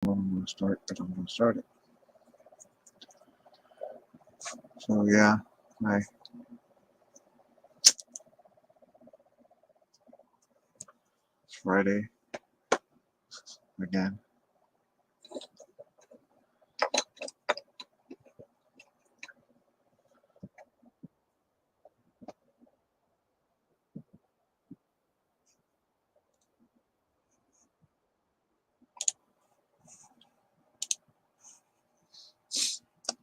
I'm going to start, but I'm going to start it. So yeah, it's Friday again.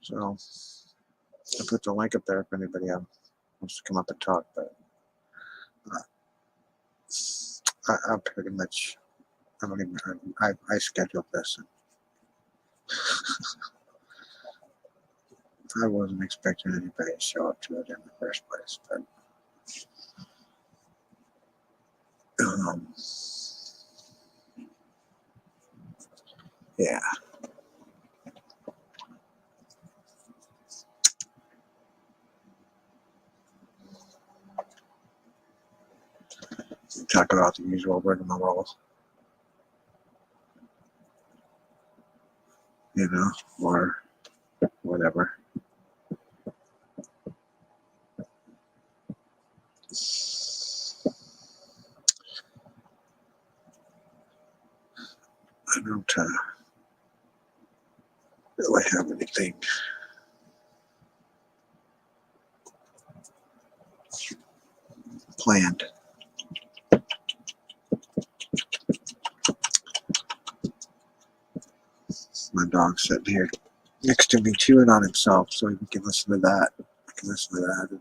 So I put the link up there if anybody wants to come up and talk, but I pretty much, I don't even, I scheduled this. And I wasn't expecting anybody to show up to it in the first place, but yeah. Talk about the usual rigmarole, or whatever. I don't really have anything planned. My dog's sitting here next to me chewing on himself, so we can listen to that. I can listen to that.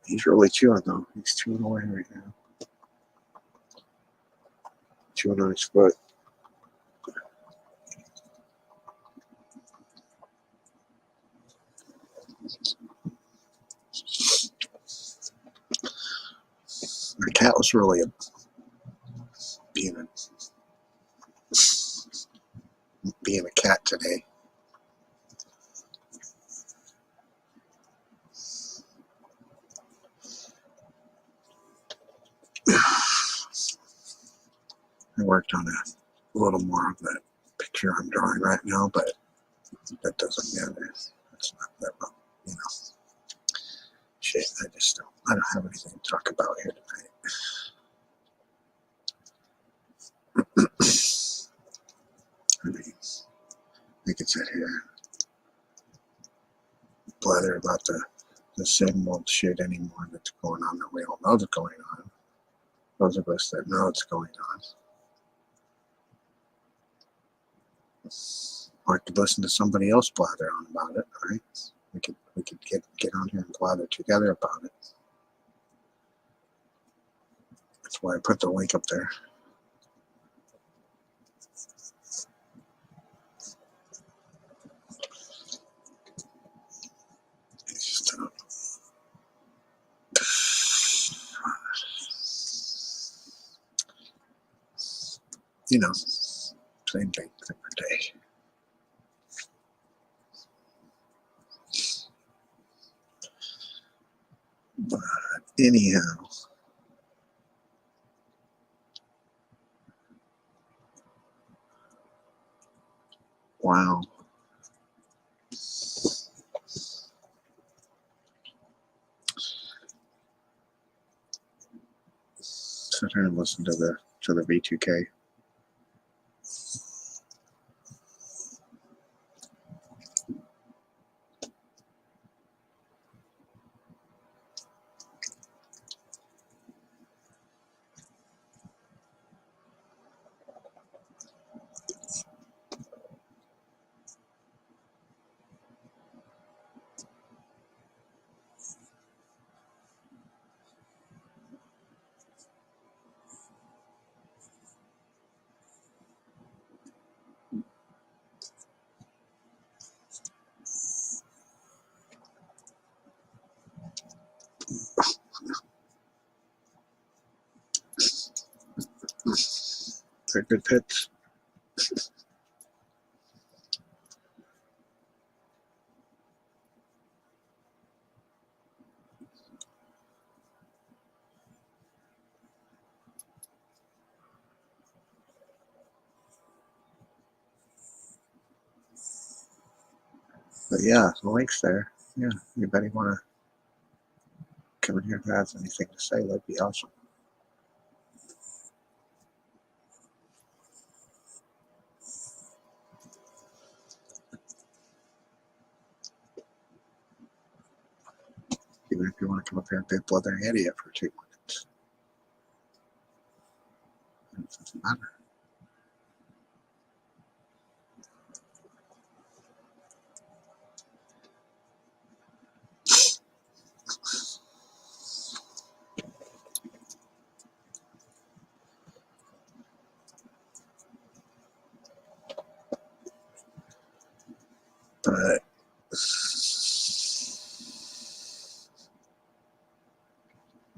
He's really chewing though. He's chewing away right now. Chewing on his foot. The cat was really being a cat today. I worked on a little more of that picture I'm drawing right now, but that doesn't matter. It's not that well, Shit, I don't have anything to talk about here tonight. I mean, we could sit here blather about the same old shit anymore that's going on that we all know is going on. Those of us that know it's going on. Or I could listen to somebody else blather on about it, right? We could get on here and blather together about it. That's why I put the link up there. It's just same thing, different day. But anyhow, wow. Sit here and listen to the V2K. They're good pets. But yeah, the link's there. Yeah, anybody want to come in here and have anything to say, that'd be awesome. Even if you want to come up here and be a Bloodthorn idiot for 2 minutes. It doesn't matter. But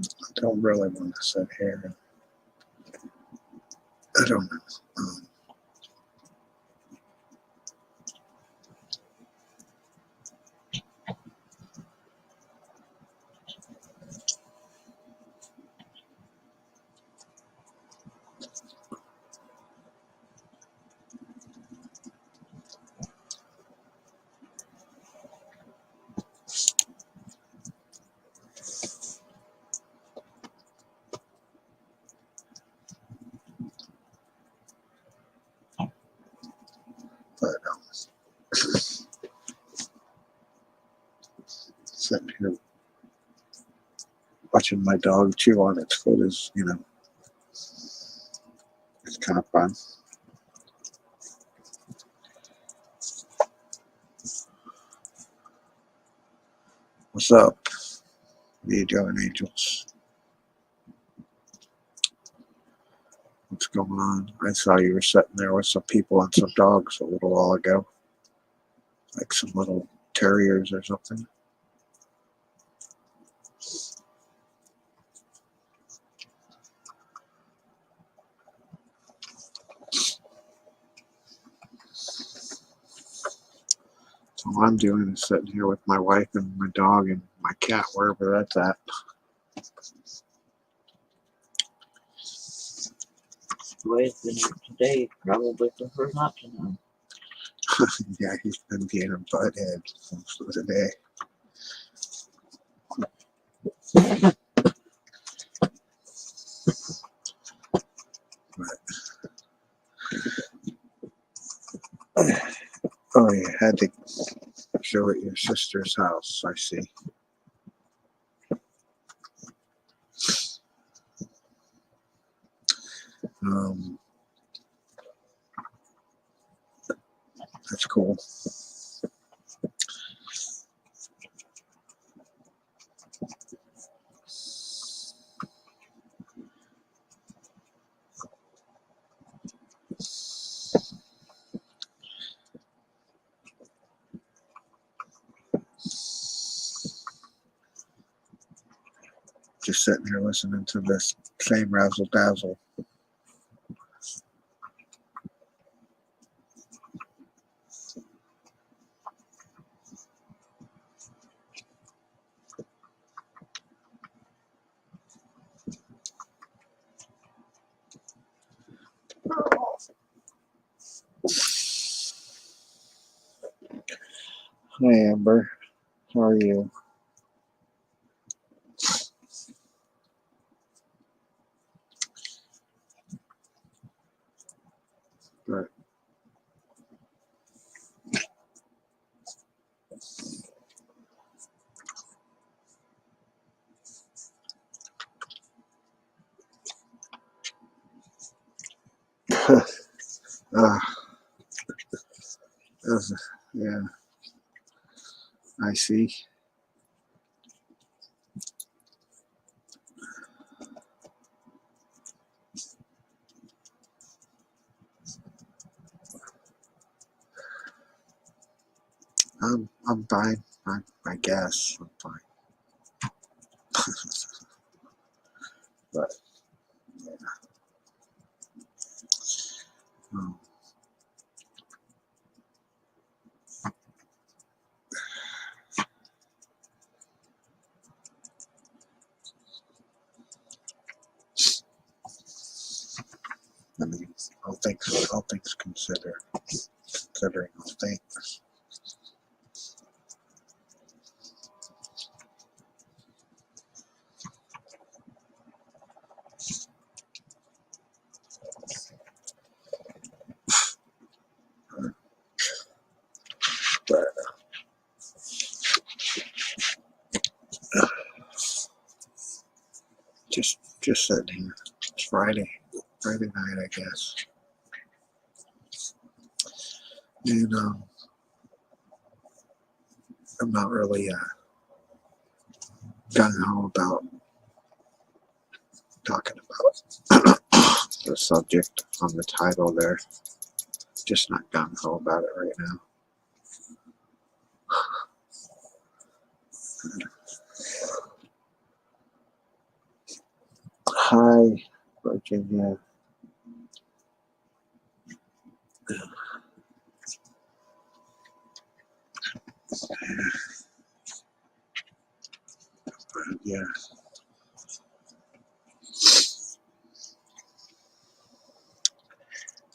I don't really want to sit here. I don't know. But sitting here watching my dog chew on its foot is, you know, it's kind of fun. What's up? What are you doing, angels? What's going on? I saw you were sitting there with some people and some dogs a little while ago. Like some little terriers or something. So all I'm doing is sitting here with my wife and my dog and my cat, wherever that's at. Boy's been here today, probably prefer not to know. Yeah, he's been being a butthead most of the day. Oh, you had to show at your sister's house, I see. That's cool. Just sitting here listening to this same razzle dazzle. Hi, Amber. How are you? But yeah, I see. I'm fine. I guess I'm fine. But yeah. Um, I mean, all things considering all things. But just sitting here. It's Friday night, I guess. And I'm not really gung ho about talking about the subject on the title there. Just not gung ho about it right now. Hi, Virginia. Yeah.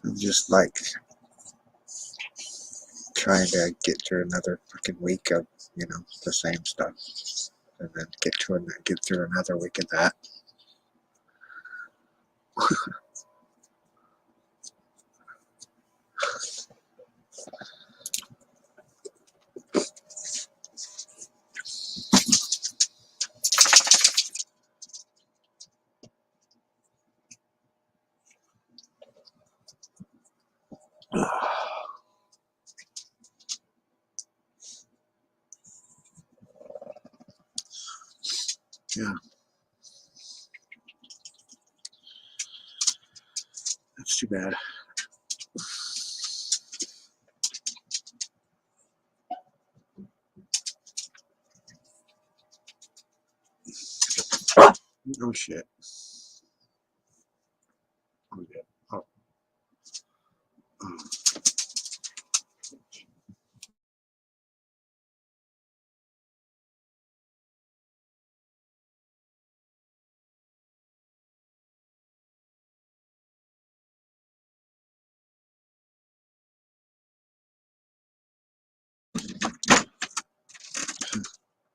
I'm just like trying to get through another fucking week of, the same stuff. And then get through another week of that. Yeah. That's too bad. Oh shit. Oh yeah. Oh.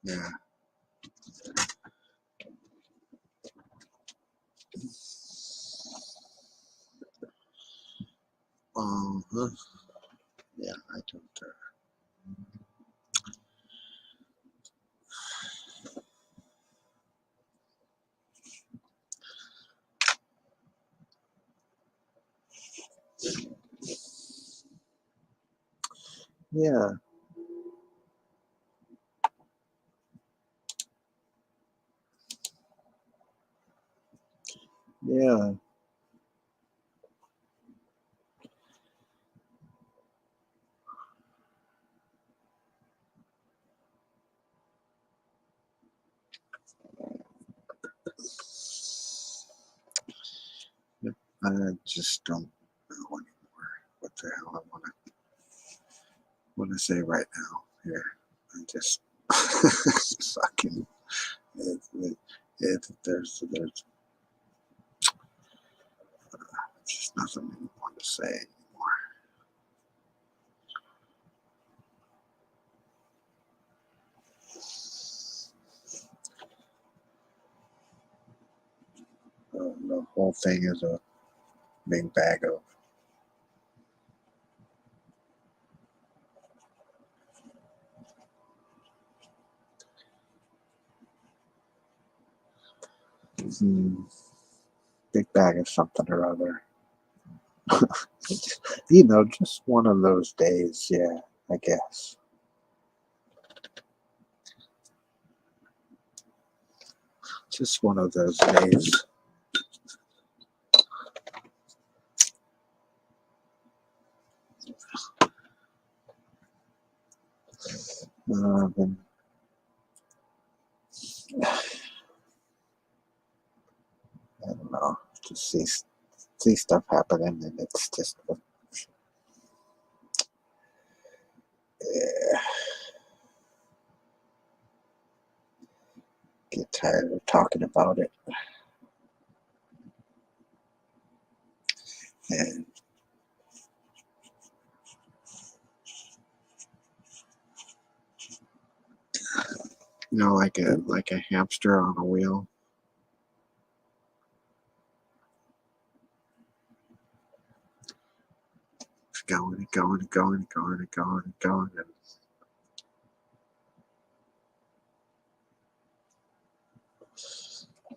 Yeah. Uh-huh. Yeah, I don't. Yeah. Yeah. I just don't know anymore what the hell I want to say right now. Here, I just fucking. There's just nothing I want to say anymore. The whole thing is a big bag of big bag of something or other. Just one of those days. Yeah, I guess. Just one of those days. And I don't know. Just see stuff happening, and it's just Yeah. Get tired of talking about it. And you know, like a hamster on a wheel. It's going and going and going and going and going and going, and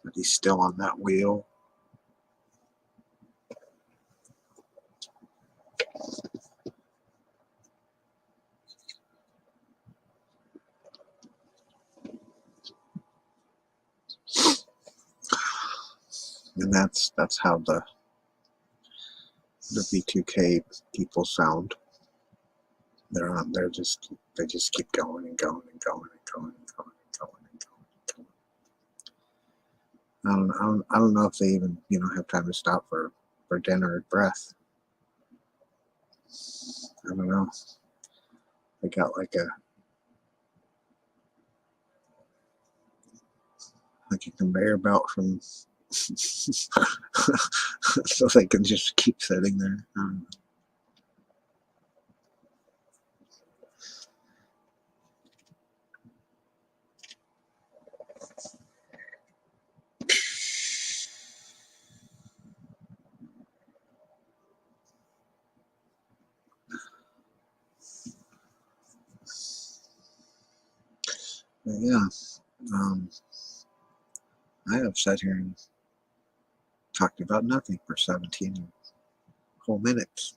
but he's still on that wheel. And that's how the B2K people sound. They just keep going and going and going and going and going and going and going and going. I don't know if they even have time to stop for dinner or breath. I don't know. They got like a conveyor belt from so they can just keep sitting there. But yeah, I have sat here and talked about nothing for 17 whole minutes.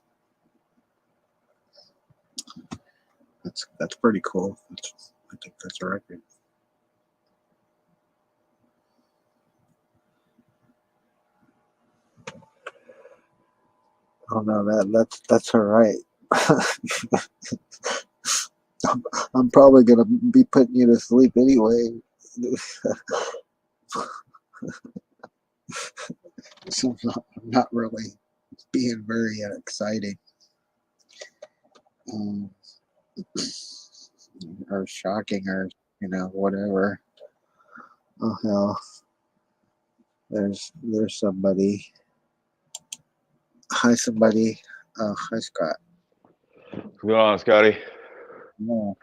That's pretty cool. I think that's a record. Oh no, that's all right. I'm probably gonna be putting you to sleep anyway. So I'm not really being very exciting or shocking or whatever. Oh hell, there's somebody. Hi somebody. Oh, hi Scott. What's going on, Scotty? No,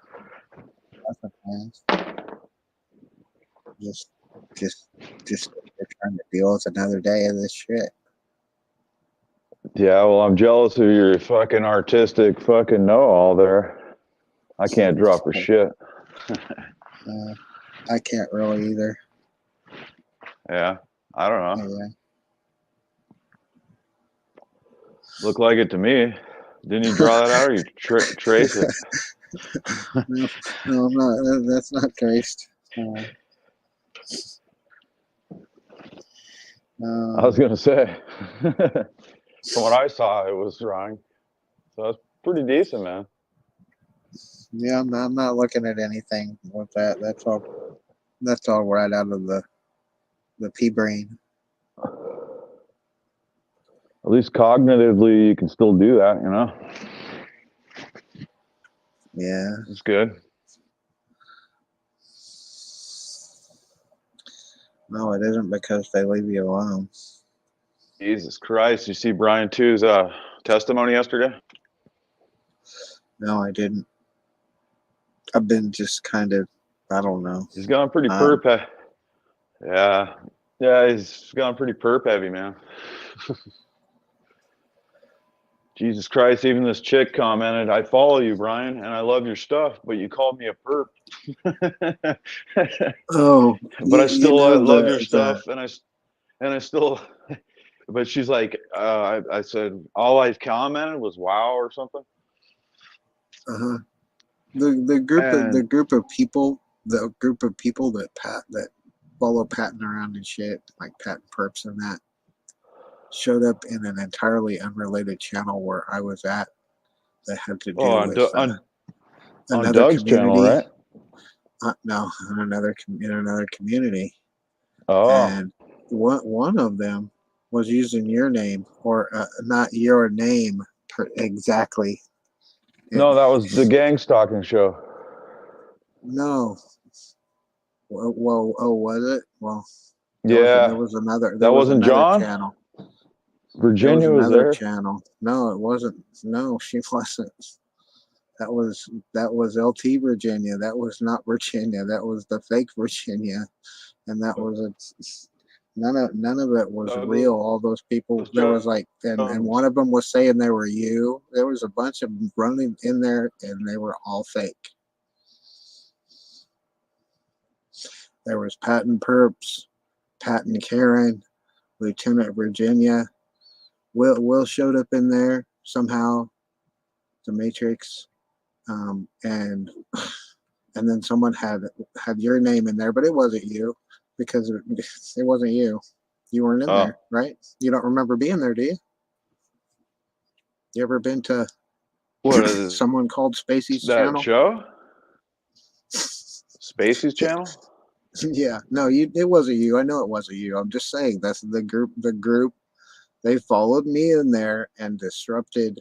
nothing, man. Just trying to deal with another day of this shit. Yeah, well, I'm jealous of your fucking artistic fucking know-all there. I can't draw for shit. I can't really either. Yeah, I don't know. Yeah. Look like it to me. Didn't you draw that out or you trace it? No, I'm not. That's not traced. I was gonna say. From what I saw, it was drawing. So that's pretty decent, man. Yeah, I'm not looking at anything with that. That's all right out of the pea brain. At least cognitively, you can still do that, you know? Yeah. It's good. No, it isn't because they leave you alone. Jesus Christ. You see Brian 2's testimony yesterday? No, I didn't. I've been just kind of, I don't know. He's gone pretty perp. Yeah. Yeah, he's gone pretty perp heavy, man. Jesus Christ, even this chick commented, I follow you, Brian, and I love your stuff, but you called me a perp. Oh, but I still love your stuff, and I still, but she's like, I said, all I commented was wow or something. Uh-huh. The group of people that follow Patton around and shit, like Patton Perps and that, showed up in an entirely unrelated channel where I was at that had to do with another Doug's community. Channel, right? No, in another community. Oh. And one of them was using your name, or not your name exactly, No, that was the gang stalking show. No. Well, oh, was it? Well, Yeah, there was another. that wasn't John. Channel. Virginia was another there. channel. No, it wasn't. No, she wasn't. That was LT Virginia. That was not Virginia. That was the fake Virginia, and that was none of it was real. All those people. There was like, and one of them was saying they were you. There was a bunch of them running in there, and they were all fake. There was Patton Perps, Patton Karen, Lieutenant Virginia. Will showed up in there somehow, the Matrix, and then someone had your name in there, but it wasn't you because it wasn't you. You weren't in there, right? You don't remember being there, do you? You ever been to what is someone called Spacey's that channel? show? Spacey's channel? Yeah, no, it wasn't you. I know it wasn't you. I'm just saying that's the group. The group, they followed me in there and disrupted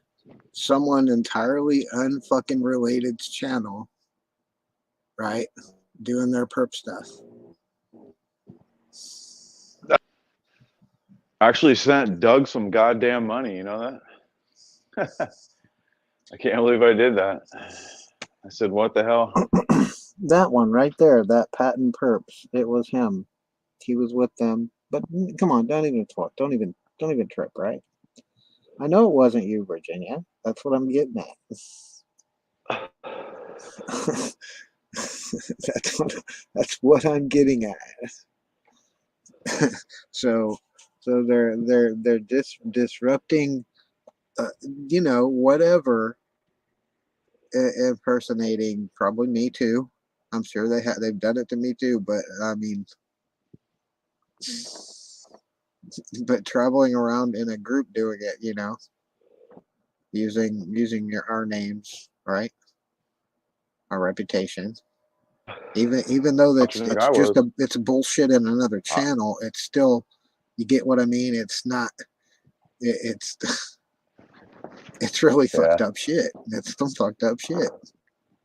someone entirely unfucking related's channel, right? Doing their perp stuff. Actually sent Doug some goddamn money, you know that? I can't believe I did that. I said, what the hell? That one right there, that Patton Perps, it was him. He was with them. But come on, don't even talk. Don't even trip, right? I know it wasn't you, Virginia. That's what I'm getting at. That's what I'm getting at. So they're disrupting, whatever, impersonating probably me too. I'm sure they've done it to me too, but I mean, but traveling around in a group doing it, using our names, right? Our reputation. Even though it's just it's bullshit in another channel, it's still, you get what I mean? It's not, it's it's really fucked up shit. It's some fucked up shit.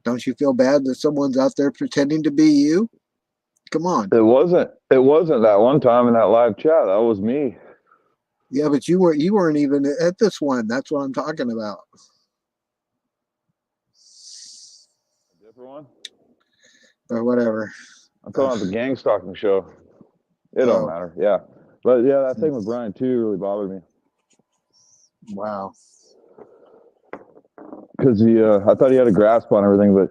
Don't you feel bad that someone's out there pretending to be you? Come on. It wasn't that one time in that live chat. That was me. Yeah, but you weren't even at this one. That's what I'm talking about. A different one? Or whatever. I'm talking about the gang stalking show. It don't matter. Yeah. But yeah, that thing with Brian too really bothered me. Wow. Because I thought he had a grasp on everything, but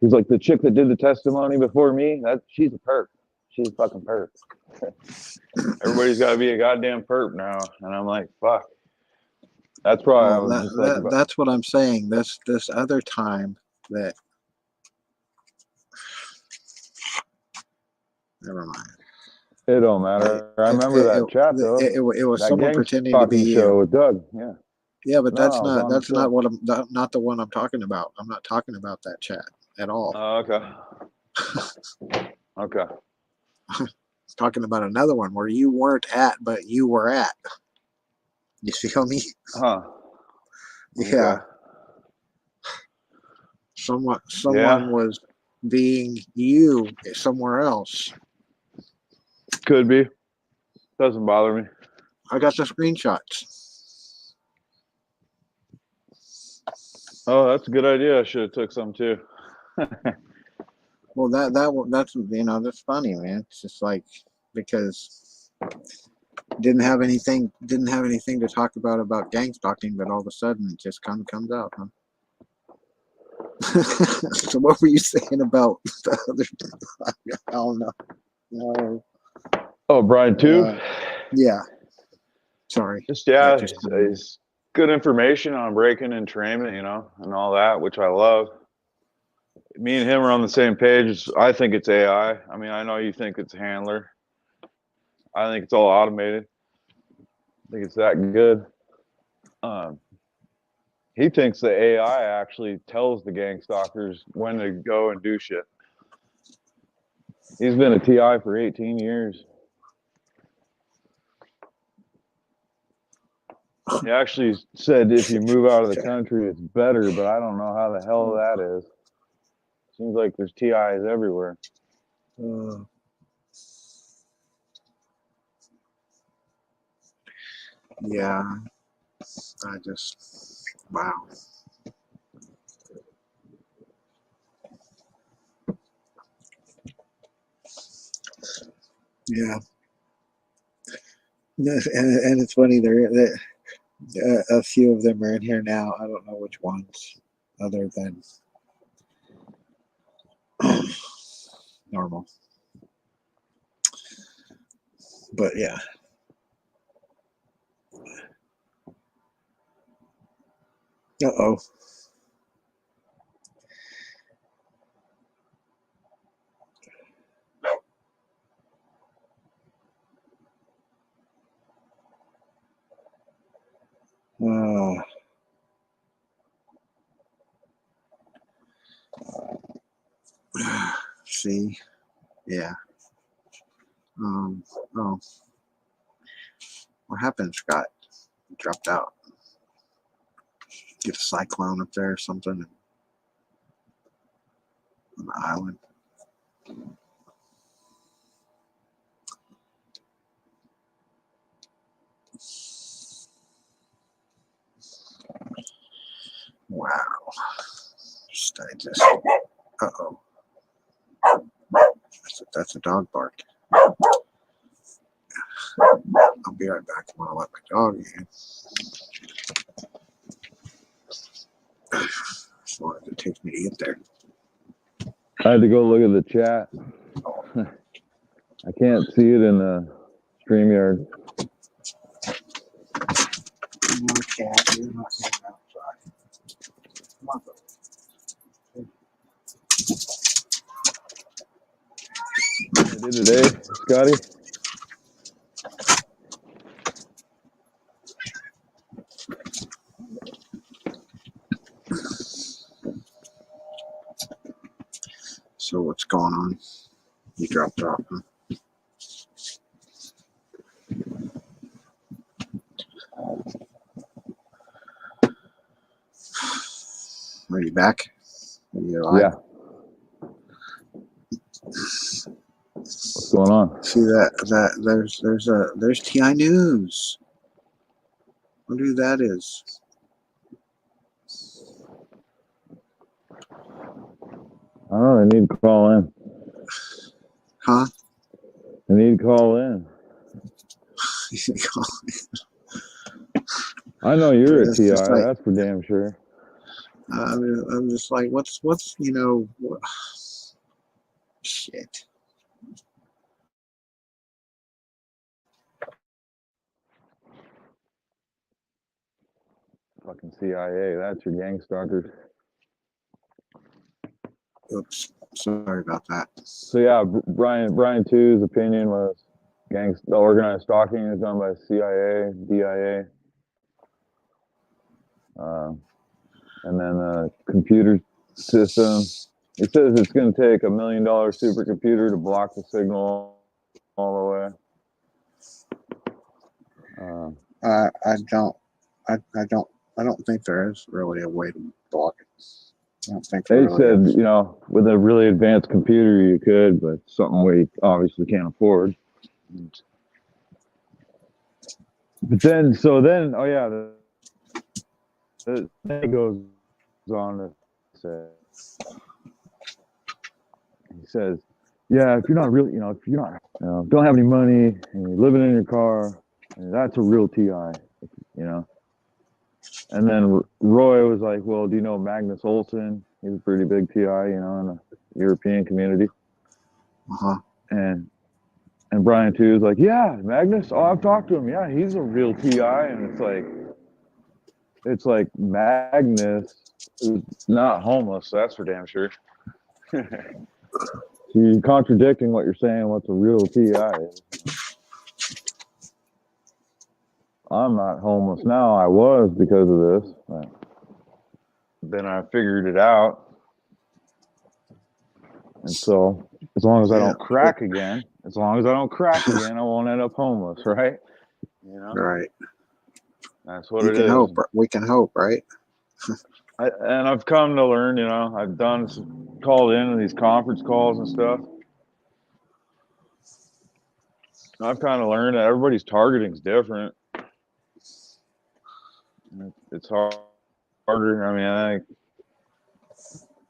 he's like, the chick that did the testimony before me, she's a perp. She's a fucking perp. Everybody's got to be a goddamn perp now. And I'm like, fuck. That's probably that's what I'm saying. This other time that, never mind. It don't matter. I remember that chat though. It was that someone pretending to be you. Show with Doug. Yeah. Yeah, but that's not what not the one I'm talking about. I'm not talking about that chat at all. Okay. Okay. Talking about another one where you weren't at, but you were at. You feel me? Huh. Okay. Yeah. Someone was being you somewhere else. Could be. Doesn't bother me. I got the screenshots. Oh, that's a good idea. I should have took some too. Well, that's that's funny, man. It's just like, because didn't have anything to talk about gang stalking, but all of a sudden it just kind of comes out, huh? So what were you saying about the other? I don't know. No. Oh, Brian too? Yeah. Sorry. It's good information on breaking and entrainment, and all that, which I love. Me and him are on the same page. I think it's AI. I mean, I know you think it's a handler. I think it's all automated. I think it's that good. He thinks the AI actually tells the gang stalkers when to go and do shit. He's been a TI for 18 years. He actually said if you move out of the country, it's better, but I don't know how the hell that is. Seems like there's TIs everywhere. Yeah. I just, wow. Yeah. And it's funny, a few of them are in here now. I don't know which ones, other than normal. But yeah. Uh-oh. See? Yeah. Oh. What happened, Scott? You dropped out. Get a cyclone up there or something on the island. Wow. I just, uh-oh. That's a dog bark. I'll be right back. I want to let my dog in. As long as it takes me to get there. I had to go look at the chat. I can't see it in the StreamYard. Cat, you're not going outside. Come on, I did today, Scotty. So what's going on? You dropped off, huh? Are you back? Are you alive? Yeah. What's going on? See there's TI News. Wonder who that is. I don't know. I need to call in. Huh? I need to call in. I know you're a It's TI. just like, That's for damn sure. I'm just like, what's shit. Fucking CIA. That's your gang stalkers. Oops. Sorry about that. So yeah, Brian 2's opinion was the organized stalking is done by CIA, DIA, and then the computer system. It says it's going to take $1 million supercomputer to block the signal all the way. I don't think there is really a way to block it. I don't think They there really said, is. you know, with a really advanced computer you could, but something we obviously can't afford. But then, oh yeah, then he goes on to say, he says, yeah, if you're not really, if you're not, don't have any money and you're living in your car, that's a real TI, And then Roy was like, well, do you know Magnus Olsen? He's a pretty big TI, in the European community. Uh-huh. And Brian too is like, yeah, Magnus. Oh, I've talked to him. Yeah, he's a real TI. And it's like Magnus is not homeless. That's for damn sure. You're contradicting what you're saying. What's a real TI is. I'm not homeless now. I was because of this. But then I figured it out. And so as long as I don't crack again, I won't end up homeless, right? Right. That's what You it can is. hope. We can hope, right? And I've come to learn, you know, I've called into these conference calls and stuff. I've kind of learned that everybody's targeting is different. It's harder. I mean,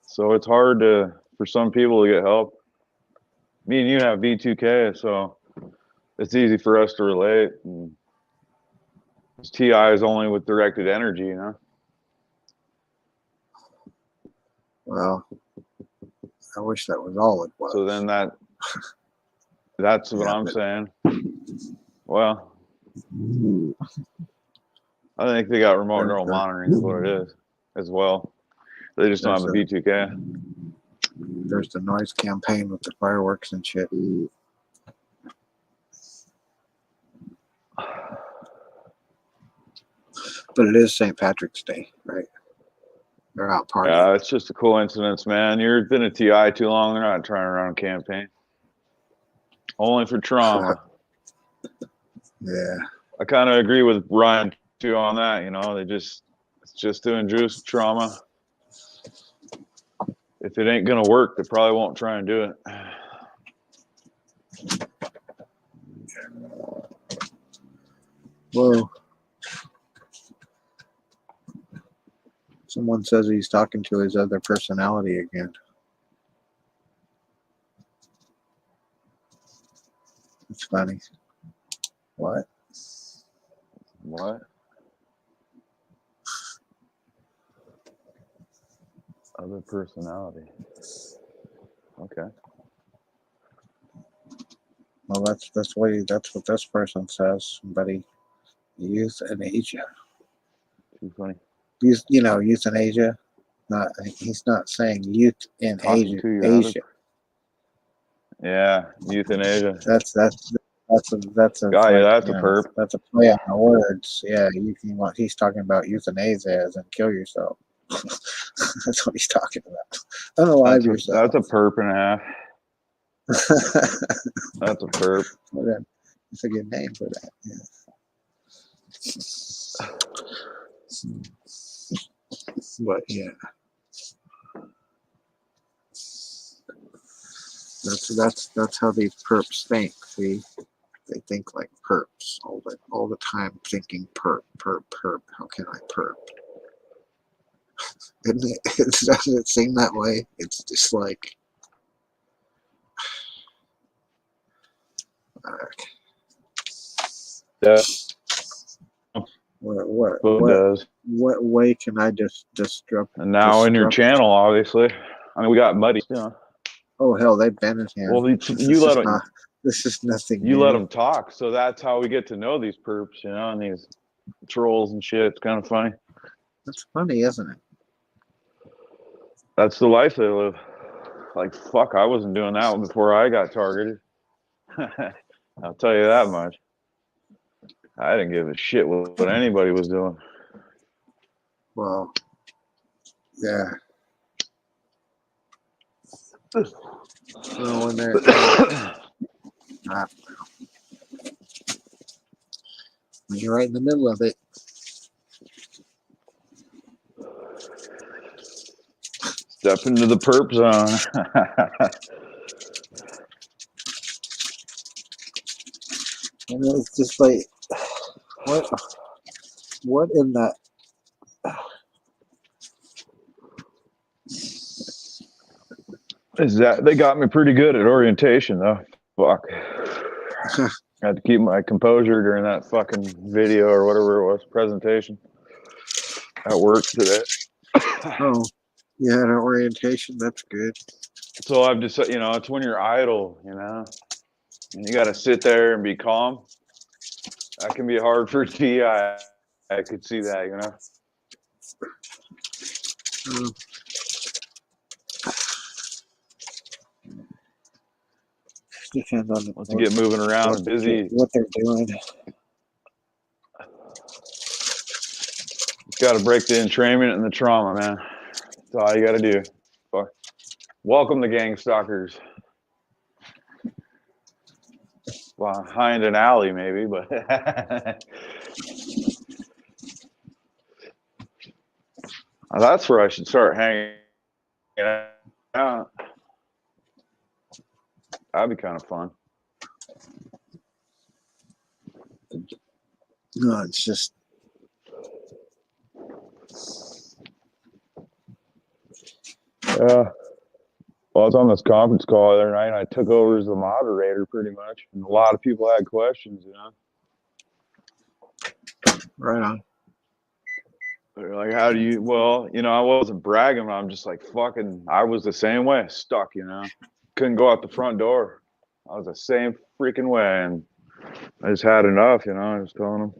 so it's hard for some people to get help. Me and you have V2K, so it's easy for us to relate. And TI is only with directed energy, you know. Well, I wish that was all it was. So then that's what Yeah, I'm but- saying. Well, I think they got remote neural monitoring is what it is as well. They just don't have a V2K. There's the noise campaign with the fireworks and shit. But it is St. Patrick's Day, right? They're out partying. Yeah, it's just a coincidence, man. You've been a TI too long. They're not trying to run a campaign. Only for trauma. Yeah. I kind of agree with Ryan too on that. You know, it's just to induce trauma. If it ain't gonna work, they probably won't try and do it. Whoa. Someone says he's talking to his other personality again. It's funny. What? What? Other personality. Okay. Well, that's what this person says, buddy. Euthanasia. Too funny. Euthanasia. He's not saying youth in Talking Asia. to your Asia. Yeah, euthanasia. That's a That's a perp. That's a play on the words. Yeah, he's talking about euthanasia as in kill yourself. That's what he's talking about. Unalive yourself. That's a perp and a half. That's a perp. It's a good name for that. Yeah. But yeah, that's how these perps think. See, they think like perps all the time, thinking perp. How can I perp? Isn't it? Doesn't it seem that way? It's just like. Yeah. What way can I disrupt? And now in your channel, obviously. I mean, we got muddy. Yeah. Oh hell, they've been in here. Well, this is nothing. You let them talk, so that's how we get to know these perps, you know, and these trolls and shit. It's kind of funny. That's funny, isn't it? That's the life they live. Like fuck, I wasn't doing that one before I got targeted. I'll tell you that much. I didn't give a shit what anybody was doing. Well, yeah. Well, when they're when you're right in the middle of it. Step into the perp zone. And it's just like, what in that? Is that they got me pretty good at orientation though. Fuck. I had to keep my composure during that fucking video or whatever it was, presentation at work today. Oh, you had an orientation. That's good. So I've just, you know, it's when you're idle, you know, and you got to sit there and be calm. That can be hard for TI. I could see that, you know. Depends on Once you get moving around and busy, what they're doing. It's got to break the entrainment and the trauma, man. That's all you got to do. Fuck. Welcome to gang stalkers. Behind an alley, maybe, but That's where I should start hanging out. That'd be kind of fun. No, it's just Yeah. Well, I was on this conference call the other night, and I took over as the moderator pretty much. And a lot of people had questions, you know. right on. They're like, how do you, well, you know, I wasn't bragging, but I'm just like, fucking, I was the same way, stuck, you know. Couldn't go out the front door. I was the same freaking way, and I just had enough, you know. I was telling them,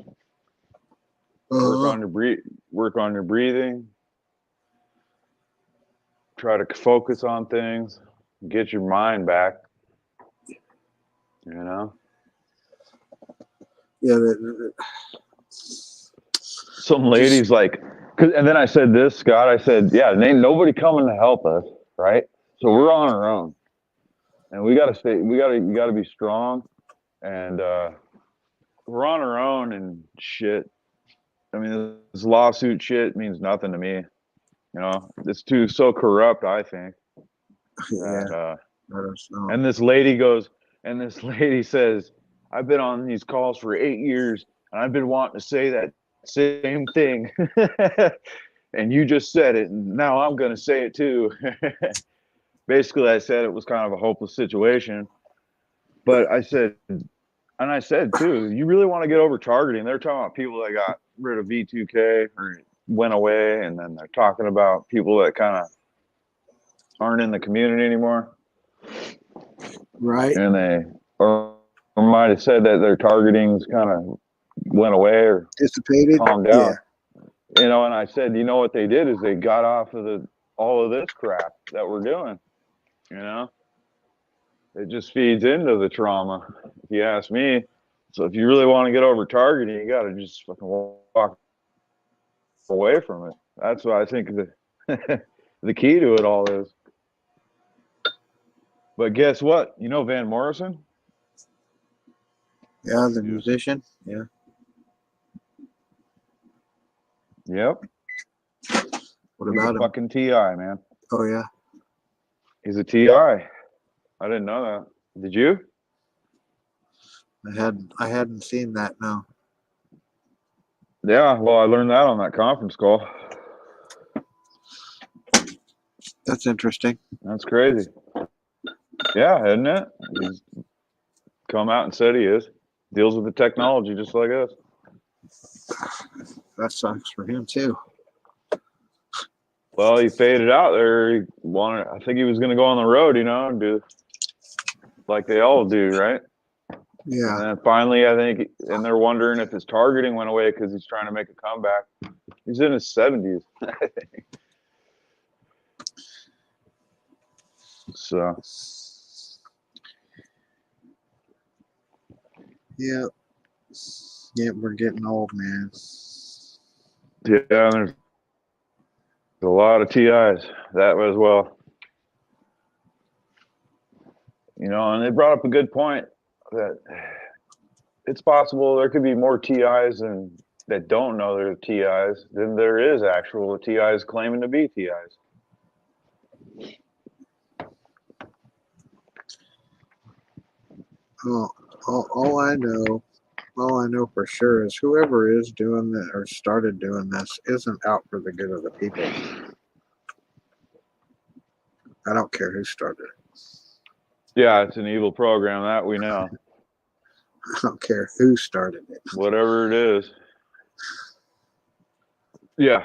work on your breathing, try to focus on things, get your mind back, you know. Yeah, Some ladies like, and then I said this, Scott, I said, yeah, ain't nobody coming to help us, right? So we're on our own, and you gotta be strong, and we're on our own and shit. I mean, this lawsuit shit means nothing to me, you know. It's so corrupt, I think. yeah. And, and this lady says, I've been on these calls for 8 years, and I've been wanting to say that same thing. And you just said it, and now I'm going to say it too. Basically, I said it was kind of a hopeless situation. But I said too, you really want to get over targeting. They're talking about people that got rid of V2K or went away, and then they're talking about people that kind of aren't in the community anymore. Right. And they or might have said that their targeting's kind of went away or dissipated. calmed down. Yeah. You know, and I said, you know what they did is they got off of all of this crap that we're doing. You know, it just feeds into the trauma, if you ask me. So if you really want to get over targeting, you got to just fucking walk away from it. That's what I think the the key to it all is. But guess what? You know Van Morrison? Yeah, the musician. Yeah. Yep. What He's about a him? fucking TI, man. Oh yeah. He's a TI. I didn't know that. Did you? I hadn't seen that. No. Yeah. Well, I learned that on that conference call. That's interesting. That's crazy. Yeah, isn't it? He's come out and said he is. Deals with the technology just like us. That sucks for him too. Well, he faded out there. I think he was going to go on the road, you know, and do like they all do, right? Yeah. And then finally, I think, and they're wondering if his targeting went away because he's trying to make a comeback. He's in his 70s, I think. So. Yeah. Yeah, we're getting old, man. Yeah, there's a lot of TIs that as well. You know, and they brought up a good point that it's possible there could be more TIs that don't know they're TIs than there is actual TIs claiming to be TIs. Oh, all I know for sure is whoever is doing that or started doing this isn't out for the good of the people. I don't care who started it. Yeah, it's an evil program, that we know. I don't care who started it. Whatever it is. Yeah.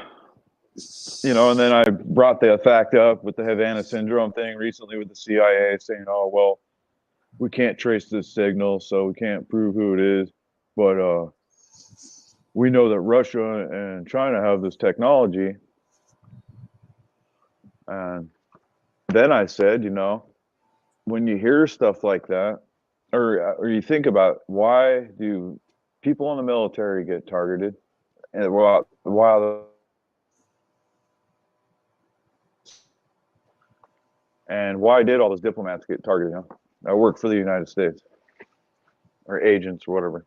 You know, and then I brought the fact up with the Havana syndrome thing recently with the CIA saying, oh, well, we can't trace this signal, so we can't prove who it is. But we know that Russia and China have this technology. And then I said, you know, when you hear stuff like that, or you think about why do people in the military get targeted, and and why did all those diplomats get targeted? You know, that work for the United States or agents or whatever.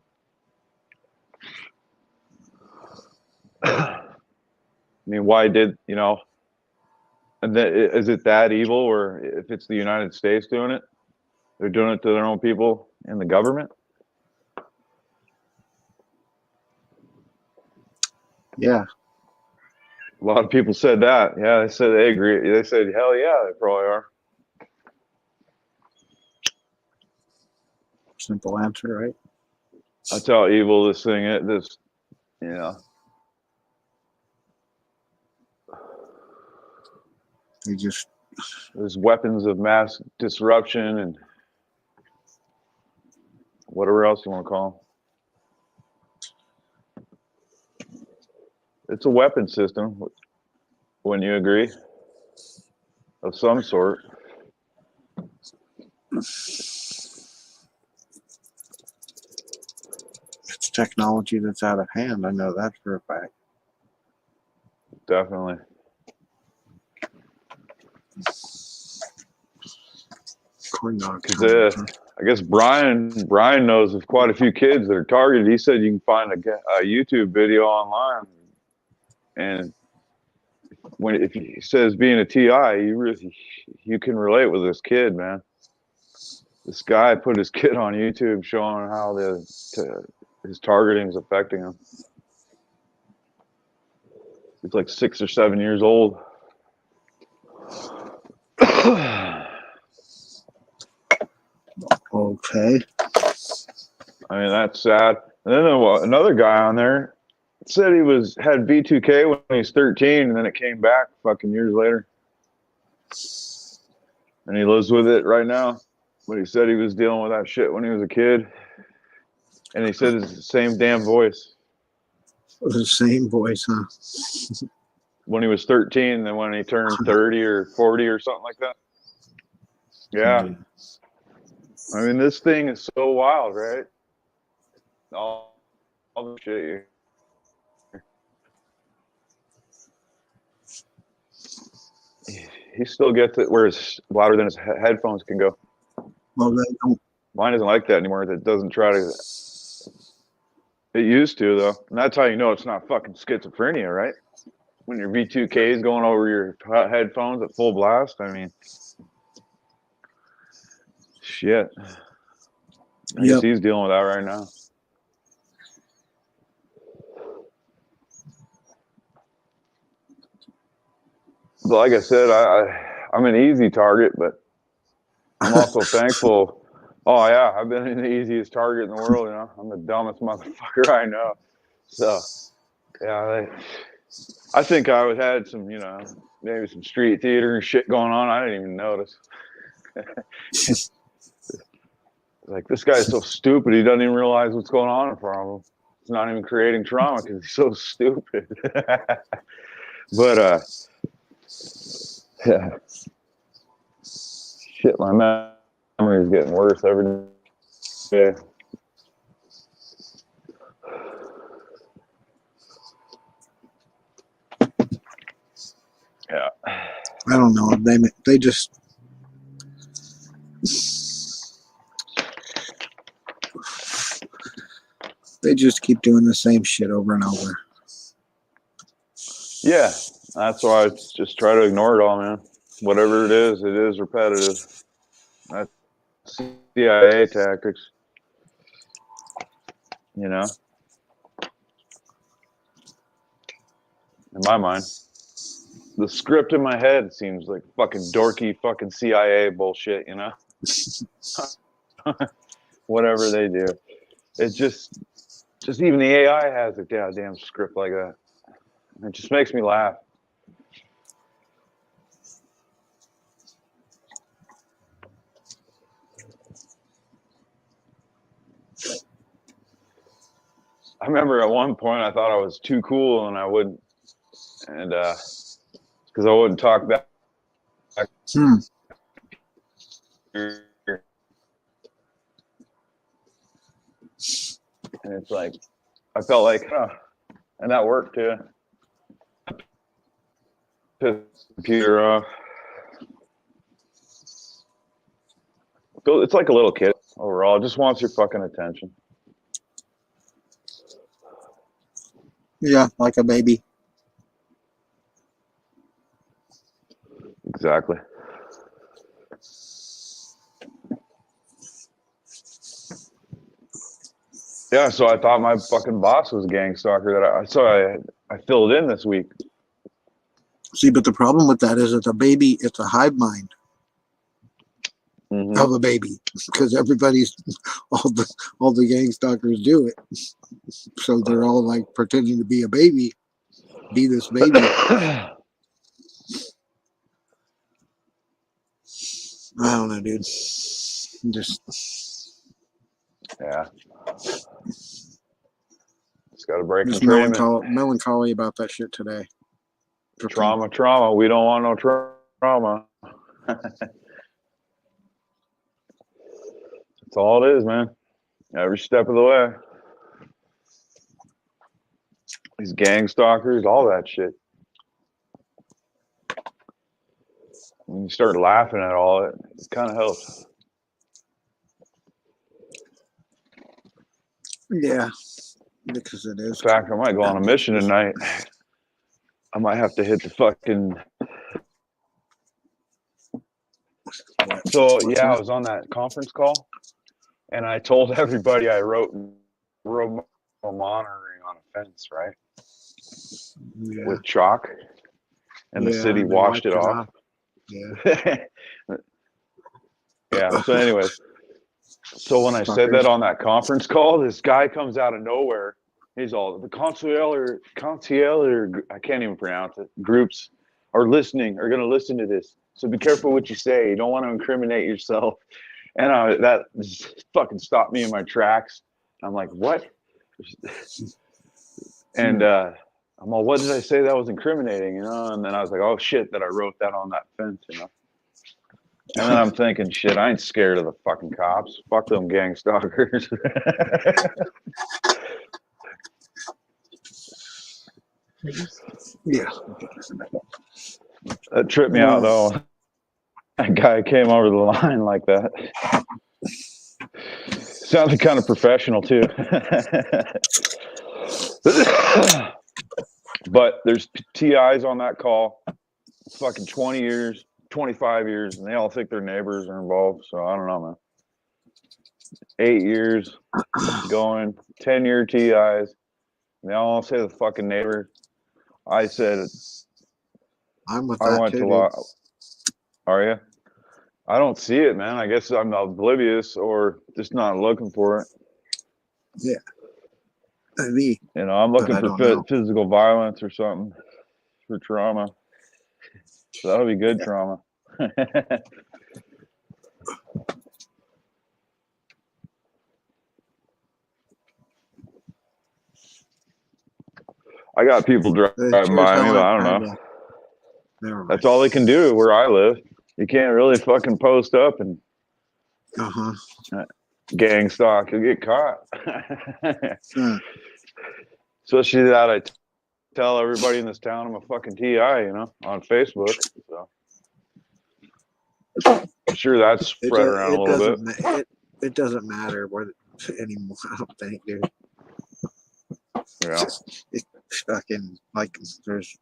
I mean, why did, you know, and is it that evil, or if it's the United States doing it, they're doing it to their own people in the government? Yeah. A lot of people said that. Yeah, they said they agree. They said, hell yeah, they probably are. Simple answer, right? That's how evil this thing is. This, you know. They just There's weapons of mass disruption and whatever else you want to call them. It's a weapon system, wouldn't you agree? Of some sort. it's technology that's out of hand. I know that for a fact. Definitely. Corn dog. Because I guess Brian knows of quite a few kids that are targeted. He said you can find a YouTube video online, and if he says being a TI, you can relate with this kid, man. This guy put his kid on YouTube showing how his targeting is affecting him. He's like 6 or 7 years old. Okay. I mean, that's sad. And then another guy on there said he had V2K when he was 13, and then it came back fucking years later. And he lives with it right now. But he said he was dealing with that shit when he was a kid. And he said it's the same damn voice. The same voice, huh? When he was 13, then when he turned 30 or 40 or something like that. Yeah. I mean, this thing is so wild, right? All the shit he still gets it where it's louder than his headphones can go. Well, they don't. Mine isn't like that anymore. It doesn't try to. It used to, though. And that's how you know it's not fucking schizophrenia, right? When your V2K is going over your headphones at full blast. I mean, shit. I guess he's dealing with that right now. But like I said, I'm an easy target, but I'm also thankful. Oh yeah, I've been the easiest target in the world. You know, I'm the dumbest motherfucker I know. So yeah, I think I had some, you know, maybe some street theater and shit going on. I didn't even notice. Like, this guy's so stupid, he doesn't even realize what's going on in front of him. He's not even creating trauma because he's so stupid. But yeah, shit, my memory is getting worse every day. Yeah. I don't know. They just. They just keep doing the same shit over and over. Yeah, that's why I just try to ignore it all, man. Whatever it is repetitive. That's CIA tactics. You know? In my mind. The script in my head seems like fucking dorky fucking CIA bullshit, you know? Whatever they do. It just even the AI has a goddamn script like that. It just makes me laugh. I remember at one point I thought I was too cool and I wouldn't, and because I wouldn't talk back. And it's like, I felt like, and that worked too. Piss the computer off. It's like a little kid overall. It just wants your fucking attention. Yeah, like a baby. Exactly. Yeah, so I thought my fucking boss was a gang stalker I filled in this week. See, but the problem with that is it's a hive mind Mm-hmm. of a baby, because all the gang stalkers do it. So they're all like pretending to be a baby, be this baby. I don't know, dude. Just Yeah. Just got to break and train it. melancholy about that shit today. Trauma. We don't want no trauma. That's all it is, man. Every step of the way. These gang stalkers, all that shit. When you start laughing at all it kind of helps. Yeah, because it is. In fact, I might go on a mission tonight. I might have to hit the fucking. So yeah, I was on that conference call, and I told everybody I wrote monitoring on a fence, right? Yeah. With chalk, and the city washed it off. Yeah. Yeah. So, anyways, so when I said that on that conference call, this guy comes out of nowhere. He's all the conciliar, I can't even pronounce it. Groups are going to listen to this. So be careful what you say. You don't want to incriminate yourself. And that fucking stopped me in my tracks. I'm like, what? And I'm all, what did I say that was incriminating? You know? And then I was like, oh shit, that I wrote that on that fence, you know? And then I'm thinking, shit, I ain't scared of the fucking cops. Fuck them gang stalkers. Yeah. That tripped me out, though. That guy came over the line like that. Sounded kind of professional, too. But there's TIs on that call. Fucking 20 years, 25 years, and they all think their neighbors are involved. So I don't know, man. 8 years going, 10-year TIs. And they all say the fucking neighbor. I said, I'm with that too. Are you? I don't see it, man. I guess I'm oblivious or just not looking for it. Yeah. Me. You know, I'm looking for physical violence or something for trauma. So that'll be good trauma. I got people driving by me, but I don't know. That's all they can do where I live. You can't really fucking post up and gang stalk. You'll get caught. Especially that I tell everybody in this town I'm a fucking TI, you know, on Facebook. So I'm sure that's spread around a little bit. It doesn't matter what anymore, I don't think, dude. Yeah. It's fucking like there's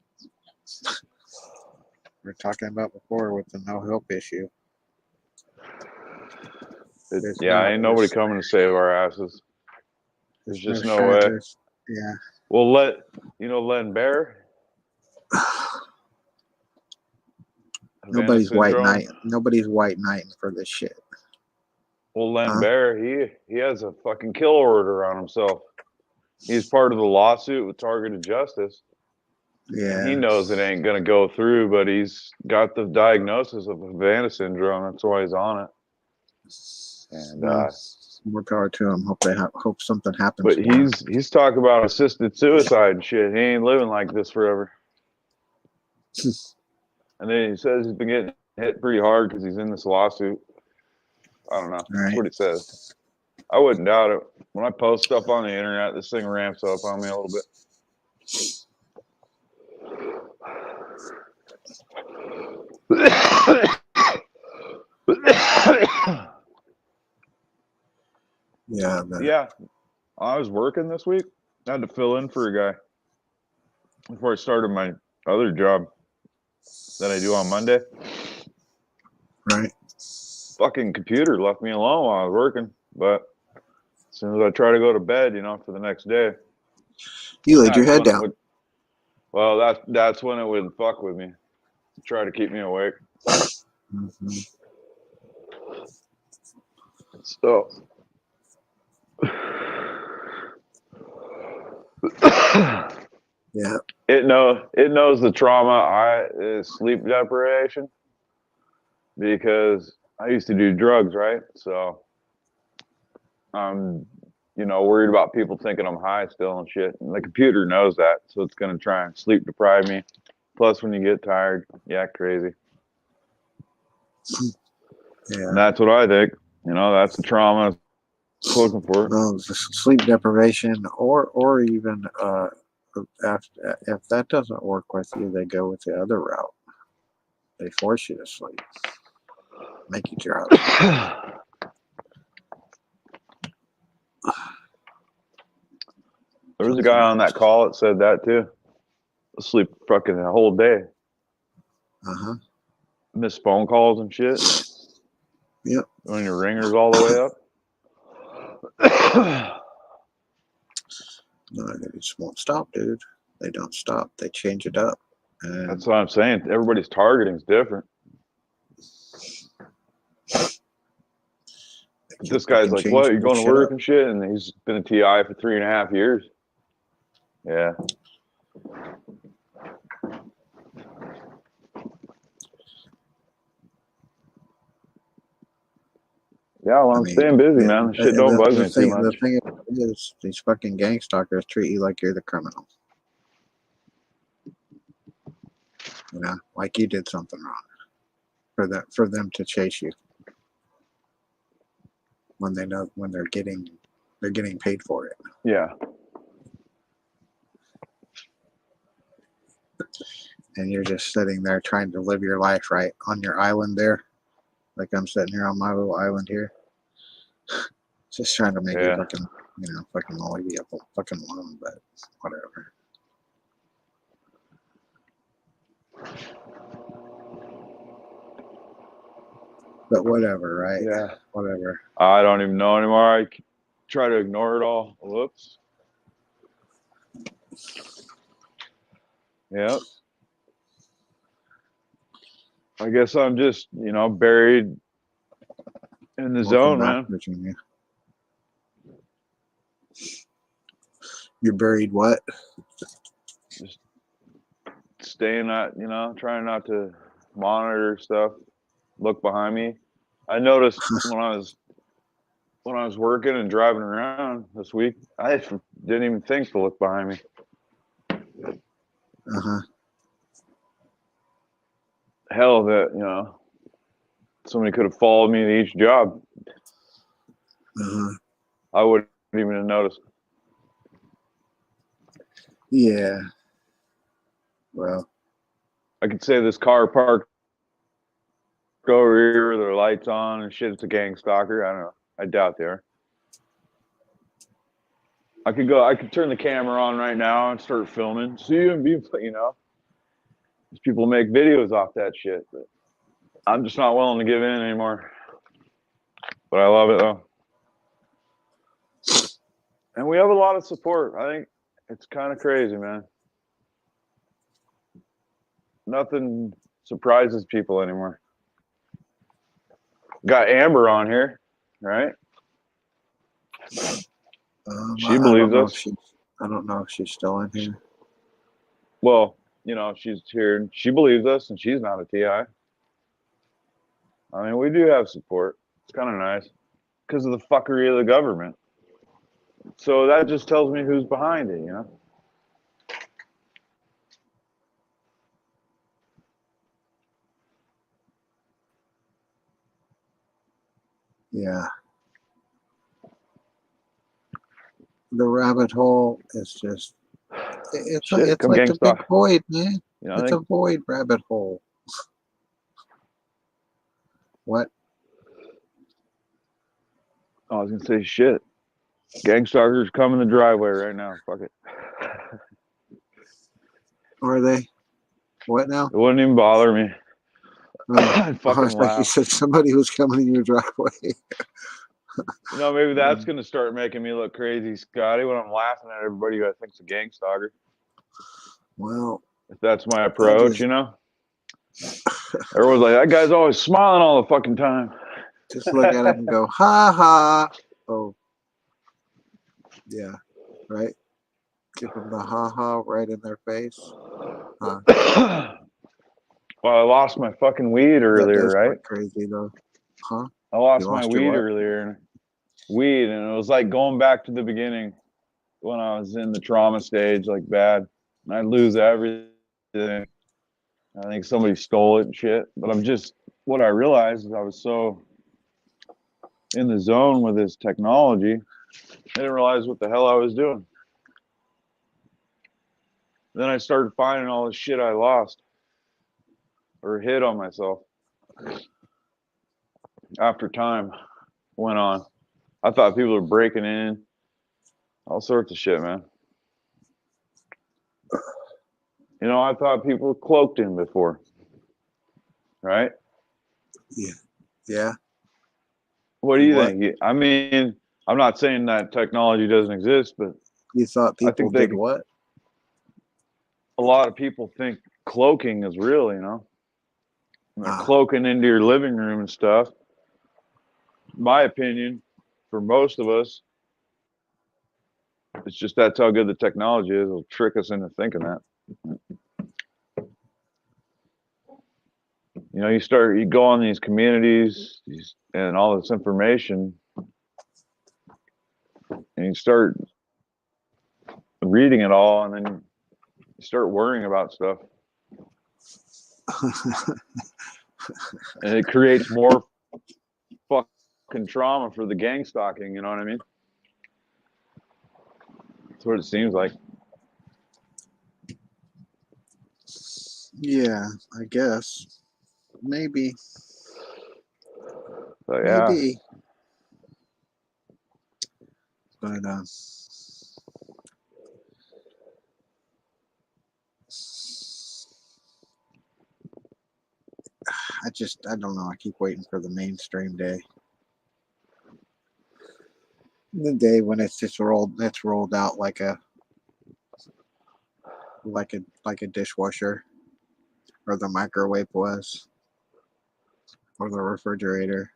we were talking about before with the no help issue. Ain't nobody coming to save our asses. There's just no way. Yeah. Well, Len Bear. Nobody's white knighting for this shit. Well, Len Bear, he has a fucking kill order on himself. He's part of the lawsuit with Targeted Justice. Yeah. And he knows it ain't gonna go through, but he's got the diagnosis of Havana syndrome. That's why he's on it. And more power to him. Hope something happens. But he's talking about assisted suicide and shit. He ain't living like this forever. And then he says he's been getting hit pretty hard because he's in this lawsuit. I don't know. That's what he says. I wouldn't doubt it. When I post stuff on the internet, this thing ramps up on me a little bit. Yeah. I was working this week. I had to fill in for a guy before I started my other job that I do on Monday. Right. Fucking computer left me alone while I was working. But as soon as I try to go to bed, you know, for the next day, You laid your that's head when it down. would. Well, that's when it would fuck with me. Try to keep me awake. Mm-hmm. So. Yeah. It knows the trauma is sleep deprivation because I used to do drugs, right? So I'm, you know, worried about people thinking I'm high still and shit. And the computer knows that, so it's gonna try and sleep deprive me. Plus, when you get tired, you act crazy. Yeah. And that's what I think. You know, that's the trauma it's looking for. Well, sleep deprivation, or even if that doesn't work with you, they go with the other route. They force you to sleep, make you drowsy. There was a guy on that call that said that too. Sleep fucking the whole day. Uh-huh. Miss phone calls and shit. Yep. When your ringer's all the way up. No, they just won't stop, dude. They don't stop. They change it up. And That's what I'm saying. Everybody's targeting is different. This guy's like, what? You're going to work and shit? And he's been a TI for 3.5 years. Yeah. Yeah, well, I'm staying busy, man. Shit don't bug me too much. The thing is, these fucking gang stalkers treat you like you're the criminal. You know, like you did something wrong. For them to chase you. When they know when they're getting paid for it. Yeah. And you're just sitting there trying to live your life right on your island there. Like I'm sitting here on my little island here. Just trying to make you fucking, fucking leave you fucking alone, but whatever. But whatever, right? Yeah. Whatever. I don't even know anymore. I try to ignore it all. Whoops. Yep. I guess I'm just, buried in the zone, man. Virginia. You're buried what? Just staying at, trying not to monitor stuff, look behind me. I noticed when I was working and driving around this week, I didn't even think to look behind me. Uh-huh. Hell, that, somebody could have followed me to each job. Uh-huh. I wouldn't even have noticed. Yeah. Well, I could say this car parked over here with their lights on and shit. It's a gang stalker. I don't know. I doubt they are. I could turn the camera on right now and start filming. See and be, these people make videos off that shit. But I'm just not willing to give in anymore. But I love it though. And we have a lot of support. I think it's kind of crazy, man. Nothing surprises people anymore. Got Amber on here, right? She believes us. I don't know if she's still in here. Well, she's here and she believes us and she's not a TI. I mean, we do have support. It's kind of nice because of the fuckery of the government. So that just tells me who's behind it, Yeah. The rabbit hole is just it's like a big void, man. It's a void rabbit hole. What? I was gonna say shit. Gang stalkers come in the driveway right now. Fuck it. Are they? What now? It wouldn't even bother me. Oh, I I fucking thought you laugh. said somebody was coming in your driveway. You know, maybe that's gonna start making me look crazy, Scotty, when I'm laughing at everybody who I think's a gang stalker. Well, If that's my I approach, you know. Everyone's like, that guy's always smiling all the fucking time. just look at him and go, ha ha. Oh, yeah, right. Give them the ha ha right in their face. Huh. Well, I lost my fucking weed That earlier, does right? look crazy though. Huh? I lost You my lost your weed what? earlier. Weed, and it was like going back to the beginning when I was in the trauma stage, like bad. And I lose everything. I think somebody stole it and shit. But what I realized is I was so in the zone with this technology, I didn't realize what the hell I was doing. Then I started finding all the shit I lost or hid on myself after time went on. I thought people were breaking in, all sorts of shit, man. You know, I thought people were cloaked in before, right? Yeah. Yeah. What do you What? think? I mean, I'm not saying that technology doesn't exist, but You thought I people think did what? a lot of people think cloaking is real, you know? And they're Ah. cloaking into your living room and stuff. My opinion, for most of us, it's just that's how good the technology is. It'll trick us into thinking that. You know, you go on these communities and all this information, and you start reading it all, and then you start worrying about stuff. And it creates more fucking trauma for the gang stalking, you know what I mean? That's what it seems like. Yeah, I guess. Maybe. So yeah. Maybe. But I don't know. I keep waiting for the mainstream day. The day when it's rolled out like a dishwasher, or the microwave was, or the refrigerator.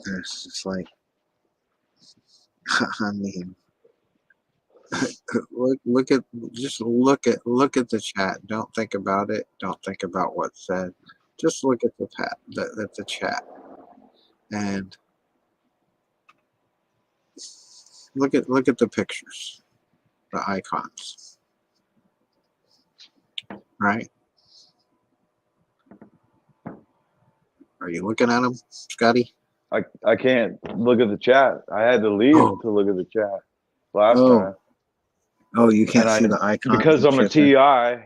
It's just like, I mean, look at the chat. Don't think about it. Don't think about what's said. Just look at the chat, and look at the pictures, the icons, right? Are you looking at them, Scotty? I can't look at the chat. I had to leave Oh, to look at the chat last oh, time. oh! You can't see And the icons because and I'm a shit there. TI,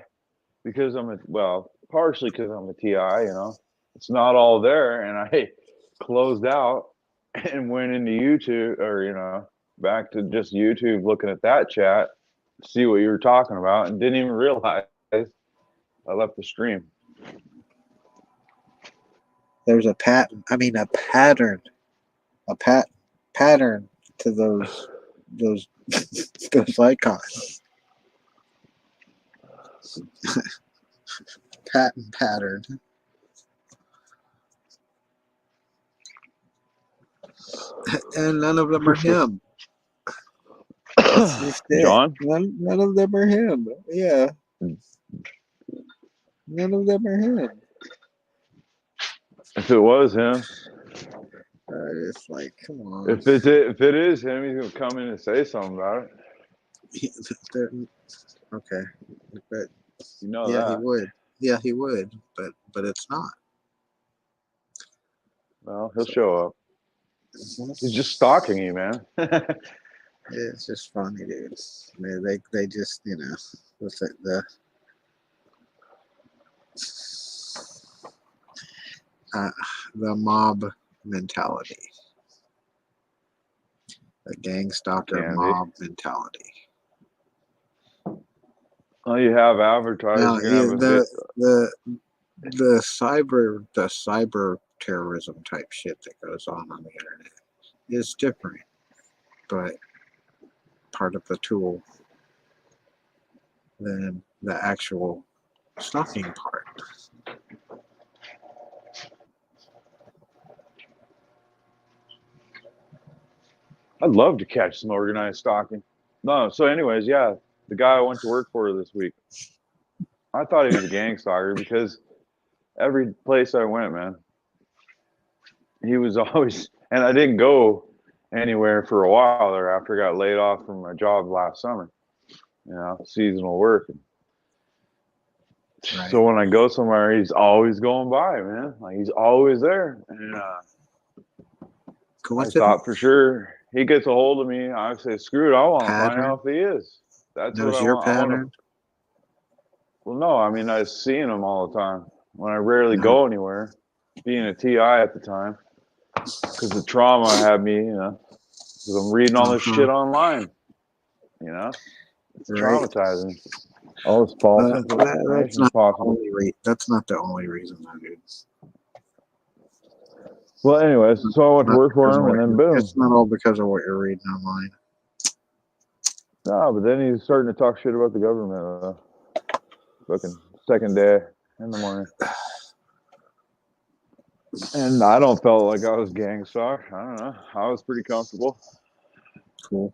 partially because I'm a TI, you know, it's not all there. And I closed out and went into YouTube, or, you know, back to just YouTube, looking at that chat, see what you were talking about, and didn't even realize I left the stream. There's a pattern to those those icons. Pattern. And none of them are him. That's just it. John? None of them are him. Yeah. None of them are him. If it was him, It's like, come on. if it is him, he's gonna come in and say something about it. Okay, but You know yeah, that. he would. Yeah, he would. But it's not. Well, he'll show up. He's just stalking you, man. It's just funny, dude. They just, you know, the The mob mentality. The gang stalker Can be. mob mentality. Well, you have advertising. Now, You have the cyber terrorism type shit that goes on the internet is different, but part of the tool than the actual stalking part. I'd love to catch some organized stalking. No, so anyways, yeah, the guy I went to work for this week, I thought he was a gang stalker because every place I went, man, he was always, and I didn't go anywhere for a while there after I got laid off from my job last summer, seasonal work. Right. So when I go somewhere, he's always going by, man. Like he's always there. And I thought for sure he gets a hold of me. I say, screw it, I want to find out if he is. That's what I your want. pattern. Well, no, I mean, I was seeing him all the time when I rarely go anywhere, being a TI at the time, because the trauma had me, because I'm reading all this shit online, it's traumatizing. All this false information possible. That's not the only reason, though, dude. Well, anyways, so I went to work for him, and then boom. It's not all because of what you're reading online. No, but then he's starting to talk shit about the government. Fucking second day in the morning. And I don't feel like I was gang stalked. I don't know. I was pretty comfortable. Cool.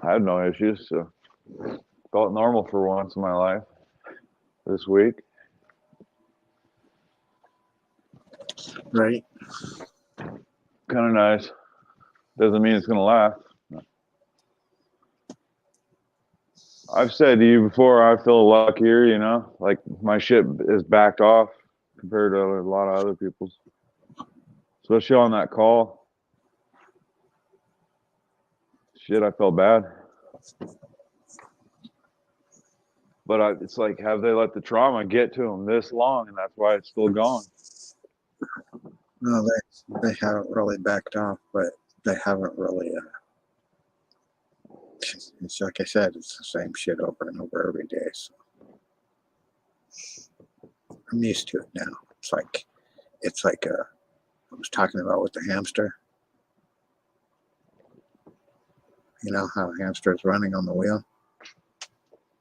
I had no issues, so felt normal for once in my life this week. Right. Kind of nice. Doesn't mean it's going to last. I've said to you before, I feel luckier, like my shit is backed off compared to a lot of other people's. Especially on that call. Shit, I felt bad. But it's like, have they let the trauma get to them this long, and that's why it's still going? No, they haven't really backed off, but they haven't really. It's like I said, it's the same shit over and over every day. So I'm used to it now. It's like I was talking about with the hamster. You know how a hamster is running on the wheel?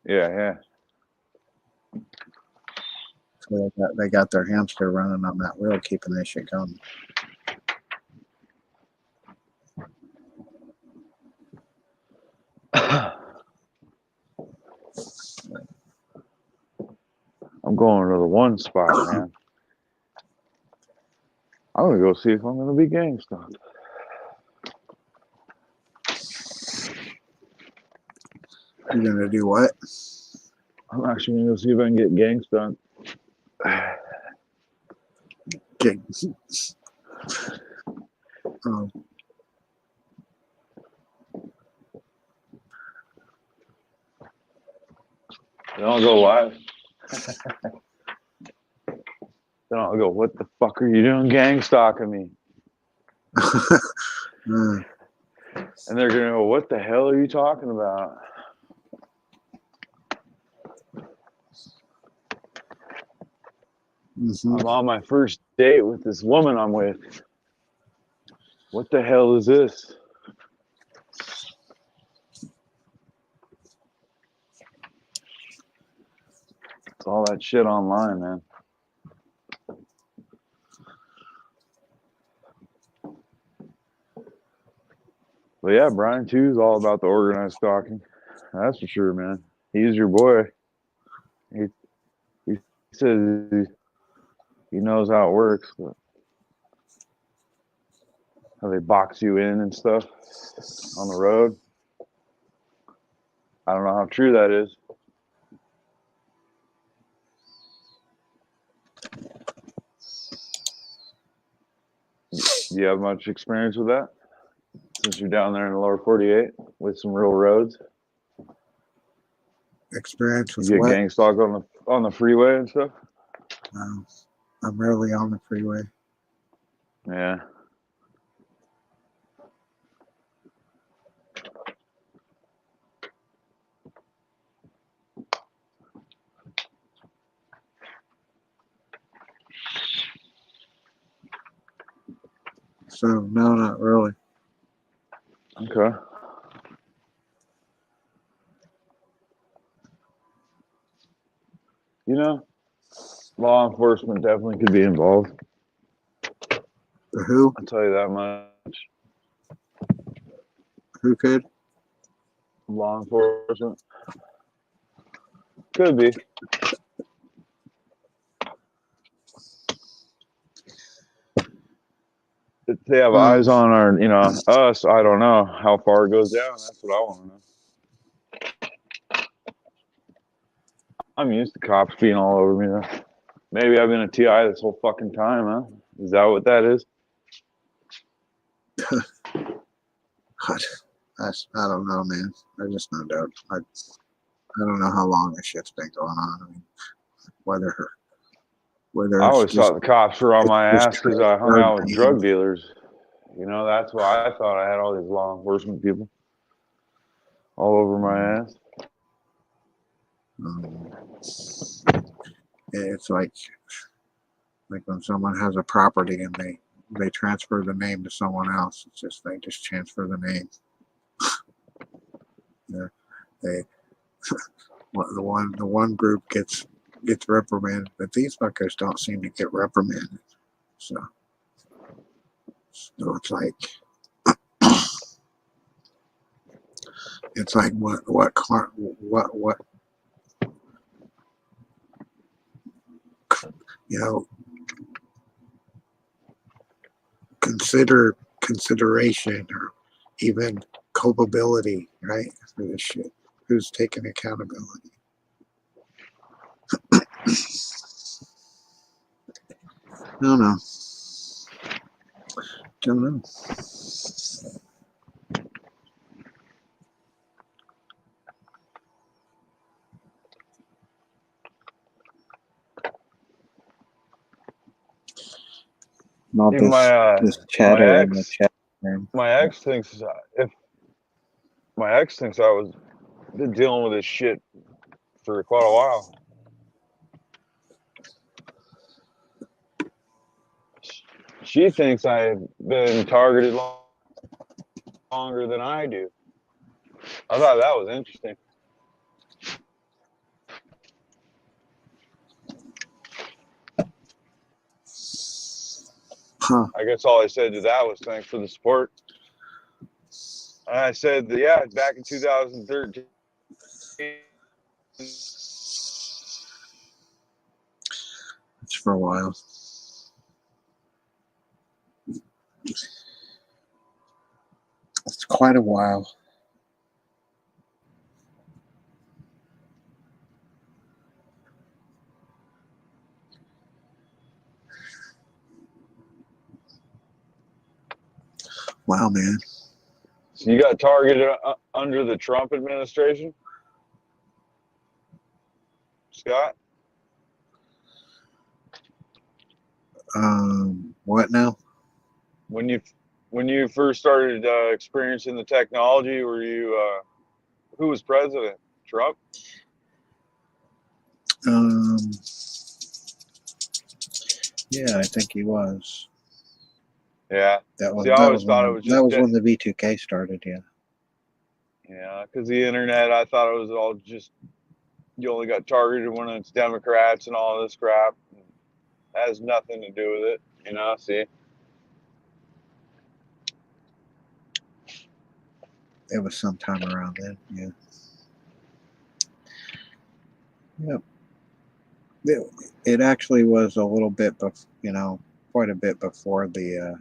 Yeah. So they got their hamster running on that wheel, keeping this shit going. I'm going to the one spot, man. I'm going to go see if I'm going to be gang stalked. You're going to do what? I'm actually going to go see if I can get gang stalked. Then I'll go live. Then I'll go, what the fuck are you doing gang stalking me? And they're going to go, what the hell are you talking about? I'm on my first date with this woman I'm with. What the hell is this? It's all that shit online, man. But yeah, Brian too is all about the organized stalking. That's for sure, man. He's your boy. He says he knows how it works, but how they box you in and stuff on the road. I don't know how true that is. Do you have much experience with that? Since you're down there in the lower 48 with some real roads? Experience with you get what? gang stalked on the on the freeway and stuff? I'm rarely on the freeway. Yeah. So no, not really. Okay. You know, law enforcement definitely could be involved. The who? I'll tell you that much. Who could? Law enforcement could be. If they have eyes on our, us, I don't know how far it goes down. That's what I want to know. I'm used to cops being all over me, though. Maybe I've been a TI this whole fucking time, huh? Is that what that is? I don't know, man. I just know that. I don't know how long this shit's been going on. I mean, whether I it's always just, thought the cops were on my it's ass because I hung transferred out with drug dealers. That's why I thought I had all these law enforcement people all over my ass. It's like when someone has a property and they transfer the name to someone else. It's just they just transfer the name. Yeah, the one group gets reprimanded, but these fuckers don't seem to get reprimanded. So it's like what consideration or even culpability, right, for this shit. Who's taking accountability? Don't know. Not Even this chatter in the chat room. My ex thinks I was been dealing with this shit for quite a while. She thinks I've been targeted longer than I do. I thought that was interesting. Huh. I guess all I said to that was thanks for the support. And I said, yeah, back in 2013. It's for a while. It's quite a while. Wow, man. So you got targeted under the Trump administration, Scott? What now? When you first started experiencing the technology, were you who was president? Trump? Yeah, I think he was. Yeah. That was See, I always thought it was just when the V2K started. Yeah. Yeah, because the internet, I thought it was all just you only got targeted when it's Democrats and all this crap. It has nothing to do with it, see. It was sometime around then, yeah. Yep. It actually was a little bit, quite a bit before the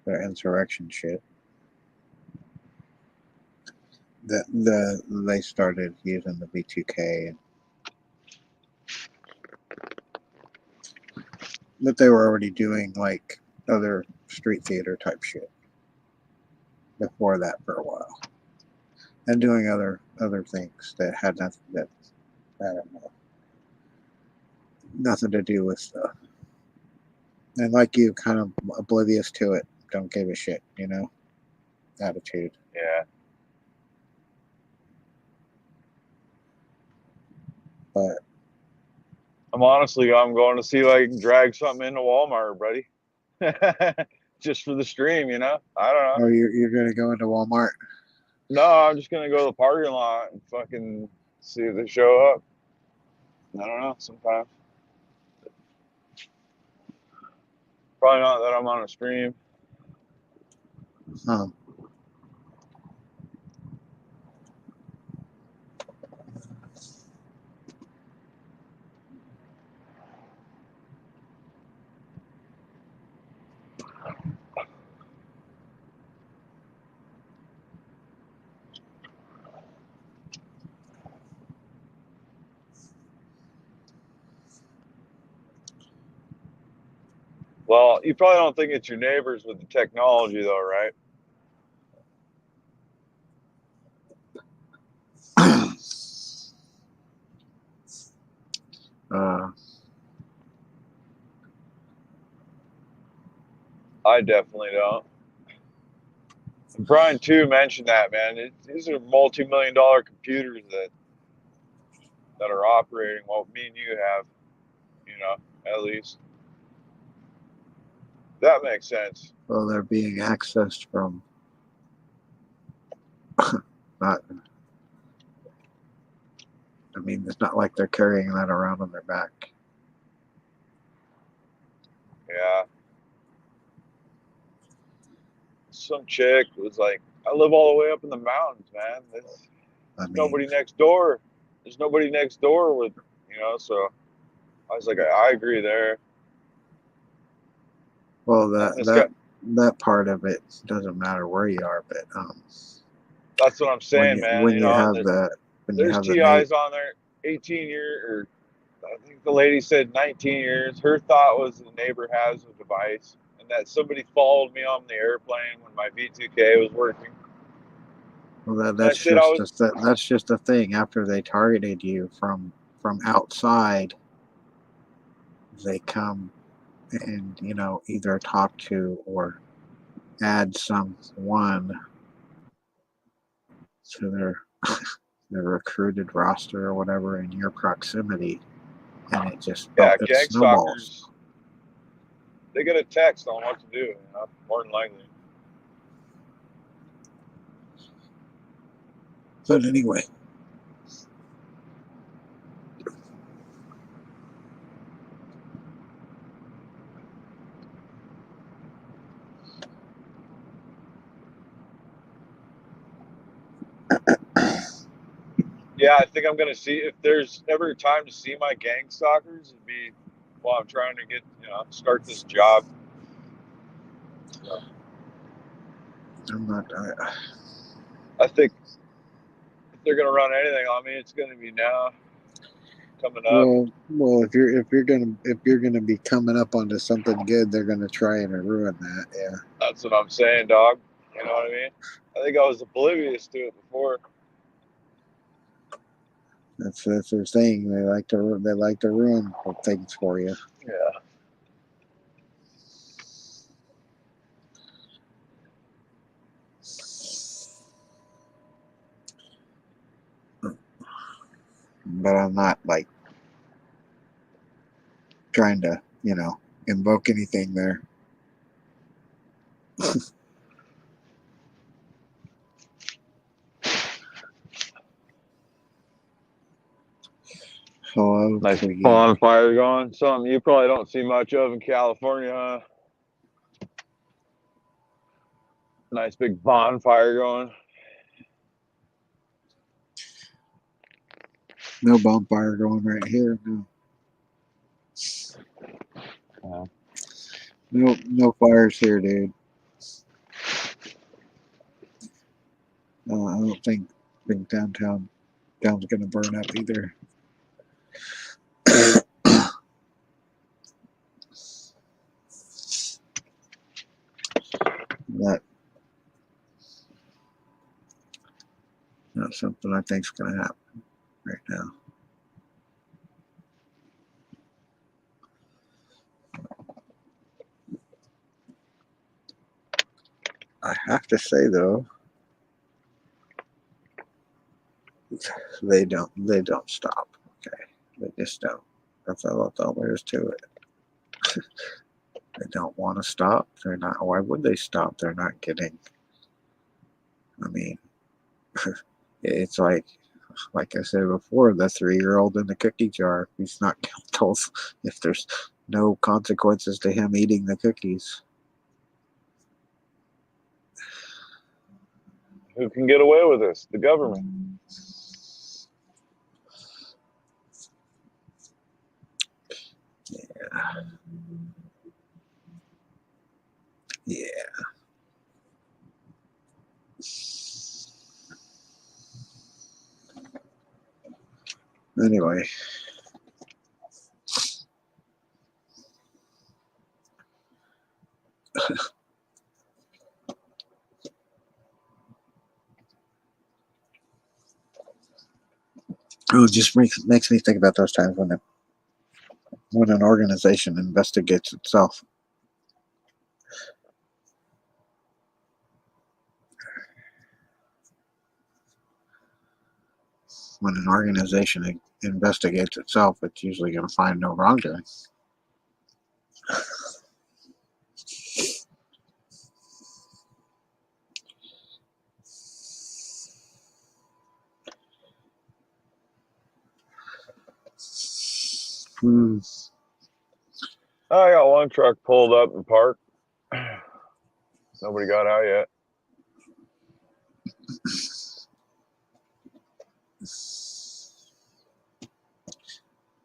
insurrection shit. They started using the V2K, but they were already doing like other street theater type shit before that for a while, and doing other things that had I don't know. Nothing to do with stuff. And like you, kind of oblivious to it. Don't give a shit, you know? Attitude. Yeah. But I'm going to see if I can drag something into Walmart, buddy. Just for the stream, you know? I don't know. oh, you're gonna go into Walmart? No, I'm just going to go to the parking lot and fucking see if they show up. I don't know, sometimes. Probably not that I'm on a stream. Huh. Well, you probably don't think it's your neighbors with the technology, though, right? I definitely don't. And Brian, too, mentioned that, man. These are multi-million-dollar computers that are operating what me and you have, you know, at least. That makes sense. Well, they're being accessed from not. I mean, it's not like they're carrying that around on their back. Yeah. Some chick was like, I live all the way up in the mountains, man. There's I mean, nobody next door. There's nobody next door with, you know, so I was like, I agree there. well, This guy, that part of it doesn't matter where you are, but that's what I'm saying, man. when You you know, have and the when you there's have the TIs on there, 18 years, or I think the lady said 19 years. Her thought was the neighbor has a device and that somebody followed me on the airplane when my V2K was working. well, And I said I was, that's just a thing. After they targeted you from outside, they come and either talk to or add someone to their their recruited roster or whatever in your proximity, and it just it gang snowballs. stalkers. They get a text on what to do, you know, more than likely. But anyway, Yeah, I think I'm gonna see if there's ever a time to see my gang stalkers. It'd be while I'm trying to get, start this job. So, I'm not. I think if they're gonna run anything on me, it's gonna be now coming up. Well, if you're gonna be coming up onto something good, they're gonna try and ruin that. Yeah, That's what I'm saying, dog. You know what I mean? I think I was oblivious to it before. that's their thing. They like to ruin things for you. Yeah. But I'm not like trying to invoke anything there. Hello. Nice bonfire going. Something you probably don't see much of in California, huh? Nice big bonfire going. No bonfire going right here. No. No fires here, dude. I don't think downtown's gonna burn up either. That's something I think's gonna happen right now. I have to say though, they don't stop. Okay, they just don't. That's all there is to it. They don't want to stop. They're not. Why would they stop? They're not getting. I mean, it's like I said before, the 3-year-old in the cookie jar. He's not killed if there's no consequences to him eating the cookies. Who can get away with this? The government. Yeah. Yeah. Anyway. Oh, it just makes me think about those times when an organization investigates itself. When an organization investigates itself, it's usually going to find no wrongdoing. I got one truck pulled up and parked. Nobody got out yet.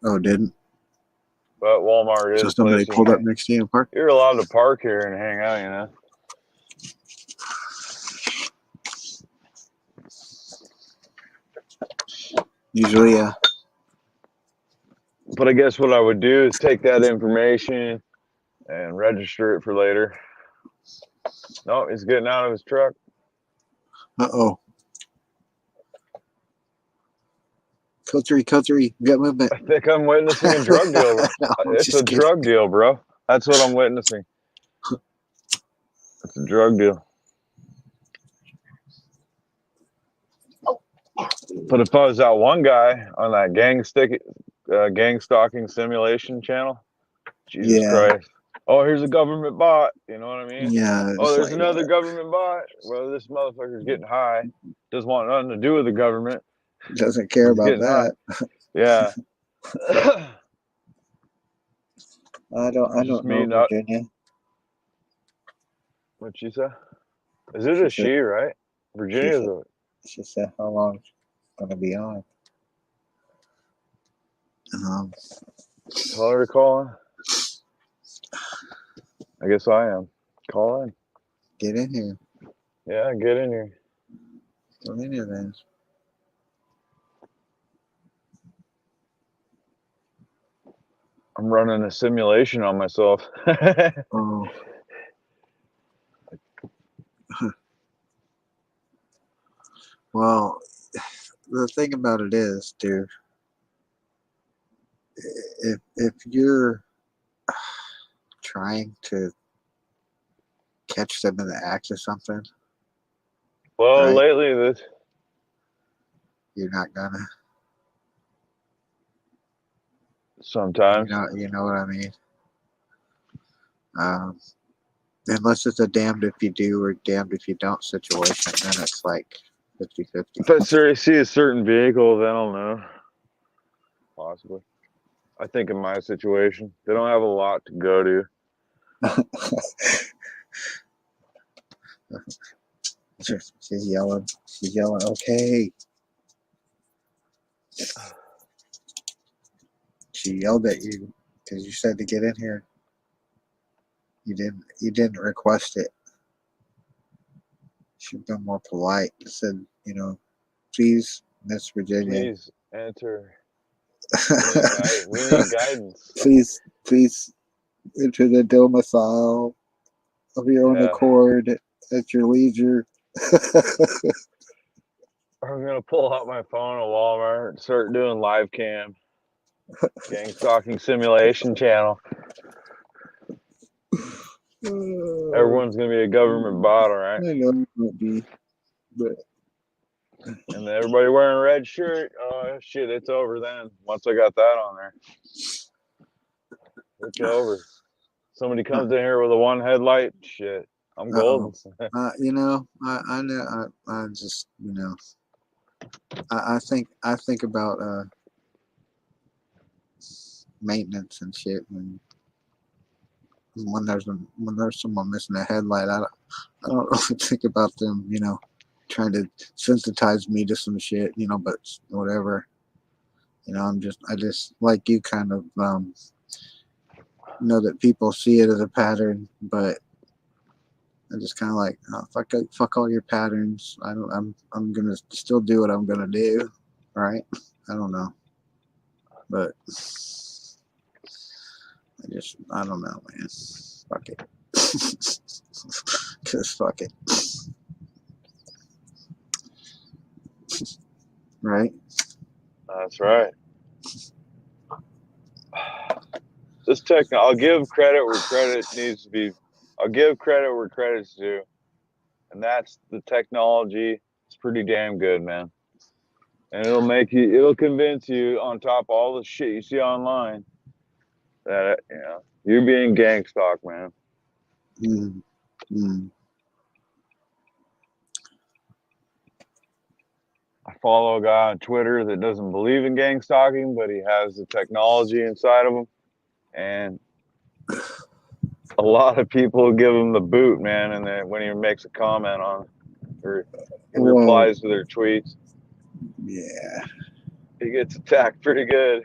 Oh, didn't? But Walmart is. So somebody pulled up next to you and parked? You're allowed to park here and hang out, you know. Usually, yeah. But I guess what I would do is take that information and register it for later. No, he's getting out of his truck. Uh-oh. Code 3, get movement. I think I'm witnessing a drug deal. No, It's a drug deal, bro. That's what I'm witnessing. It's a drug deal. But if I was that one guy on that gang stalking simulation channel, Jesus Christ. Oh, here's a government bot. You know what I mean? Yeah. Oh, there's another government bot. Well, this motherfucker's getting high. Doesn't want nothing to do with the government. Doesn't care about that. Yeah. I don't know Virginia. What'd she say? Is it a she, right? Virginia's a... She said how long it's going to be on. Tell her to call in. I guess I am. Call in. Get in here. Yeah, get in here. Get in here, then. I'm running a simulation on myself. Oh. Well, the thing about it is, dude, if you're trying to catch them in the act of something, well, right? lately You're not gonna. Sometimes. You know what I mean? Unless it's a damned if you do or damned if you don't situation, then it's like 50-50. If I see a certain vehicle, then I'll know. Possibly. I think in my situation, they don't have a lot to go to. She's yelling. Okay. She yelled at you because you said to get in here. You didn't request it. Should have been more polite. Said, please, Miss Virginia. Please enter. We need guidance. Please enter the domicile of your own accord at your leisure. I'm gonna pull out my phone at Walmart and start doing live cam. Gang stalking simulation channel. Everyone's gonna be a government bot, all right? I know it won't be, but And then everybody wearing a red shirt. Oh shit, it's over then. Once I got that on there, it's over. Somebody comes in here with a one headlight. Shit, I'm golden. you know, I know, I just, you know, I think about maintenance and shit when there's someone missing a headlight. I don't really think about them, you know, trying to sensitize me to some shit, you know, but whatever. You know, I just like you kind of know that people see it as a pattern, but I just kind of like, oh, fuck all your patterns. I'm gonna still do what I'm gonna do, right? I don't know, but I don't know, man. Fuck it, cause fuck it, right? That's right. This I'll give credit where credit needs to be. I'll give credit where credit's due, and that's the technology. It's pretty damn good, man. And it'll convince you on top of all the shit you see online that, you know, you're being gang stalked, man. Mm, mm. I follow a guy on Twitter that doesn't believe in gang stalking, but he has the technology inside of him. And a lot of people give him the boot, man. And then when he makes a comment on it, or he replies to their tweets, yeah, he gets attacked pretty good.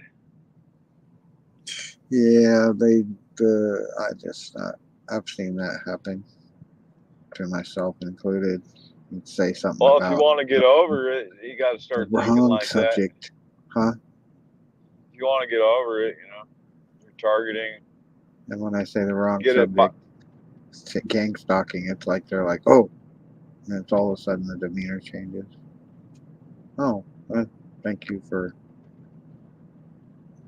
yeah. I've seen that happen to myself included. You'd say something Well, if you about want to get over it, you got to the start thinking wrong like that. subject, huh? If you want to get over it, you know, you're targeting. And when I say the wrong Get it. subject, gang stalking, it's like they're like, oh, and it's all of a sudden the demeanor changes. Oh, well, thank you for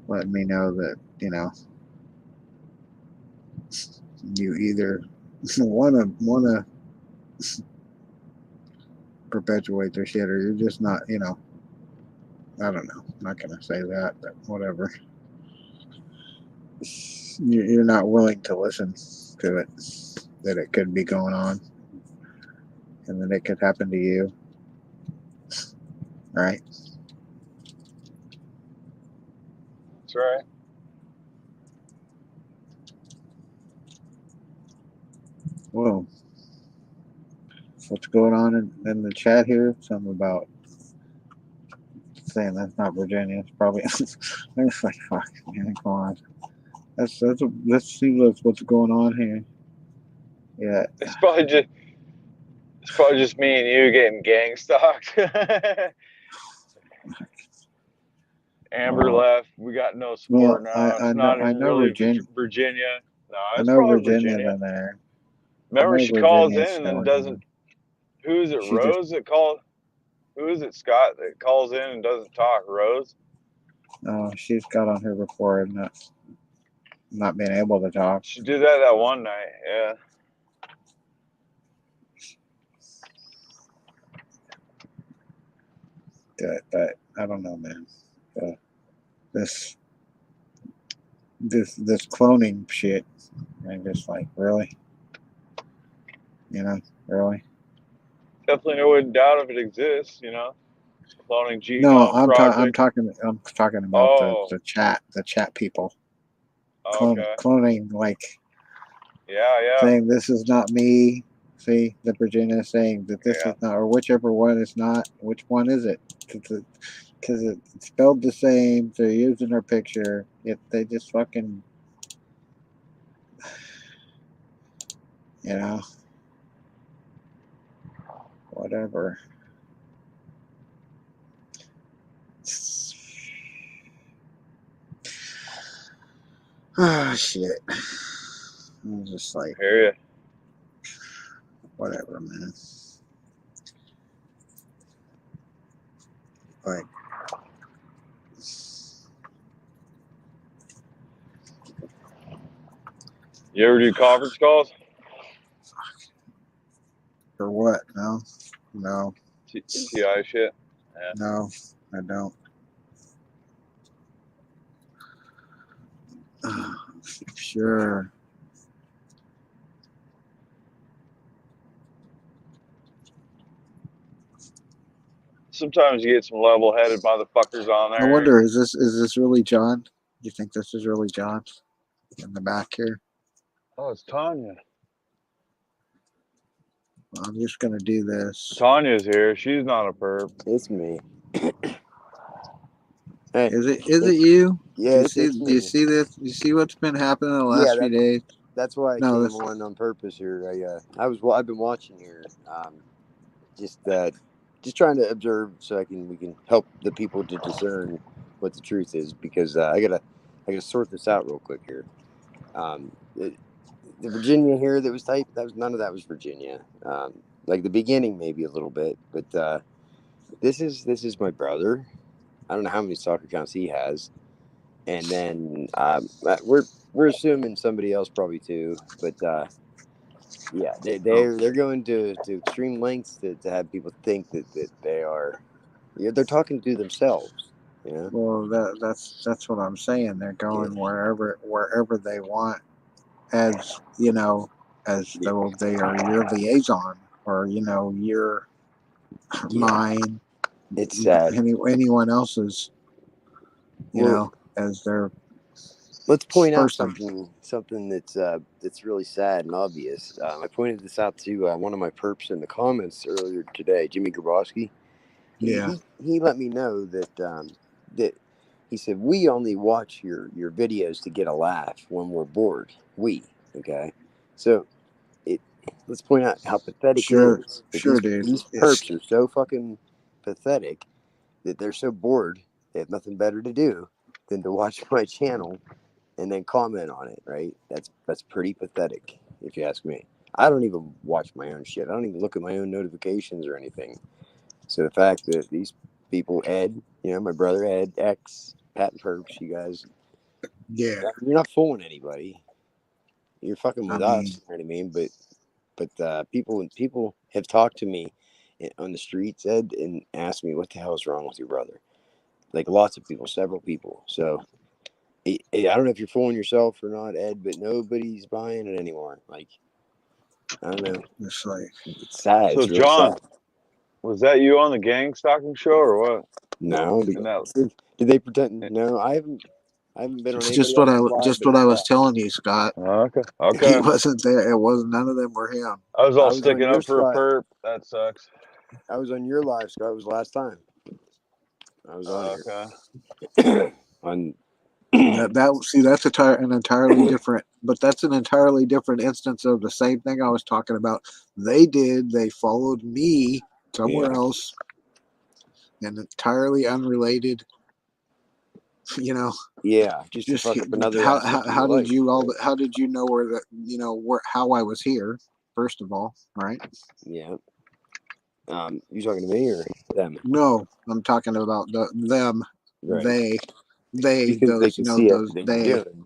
letting me know that, you know, you either wanna perpetuate their shit, or you're just not, you know. I don't know. I'm not gonna say that, but whatever. You're not willing to listen to it, that it could be going on, and that it could happen to you, right? That's right. Whoa. What's going on in the chat here? Something about saying that's not Virginia. It's probably. It's like, fuck, man, come on. Let's see what's going on here. Yeah. It's probably just me and you getting gang stalked. Amber left. We got no support now. It's not I even know really Virginia. Virginia. No, I it's know probably Virginia's Virginia. in there. I Remember, know she calls in Virginia's and then going doesn't. on. Who is it? She just. Rose that called. Who is it? Scott that calls in and doesn't talk. Rose. She's got on here before and not being able to talk. She did that one night. Yeah. But I don't know, man. This cloning shit. I'm just like, really? You know, really? Definitely wouldn't doubt if it exists. You know, cloning No, genome project. I'm talking about Oh. the chat people. Okay. Cloning, like, Yeah. saying this is not me. See, the Virginia saying that this is not, or whichever one is not. Which one is it? Because it's spelled the same. They're using her picture. Yet they just fucking, you know, whatever. Oh shit. I'm just like, I hear you. whatever, man. Like, You ever do conference calls? For what? No, no, TI shit. Yeah. no, I don't. Sure. Sometimes you get some level-headed motherfuckers on there. I wonder, is this really John? Do you think this is really John in the back here? Oh, it's Tanya. Well, I'm just gonna do this. Tanya's here. She's not a perp. It's me. Hey, Is it you? yeah, Do you see this? You see what's been happening in the last few days? That's why I No, came on purpose here. I've been watching here, just trying to observe so we can help the people to discern what the truth is, because I gotta sort this out real quick here. The Virginia here that was typed, none of that was Virginia. Like the beginning maybe a little bit, but this is my brother. I don't know how many stalker accounts he has, and then we're assuming somebody else probably too. But yeah, they're going to extreme lengths to have people think that they are, they're talking to themselves. Yeah. Well, that's what I'm saying. They're going wherever they want, as you know, as though they are your liaison, or your mine. It's sad. Anyone else's, as their. Let's point out person. something that's really sad and obvious. I pointed this out to one of my perps in the comments earlier today, Jimmy Grabowski. He let me know that he said, we only watch your videos to get a laugh when we're bored. Okay. So let's point out how pathetic it is. Dude. These perps are so fucking pathetic that they're so bored they have nothing better to do than to watch my channel and then comment on it, right? That's pretty pathetic, if you ask me. I don't even watch my own shit. I don't even look at my own notifications or anything. So the fact that these people, Ed, my brother Ed, X, Pat and Perks, you guys, you're not fooling anybody. You're fucking with us, you know what I mean? But people have talked to me on the streets, Ed, and asked me, what the hell is wrong with your brother? Like lots of people, several people. So I don't know if you're fooling yourself or not, Ed, but nobody's buying it anymore. Like, I don't know. It's sad. So, it's really John, sad. Was that you on the gang stalking show or what? No. Did they pretend? No, I haven't been on anybody just what I was telling you, Scott. Okay. He wasn't there. It wasn't. None of them were him. I was all sticking up for a perp. That sucks. I was on your live, Scott. It was last time. I was on here. That's an entirely different. But that's an entirely different instance of the same thing I was talking about. They followed me somewhere else, and entirely unrelated. Yeah, just fuck up another. How did you know how I was here? First of all, right? Yeah. You talking to me or them? No, I'm talking about them. Right. They because those they can see those everything they. You're doing.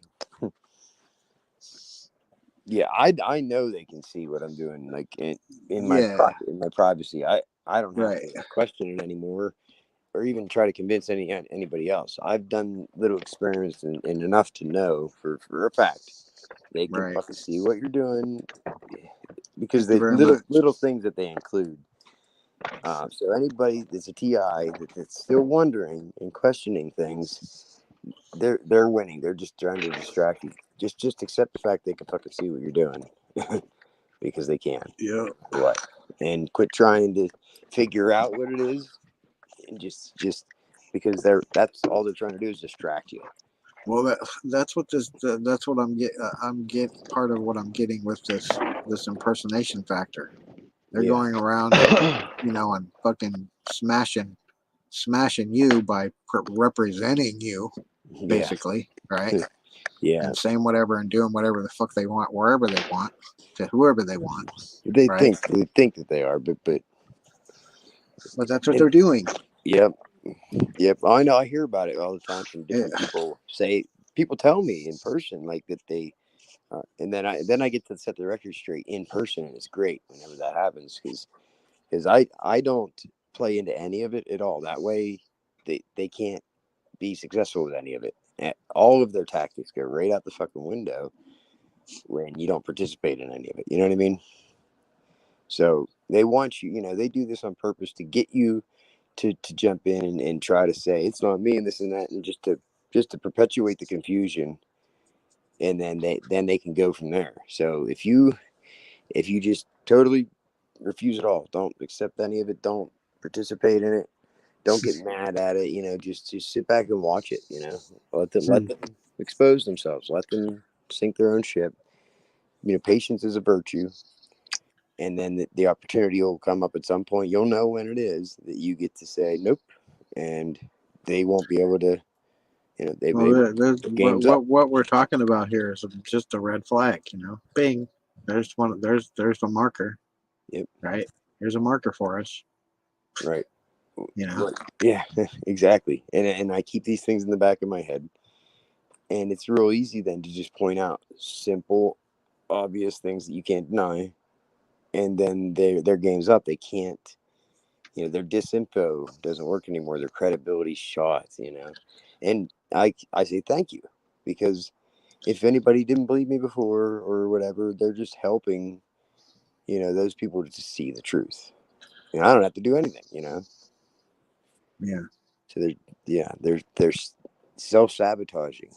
Yeah, I know they can see what I'm doing. Like in my privacy, I don't have to question it anymore, or even try to convince anybody else. I've done little experiments and enough to know for a fact they can fucking see what you're doing, because they little things that they include. So anybody that's a TI that's still wondering and questioning things, they're winning. They're just trying to distract you. Just accept the fact they can fucking see what you're doing because they can. Yeah. What? And quit trying to figure out what it is, and just because that's all they're trying to do is distract you. Well, that's what I'm getting. Part of what I'm getting with this impersonation factor. They're going around, and fucking smashing you by representing you, basically, right? Yeah. And saying whatever and doing whatever the fuck they want, wherever they want, to whoever they want. They think that they are, but that's what they're doing. Yep. I know. I hear about it all the time from different people. People tell me in person like that they And then I get to set the record straight in person, and it's great whenever that happens because I don't play into any of it at all. That way, they can't be successful with any of it. And all of their tactics go right out the fucking window when you don't participate in any of it. You know what I mean? So they want you. You know, they do this on purpose to get you to jump in and try to say it's not me and this and that, and just to perpetuate the confusion, and then they can go from there. So if you just totally refuse it all, don't accept any of it, don't participate in it, don't get mad at it, you know, just sit back and watch it, you know, let them expose themselves, let them sink their own ship. You know, patience is a virtue, and then the opportunity will come up at some point. You'll know when it is that you get to say nope, and they won't be able to, you know, they Well, game's up. what we're talking about here is just a red flag. You know, bing. There's one. There's the marker. Yep. Right. Here's a marker for us. Right. You know. Yeah, exactly. And I keep these things in the back of my head, and it's real easy then to just point out simple, obvious things that you can't deny, and then their game's up. They can't, you know, their disinfo doesn't work anymore. Their credibility's shot, you know. And I say thank you, because if anybody didn't believe me before or whatever, they're just helping, you know, those people to see the truth. And I don't have to do anything, you know. Yeah. So they're self-sabotaging.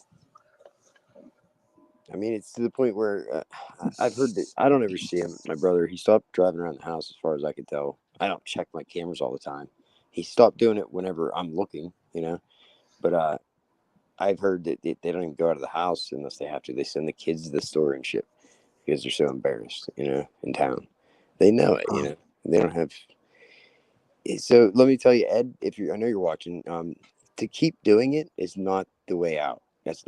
I mean, it's to the point where I've heard that I don't ever see him. My brother, he stopped driving around the house as far as I could tell. I don't check my cameras all the time. He stopped doing it whenever I'm looking, you know. But I've heard that they don't even go out of the house unless they have to. They send the kids to the store and shit because they're so embarrassed, you know, in town. They know it, you know. They don't have. So let me tell you, Ed, I know you're watching. To keep doing it is not the way out. That's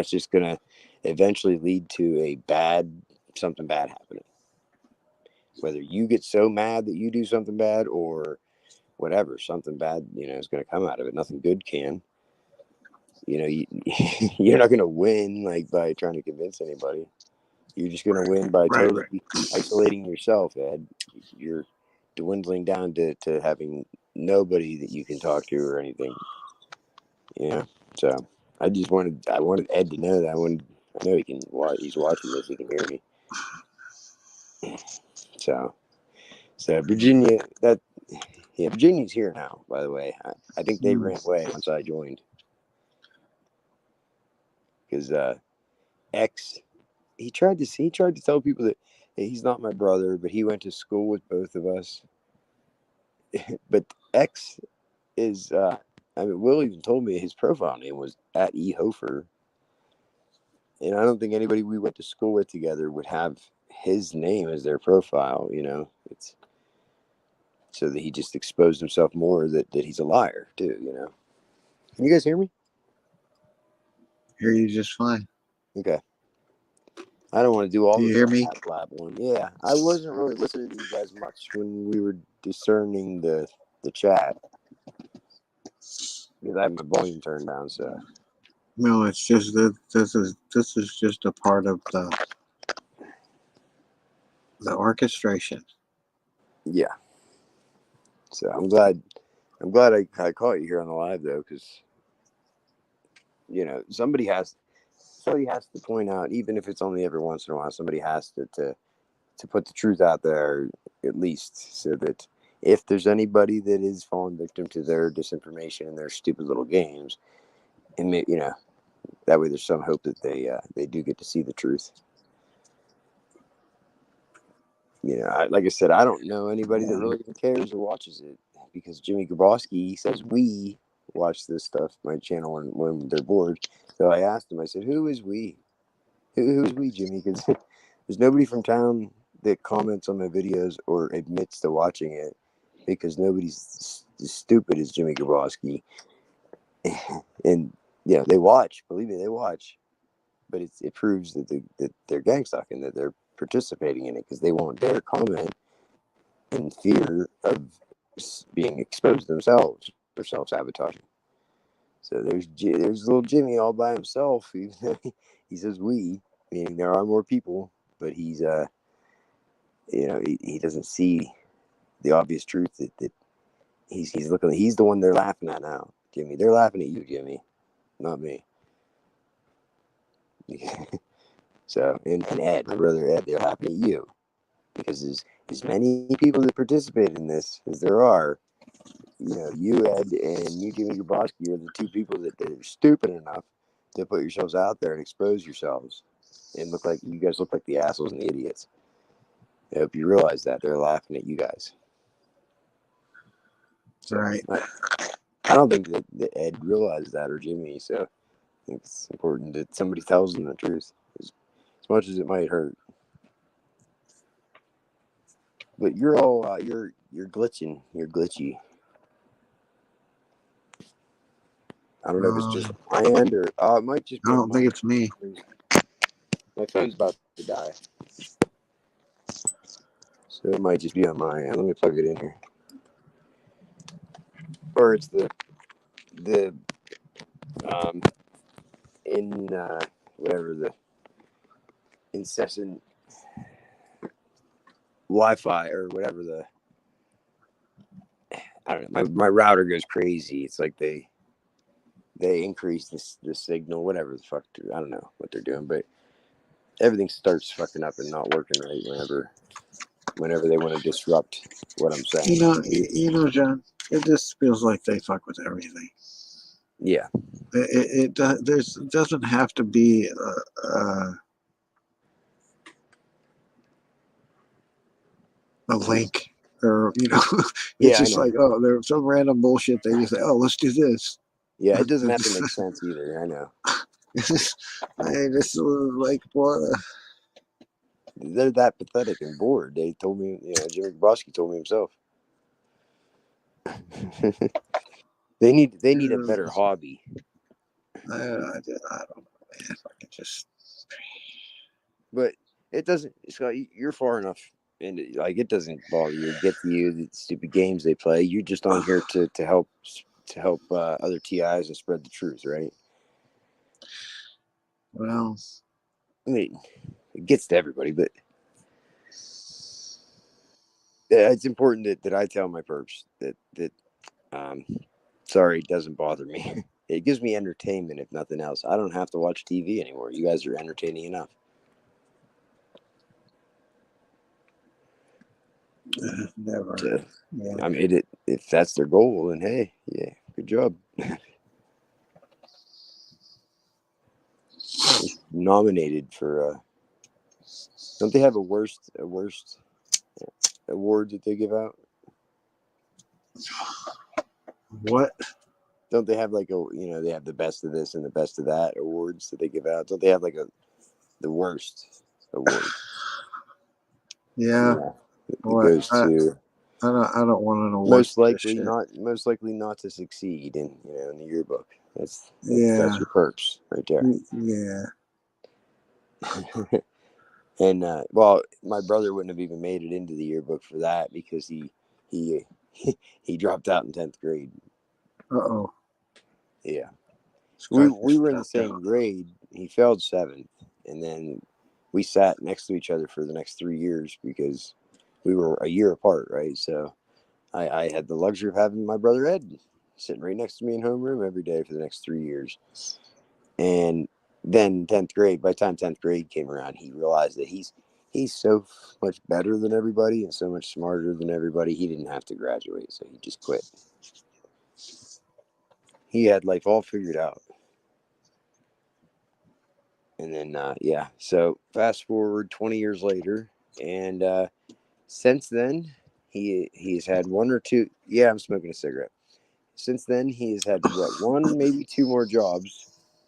just gonna eventually lead to something bad happening. Whether you get so mad that you do something bad or whatever, something bad, you know, is gonna come out of it. Nothing good can. You know, you're not gonna win like by trying to convince anybody. You're just gonna win by totally isolating yourself, Ed. You're dwindling down to having nobody that you can talk to or anything. Yeah. So I wanted Ed to know that. I know he can watch. He's watching this. He can hear me. So Virginia, Virginia's here now. By the way, I think they ran away once I joined because X he tried to tell people that hey, he's not my brother, but he went to school with both of us. But X is I mean, Will even told me his profile name was at @ehofer. And I don't think anybody we went to school with together would have his name as their profile, you know. It's so that he just exposed himself more that he's a liar too, you know. Can you guys hear me? Hear you just fine. Okay. I don't want to do all Do you this hear me? lab one. Yeah. I wasn't really listening to you guys much when we were discerning the chat because I have my volume turned down, so No, it's just that this is just a part of the orchestration. yeah. So I'm glad I caught you here on the live though, because you know somebody has to point out, even if it's only every once in a while, somebody has to put the truth out there at least, so that if there's anybody that is falling victim to their disinformation and their stupid little games, and you know that way there's some hope that they do get to see the truth. You know, like I said, I don't know anybody that really cares or watches it because Jimmy Grabowski says we watch this stuff, my channel, when they're bored. So I asked him, I said, who is we? Who's we, Jimmy? Because there's nobody from town that comments on my videos or admits to watching it because nobody's as stupid as Jimmy Grabowski. And, yeah, they watch. Believe me, they watch. But it proves that they're gang stalking, that they're participating in it because they won't dare comment in fear of being exposed themselves for self-sabotaging. So there's little Jimmy all by himself. He says we, meaning there are more people, but he's he doesn't see the obvious truth that he's looking. He's the one they're laughing at now, Jimmy. They're laughing at you, Jimmy, not me. So and Ed, my brother Ed, they're laughing at you because as many people that participate in this as there are. You, Ed, and you, Jimmy Grabowski, are the two people that are stupid enough to put yourselves out there and expose yourselves and look like you guys look like the assholes and the idiots. I hope you realize that they're laughing at you guys. So, Right. I don't think that Ed realized that or Jimmy. So I think it's important that somebody tells them the truth, as much as it might hurt. But you're all you're glitching. You're glitchy. I don't know if it's just my end or it might just be. I don't think it's me. My phone's about to die. So it might just be on my end. Let me plug it in here. Or it's the in whatever the incessant Wi-Fi or whatever the I don't know. My router goes crazy. It's like they increase the signal, whatever the fuck. I don't know what they're doing, but everything starts fucking up and not working right whenever they want to disrupt what I'm saying. John, it just feels like they fuck with everything. Yeah. It doesn't have to be a link or it's just like, oh, there's some random bullshit they just say, oh, let's do this. Yeah, it doesn't have to make sense either. I know. It's like, what? They're that pathetic and bored. They told me, Jimmy Grabowski told me himself. They need a better hobby. I don't know, man. If I could just. But it doesn't. Scott, you're far enough, and it doesn't bother you. Get to you the stupid games they play. You're just on here to help other TIs and spread the truth, right? Well, I mean, it gets to everybody, but it's important that I tell my perps that sorry, it doesn't bother me. It gives me entertainment, if nothing else. I don't have to watch TV anymore. You guys are entertaining enough. never. So, Yeah. I mean, if that's their goal, then hey, yeah, good job. Nominated for don't they have a worst award that they give out? What? Don't they have like they have the best of this and the best of that awards that they give out? Don't they have like the worst award? Yeah. It What? goes to I don't want an award. most likely not to succeed in the yearbook. That's your perks right there. Yeah. And well, my brother wouldn't have even made it into the yearbook for that because he dropped out in 10th grade. Uh-oh. Yeah. We were in the same grade. He failed 7th, and then we sat next to each other for the next 3 years because we were a year apart, right? So I had the luxury of having my brother Ed sitting right next to me in homeroom every day for the next 3 years. And then 10th grade, by the time 10th grade came around, he realized that he's so much better than everybody and so much smarter than everybody. He didn't have to graduate, so he just quit. He had life all figured out. And then, so fast forward 20 years later, and since then, he's had one or two. Yeah, I'm smoking a cigarette. Since then, he has had one, maybe 2 more jobs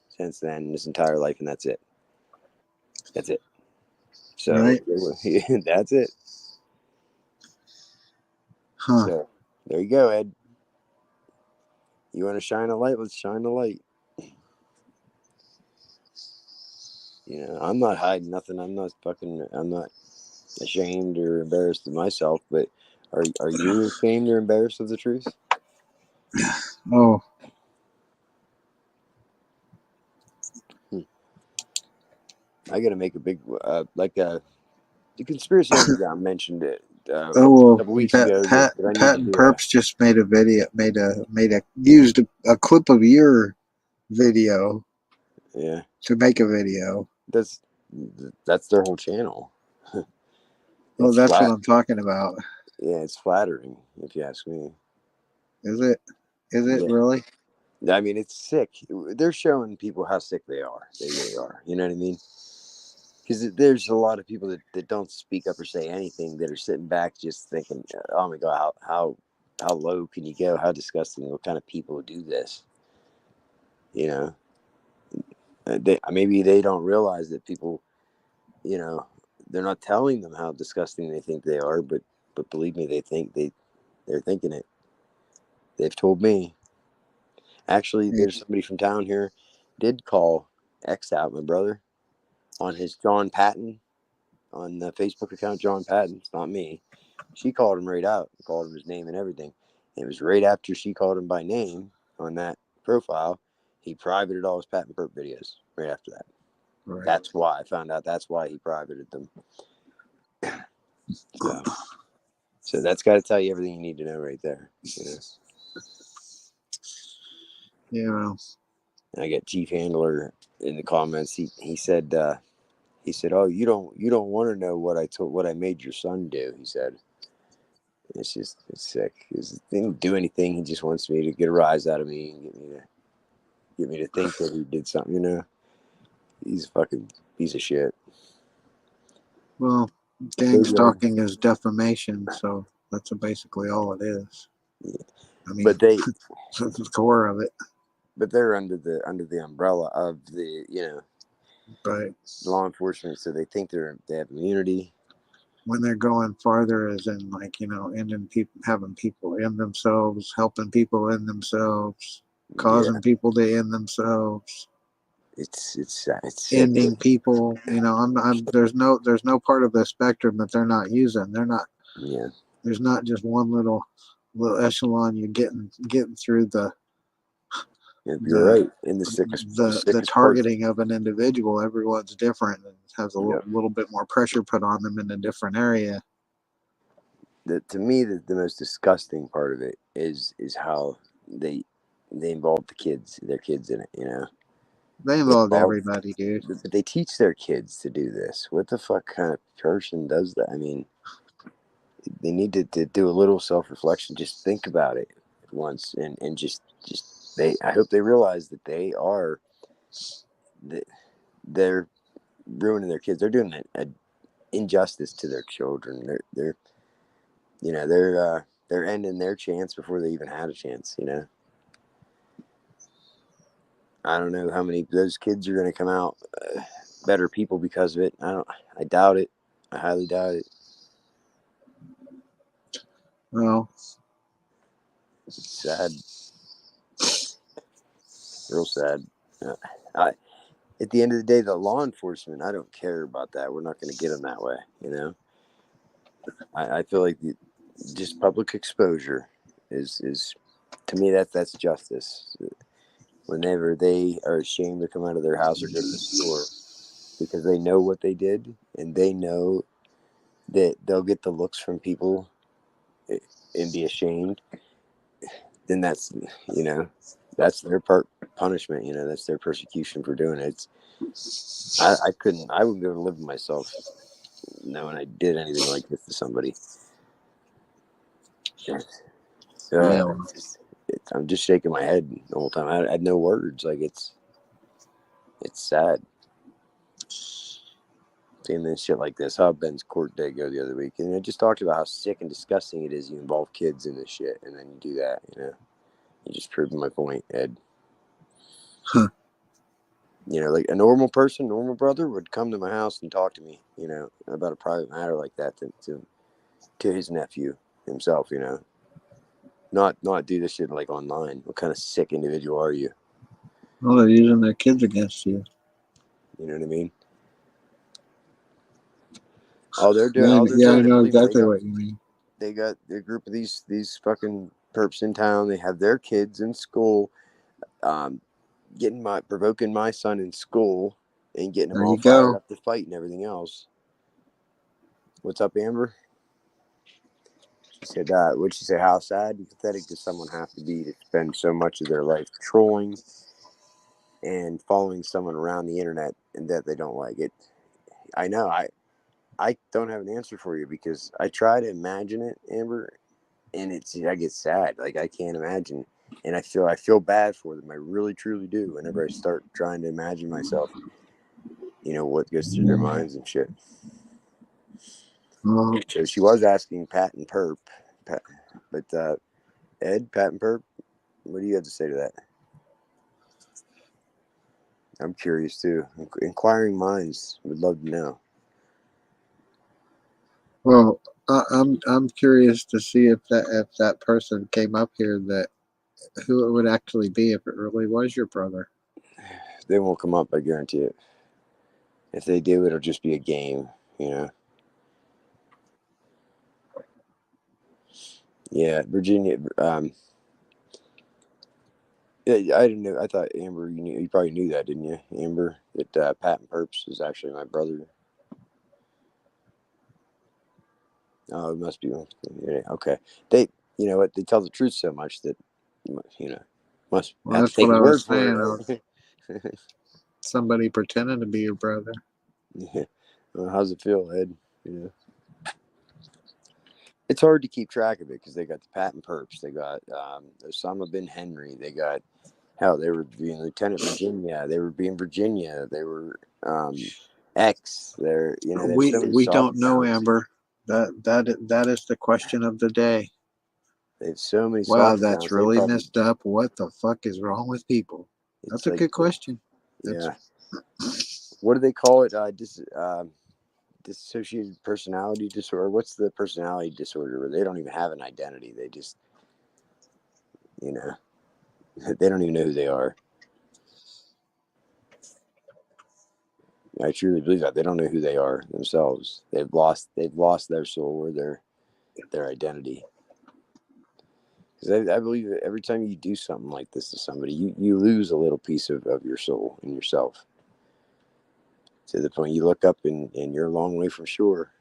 since then in his entire life, and that's it. That's it. So right. that's it. Huh. So there you go, Ed. You want to shine a light? Let's shine a light. I'm not hiding nothing. I'm not ashamed or embarrassed of myself. But are you ashamed or embarrassed of the truth? Oh. I got to make a big the conspiracy underground mentioned it a Oh couple well, weeks ago that I need Pat to and do a Perps just made a video, used a clip of your video yeah. to make a video. That's their whole channel. Oh, It's that's what flat. I'm talking about. Yeah, it's flattering if you ask me. Is it? Is it Yeah, really? I mean it's sick. They're showing people how sick they are. They really are. You know what I mean? Because there's a lot of people that don't speak up or say anything that are sitting back just thinking, "Oh my god, how low can you go? How disgusting! What kind of people do this?" You know, maybe they don't realize that people, you know, they're not telling them how disgusting they think they are, but believe me, they're thinking it. They've told me. Actually, Yeah. there's somebody from town here did call X out, my brother, on his John Patton on the Facebook account. John Patton, it's not me. She called him right out, called him his name and everything. And it was right after she called him by name on that profile, he privated all his Pat and Perp videos right after that. Right. That's why I found out. That's why he privated them. So that's got to tell you everything you need to know right there. You know? Yeah. And I got Chief Handler in the comments. He said, "Oh, you don't want to know what I made your son do." He said, "It's sick. He didn't do anything. He just wants me to get a rise out of me and get me to think that he did something." You know, he's a fucking piece of shit. Well, gang stalking is defamation, so that's basically all it is. Yeah. I mean, But that's the core of it. But they're under the umbrella of the Right. law enforcement, so they think they have immunity. When they're going farther, as in ending people, having people end themselves, helping people end themselves, causing people to end themselves, It's sick. ending people. There's no part of the spectrum that they're not using. They're not. Yeah. There's not just one little echelon you're getting through You're right. In the sickest targeting of an individual. Everyone's different and has a Yeah. little bit more pressure put on them in a different area. To me, the most disgusting part of it is how they involve their kids in it. You know, They involved everybody, dude. But they teach their kids to do this. What the fuck kind of person does that? I mean, they need to do a little self-reflection. Just think about it once, and just I hope they realize that they're ruining their kids. They're doing an injustice to their children. They're ending their chance before they even had a chance. You know, I don't know how many of those kids are going to come out better people because of it. I doubt it. I highly doubt it. Well, It's sad, real sad. At the end of the day, the law enforcement, I don't care about that. We're not going to get them that way. You know, I feel like just public exposure is to me that's justice. Whenever they are ashamed to come out of their house or go to the store because they know what they did and they know that they'll get the looks from people and be ashamed, then that's their punishment. You know, that's their persecution for doing it. I wouldn't be able to live with myself knowing I did anything like this to somebody. yeah. I'm just shaking my head the whole time. I had no words. Like it's sad seeing this shit like this. How Ben's court day go the other week, and I just talked about how sick and disgusting it is. You involve kids in this shit, and then you do that. You know, you just proved my point, Ed. Huh. You know, like a normal person, normal brother would come to my house and talk to me, you know, about a private matter like that to his nephew himself, you know. Not do this shit like online. What kind of sick individual are you? Well, they're using their kids against you. You know what I mean? All they're Yeah, I doing, know believe me, exactly what you mean. they got a group of these fucking perps in town. They have their kids in school, provoking my son in school and getting them There all you fired go. up to fight and everything else. What's up, Amber? She said, would she say, how sad and pathetic does someone have to be to spend so much of their life trolling and following someone around the internet and that they don't like it? I know. I don't have an answer for you because I try to imagine it, Amber, and I get sad. Like, I can't imagine. And I feel bad for them. I really, truly do. Whenever I start trying to imagine myself, what goes through their minds and shit. Well, So she was asking Pat and Perp, but Ed, Pat and Perp, what do you have to say to that? I'm curious too. Inquiring minds would love to know. well, I'm curious to see if that person came up here, that who it would actually be if it really was your brother. They won't come up, I guarantee it. If they do, it'll just be a game, Yeah, Virginia. Yeah, I didn't know. I thought Amber, you probably knew that, didn't you, Amber? That Pat and Perps is actually my brother. Oh, it must be. Yeah, okay. You know what? They tell the truth so much that, must Well, have to that's take what his I word was for saying. it, right? Somebody pretending to be your brother. Yeah. Well, how's it feel, Ed? It's hard to keep track of it because they got the Pat and Perps. They got Osama bin Henry. They got, hell, they were being Lieutenant Virginia. They were being Virginia. They were X. There's so many We soft don't know, accounts. Amber. That is the question of the day. They have so many Wow, soft that's accounts. They really probably, messed up. What the fuck is wrong with people? it's That's a like, good question. yeah. What do they call it? Dissociated personality disorder. What's the personality disorder where they don't even have an identity? They just, they don't even know who they are. I truly believe that they don't know who they are themselves. They've lost their soul or their identity. Because I believe that every time you do something like this to somebody, you lose a little piece of your soul and yourself. To the point you look up and you're a long way from shore.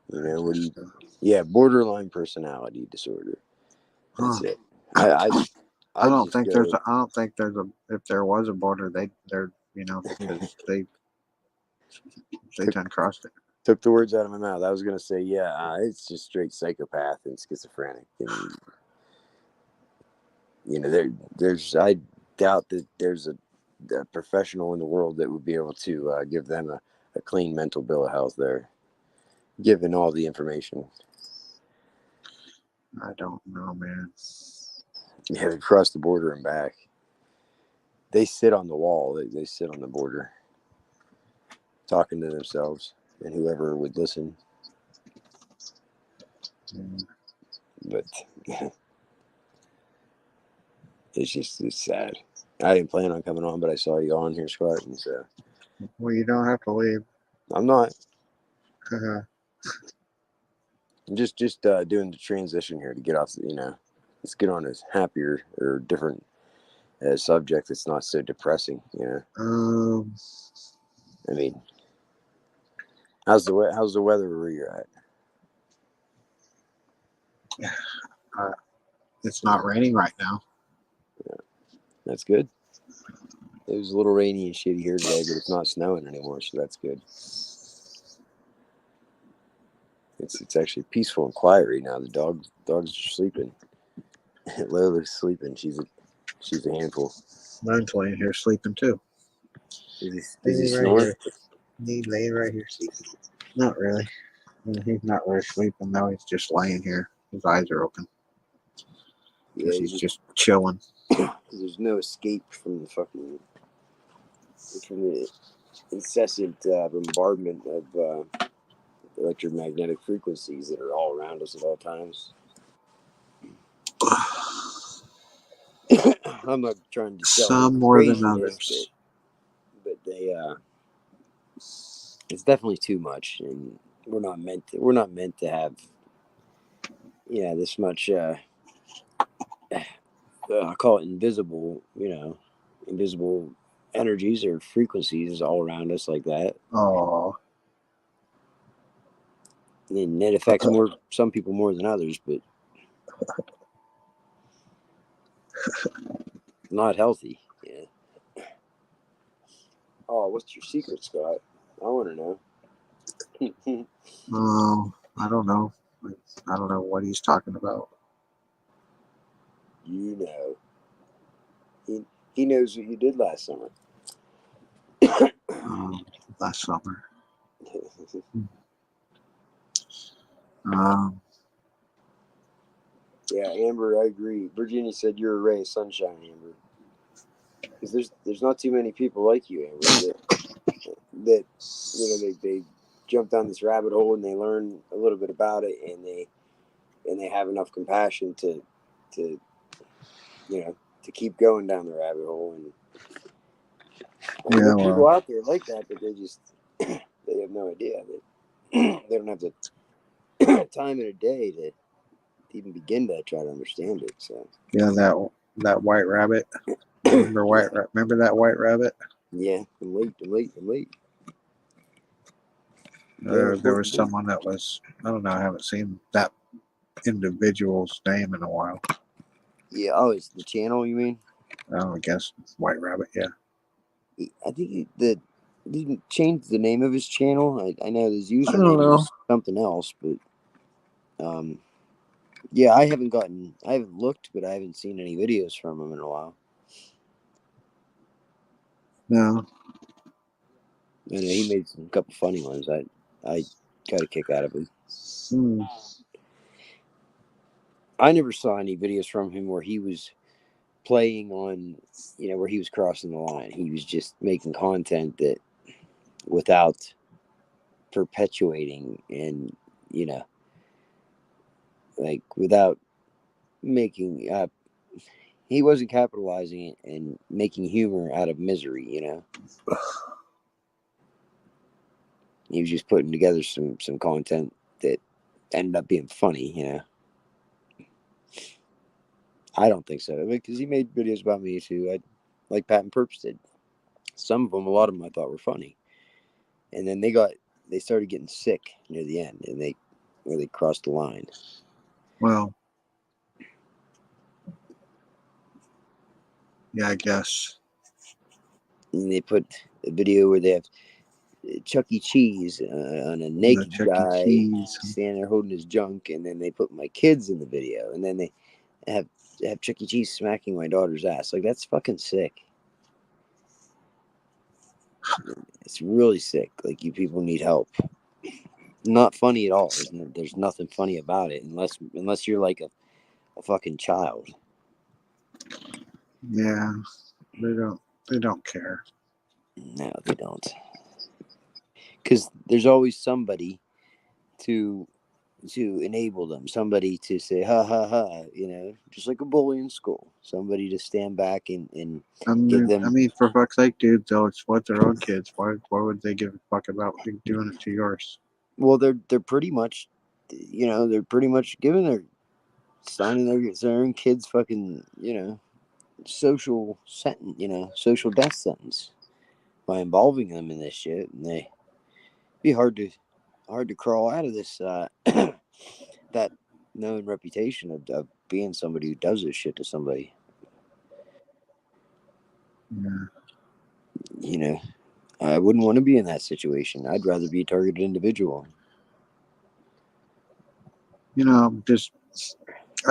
Borderline personality disorder. That's it. I don't just think go. if there was a border, they're because they done crossed it. Took the words out of my mouth. I was gonna say, it's just straight psychopath and schizophrenic, and I doubt that there's a professional in the world that would be able to give them a clean mental bill of health there, given all the information. I don't know, man. Yeah, they cross the border and back. They sit on the wall. They sit on the border, talking to themselves and whoever would listen. But it's sad. I didn't plan on coming on, but I saw you on here, Scott, and so. Well, you don't have to leave. I'm not. Uh, I'm just doing the transition here to get off. Let's get on a happier or different subject that's not so depressing. I mean, how's the weather where you're at? It's not raining right now. Yeah, that's good. It was a little rainy and shitty here today, but it's not snowing anymore, so that's good. It's actually peaceful and quiet right now. The dogs are sleeping. Lola's sleeping. She's a handful. Mine's laying here sleeping too. Is he snoring? He's laying right here sleeping. Not really. He's not really sleeping though. He's just laying here. His eyes are open. Yeah, He's just chilling. There's no escape from the incessant bombardment of electromagnetic frequencies that are all around us at all times. I'm not trying to tell Some more than craziness, others. but it's definitely too much, and we're not meant to have this much I call it invisible energies or frequencies all around us like that. Oh, And it affects some people more than others, but not healthy. Yeah. Oh, what's your secret, Scott? I want to know. I don't know. I don't know what he's talking about. You know. He knows what you did last summer. Last summer. Um, Yeah, Amber, I agree. Virginia said you're a ray of sunshine, Amber. Because there's not too many people like you, Amber, that they jump down this rabbit hole and they learn a little bit about it and they have enough compassion to keep going down the rabbit hole. And there are people out there like that, but they have no idea that they don't have the time in a day to even begin to try to understand it. So yeah, that white rabbit. Remember that white rabbit? yeah, I'm late. There was someone that was, I don't know, I haven't seen that individual's name in a while. Yeah, oh, it's the channel, you mean? I guess White Rabbit, yeah. I think he didn't change the name of his channel. I know his username was something else, but yeah, I haven't looked, but I haven't seen any videos from him in a while. No. I know he made a couple funny ones. I got a kick out of him. I never saw any videos from him where he was playing on, where he was crossing the line. He was just making content that without perpetuating and, like without making he wasn't capitalizing it and making humor out of misery. He was just putting together some content that ended up being funny. I don't think so, because he made videos about me too. Like Pat and Perps did. Some of them, a lot of them, I thought were funny, and then they started getting sick near the end, and they crossed the line. Well, yeah, I guess. And they put a video where they have Chuck E. Cheese on a naked guy standing there holding his junk, and then they put my kids in the video, and then they have Chuck E. Cheese smacking my daughter's ass. Like, that's fucking sick. It's really sick. Like, you people need help. Not funny at all. There's nothing funny about it unless you're like a fucking child. Yeah, they don't care. No, they don't. Because there's always somebody to enable them, somebody to say ha ha ha, just like a bully in school, somebody to stand back and give them. I mean, for fuck's sake, dude, though, it's what their own kids. Why would they give a fuck about doing it to yours? Well, they're pretty much, they're pretty much giving signing their own kids fucking, social sentence, social death sentence by involving them in this shit, and they be hard to crawl out of this that known reputation of being somebody who does this shit to somebody. Yeah. I wouldn't want to be in that situation. I'd rather be a targeted individual. I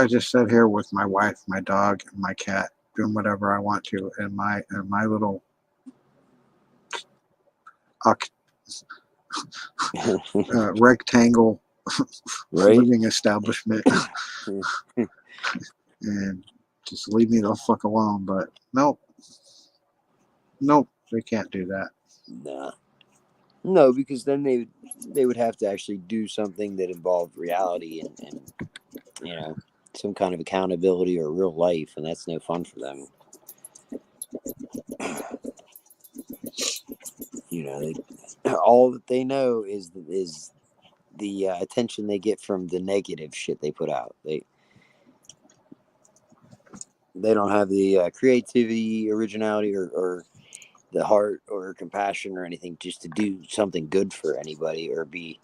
just sit here with my wife, my dog, and my cat, doing whatever I want to, and my little rectangle living establishment, and just leave me the fuck alone. But nope, they can't do that. Nah. No, because then they would have to actually do something that involved reality and some kind of accountability or real life, and that's no fun for them. All that they know is the attention they get from the negative shit they put out. They don't have the creativity, originality, or the heart or compassion or anything just to do something good for anybody or be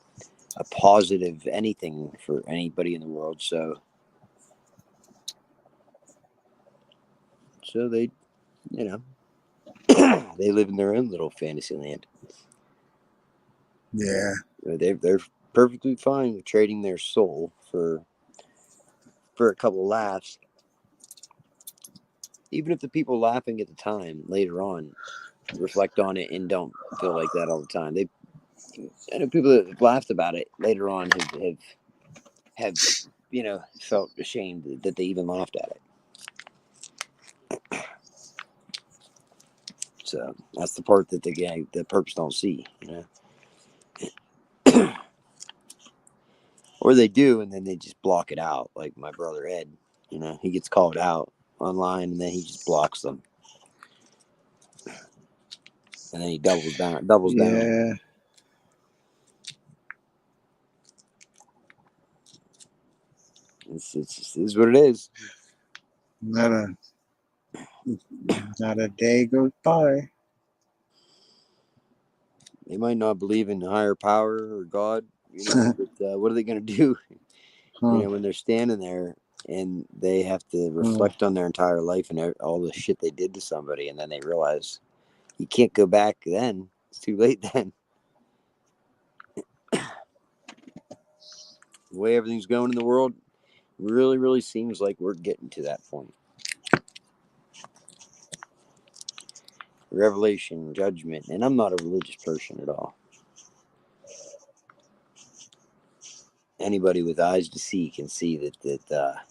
a positive anything for anybody in the world. So they, you know, they live in their own little fantasy land. Yeah. They're perfectly fine with trading their soul for a couple laughs. Even if the people laughing at the time later on reflect on it and don't feel like that all the time. I know people that have laughed about it later on have you know, felt ashamed that they even laughed at it. So that's the part that the perps don't see, you know. Or they do, and then they just block it out. Like my brother Ed, you know, he gets called out online, and then he just blocks them, and then he doubles down. Yeah. It's is what it is. Not a day goes by. They might not believe in higher power or God, you know, but what are they going to do? Huh. You know, when they're standing there and they have to reflect on their entire life and all the shit they did to somebody, and then they realize you can't go back then. It's too late then. The way everything's going in the world really, really seems like we're getting to that point. Revelation, judgment, and I'm not a religious person at all. Anybody with eyes to see can see that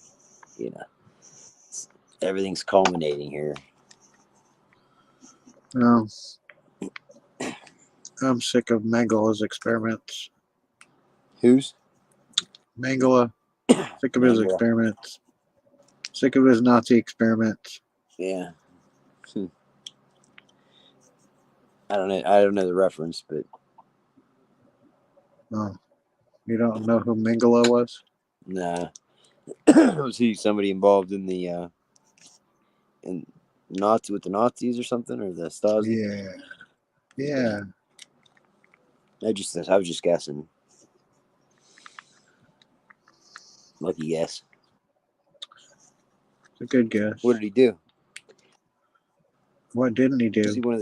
you know, everything's culminating here. I'm sick of Mengele's experiments. Who's? Mengele. Sick of his Mengele. experiments. Sick of his Nazi experiments. Yeah. I don't know the reference, but Oh, you don't know who Mengele was? nah. Was he somebody involved in the in Nazi with the Nazis or something, or the Stasi? Yeah. I was just guessing. Lucky guess. It's a good guess. What did he do? What didn't he do? Was he one of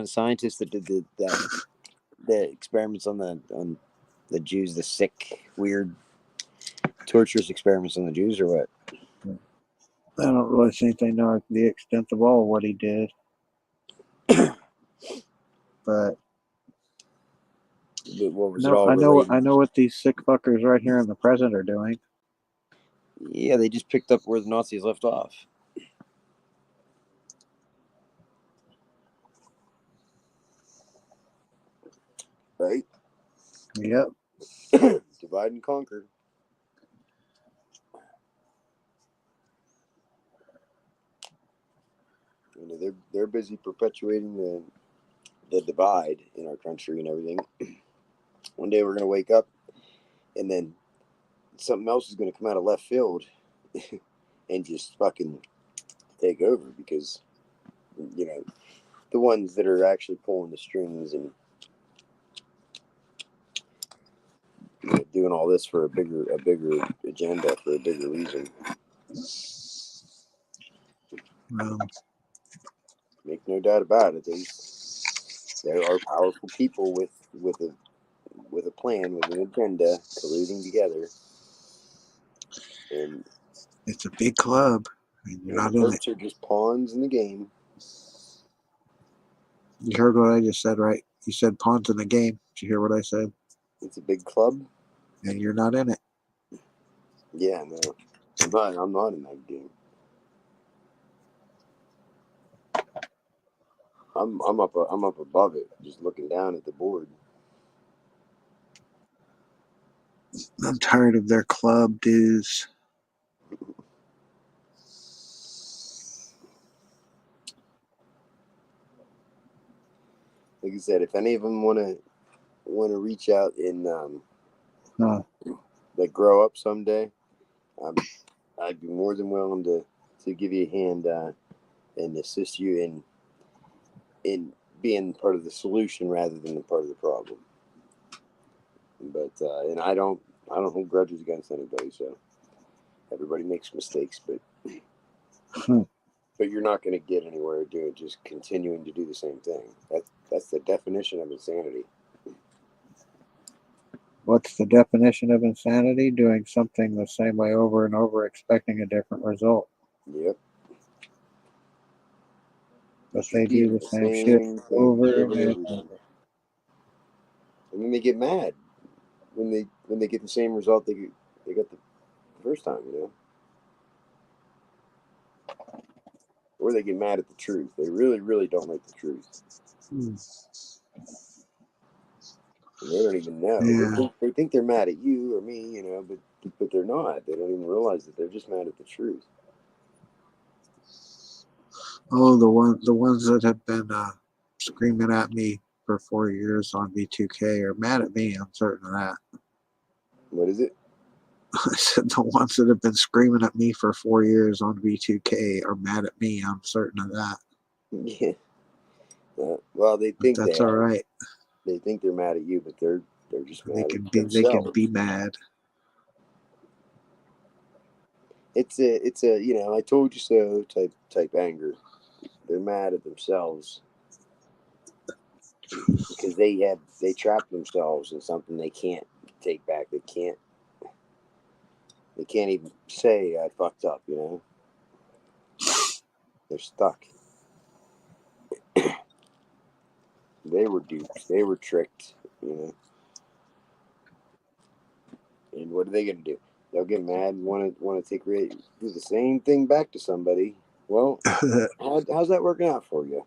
the scientists that did the experiments on the Jews, the sick, weird, torturous experiments on the Jews, or what? I don't really think they know the extent of all what he did. But What was it all related? I know what these sick fuckers right here in the present are doing. Yeah, they just picked up where the Nazis left off. Right? Yep. Divide and conquer. You know, they're busy perpetuating the divide in our country and everything. One day we're gonna wake up, and then something else is gonna come out of left field, and just fucking take over, because you know, the ones that are actually pulling the strings and, you know, doing all this for a bigger agenda, for a bigger reason. Make no doubt about it. There are powerful people with a plan, with an agenda, colluding together, and it's a big club. And you're not in it. Are just pawns in the game. You heard what I just said, right? You said pawns in the game. Did you hear what I said? It's a big club, and you're not in it. Yeah, no, I'm not in that game. I'm up above it, just looking down at the board. I'm tired of their club dues. Like I said, if any of them want to reach out and like grow up someday, I'd be more than willing to give you a hand and assist you in in being part of the solution rather than the part of the problem. But and I don't hold grudges against anybody. So everybody makes mistakes, but you're not going to get anywhere doing just continuing to do the same thing. That's the definition of insanity. What's the definition of insanity? Doing something the same way over and over, expecting a different result. Yep. But they do the same shit over and over. And then they get mad when they get the same result they got the first time, you know. Or they get mad at the truth. They really, really don't like the truth. And they don't even know. Yeah. They think they're mad at you or me, you know, but they're not. They don't even realize that they're just mad at the truth. Oh, the ones that have been screaming at me for 4 years on V2K are mad at me. I'm certain of that. What is it? I said the ones that have been screaming at me for 4 years on V2K are mad at me. I'm certain of that. Yeah. Well, they think that's all right. They think they're mad at you, but they're just mad at themselves. They can be mad. It's a you know, I told you so type anger. They're mad at themselves because they trapped themselves in something they can't take back. They can't even say I fucked up, you know. They're stuck. They were duped. They were tricked, you know. And what are they gonna do? They'll get mad and want to do the same thing back to somebody. Well, how's that working out for you?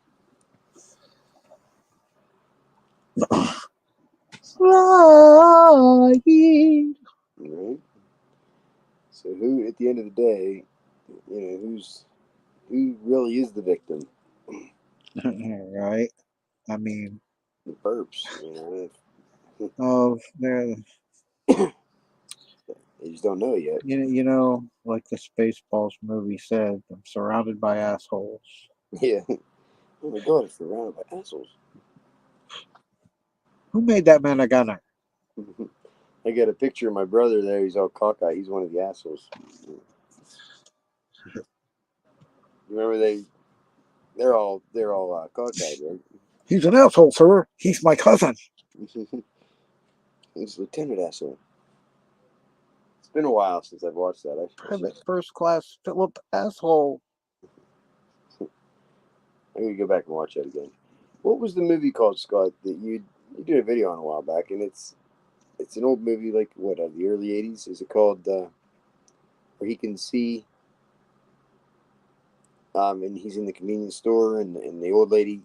Right. So who, at the end of the day, you know, who really is the victim? Right. I mean, The perps, you know. oh, they're. They just don't know yet. You know, like the Spaceballs movie said, I'm surrounded by assholes. Yeah. Oh my God, it's surrounded by assholes. Who made that man a gunner? I got a picture of my brother there. He's all cockeyed. He's one of the assholes. Remember they're all cockeyed, right? He's an asshole, sir. He's my cousin. He's Lieutenant Asshole. It's been a while since I've watched that. Private First Class Philip Asshole. I need to go back and watch that again. What was the movie called, Scott, that you did a video on a while back? And it's an old movie, like what, of the early '80s? Is it called where he can see? And he's in the convenience store, and the old lady,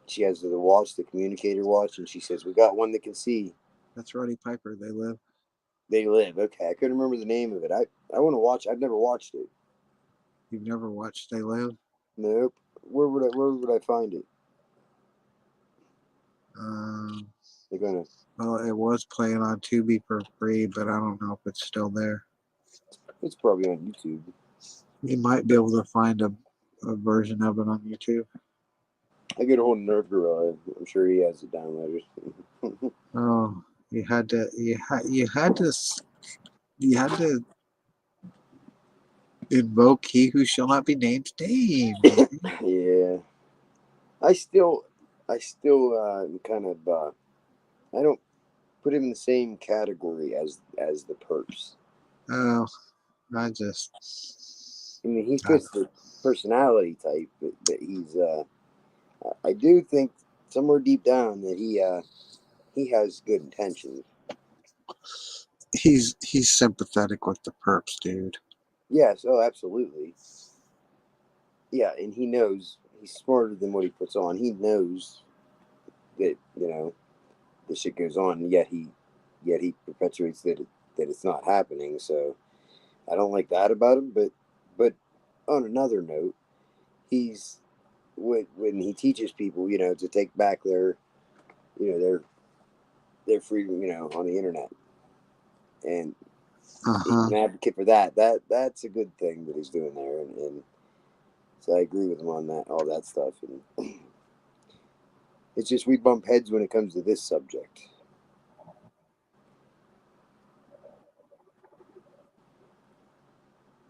she has the watch, the communicator watch, and she says, "We got one that can see." That's Roddy Piper. They live. They live. Okay, I couldn't remember the name of it. I want to watch. I've never watched it. You've never watched They Live? Nope. Where would I find it? They're gonna. Well, it was playing on Tubi for free, but I don't know if it's still there. It's probably on YouTube. You might be able to find a version of it on YouTube. I get a hold of Nerve Gorilla. I'm sure he has it downloaded. Oh, you had to invoke he who shall not be named name. Yeah. I still kind of I don't put him in the same category as the perps. Oh, I mean, he fits the personality type, but he's I do think somewhere deep down that he has good intentions. He's sympathetic with the perps, dude. Yes, oh, absolutely. Yeah, and he knows he's smarter than what he puts on. He knows that, you know, this shit goes on, and yet he perpetuates that it's not happening. So I don't like that about him. But on another note, he's when he teaches people, you know, to take back their, you know, their freedom, you know, on the internet, and he's an advocate for that. That's a good thing that he's doing there, and so I agree with him on that, all that stuff. And It's just we bump heads when it comes to this subject.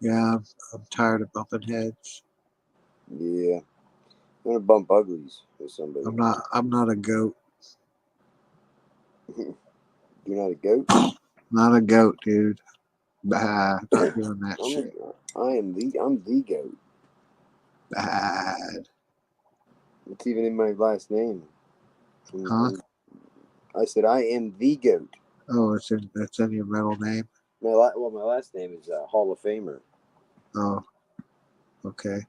Yeah, I'm tired of bumping heads. Yeah. I'm gonna bump uglies with somebody. I'm not a goat. You're not a goat? Not a goat, dude. Bah, not doing that shit. I'm the goat. Bad. It's even in my last name. Huh? I said I am the goat. Oh, it's in your middle name. My last name is Hall of Famer. Oh, okay.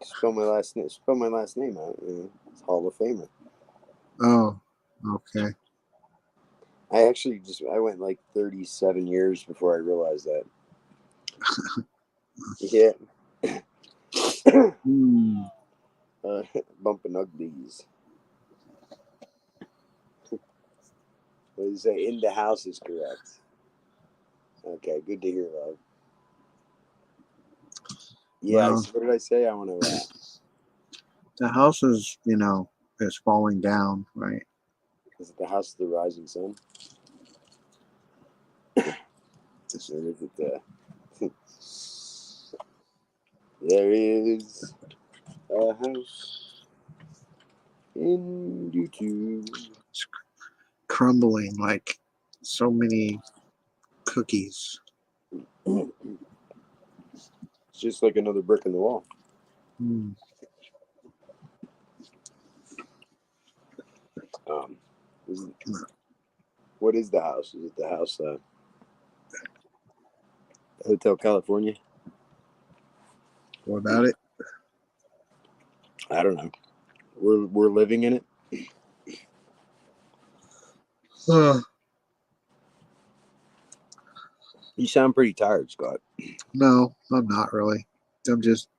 Spell my last name. Spell my last name out. You know, it's Hall of Famer. Oh, okay. I went like 37 years before I realized that. Yeah. Bumping uglies. What did you say? In the house is correct. Okay, good to hear, love. Yeah, Well, what did I say? I want to. the house is, is falling down, right? Is it the house of the rising sun? Or is it the? There is a house in YouTube. It's crumbling like so many cookies. It's just like another brick in the wall. Mm. What is the house? Is it the house Hotel California? What about it? I don't know. We're living in it. You sound pretty tired, Scott. No, I'm not really. I'm just,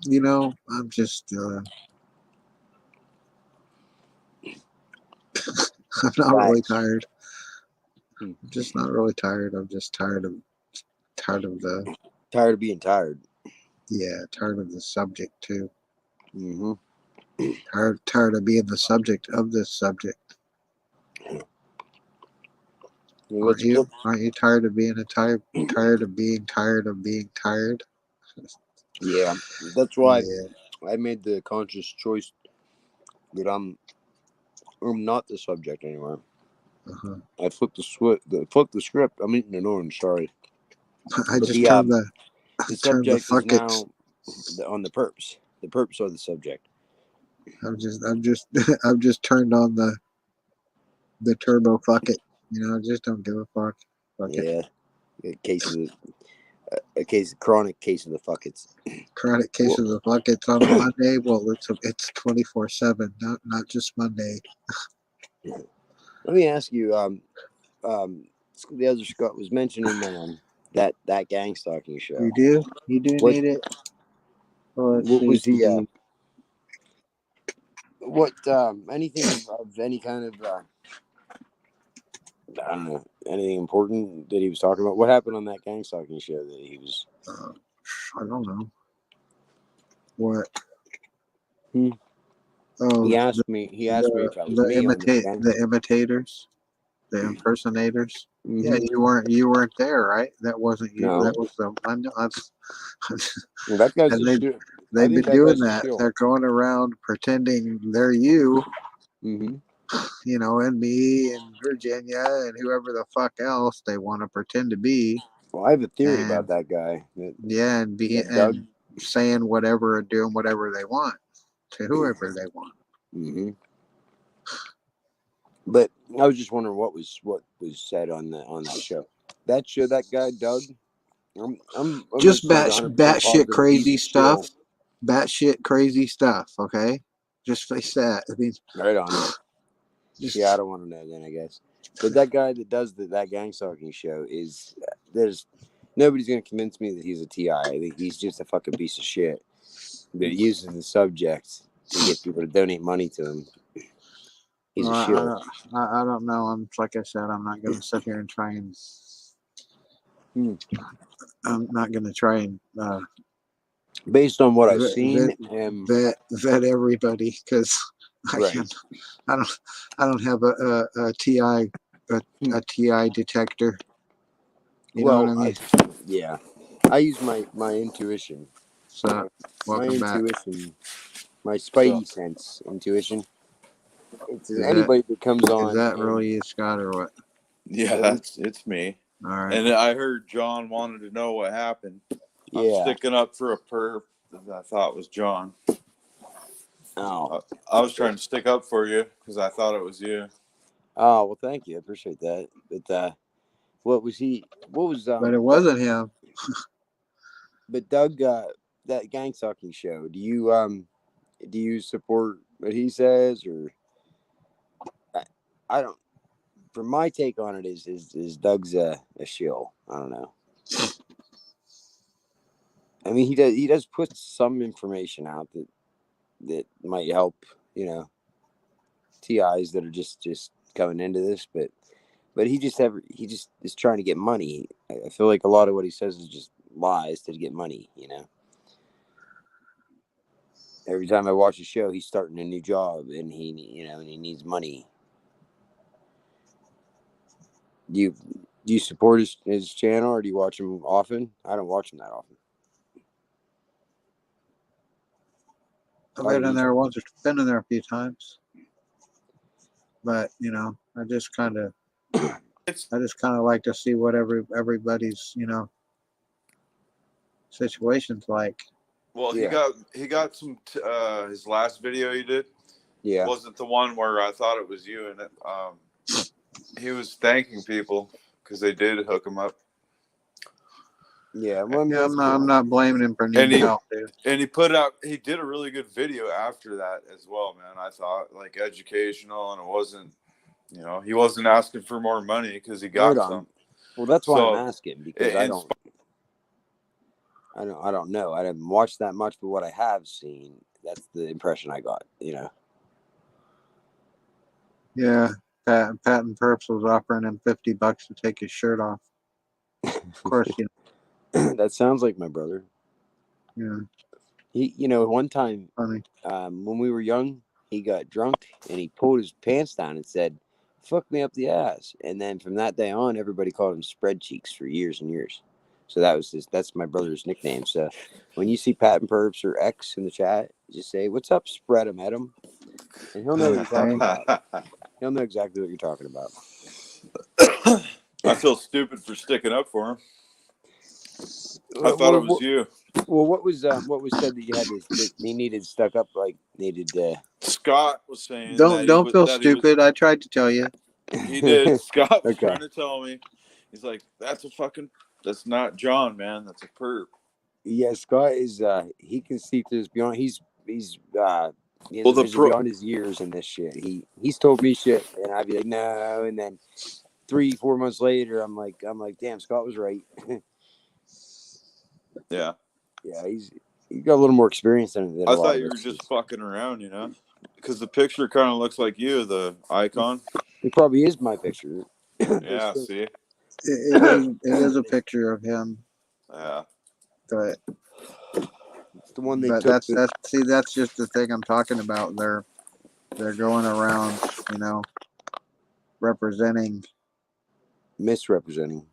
I'm just, I'm not really tired. I'm just not really tired. I'm just tired of the, Tired of being tired. yeah, tired of the subject too. Mm-hmm. Tired of being the subject of this subject. Aren't you? Aren't you tired of being tired of being tired of being tired? Yeah, that's why Yeah. I made the conscious choice that I'm not the subject anymore. Uh-huh. I flipped the script. I'm eating an orange. Sorry. I just turned the subject is now fuckets. on the perps. The perps are the subject. I'm just turned on the turbo fucket. Just don't give a fuck. Fuck it. Yeah, a chronic case of the fuckets. Chronic case of the fuckets on a Monday. Well, it's 24/7, not just Monday. Let me ask you. The other Scott was mentioning that gang stalking show. You do need it. Well, what was the anything of any kind of I don't know, anything important that he was talking about? What happened on that gang stalking show that he was? I don't know. What? Oh, he asked me if I was the imitators, the impersonators. Mm-hmm. Yeah, you weren't there, right? That wasn't you. No. That was the. I know. Well, that guy's they've been doing that. They're going around pretending they're you. Mm-hmm. And me and Virginia and whoever the fuck else they want to pretend to be. Well, I have a theory about that guy. And saying whatever and doing whatever they want to whoever they want. Mm-hmm. But I was just wondering what was said on that show. That guy Doug. I'm just batshit crazy stuff. Batshit crazy stuff. Okay, just face that. I mean, right on. Yeah, I don't want to know then, I guess. But that guy that does that gang stalking show nobody's gonna convince me that he's a TI. I think he's just a fucking piece of shit that uses the subject to get people to donate money to him. He's a shit. I don't know. Like I said, I'm not gonna sit here and try and. I'm not gonna try and Based on what I've vet seen, vet everybody, because I right. can't. I don't have a TI a TI detector. You know Well, what I mean? yeah, I use my intuition. So My welcome back. intuition, my So spidey sense intuition. It's Is anybody that comes on. that and, really you, Scott, or what? yeah, it's me. All right. And I heard John wanted to know what happened. I'm Yeah. sticking up for a perp that I thought was John. Oh. I was trying to stick up for you because I thought it was you. Oh well, thank you. I appreciate that. But what was he? What was But it wasn't him. But Doug, that gang sucking show. Do you support what he says, or I don't? For my take on it is Doug's a shill. I don't know. I mean, he does put some information out that might help, TIs that are just coming into this, but he just is trying to get money. I feel like a lot of what he says is just lies to get money. Every time I watch a show, he's starting a new job and he needs money. Do you support his channel, or do you watch him often? I don't watch him that often. I've been in there once. Been in there a few times. But I just kind of like to see what everybody's situation's like. Well, Yeah. he got some his last video he did. Yeah. Wasn't the one where I thought it was you in it. He was thanking people because they did hook him up. Yeah, well, I mean, Yeah, I'm not blaming him for needing help, dude. And he did a really good video after that as well, man. I thought like educational, and it wasn't, he wasn't asking for more money because he got some. Well, that's why I'm asking, because I don't know. I haven't watched that much, but what I have seen, that's the impression I got. Yeah, Patton Perps was offering him $50 to take his shirt off. Of course, that sounds like my brother. Yeah. He, one time, funny. When we were young, he got drunk and he pulled his pants down and said, "Fuck me up the ass." And then from that day on, everybody called him Spread Cheeks for years and years. So that's my brother's nickname. So when you see Patton Perps or X in the chat, just say, "What's up, Spread him at him," and he'll know what you're talking about. He'll know exactly what you're talking about. I feel stupid for sticking up for him. I thought it was you. Well, what was said that you had that he needed stuck up, like needed? Scott was saying, don't feel stupid. I tried to tell you. He did. Scott was Okay. trying to tell me. He's like, that's not John, man. That's a perp. Yeah, Scott is. He can see through beyond. He's beyond his years in this shit. He's told me shit, and I'd be like, no, and then 3-4 months later, I'm like, damn, Scott was right. Yeah. Yeah, he's got a little more experience than I thought you were just fucking around, because the picture kind of looks like you, the icon. It probably is my picture. Yeah, see, it is a picture of him. Yeah, but it's the one they took. That's just the thing I'm talking about. They're going around, misrepresenting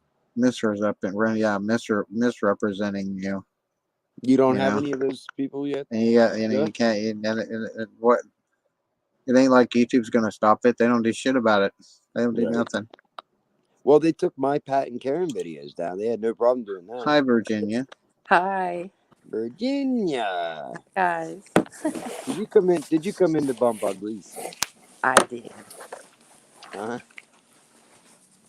you. You don't have any of those people yet? And you can't. What? It ain't like YouTube's gonna stop it. They don't do shit about it. They don't do nothing. Well, they took my Pat and Karen videos down. They had no problem doing that. Hi, Virginia. Hi, Virginia. guys. Did you come into Bump Uglies? I did. Uh-huh.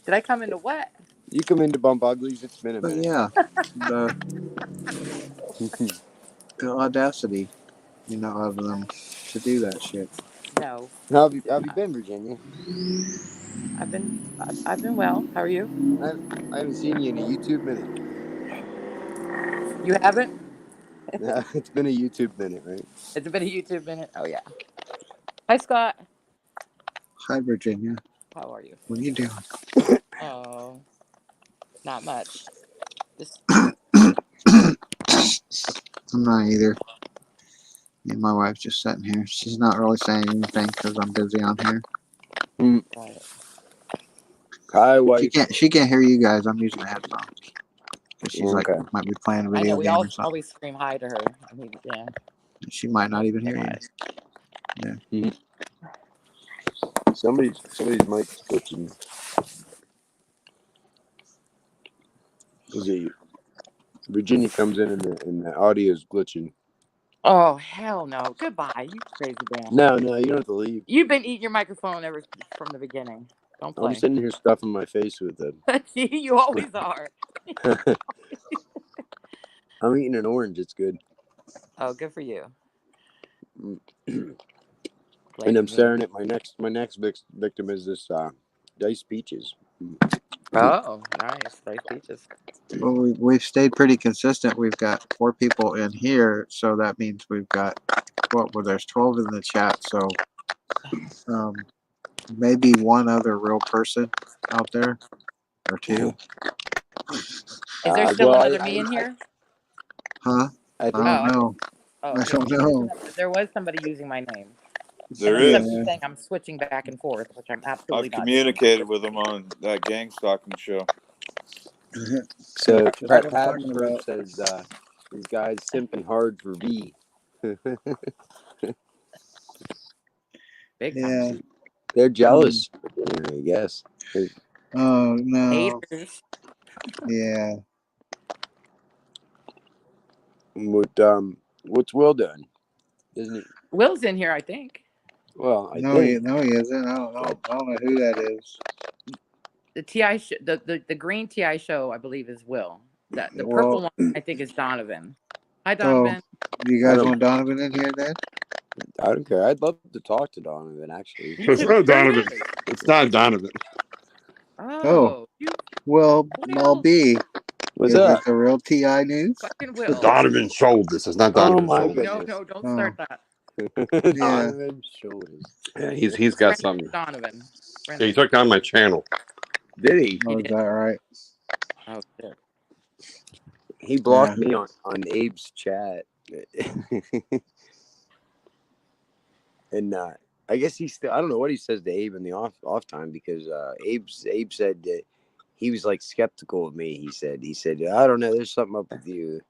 Did I come into what? You come into Bump Uglies? It's been a minute. Yeah. The audacity, of them to do that shit. No. How have you been, Virginia? I've been well. How are you? I haven't seen you in a YouTube minute. You haven't? Yeah, it's been a YouTube minute, right? It's been a YouTube minute. Oh yeah. Hi, Scott. Hi, Virginia. How are you? What are you doing? Oh, not much. Just I'm not either. Me and my wife's just sitting here. She's not really saying anything because I'm busy on here. Right. Hi, wife. She can't hear you guys. I'm using the headphones. But she's like, Okay. might be playing a I video know we game all or something. always scream hi to her. I mean, yeah. She might not even hear you. Somebody's mic's glitching. Virginia comes in and the audio's glitching. Oh hell no! Goodbye, you crazy damn. No, you don't have to leave. You've been eating your microphone ever from the beginning. Don't play. I'm sitting here stuffing my face with it. You always are. I'm eating an orange. It's good. Oh, good for you. And I'm staring at my next victim is this diced peaches. Oh, nice. Nice peaches. Well, we've stayed pretty consistent. We've got 4 people in here, so that means we've got there's 12 in the chat. So maybe one other real person out there or 2. Is there still another me in here? Huh? I don't know. Oh, I don't know. there was somebody using my name. There and then is. somebody saying I'm switching back and forth, which I'm absolutely I've not. communicated with him on that gang stalking show. So Just Pat what I'm talking First about. says these guys simping hard for V. Big Yeah. time. They're jealous, I guess. Oh no. Haters. Yeah. What's Will doing? Isn't he? Will's in here, I think. Well, I No, think. he isn't. I don't know who that is. The TI the green TI show, I believe, is Will. The Well, purple one, I think, is Donovan. Hi, Oh, Donovan. you guys want Donovan in here then? I don't care. I'd love to talk to Donovan, actually. Me It's too. not Donovan. It's not Donovan. Oh, you Well, B. What's Is up? it the real TI news? fucking Will. Donovan Shoulders. It's not Oh Donovan my Shoulders. goodness. No, don't start that. Yeah. Donovan Shoulders. Yeah, he's got Friendly something. Donovan. Yeah, Friendly. he took down my channel. Did he? Oh, is that right? Oh shit. He blocked me on Abe's chat. And I guess he still, I don't know what he says to Abe in the off time, because Abe said that he was like skeptical of me. He said, I don't know, there's something up with you.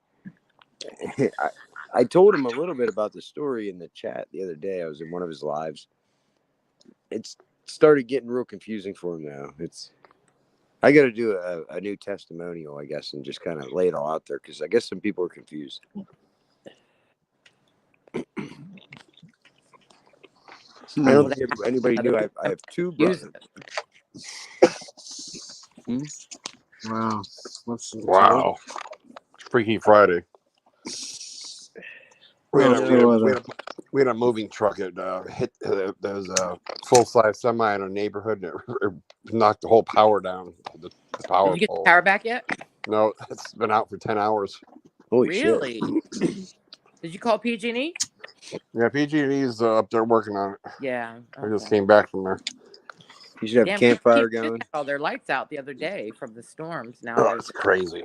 I told him a little bit about the story in the chat the other day. I was in one of his lives. It's started getting real confusing for him now. I got to do a new testimonial, I guess, and just kind of lay it all out there, because I guess some people are confused. I don't think anybody knew I have 2 brothers. Wow. What's Wow. Freaky Friday. We had a moving truck that hit. There was a full-size semi in our neighborhood, and it knocked the whole power down. The power Did you get pole. the power back yet? No, it's been out for 10 hours. Holy Really? shit. Did you call PG&E? Yeah, PG&E's up there working on it. Yeah. I just came back from there. You should have a campfire going. All their lights out the other day from the storms. Now Oh, it's crazy.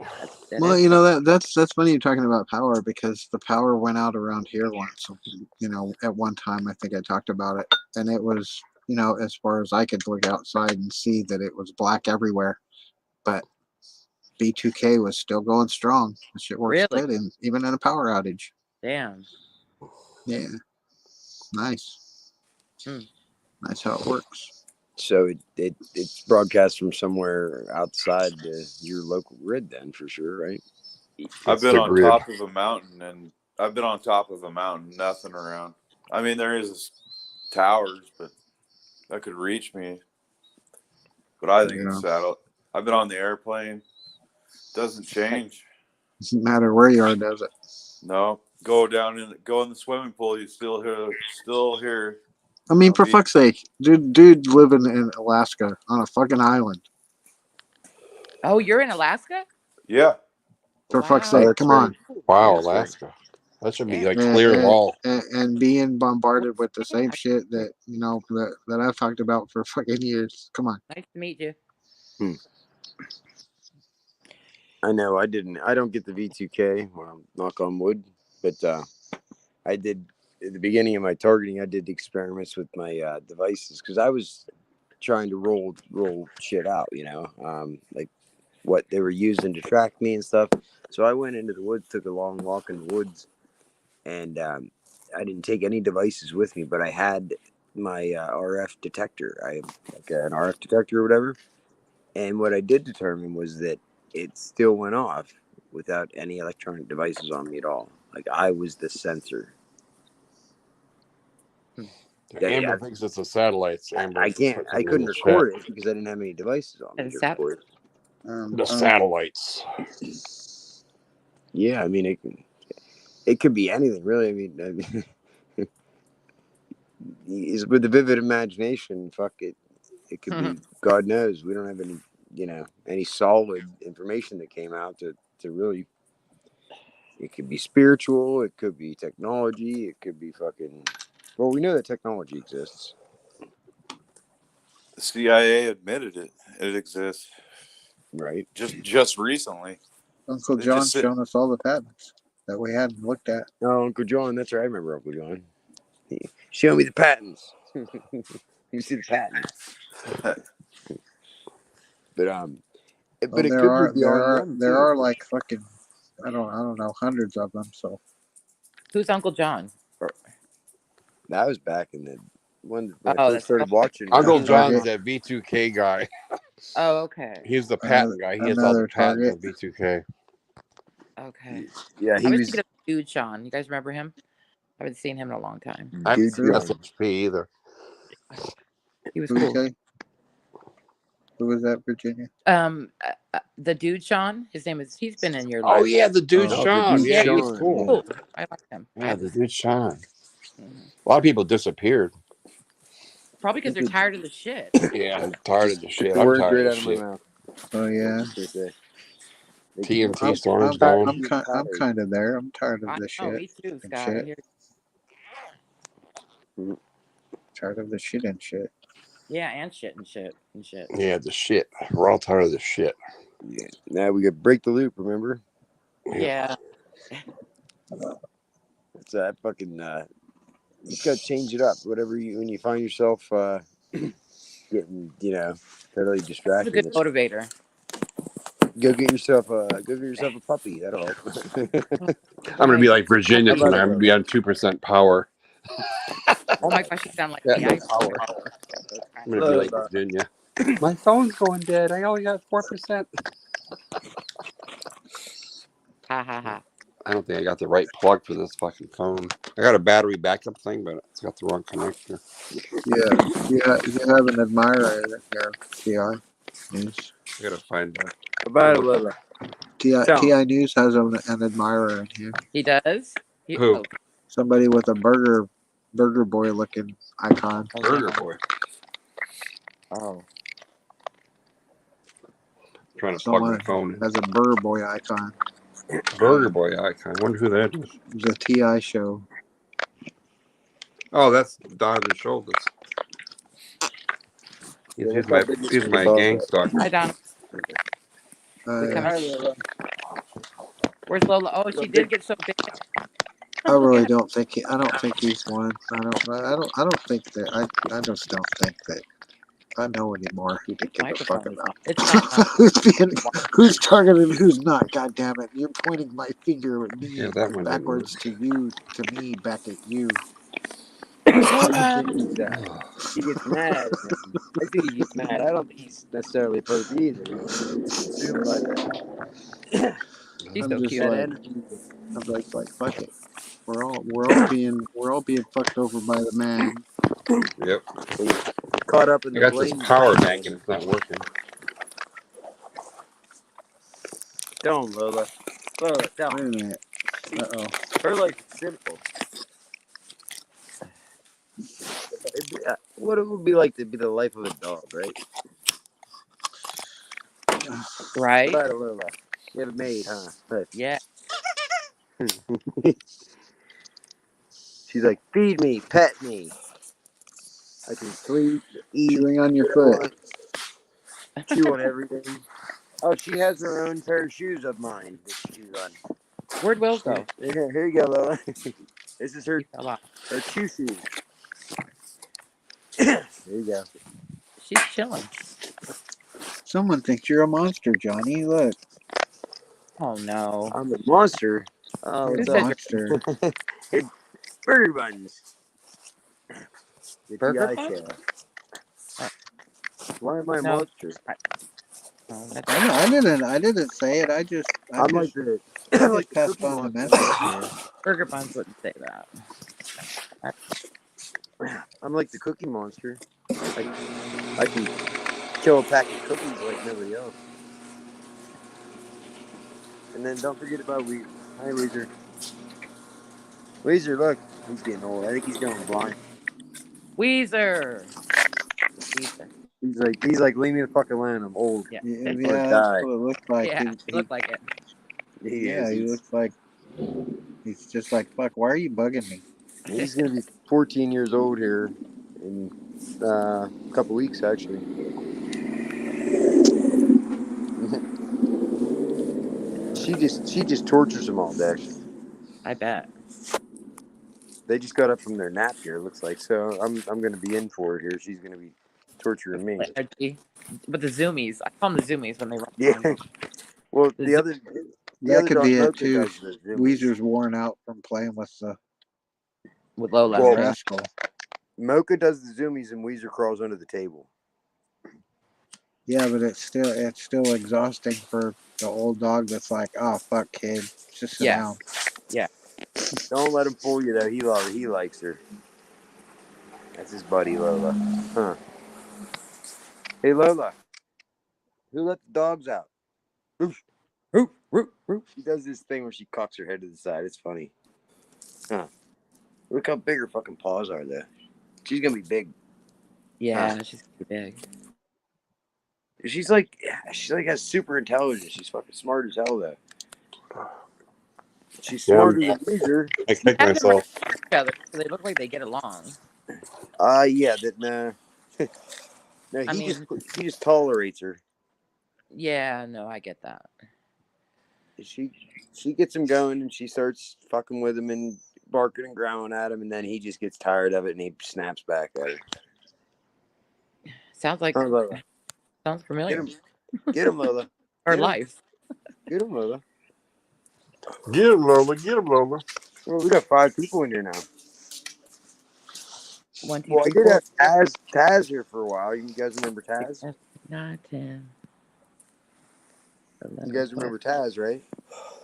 Well, you know, that's funny you're talking about power, because the power went out around here once. You know, at one time I think I talked about it, and it was, you know, as far as I could look outside and see that it was black everywhere, but B2K was still going strong. The shit works good, and even in a power outage. Damn. Yeah. Nice. Nice how it works. So it's broadcast from somewhere outside your local grid, then, for sure, right? I've been on top of a mountain, nothing around. I mean, there is towers, but that could reach me. But I think it's satellite. I've been on the airplane. Doesn't change. Doesn't matter where you are, does it? No. Go in the swimming pool. You still hear. I mean, for fuck's sake, dude living in Alaska on a fucking island. Oh, you're in Alaska? Yeah. For fuck's sake, come on. Wow, Alaska. That should be like clear of all. And being bombarded with the same shit that, you know, that I've talked about for fucking years. Come on. Nice to meet you. I know. I don't get the V2K. Well, knock on wood. But I did at the beginning of my targeting. I did experiments with my devices because I was trying to roll shit out. Like what they were using to track me and stuff. So I went into the woods, took a long walk in the woods, and I didn't take any devices with me, but I had my RF detector. I have like an RF detector or whatever. And what I did determine was that it still went off without any electronic devices on me at all. Like I was the sensor. Amber thinks it's the satellites. Amber, I couldn't record it because I didn't have any devices on me to record it. The satellites. Yeah, I mean it could be anything really. I mean with the vivid imagination, fuck it. It could be God knows. We don't have any solid information that came out to really. It could be spiritual. It could be technology. It could be fucking. Well, we know that technology exists. The CIA admitted it. It exists. Right. Just recently. Uncle John's shown us all the patents that we hadn't looked at. Oh, Uncle John. That's right. I remember Uncle John. Show me the patents. You see the patents. But Well, it there are like fucking I don't know, hundreds of them. So Who's Uncle John? that was back in the when I first started watching. Uncle John's that V2K guy. Oh, okay. He's the patent guy. He has all the patents on V2K. Okay. Yeah, I was thinking of Dude Sean. You guys remember him? I haven't seen him in a long time. I haven't seen SHP either. He was cool. Who was that, Virginia? The Dude Sean. His name is. He's been in your life. Oh yeah, the Dude Sean. Yeah, he's cool. Yeah. I like him. Yeah, the Dude Sean. A lot of people disappeared. Probably because they're tired of the shit. Yeah, I'm tired of the shit. I'm tired of the shit. Oh yeah. TNT storms going. I'm kind of there. I'm tired of the shit. Oh, me too, Scott. Tired of the shit and shit. Yeah, and shit and shit and shit. Yeah, the shit. We're all tired of the shit. Yeah. Now we could break the loop. Remember? Yeah. It's that fucking. You just gotta change it up. Whatever when you find yourself getting totally distracted. It's a good motivator. Go get yourself a puppy. That'll help. I'm gonna be like Virginia tonight. I'm gonna be on 2% power. Oh my gosh, you sound like me. me. Power. I'm gonna be like Virginia. My phone's going dead. I only got 4%. Ha ha ha. I don't think I got the right plug for this fucking phone. I got a battery backup thing, but it's got the wrong connector. Yeah, you have an admirer in there, TI News. I gotta find that. About TI News has an admirer in here. He does? Who? Oh. Somebody with a burger boy looking icon. Burger boy. Oh. Trying to plug my phone in. Has a burger boy icon. Burger boy icon. I wonder who that is. It's a TI show. Oh, that's Donovan Shoulders. He's my gang stalker. Hi, Don. Where's Lola? Oh, she did get so big. I really don't think he's one. I don't think that. I just don't think that. I know anymore who to give a fuck about. Who's targeted and who's not? God damn it! You're pointing my finger at me backwards to you, to me, back at you. He gets mad. I think he gets mad. I don't think he's necessarily a perp either. He's so cute. I'm like fuck it. We're all being fucked over by the man. Yep. Caught up in I got this power bank and it's not working. Don't, Lola. Lola, don't. Wait a minute. Uh-oh. Her life is simple. What it would be like to be the life of a dog, right? Right? Lola. You have a maid, huh? But yeah. She's like, feed me, pet me. I can sleep, eat. Chewing on your foot. Chew on everything. Oh, she has her own pair of shoes of mine that she chews on. Where'd Will go? Here you go, Lola. This is her He fell off. choo shoes. There you go. She's chilling. Someone thinks you're a monster, Johnny. Look, Oh no. I'm a monster. Oh, you're a Who what's said up? you're monster. Hey, burger buns. The burger TI bun? show. Why am I a No. monster? That's I didn't say it. I just I'm like the I I'm just like the passed cookie on the monster. message. Yeah. burger buns wouldn't say that. I'm like the cookie monster. I can kill a pack of cookies like nobody else. And then don't forget about Weezer. Hi, Weezer. Weezer, look, he's getting old. I think he's going blind. Weezer. Weezer. He's like, leave me the fuck alone. I'm old. Yeah. Yeah, I want to that's die. what it looks like. Yeah. You look like it. He Yeah, is. he looks like he's just like, fuck, why are you bugging me? He's gonna be 14 years old here in a couple weeks, actually. She just tortures him all day. I bet. They just got up from their nap here. It looks like so. I'm gonna be in for it here. She's gonna be torturing me. Energy. But the zoomies. I call them the zoomies when they run Yeah. around. Well, The the other That could dog be it Mocha too. does the zoomies. Weezer's worn out from playing with the with Lola. Well, yeah. rascal. Mocha does the zoomies and Weezer crawls under the table. Yeah, but it's still exhausting for the old dog that's like, oh fuck, kid, just sit down. Yeah. Don't let him fool you though. He likes her. That's his buddy Lola. Huh. Hey Lola, who let the dogs out? Roof. Roof. Roof. Roof. She does this thing where she cocks her head to the side. It's funny. Huh. Look how big her fucking paws are though. She's gonna be big. Yeah, she's big. She's like has super intelligence. She's fucking smart as hell though. She's Yeah, smarter than Weezer. I kick Have them right myself. next to each other, so they look like they get along. Yeah, that no. No, I he mean, just tolerates her. yeah, no, I get that. She gets him going and she starts fucking with him and barking and growling at him, and then he just gets tired of it and he snaps back at her. Sounds like Oh, Lola. sounds familiar. Get him, Lola. Or Get him. life. Get him, Lola. Get him, Lola. Get him, Lola. Well, we got 5 people in here now. 1, 2, Well, I 3, did 4. have Taz here for a while. You guys remember Taz? 6, 9, 10. 11, You guys 12. remember Taz, right?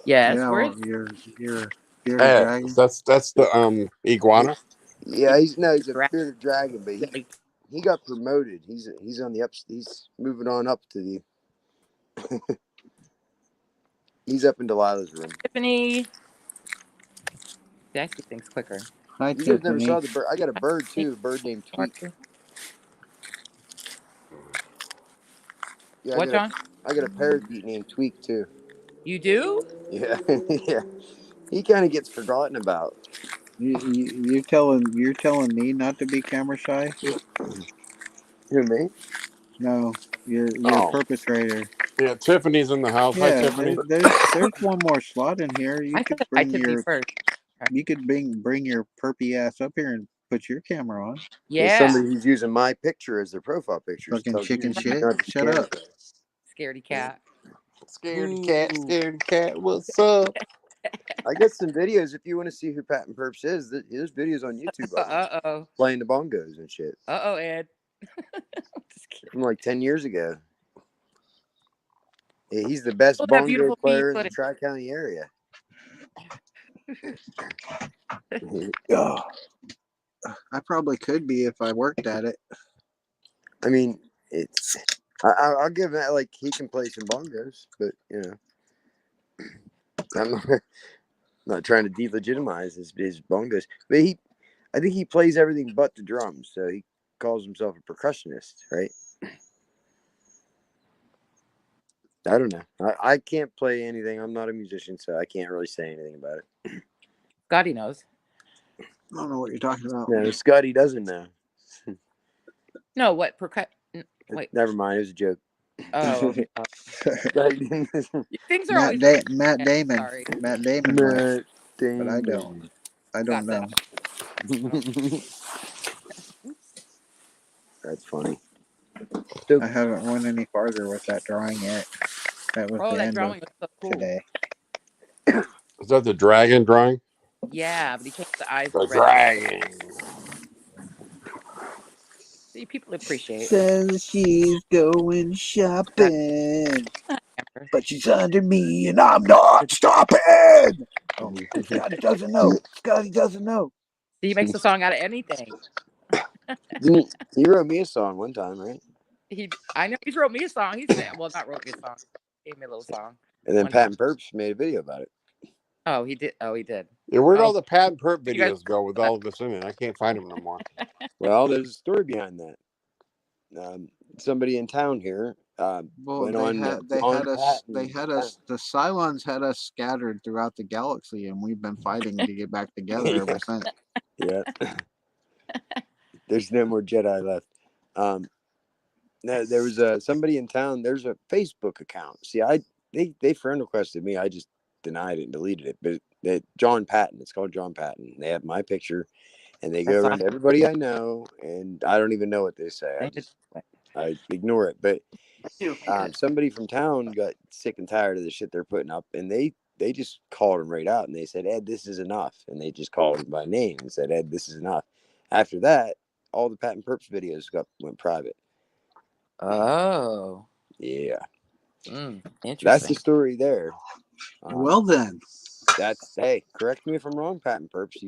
Yes, Yeah, where well, is you're bearded dragon. That's the iguana. Yeah, he's a Dra- bearded dragon, but he got promoted. He's on the he's moving on up to the he's up in Delilah's room. Tiffany? They actually thinks quicker. Hi, You guys never Tiffany. saw the bird. I got a bird too, a bird named Tweak. Yeah, What, John? I got a parakeet named Tweak too. You do? Yeah, yeah. He kind of gets forgotten about. You're telling me not to be camera shy? Who, me? No, you're Oh. a perpetrator. Yeah, Tiffany's in the house. Hi, Yeah, Tiffany. there's one more slot in here. You I could said hi, bring Tiffany your first. bring your perpy ass up here and put your camera on. There's Yeah. somebody who's using my picture as their profile picture. Fucking Tells chicken you shit. not to be Shut camera up. shy. Scaredy cat. Scaredy cat, what's up? I got some videos if you want to see who Pat and Perps is. There's videos on YouTube of him Uh-oh. playing the bongos and shit Uh-oh, Ed. Just kidding. from like 10 years ago. Yeah, he's the best Still have bongo beautiful feet, player in but the Tri-County area. Oh, I probably could be if I worked at it. I mean, it's I'll give that, like, he can play some bongos, but you know, I'm not trying to delegitimize his bongos. But I think he plays everything but the drums, so he calls himself a percussionist, right? I don't know. I can't play anything. I'm not a musician, so I can't really say anything about it. Scotty knows. I don't know what you're talking about. No, Scotty doesn't know. No, what? Wait. Never mind. It was a joke. Oh, things are Matt, always really. Matt Damon. Sorry. Matt Damon might, Matt but I don't. Damon. I don't Got know. that. That's funny. I haven't went any farther with that drawing yet. That was Oh, the that end of drawing was so cool. today. Is that the dragon drawing? Yeah, but he changed the eyes The to red. dragon. See, people appreciate. Says she's going shopping, but she's under me and I'm not stopping. Oh, Scotty doesn't know. Scotty doesn't know. He makes a song out of anything. He wrote me a song one time, right? I know he's wrote me a song. He's well, not wrote me a song. Gave me a little song. And then One Pat time. and Perps made a video about it. Oh, he did. Oh, he did. Yeah, where'd Oh, all the Pat and Perp you guys- videos go with all of this in it? I can't find them no more. Well, there's a story behind that. Somebody in town here Well, went they on. had us. They had us. The Cylons had us scattered throughout the galaxy, and we've been fighting to get back together ever since. Yeah. There's no more Jedi left. There was somebody in town. There's a Facebook account. See, they friend requested me. I just denied it and deleted it. But John Patton. It's called John Patton. They have my picture, and they go around to everybody I know, and I don't even know what they say. I ignore it. But somebody from town got sick and tired of the shit they're putting up, and they just called him right out, and they said, "Ed, this is enough." And they just called him by name and said, "Ed, this is enough." After that, all the Pat and Perps videos went private. Oh. Yeah. Interesting. That's the story there. Well then, That's correct me if I'm wrong, Pat and Perps.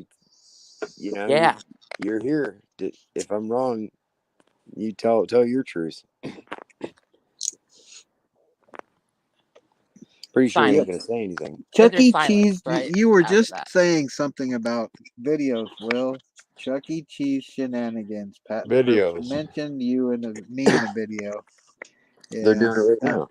You know, Yeah. you're here. If I'm wrong, you tell your truth. Pretty sure he ain't gonna say anything. Chuck there's E. silence, Cheese. right, You were after just that. saying something about videos, Will. Chuck E. Cheese shenanigans. Pat Videos. mentioned you in me in a video. Yeah. They're doing it right now.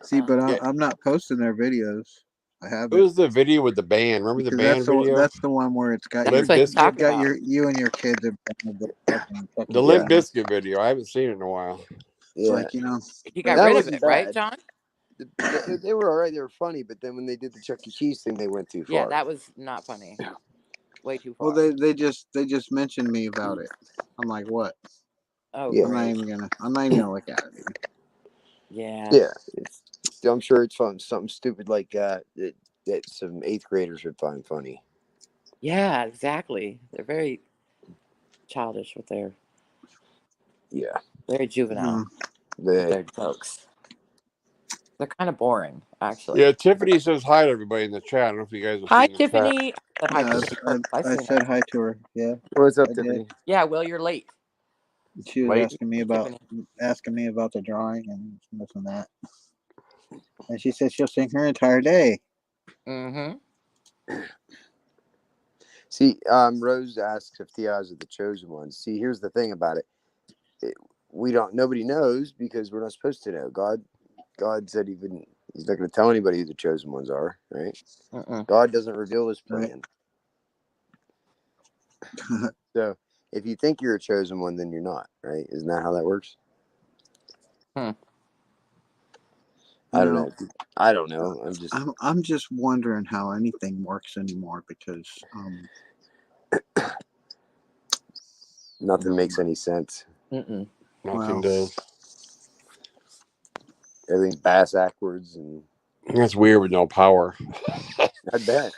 See, but Yeah. I'm not posting their videos. I It haven't. was the video with the band. Remember the Because band video? that's the one where it's got That's Limp what Bizkit? you and your kids have been the fucking The Limp Bizkit video. I haven't seen it in a while. It's Yeah. like, you know, You got That rid of wasn't it, right, bad. John? They were all right. They were funny, but then when they did the Chuck E. Cheese thing, they went too far. Yeah, that was not funny. Way too far. well, they just mentioned me about it. I'm like, what? Oh, Yeah. I'm not great. even gonna look at it. Yeah. Yeah. I'm sure it's fun. Something stupid like that some 8th graders would find funny. Yeah, exactly. They're very childish with their. Yeah. Very juvenile. With their jokes. They're kind of boring, actually. Yeah, Tiffany says hi to everybody in the chat. I don't know if you guys will Hi, see the Tiffany. chat. I said hi to her. Yeah. What's up, Tiffany? Yeah, Will, you're late. She was Late. asking me about the drawing and this and that. And she said she'll sing her entire day. Mm-hmm. See, Rose asks if the eyes are the chosen ones. See, here's the thing about it. Nobody knows because we're not supposed to know. God said he's not going to tell anybody who the chosen ones are, right? God doesn't reveal his plan. Right. So if you think you're a chosen one, then you're not, right? Isn't that how that works? I don't know. I'm just wondering how anything works anymore because nothing makes any sense. Nothing does. Everything's bass backwards, and that's weird with no power. I bet.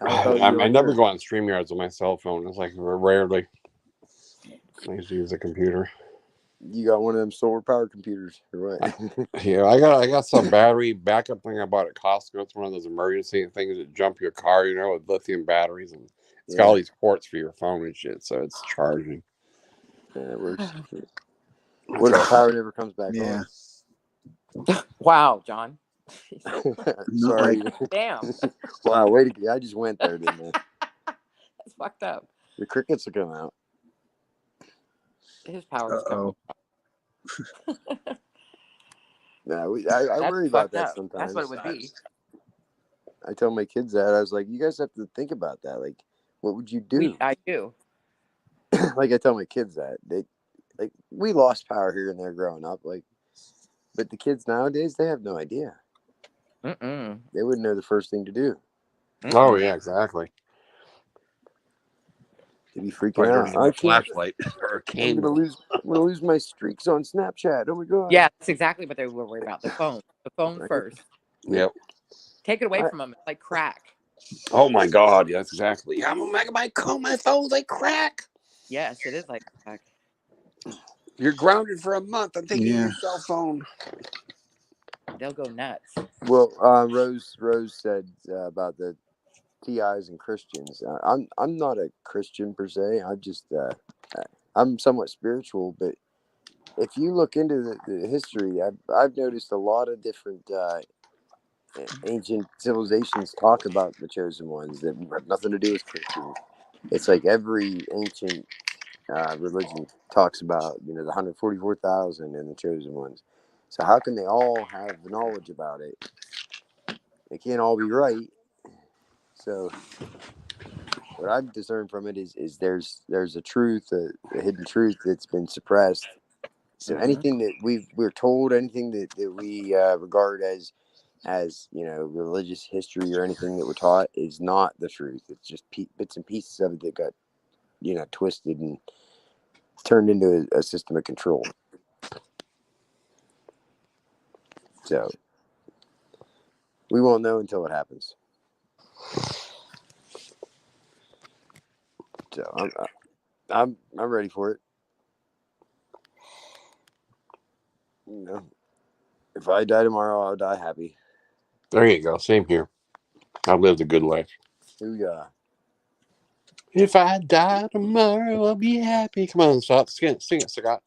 I never go on StreamYards on my cell phone. It's like rarely. I used to use a computer. You got one of them solar powered computers, or what? Yeah, I got some battery backup thing I bought at Costco. It's one of those emergency things that jump your car, with lithium batteries, and it's got all these ports for your phone and shit, so it's charging. Yeah, it works. What if the power never comes back on? Wow, John. Sorry. Damn. Wow, I just went there, didn't I? That's fucked up. The crickets will come out. His power is coming. No, I worry about that up. sometimes. That's what it would be. I tell my kids that. I was like, you guys have to think about that. Like, what would you do? I do. Like, I tell my kids that. We lost power here and there growing up. Like, But the kids nowadays, they have no idea. Mm-mm. They wouldn't know the first thing to do. Mm-mm. Oh yeah, exactly. They'd be freaking Probably don't out. even have I a can't. flashlight or a I'm candle. gonna lose my streaks on Snapchat. Oh my god. Yeah, that's exactly what they were worried about. The phone. The phone Right. first. Yep. Take it away I- from them. It's like crack. Oh my god, yeah, that's exactly. I'm a megabyte call my phone's like crack. Yes, it is like crack. You're grounded for a month. I'm taking Yeah. your cell phone. They'll go nuts. Well, Rose said about the TIs and Christians. I'm not a Christian per se. I'm somewhat spiritual, but if you look into the history, I've noticed a lot of different ancient civilizations talk about the chosen ones that have nothing to do with Christians. It's like every ancient religion talks about, the 144,000 and the chosen ones. So how can they all have the knowledge about it? They can't all be right. So what I've discerned from it is there's a truth, a hidden truth that's been suppressed. So anything that we're told, anything that we regard as religious history or anything that we're taught is not the truth. It's just bits and pieces of it that got twisted and turned into a system of control. So we won't know until it happens. So I'm ready for it. If I die tomorrow, I'll die happy. There you go. Same here. I lived a good life. Booyah. If I die tomorrow, I'll be happy. Come on, Scott. Sing it, Scott.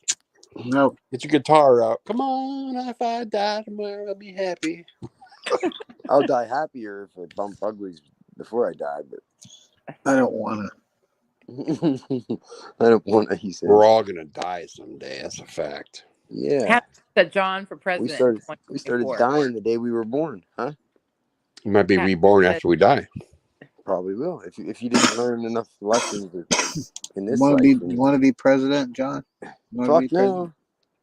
Nope. Get your guitar out. Come on, if I die tomorrow, I'll be happy. I'll die happier if I bump uglies before I die, but I don't want to. I don't want to, he said. We're all gonna die someday. That's a fact. Yeah. Happy said John for president. We started 2024. dying the day we were born, huh? We might be Yeah. reborn after we die. Probably will. If you didn't learn enough lessons in this You life. want to be president, John? You wanna Fuck be president? no.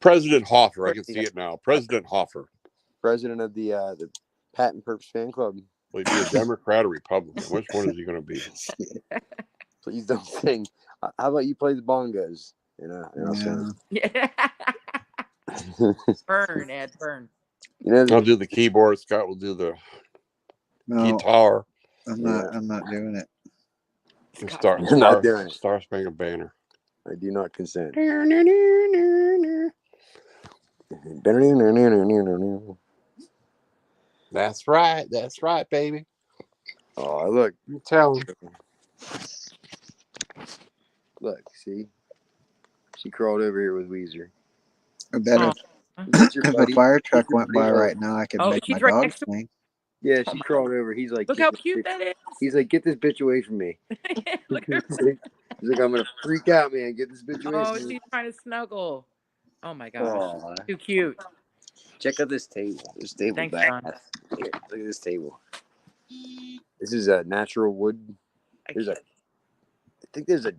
President Hoffer. I can see it now. President Hoffer. President of the Pat and Perps fan club. Will he be a Democrat or Republican? Which one is he going to be? Please don't sing. How about you play the bongos? And I'll sing. Yeah. Burn, Ed, burn. I'll do the keyboard. Scott will do the guitar. I'm not doing it. Star Spangled Banner. I do not consent. That's right. That's right, baby. Oh, look. You tell him. Look, see? She crawled over here with Weezer. I bet if a fire truck went by right now, I could make my dog sing. Yeah, she crawled over. He's like, look how cute that is. He's like, get this bitch away from me. Look at her. He's like, I'm gonna freak out, man. Get this bitch away from me. She's trying to snuggle. Oh my gosh. Too cute. Check out this table. This table Thanks, back. John. Here, look at this table. This is a natural wood. I think there's a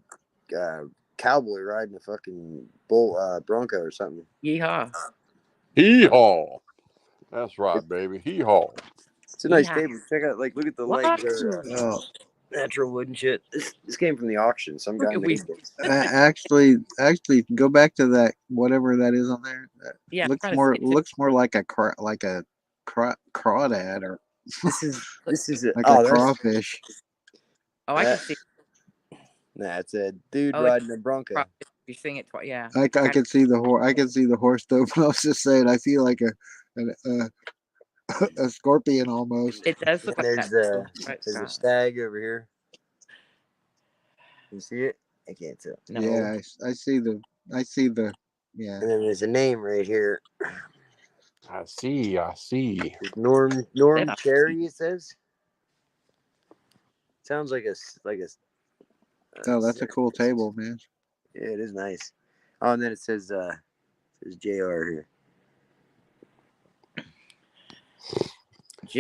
cowboy riding a fucking bull Bronco or something. Yeehaw. Hee-haw. That's right, baby. Hee-haw. It's a nice table. Check out, look at the legs. Natural wood and shit. This came from the auction. Some guy made it. Actually, go back to that whatever that is on there. Yeah, looks more like a crawdad or this is a crawfish. Oh, I can see. Nah, it's a dude riding a Bronco. You're seeing it twice. Yeah. I can see the horse. I can see the horse though. But I was just saying, I feel like a scorpion almost. It does look like there's that. There's a stag over here. You see it? I can't tell. No. Yeah, I see the. Yeah. And then there's a name right here. I see. Norm Cherry. It says. Sounds like a. Oh, that's a cool table, man. Yeah, it is nice. Oh, and then it says JR here.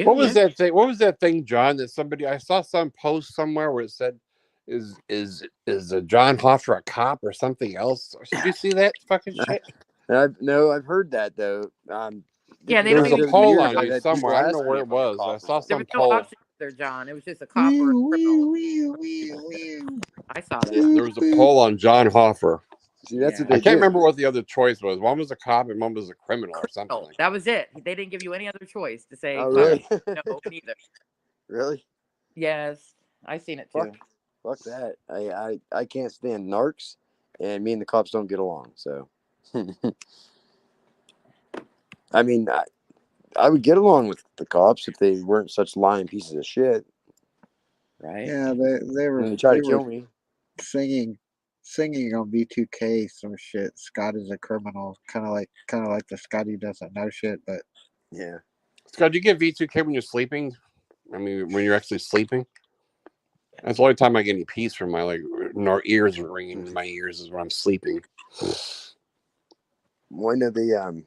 What was that thing? What was that thing, John? That I saw some post somewhere where it said, "Is John Hoffer a cop or something else?" Did you see that fucking shit? I've heard that though. Yeah, they There don't was a even. over the poll years, on I've you had people somewhere. I don't know ask where me it if I'm a was. I cop. saw There some was no poll. option there, John. It was just a cop or a criminal. I saw that. There was a poll on John Hoffer. See, that's what I Yeah, they can't do. remember what the other choice was. One was a cop and one was a criminal or something criminal. like That that. was it. They didn't give you any other choice to say Oh, Yeah. fucking really? no, neither. Really? Yes, I seen it Fuck, too. fuck that. I can't stand narcs, and me and the cops don't get along. So, I mean, I would get along with the cops if they weren't such lying pieces of shit. Right? Yeah, they When were they try they to were kill me, singing on B2K some shit. Scott is a criminal, kind of like the Scotty doesn't know shit, but yeah. Scott, do you get V2K when you're sleeping? I mean, when you're actually sleeping? That's the only time I get any peace from my ears ringing in my ears is when I'm sleeping. One of the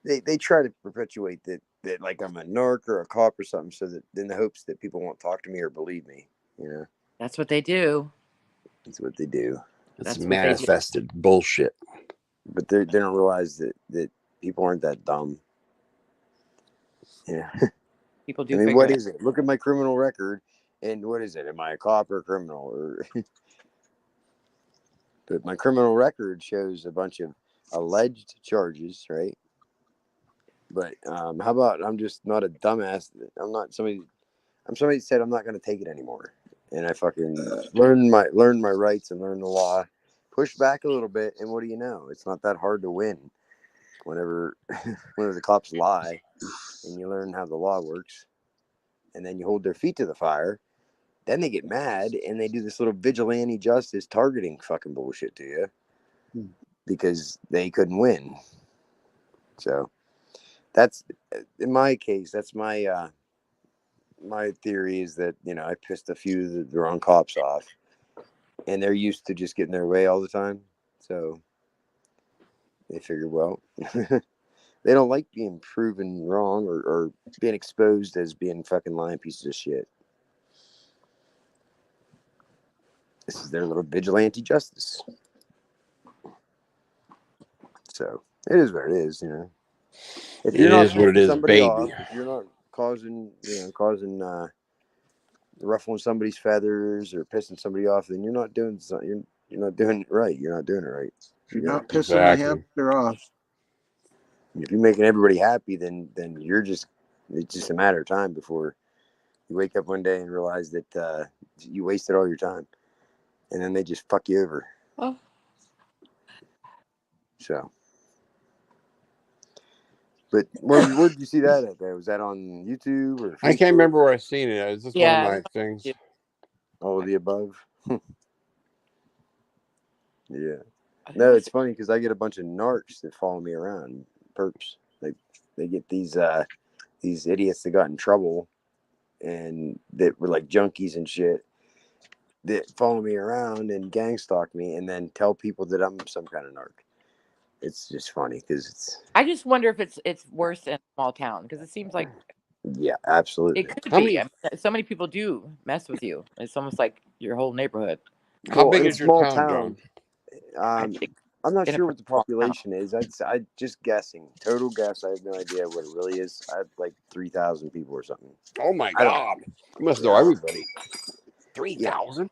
they try to perpetuate that like I'm a narc or a cop or something, so that in the hopes that people won't talk to me or believe me. You know, That's what they do. that's what they do. It's That's what they do. manifested bullshit. But they don't realize that people aren't that dumb. Yeah. People I do mean, figure what it out. is it? Look at my criminal record, and what is it? Am I a cop or a criminal? Or but my criminal record shows a bunch of alleged charges, right? But how about I'm just not a dumbass? I'm not somebody. I'm somebody that said I'm not going to take it anymore, and I fucking learned my rights and learned the law. Push back a little bit, and what do you know? It's not that hard to win. Whenever the cops lie, and you learn how the law works, and then you hold their feet to the fire. Then they get mad and they do this little vigilante justice targeting fucking bullshit to you because they couldn't win. So that's in my case. That's my my theory is that I pissed a few of the wrong cops off, and they're used to just getting their way all the time. So they figure, well, they don't like being proven wrong or being exposed as being fucking lying pieces of shit. This is their little vigilante justice. So it is what it is, If It you're not is what it pissing is, somebody baby. off, if you're not causing ruffling somebody's feathers or pissing somebody off, then you're not doing something. You're not doing it right. You're not doing it right. if you're You know, not pissing a Exactly. hamster off, if you're making everybody happy, then it's just a matter of time before you wake up one day and realize that you wasted all your time, and then they just fuck you over. Oh. So. But where did you see that at? There was that on YouTube or Facebook? I can't remember where I seen it. It's just one of Yeah, my things. All of the above. Yeah. No, it's funny because I get a bunch of narcs that follow me around, perps. They get these idiots that got in trouble and that were like junkies and shit that follow me around and gang stalk me and then tell people that I'm some kind of narc. It's just funny because I just wonder if it's worse in a small town because it seems like yeah, absolutely. it could How be. many? I mean, so many people do mess with you. It's almost like your whole neighborhood. How Well, big in a is your small town, John? I Um, think I'm not in a sure what pretty the small town. population is. I just guessing. Total guess. I have no idea what it really is. I have like 3,000 people or something. Oh my I don't. God! You must know Yeah. everybody. Yeah. 3,000,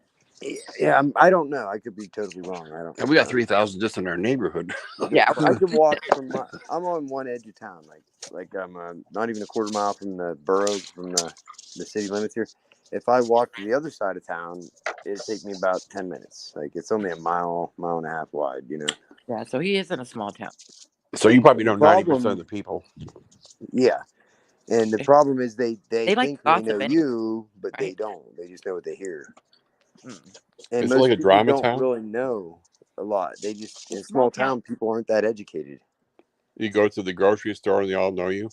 Yeah. I don't know. I could be totally wrong. I don't. and we got 3,000 just in our neighborhood. Yeah, I could walk from I'm on one edge of town, like I'm not even a quarter mile from the borough, from the city limits here. If I walk to the other side of town, it'd take me about 10 minutes. Like it's only a mile and a half wide, yeah. So he is in a small town. So you probably And the know 90% of problem, the people. yeah. And the problem is they They like think they know gossip anyway, you, but they right? don't. They just know what they hear. Mm. And Is it like most a people drama don't town? really know a lot. They just in a It's small small town. town, people aren't that educated. You go to the grocery store and they all know you.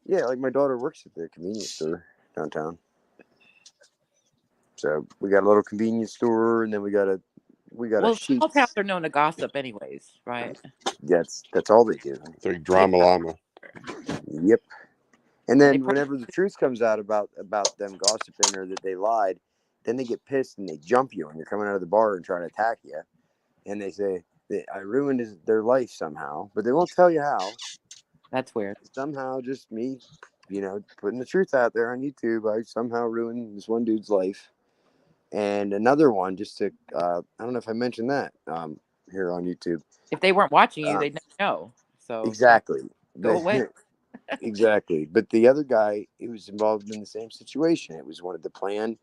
Yeah, like my daughter works at the convenience store downtown. So we got a little convenience store, and then we got a Well, small towns Sheets. are known to gossip anyways, right? That's all they do. It's like Yeah. drama llama. Yep. And And they then probably whenever the truth comes out about them gossiping or that they lied, then they get pissed and they jump you when you're coming out of the bar and try to attack you, and they say that I ruined their life somehow, but they won't tell you how. That's weird. Somehow, just me, putting the truth out there on YouTube, I somehow ruined this one dude's life. And another one, just to, I don't know if I mentioned that here on YouTube. If they weren't watching you, Um, they'd never know. So exactly. go away. Exactly. But the other guy, he was involved in the same situation. It was one of the plan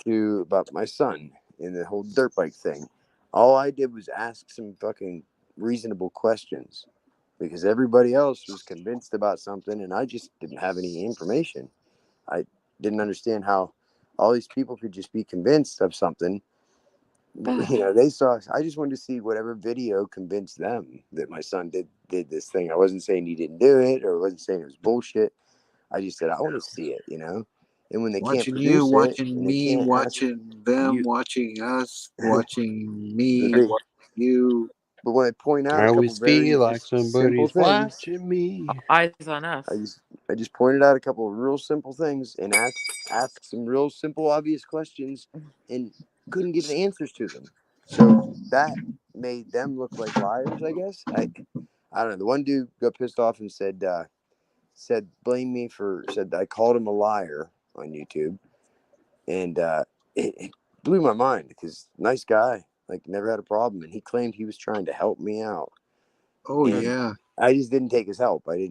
about my son in the whole dirt bike thing. All I did was ask some fucking reasonable questions because everybody else was convinced about something and I just didn't have any information. I didn't understand how all these people could just be convinced of something. They saw. I just wanted to see whatever video convinced them that my son did this thing. I wasn't saying he didn't do it, or I wasn't saying it was bullshit. I just said I want to see it, And when they can't Watching you, produce it, watching and they me, can't ask watching them, you, watching us, watching me, but watching you. when I point out I a couple always very feel like just simple somebody's things, watching me. Eyes on us. I just pointed out a couple of real simple things and asked some real simple obvious questions and couldn't get answers to them. So that made them look like liars, I guess. I don't know. The one dude got pissed off and said blame me said I called him a liar on YouTube, and it blew my mind because nice guy, like never had a problem, and he claimed he was trying to help me out, Oh and yeah, I just didn't take his help. I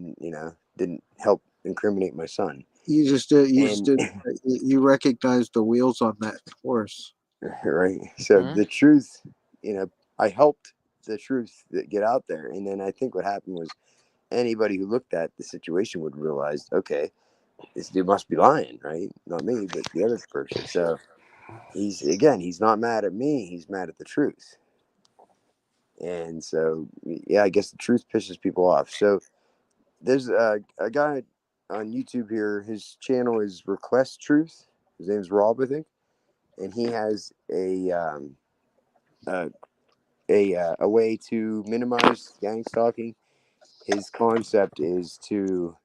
didn't help incriminate my son, you just did. You just and did. You recognized the wheels on that horse. right. So Mhm. the truth, I helped the truth that get out there, and then I think what happened was anybody who looked at the situation would realize, okay, this dude must be lying, right? Not me, but the other person. So he's not mad at me, he's mad at the truth. And so, yeah, I guess the truth pisses people off. So there's a guy on YouTube here. His channel is Request Truth. His name's Rob, I think, and he has a a way to minimize gang stalking. His concept is to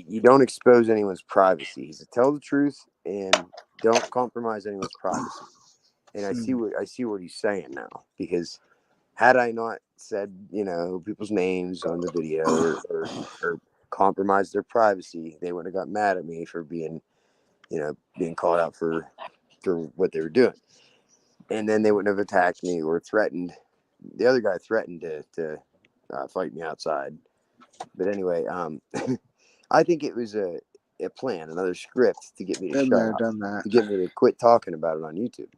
you don't expose anyone's privacy. He's to tell the truth and don't compromise anyone's privacy. And I see what he's saying now, because had I not said people's names on the video or compromised their privacy, they would have got mad at me for being called out for what they were doing, and then they wouldn't have attacked me or threatened. The other guy threatened to fight me outside. But anyway, I think it was a plan, another script to get me to Been shut there, up, done that. to get me to quit talking about it on YouTube,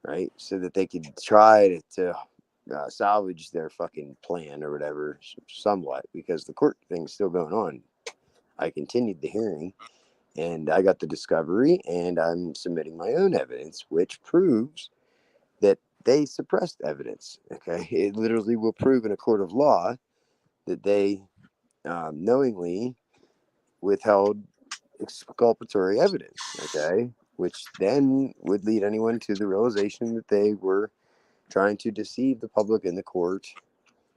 right? So that they could try to salvage their fucking plan or whatever, somewhat, because the court thing's still going on. I continued the hearing, and I got the discovery, and I'm submitting my own evidence, which proves that they suppressed evidence. Okay, it literally will prove in a court of law that they knowingly withheld exculpatory evidence, okay, which then would lead anyone to the realization that they were trying to deceive the public in the court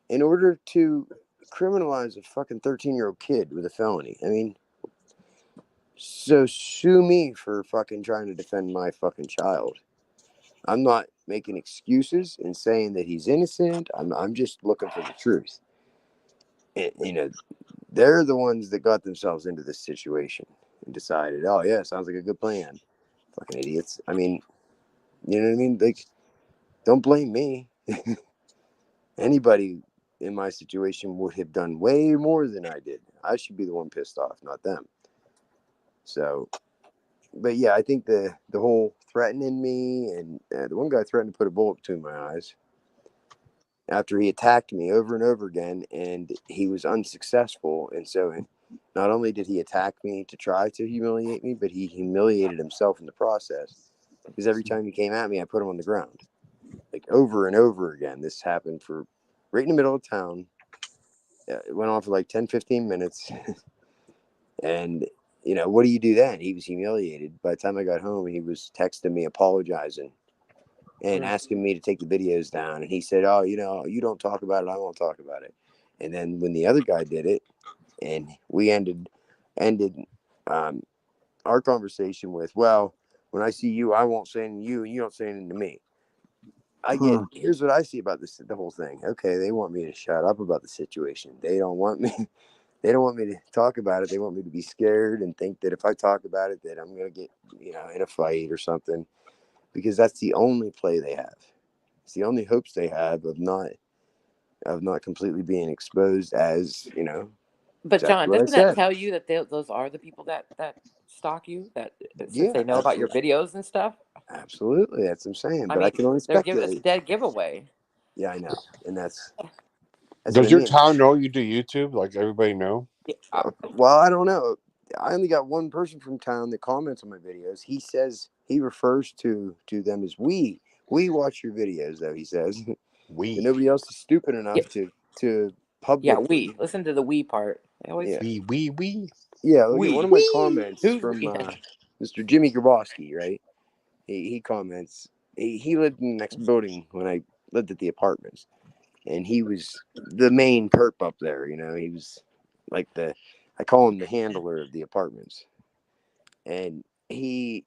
in order to criminalize a fucking 13-year-old kid with a felony. I mean, so sue me for fucking trying to defend my fucking child. I'm not making excuses and saying that he's innocent. I'm just looking for the truth. And, they're the ones that got themselves into this situation and decided, oh yeah, sounds like a good plan. Fucking idiots. I mean, you know what I mean? Like, don't blame me. Anybody in my situation would have done way more than I did. I should be the one pissed off, not them. So, but yeah, I think the whole threatening me, and the one guy threatened to put a bullet between my eyes after he attacked me over and over again, and he was unsuccessful. And so not only did he attack me to try to humiliate me, but he humiliated himself in the process, because every time he came at me, I put him on the ground, like over and over again. This happened for right in the middle of town. It went on for like 10-15 minutes. And what do you do then? He was humiliated. By the time I got home, he was texting me apologizing and asking me to take the videos down. And he said, oh, you don't talk about it, I won't talk about it. And then when the other guy did it, and we ended our conversation with, well, when I see you, I won't say anything to you, and you don't say anything to me. Here's what I see about the whole thing. Okay, they want me to shut up about the situation. They don't want me to talk about it. They want me to be scared and think that if I talk about it that I'm going to get, in a fight or something, because that's the only play they have. It's the only hopes they have of not completely being exposed as, But exactly John, what I doesn't that said. tell you that those are the people that stalk you? That since Yeah, they know about your videos and stuff. absolutely. That's what I'm saying. I But I mean, can only it's a speculate. dead giveaway. Yeah, I know. And that's what Does I your mean. town know you do YouTube? Like everybody know? Yeah, Well, I don't know. I only got one person from town that comments on my videos. He says he refers to them as we. We watch your videos, though, he says. But We. nobody else is stupid yeah, enough to yeah. publicly. Listen to the we part. They always Yeah. We. Yeah, look at one of we. my We. comments Who's from we? Mr. Jimmy Grabowski, right? He comments. He lived in the next building when I lived at the apartments. And he was the main perp up there, He was like I call him the handler of the apartments. And he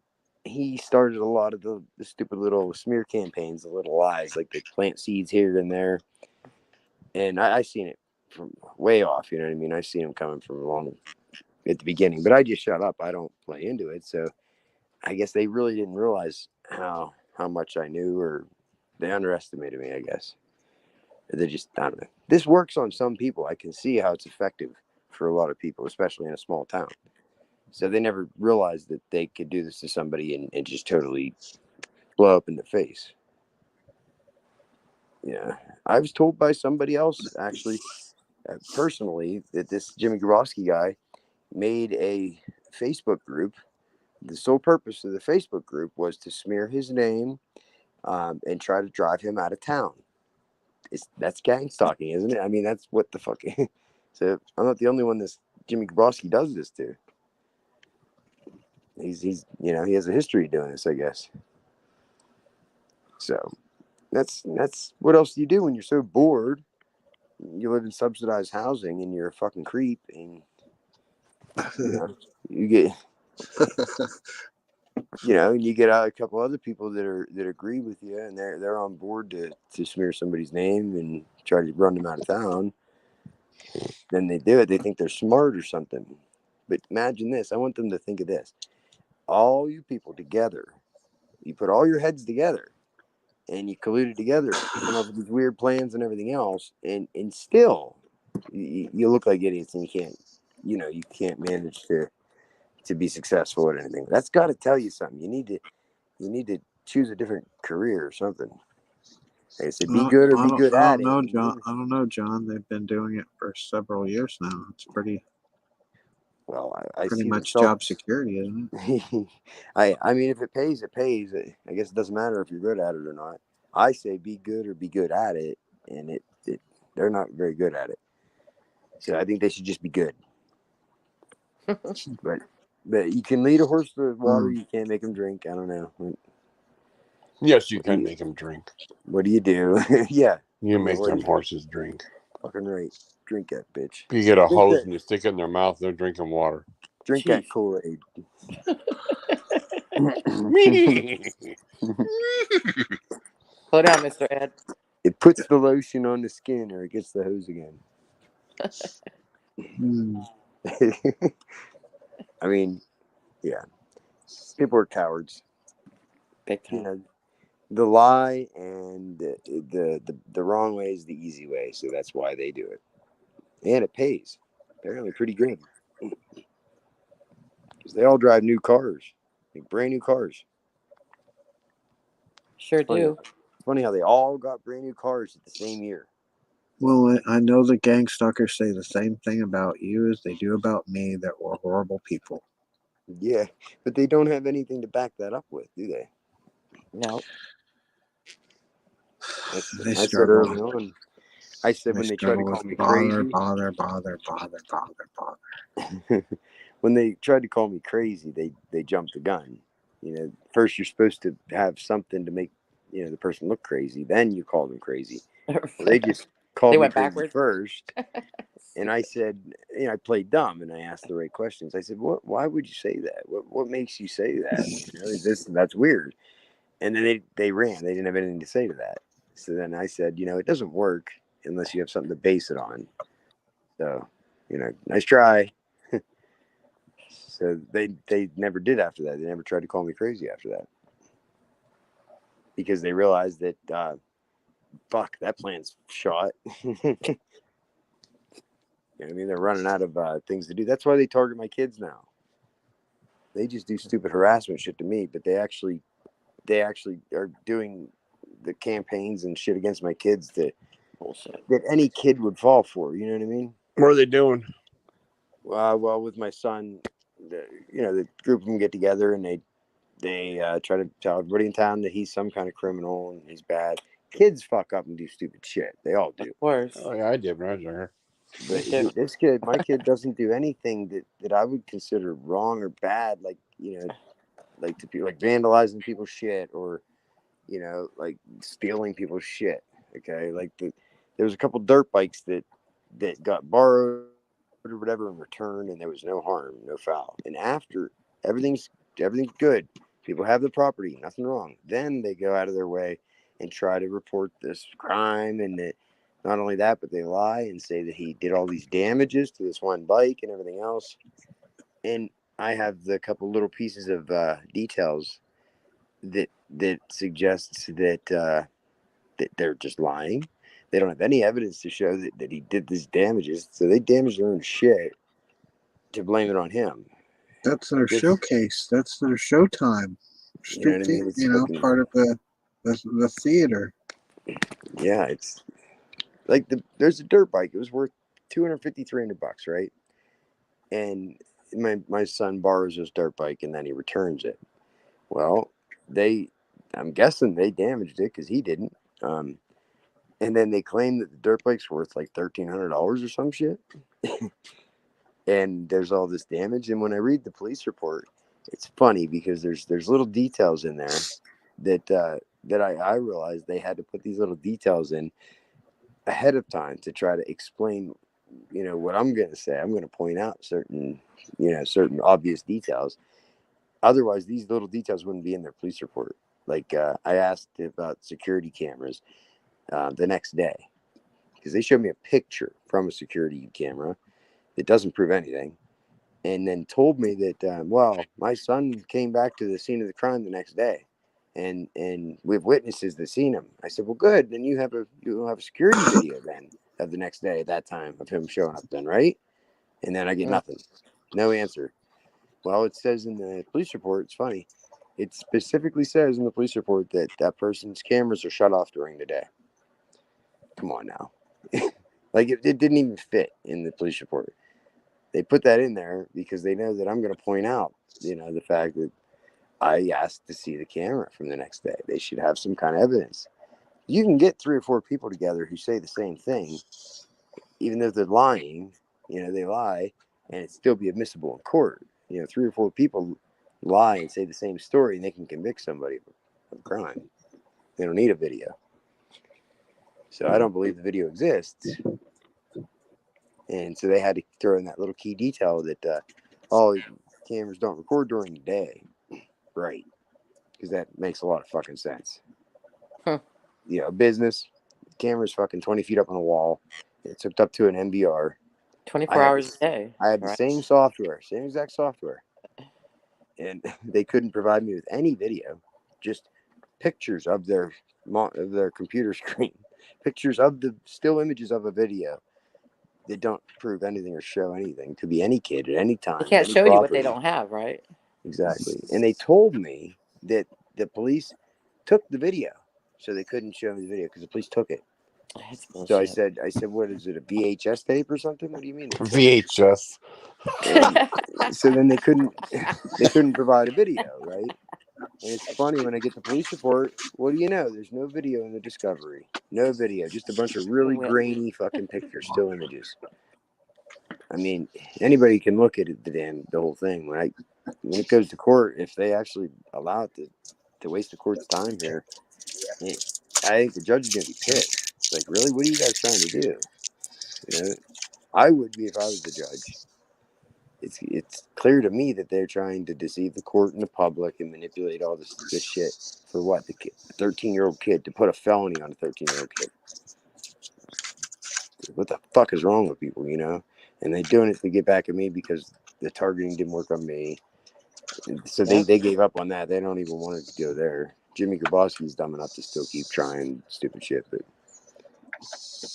started a lot of the stupid little smear campaigns, the little lies, like they plant seeds here and there. And I seen it from way off, you know what I mean? I seen him coming from long at the beginning, but I just shut up. I don't play into it. So I guess they really didn't realize how much I knew, or they underestimated me, I guess. They just, I don't know. This works on some people. I can see how it's effective for a lot of people, especially in a small town. So they never realized that they could do this to somebody and just totally blow up in the face. Yeah. I was told by somebody else, actually, personally, that this Jimmy Grabowski guy made a Facebook group. The sole purpose of the Facebook group was to smear his name and try to drive him out of town. That's gang stalking, isn't it? I mean, that's what the fuck. So I'm not the only one this Jimmy Grabowski does this to. He's he has a history of doing this, I guess. So that's what else do you do when you're so bored? You live in subsidized housing and you're a fucking creep, and you get and you get out a couple other people that agree with you, and they're on board to smear somebody's name and try to run them out of town. Then they do it. They think they're smart or something. But imagine this. I want them to think of this. All you people together, you put all your heads together and you colluded together to come up with these weird plans and everything else, and still you look like idiots, and you can't manage to be successful at anything. That's got to tell you something. You need to choose a different career or something. Like I say, be Well, good or I be don't, good I at don't it. know, John. I don't know, John. They've been doing it for several years now. It's pretty Well, I see the much job results. security, isn't it? I mean, if it pays, it pays. I guess it doesn't matter if you're good at it or not. I say be good or be good at it, and they're not very good at it. So I think they should just be good. But you can lead a horse to water. You can't make him drink. I don't know. Yes, you can make them drink. What do you do? Yeah. You I mean, make them horses drink. fucking right. Drink that bitch. You get a Drink hose that. and you stick it in their mouth, they're drinking water. Drink Jeez. that Kool-Aid. Slow down, Mr. Ed. It puts the lotion on the skin, or it gets the hose again. I mean, yeah. People are cowards. Big time. The lie and the wrong way is the easy way, so that's why they do it, and it pays. Apparently, pretty good because they all drive new cars, like brand new cars. Sure do. It's funny how they all got brand new cars at the same year. Well, I know the gang stalkers say the same thing about you as they do about me, that we're horrible people. Yeah, but they don't have anything to back that up with, do they? No. They I said struggle. early on. I said They when they tried to struggle call with me bother. crazy. When they tried to call me crazy, they jumped the gun. First you're supposed to have something to make the person look crazy. Then you call them crazy. Well, they just called They me went crazy backwards. first, and I said, I played dumb and I asked the right questions. I said, "What? Why would you say that? What makes you say that? That's weird." And then they ran. They didn't have anything to say to that. So then I said, it doesn't work unless you have something to base it on. So, nice try. So they never did after that. They never tried to call me crazy after that. Because they realized that, fuck, that plan's shot. They're running out of things to do. That's why they target my kids now. They just do stupid harassment shit to me, but they actually are doing the campaigns and shit against my kids that any kid would fall for. You know what I mean? What are they doing? Well, with my son, the group of them get together and they try to tell everybody in town that he's some kind of criminal and he's bad. Kids fuck up and do stupid shit. They all do. Of course. Oh yeah, I did when I was younger. But Me too. my kid doesn't do anything that I would consider wrong or bad, like like vandalizing people's shit or like stealing people's shit. Okay, like there was a couple dirt bikes that got borrowed or whatever in return, and there was no harm, no foul. And after everything's good, people have the property, nothing wrong. Then they go out of their way and try to report this crime, and that not only that, but they lie and say that he did all these damages to this one bike and everything else. And I have the couple little pieces of details that suggests that they're just lying. They don't have any evidence to show that he did these damages, so they damaged their own shit to blame it on him. That's their showcase. That's their showtime. You know what I mean? It's fucking, Part of the theater. Yeah, it's like there's a dirt bike. It was worth $250, $300, right? And my son borrows his dirt bike and then he returns it. Well, I'm guessing they damaged it because he didn't. And then they claim that the dirt bike's worth like $1,300 or some shit. And there's all this damage. And when I read the police report, it's funny because there's little details in there that I realized they had to put these little details in ahead of time to try to explain, what I'm going to say. I'm going to point out certain obvious details. Otherwise, these little details wouldn't be in their police report. Like I asked about security cameras the next day because they showed me a picture from a security camera that doesn't prove anything, and then told me that my son came back to the scene of the crime the next day, and we have witnesses that seen him. I said, well, good, then you'll have a security video then of the next day at that time of him showing up then, right? And then I get nothing, no answer. Well, it says in the police report, it's funny, it specifically says in the police report that person's cameras are shut off during the day. Come on now. Like it didn't even fit in the police report. They put that in there because they know that I'm going to point out, the fact that I asked to see the camera from the next day. They should have some kind of evidence. You can get 3 or 4 people together who say the same thing, even though they're lying, they lie, and it still be admissible in court. 3 or 4 people lie and say the same story, and they can convict somebody of crime. They don't need a video. So I don't believe the video exists. And so they had to throw in that little key detail that cameras don't record during the day. Right. Because that makes a lot of fucking sense. Huh. Business, camera's fucking 20 feet up on a wall. It's hooked up to an MBR. 24 hours a day. I have the same software, same exact software. And they couldn't provide me with any video, just pictures of their computer screen, pictures of the still images of a video. They don't prove anything or show anything. Could be any kid at any time. They can't show you what they don't have, right? Exactly. And they told me that the police took the video, so they couldn't show me the video because the police took it. That's bullshit. So I said, what is it, a VHS tape or something? What do you mean? VHS. So then they couldn't provide a video, right? And it's funny when I get the police report. What do you know? There's no video in the discovery. No video, just a bunch of really grainy fucking pictures, still images. I mean, anybody can look at it, the whole thing. When it goes to court, if they actually allow it to waste the court's time here, I think the judge is going to be pissed. It's like, really? What are you guys trying to do? I would be if I was the judge. it's clear to me that they're trying to deceive the court and the public and manipulate all this shit for what? The 13-year-old kid, to put a felony on a 13-year-old kid. What the fuck is wrong with people, you know? And they're doing it to get back at me because the targeting didn't work on me. And so they gave up on that. They don't even want it to go there. Jimmy Grabowski's dumb enough to still keep trying stupid shit, but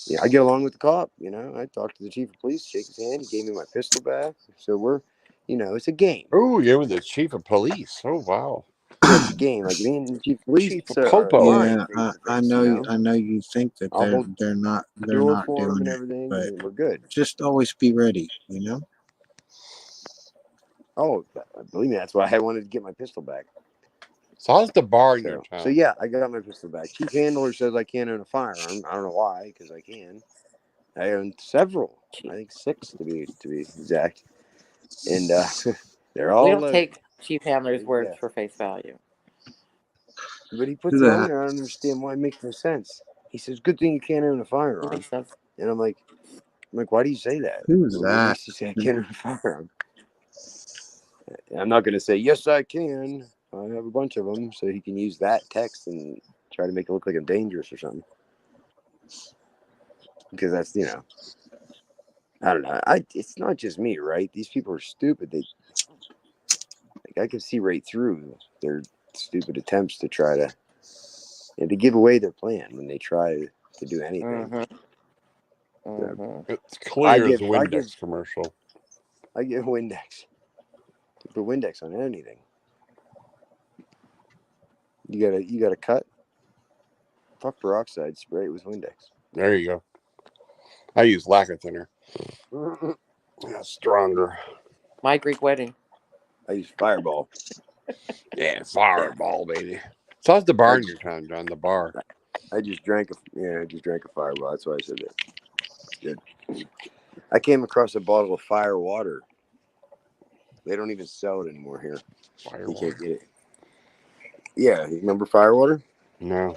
yeah, I get along with the cop, you know. I talked to the chief of police, shake his hand, he gave me my pistol back. So we're, you know, it's a game. Oh, you're with the chief of police. Oh, wow. Yeah, it's a game. Like me and the chief of police Chief of are Popo. aligned Yeah, face to face, you know. I know you think that I'll hold they're the door not for him doing and it, everything, but and we're good. just always be ready, you know? Oh, believe me, that's why I wanted to get my pistol back. So how's the bar in your town? So yeah, I got my pistol back. Chief handler says I can't own a firearm. I don't know why, because I can. I own several. I think 6 to be exact, and they're all We don't loaded. take chief handler's words Yeah. for face value. But he puts Who it the on heck? there. I don't understand why. It makes no sense. He says, "Good thing you can't own a It firearm." makes sense. And I'm like, why do you say that? Who's What that? makes you say I can't own a firearm? I'm not going to say, yes, I can. I have a bunch of them. So he can use that text and try to make it look like I'm dangerous or something. Because that's, you know, I don't know. It's not just me, right? These people are stupid. I can see right through their stupid attempts to try to, and to give away their plan when they try to do anything. It's clear as a Windex commercial. I give Windex. Put Windex on anything. You got to cut. Fuck peroxide. Spray it with Windex. There you go. I use lacquer thinner. Yeah, stronger. My Greek wedding. I use Fireball. Yeah, fireball, baby. So how's the bar in your town, John? The bar. I just drank a Fireball. That's why I said that. It's good. I came across a bottle of fire water. They don't even sell it anymore here. Fire You water. can't get it. Yeah, you remember fire water? No.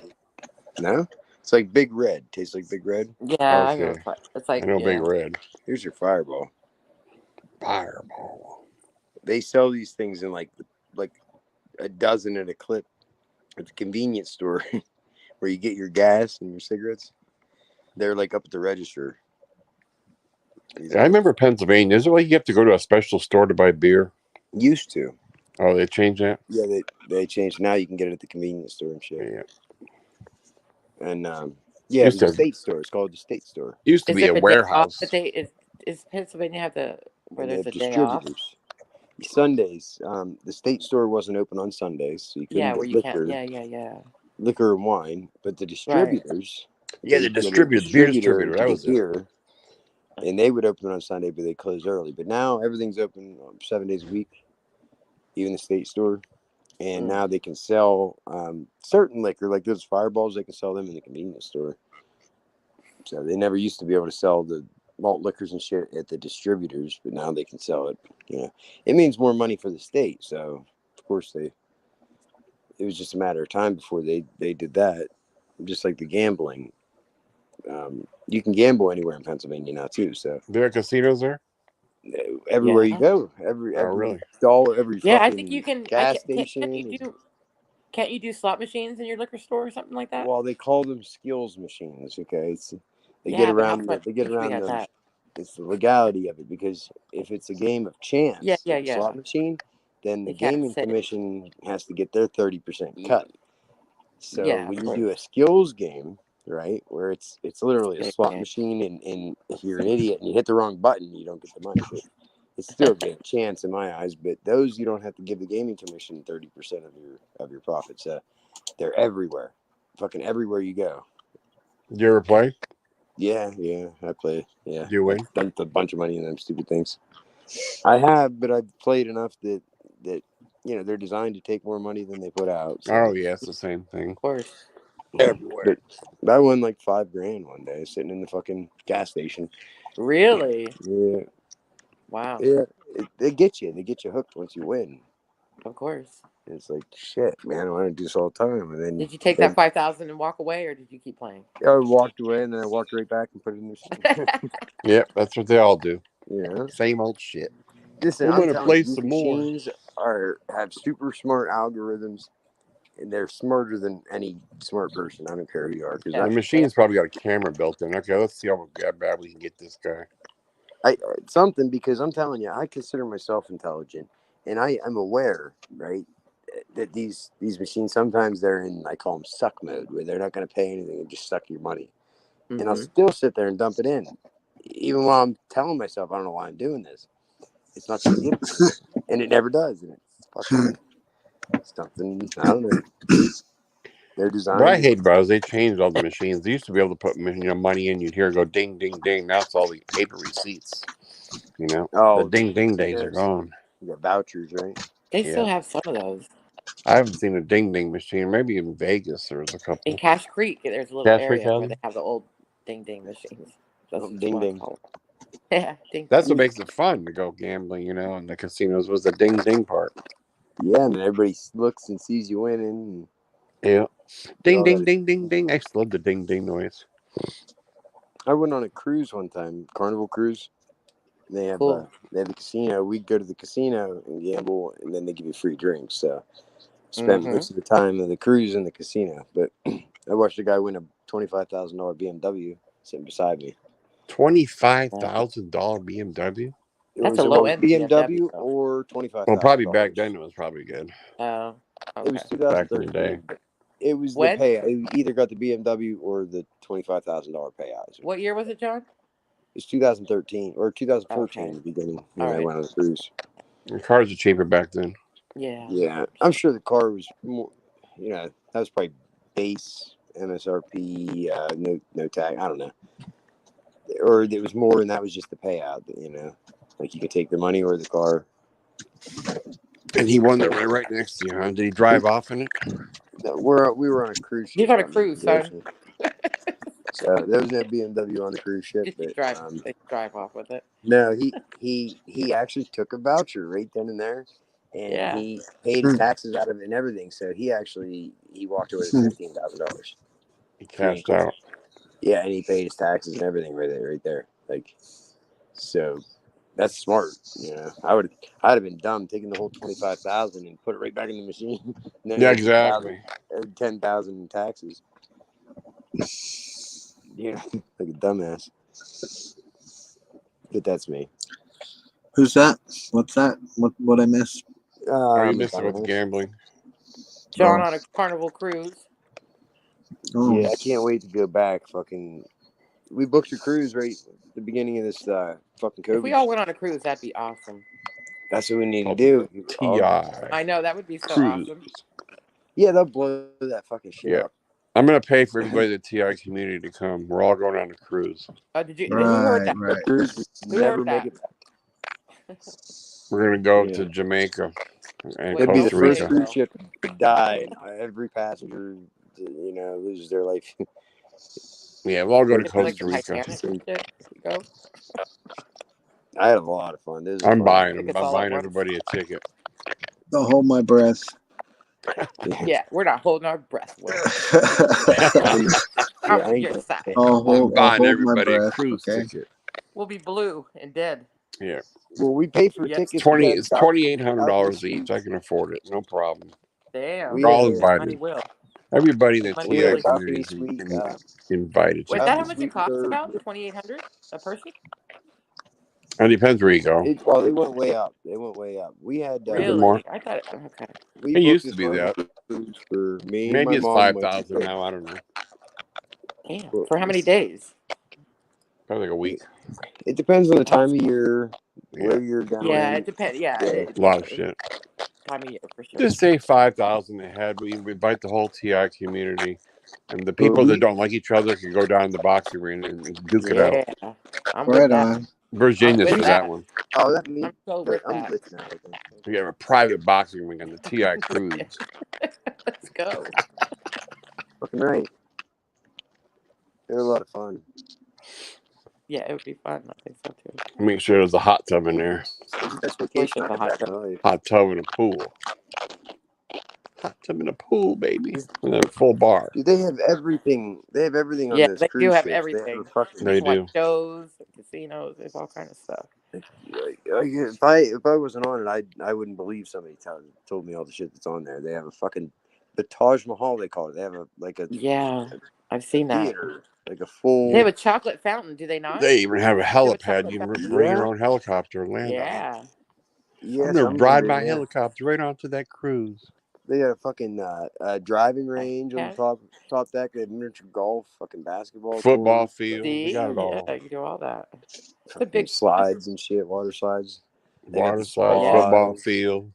No? It's like Big Red. Tastes like Big Red. Yeah, I Okay. know. It's like, I know yeah. Big Red. Here's your Fireball. Fireball. They sell these things in like a dozen at a clip at the convenience store where you get your gas and your cigarettes. They're like up at the register. Yeah, I remember Pennsylvania. Is it like you have to go to a special store to buy beer? Used to. Oh, they changed that? Yeah, they changed. Now you can get it at the convenience store and shit. Yeah. And yeah, it Used was a to- state store. It's called the state store. Used to Is be there a a day off warehouse. that is Pennsylvania have where And they there's have a day off? distributors. Sundays, the state store wasn't open on Sundays, so you couldn't Yeah, get where you can't. Yeah. liquor and wine. But the Right. distributors, Yeah, so the you could go to distributor, the beer distributor. to That get was it. beer, and they would open on Sunday, but they close early. But now everything's open 7 days a week, even the state store. And now they can sell certain liquor, like those Fireballs. They can sell them in the convenience store. So they never used to be able to sell the malt liquors and shit at the distributors, but now they can sell it. You know, it means more money for the state. So of course it was just a matter of time before they did that. Just like the gambling, you can gamble anywhere in Pennsylvania now too. So There are casinos there? everywhere Yeah. you go, every really? dollar, every Yeah, I fucking think you can. gas Can't station. you do slot machines in your liquor store or something like that? Well, they call them skills machines. Okay, they Yeah, get but around not they get wish we around had the that. it's the legality of it, because if it's a game of chance, Yeah. like a slot machine, then the You can't gaming say. commission has to get their 30% cut. So Yeah, when of you course. do a skills game, right, where it's literally a Big slot game. machine, and if you're an idiot and you hit the wrong button, you don't get the money. But it's still a game of chance in my eyes. But those, you don't have to give the gaming commission 30% of your profits. They're everywhere, fucking everywhere you go. Did you ever play? Yeah, I play. Yeah, Do you win? I've dumped a bunch of money in them stupid things. I have, but I've played enough that they're designed to take more money than they put out. So. Oh, yeah, it's the same thing. Of course. Everywhere. But I won like $5,000 one day sitting in the fucking gas station. Really? Yeah, Wow. yeah. They get you hooked once you win. Of course. And it's like, shit, man, I want to do this all the time. And then Did you take that 5,000 and walk away, or did you keep playing? I walked away, and then I walked right back and put it in the machine. Yep, that's what they all do. Yeah. Same old shit. Listen, I'm I'm gonna telling play you, these some more. machines have super smart algorithms, and they're smarter than any smart person. I don't care who you are, because The machine's probably got a camera built in. Okay, let's see how bad we can get this guy. something, because I'm telling you, I consider myself intelligent, and I am aware, right, that these machines sometimes they're in, I call them suck mode, where they're not going to pay anything and just suck your money, and I'll still sit there and dump it in, even while I'm telling myself I don't know why I'm doing this. It's not going to give me anything, and it never does, and it's fucking something. I don't know. They're designed. What I hate about it is they changed all the machines. They used to be able to put money in. You'd hear it go ding, ding, ding. Now it's all the paper receipts. Oh, the ding, ding days are gone. You got vouchers, right? They Yeah. still have some of those. I haven't seen a ding, ding machine. Maybe in Vegas there's a In couple. Cache Creek, there's a little Cache Creek area where has they have the old ding ding machines. That's Ding what I ding. call it. Yeah, ding That's ding. what makes it fun to go gambling, in the casinos was the ding, ding part. Yeah, and everybody looks and sees you winning. Yeah. Ding, all ding, that. ding, ding, ding. I just love the ding, ding noise. I went on a cruise one time, Carnival cruise. They have Cool. they have a casino. We'd go to the casino and gamble, and then they give you free drinks. So spent most of the time of the cruise in the casino. But I watched a guy win a $25,000 BMW sitting beside me. $25,000 BMW. It That's was a low a end BMW, BMW though. or $25,000. Well, probably back then it was probably good. Oh, It was okay. Back in the day. 2013. It was the When? payout. You either got the BMW or the $25,000 payout. What year was it, John? It's 2013 or 2014 Okay. in the beginning All when I right. went on the cruise. The cars are cheaper back then. Yeah. Yeah, I'm sure the car was more. That was probably base MSRP, no tag. I don't know, or it was more, and that was just the payout. Like you could take the money or the car. And he won that right next to you, huh? Did he drive off in it? No, we were on a cruise ship. He's on a out in cruise, the son. ocean. So there was no BMW on the cruise ship, Just but drive off with it. no, he actually took a voucher right then and there, and Yeah. he paid his taxes out of it and everything. So he walked away with $15,000. He cashed out. Yeah, and he paid his taxes and everything right there. Like, so that's smart. I'd have been dumb taking the whole 25,000 and put it right back in the machine. And then Yeah, exactly. 10,000 in taxes. Like a dumbass. But that's me. Who's that? What's that? What I missed? Oh, you missed it with the gambling. John on a Carnival cruise. Oh. Yeah, I can't wait to go back. We booked a cruise right at the beginning of this fucking COVID. If we all went on a cruise, that'd be awesome. That's what we need to do. TI. I know, that would be so Cruise. awesome. Yeah, they'll blow that fucking shit up. I'm gonna pay for everybody in the TI community to come. We're all going on a cruise. Did you? Who heard that? Right. Who heard that? We're gonna go to Jamaica and It'd be the Costa first Rica. cruise ship to die, and every passenger, loses their life. Yeah, we'll all go to It's like Costa the Rica. Titanic and shit. We go. I had a lot of fun. This is I'm fun. buying them. Tickets I'm all at buying once. everybody a ticket. I'll hold my breath. Yeah, we're not holding our breath. I'm on your side. I'll hold my everybody a breath. cruise Okay. ticket. We'll be blue and dead. Yeah. Well, we pay for tickets. It's $2,800 each. I can afford it. No problem. Damn. We We're all had invited. Money will. Everybody in the Money TI will. community is invited. Wait, is that how much it costs? About $2,800 a person? It depends where you go. It went way up. We had Really? more. I thought. Okay. It used to be that. For me, Maybe my it's mom 5,000 now. I don't know. Damn. For how many days? Probably like a week. It depends on the time of year, where you're going. Yeah, it depends. Yeah, A lot of shit. Time of year for sure. Just say 5,000 ahead. We invite the whole TI community, and the people that don't like each other can go down to the boxing arena and duke it out. I'm with that. Virginia's I'm for with that one. Oh, that means I'm so with that. We have a private boxing ring on the TI cruise. Let's go. Fucking right. They're a lot of fun. Yeah, it would be fun. I think so too. Make sure there's a hot tub in there. That's what a hot tub. Hot tub and a pool. Hot tub and a pool, baby. And then a full bar. Dude, they have everything. They have everything on Yeah, those they cruise do have ships. everything. They do. Shows, casinos, there's all kind of stuff. If I wasn't on it, I wouldn't believe somebody told me all the shit that's on there. They have a fucking the Taj Mahal, they call it. They have a Yeah, I've seen that. theater, like a They have full. a chocolate fountain, do they not? They even have a They have a helipad. chocolate You can fountain. bring your Yeah, own helicopter and land on it. Yeah. yeah, I'm gonna some of them ride do. my Yeah, helicopter right onto that cruise. they got a fucking driving range on the Okay. top deck. They have miniature golf, fucking basketball Football court, field. They got See? it Yeah, all. you do all that. It's a fucking big. slides and shit, water slides. They got the Water slides, Yeah. football spas. field.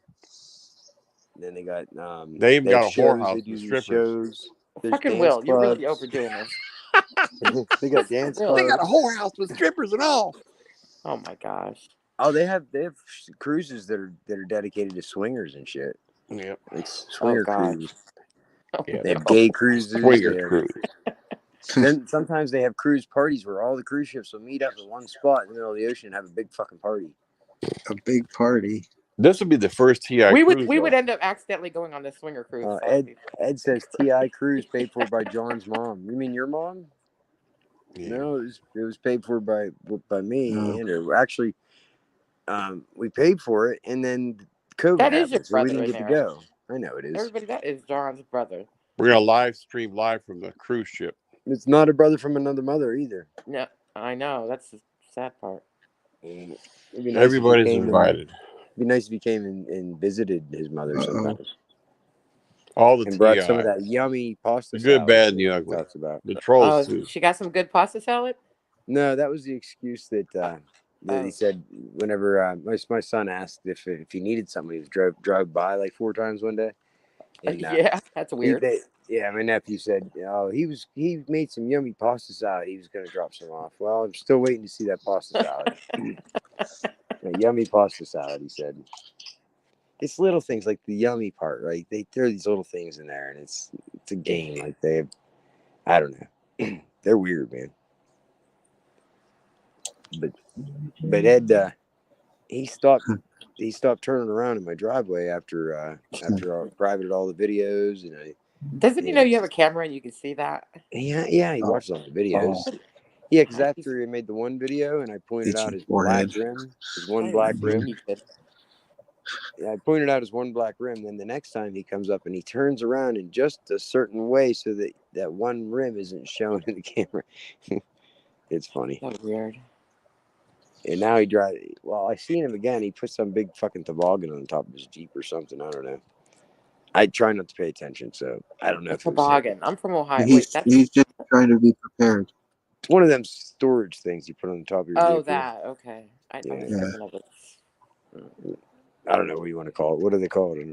Then they got They even they have got a shows. They whorehouse do with these strippers. shows. There's Fucking dance Will, you're really clubs. overdoing this. They got dance Will. They got a clubs. whorehouse with strippers and all. Oh my gosh. Oh, they have cruises that are dedicated to swingers and shit, Yep. like Oh swinger gosh. cruises. Oh Yeah. They have no. gay cruises. Swinger They have, cruise. then sometimes they have cruise parties where all the cruise ships will meet up at one spot in the middle of the ocean and have a big fucking party. A big party. This would be the first TI We cruise. would though. end up accidentally going on this swinger cruise. So Ed says TI cruise paid for by John's mom. You mean your mom? Yeah. No, it was paid for by me No. and her. Actually, we paid for it, and then COVID that is your happened, so we brother didn't in get to there. go. I know it is. Everybody, that is John's brother. We're gonna live stream live from the cruise ship. It's not a brother from another mother either. No, I know. That's the sad part. It'd be nice Everybody's if he came invited. it'd be nice if he came and visited his mother sometimes All the and brought some of TI. that yummy pasta The good, salad bad, and that the he ugly. talks about. The trolls Oh, too. she got some good pasta salad. No, that was the excuse that he said whenever my son asked if he needed something, he drove by like 4 times one day. And Yeah, that's weird. my nephew said, "Oh, he made some yummy pasta salad. He was going to drop some off." Well, I'm still waiting to see that pasta salad. That yummy pasta salad, he said. It's little things like the yummy part, right? They throw these little things in there, and it's a game. Like I don't know, they're weird, man. But Ed, he stopped turning around in my driveway after I privated all the videos, and Doesn't he know you have a camera and you can see that? he watches all the videos. Yeah, because after he made the one video and I pointed out his black rim, his one black rim. Yeah, I pointed out his one black rim. Then the next time he comes up and he turns around in just a certain way so that one rim isn't shown in the camera. It's funny. That's weird. And now he drives. Well, I seen him again. He put some big fucking toboggan on top of his Jeep or something. I don't know. I try not to pay attention, so I don't know A if it was him. toboggan. I'm from Ohio. He's Wait, that's just trying to be prepared. It's one of them storage things you put on the top of your vehicle. that okay. I was Yeah. thinking of it. I don't know what you want to call it. What do they call it?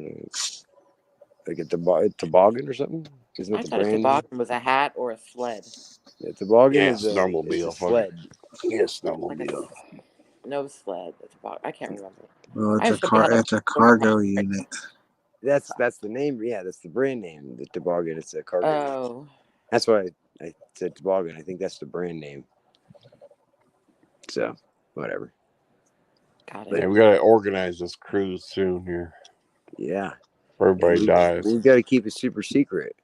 Like a toboggan or something? Isn't I that the thought a brand name? toboggan was a hat or a sled. Yeah, toboggan Yeah, is a snowmobile. sled. Yeah, Like snowmobile. no sled. A toboggan. I can't remember. Well, I it's have something on it's a cargo unit. That's the name. Yeah, that's the brand name. The toboggan. It's a cargo. Oh. That's why I said toboggan. I think that's the brand name. So, whatever. Got it. Yeah, we gotta organize this cruise soon here. Yeah. Everybody dies. We got to keep it super secret.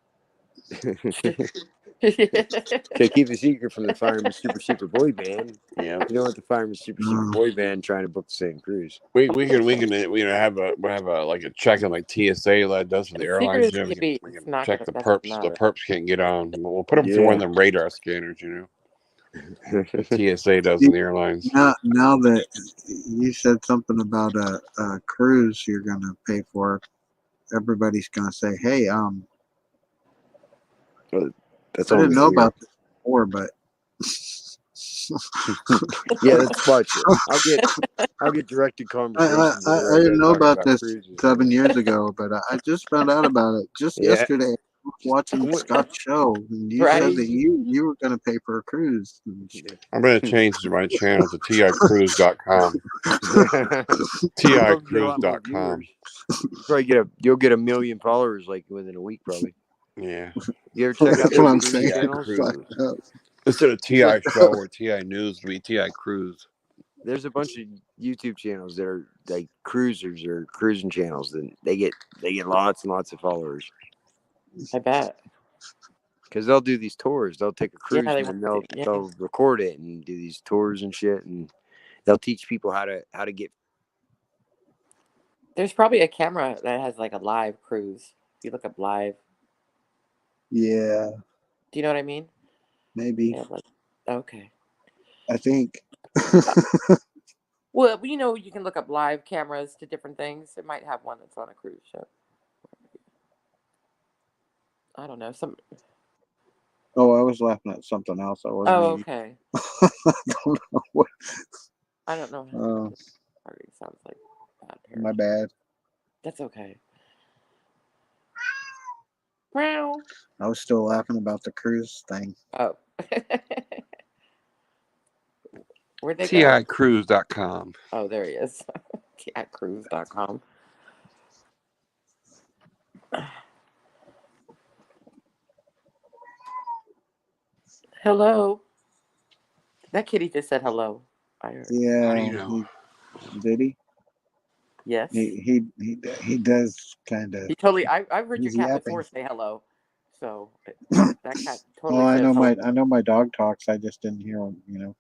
To keep it secret from the Fireman Super Secret Boy Band. Yeah. You don't want the Fireman Super Secret Boy Band trying to book the same cruise. We can have a like a check in like TSA like does for the airlines. You know, we can check the perps. The perps can't get on. We'll put them through one of them radar scanners. You know. TSA does in the airlines. Now that you said something about a cruise you're gonna pay for, everybody's gonna say, "Hey, That's I didn't know about this before, but yeah, that's watch it. I'll get directed conversations. I didn't know about this 7 years ago, but I just found out about it just yesterday. I was watching Scott's show, and you said that you were going to pay for a cruise. I'm going to change my channel to TICruise.com. TICruise.com. You'll get a million followers like within a week, probably. Yeah. You ever check out those cruise channels? Instead of TI Show or TI News, it'll be TI Cruise. There's a bunch of YouTube channels that are like cruisers or cruising channels, and they get lots and lots of followers. I bet. Because they'll do these tours. They'll take a cruise and they'll record it and do these tours and shit. And They'll teach people how to get. There's probably a camera that has like a live cruise. If you look up live. Yeah. Do you know what I mean? Maybe. Yeah, like, okay. I think. Well, you know, you can look up live cameras to different things. It might have one that's on a cruise ship. I don't know. Oh, I was laughing at something else. I wasn't. Oh, okay. I don't know what. I don't know. Party sounds like bad parents. My bad. That's okay. Meow. I was still laughing about the cruise thing. Oh. Where'd they go? TICruise.com. Oh, there he is. TICruise.com. Hello. That kitty just said hello. I heard. Yeah. How do you know? Did he? Yes. He does kind of. He totally. I've heard your He's cat yapping. before say hello. So that cat totally I says know hello. I know my dog talks. I just didn't hear him. You know.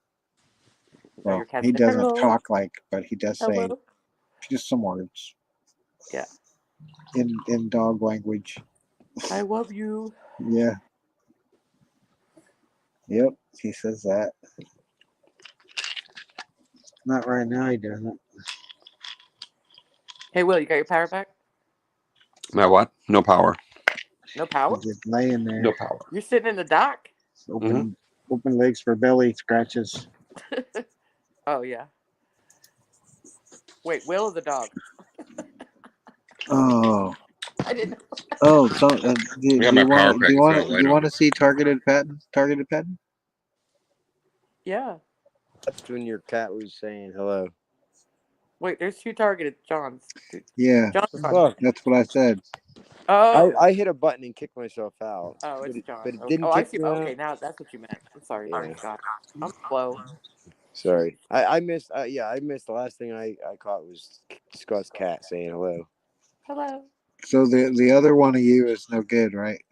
Well, Your cat he said, doesn't hello. talk like, but he does say Hello. just some words. Yeah. In dog language. I love you. Yeah. Yep. He says that. Not right now. He doesn't. Hey, Will, you got your power back? My what? No power. No power? He's just laying there. No power. You're sitting in the dock? Open legs for belly scratches. Oh, yeah. Wait, Will or the dog? Oh. I didn't know. Oh, so do you want to see targeted petting? Targeted petting? Yeah. That's when your cat was saying hello. Wait, there's two targeted Johns. Yeah. That's what I said. Oh. I hit a button and kicked myself out. Oh, it's John. But it didn't I kick see. me out. Okay, now that's what you meant. I'm sorry. Yeah. I forgot. I'm slow. Sorry. I missed. I missed the last thing I caught was Scott's cat saying hello. Hello. So the other one of you is no good, right?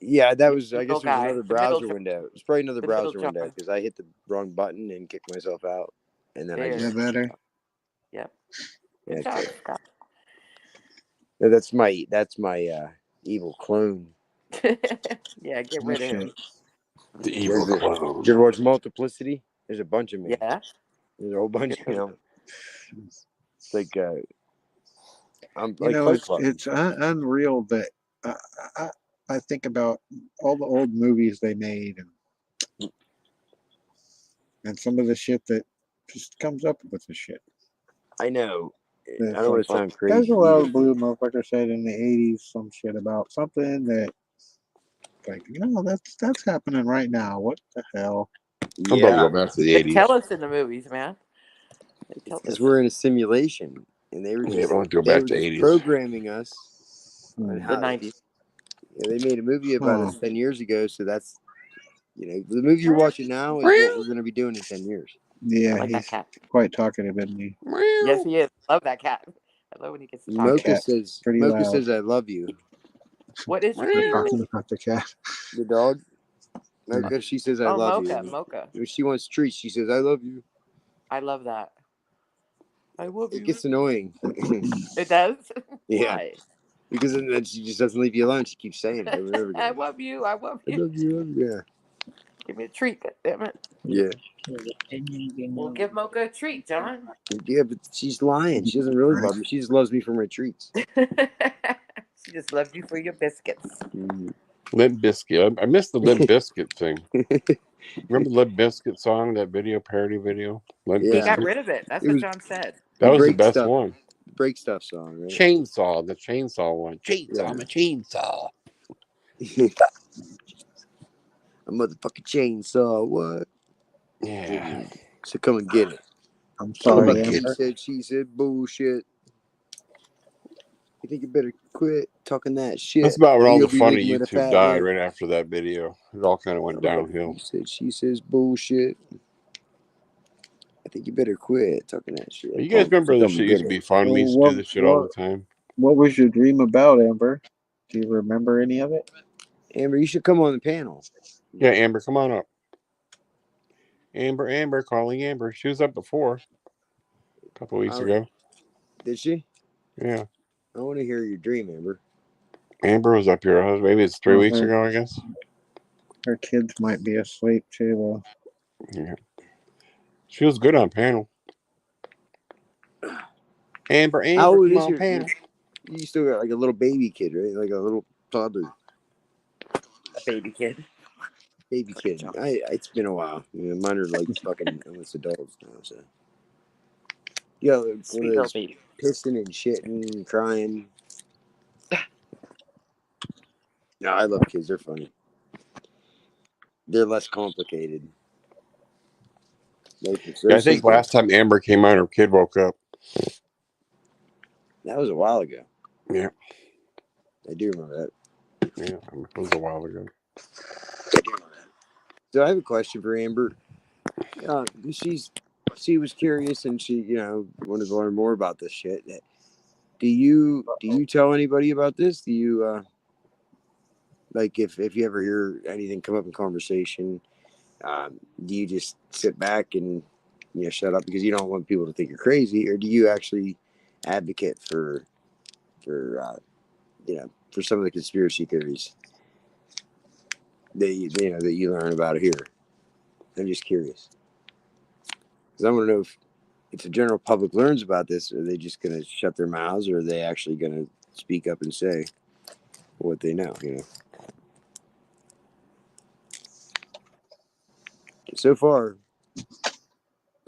Yeah, that was. I guess it was guy, another the middle browser window. It's probably another the middle browser window John. because I hit the wrong button and kicked myself out, and then I Is just. that better? Yep. Yeah, Good job, Scott. that's my evil clone. Yeah, get rid of him. The evil clone. Did you ever watch Multiplicity? There's a bunch of me. Yeah. There's a whole bunch of them. It's like I'm You like know, Fight Club. it's unreal that I think about all the old movies they made and some of the shit that just comes up with the shit. I know. It's I don't want to like, sound crazy. There's a lot of blue motherfucker said in the 80s some shit about something that, like, that's happening right now. What the hell? I'm about to go back to the 80s. They tell us in the movies, man. Because we're in a simulation, and they were just, go back to 80s. Programming us. The 90s. Yeah, they made a movie about us 10 years ago, so that's, the movie you're watching now is what we're going to be doing in 10 years. Yeah, I like he's that cat. quite talkative, isn't he? Yes, he is. Love that cat. I love when he gets to talk. Mocha says, I love you. What is We're talking about the cat. The dog? Mocha, she says, I love you. Mocha. When she wants treats, she says, I love you. I love that. I love you. It gets annoying. It does? Yeah. Why? Because then she just doesn't leave you alone. She keeps saying it over and over again. I love you. I love you. I love you. Yeah. Give me a treat, goddammit. Yeah. We'll give Mocha a treat, John. Yeah, but she's lying. She doesn't really love me. She just loves me for my treats. She just loves you for your biscuits. Limp Bizkit. I missed the Limp Bizkit thing. Remember the Limp Bizkit song, that video, parody video? He got rid of it. That's what John said. That was the best one. The Break Stuff song, right? The chainsaw one. I'm a chainsaw. A motherfucking chainsaw, what? Yeah. So come and get it. I'm sorry, She said bullshit. You think you better quit talking that shit? That's about when all the funny YouTube died right after that video. It all kind of went downhill. She says bullshit. I think you better quit talking that shit. You guys remember this shit used to be fun? We used to do this shit all the time. What was your dream about, Amber? Do you remember any of it? Amber, you should come on the panel. Yeah, Amber, come on up. Amber, calling Amber. She was up before a couple weeks ago. Did she? Yeah. I want to hear your dream, Amber. Amber was up here. Maybe it's 3 weeks ago, I guess. Her kids might be asleep too. Yeah. She was good on panel. Amber, How old come is on panel. You still got like a little baby kid, right? Like a little toddler. A baby kid. Baby kid. It's been a while. You know, mine are like fucking almost adults now. So yeah, one of Sweet little those baby. pissing and shitting and crying. No, I love kids. They're funny. They're less complicated. Life is so Yeah, I think simple. last time Amber came out, her kid woke up. That was a while ago. Yeah. I do remember that. Yeah, it was a while ago. So I have a question for Amber. She was curious and she, wanted to learn more about this shit. Do you tell anybody about this? Do you like if you ever hear anything come up in conversation, do you just sit back and shut up because you don't want people to think you're crazy, or do you actually advocate for some of the conspiracy theories that you learn about here? I'm just curious because I want to know if the general public learns about this, are they just going to shut their mouths, or are they actually going to speak up and say what they know? So far,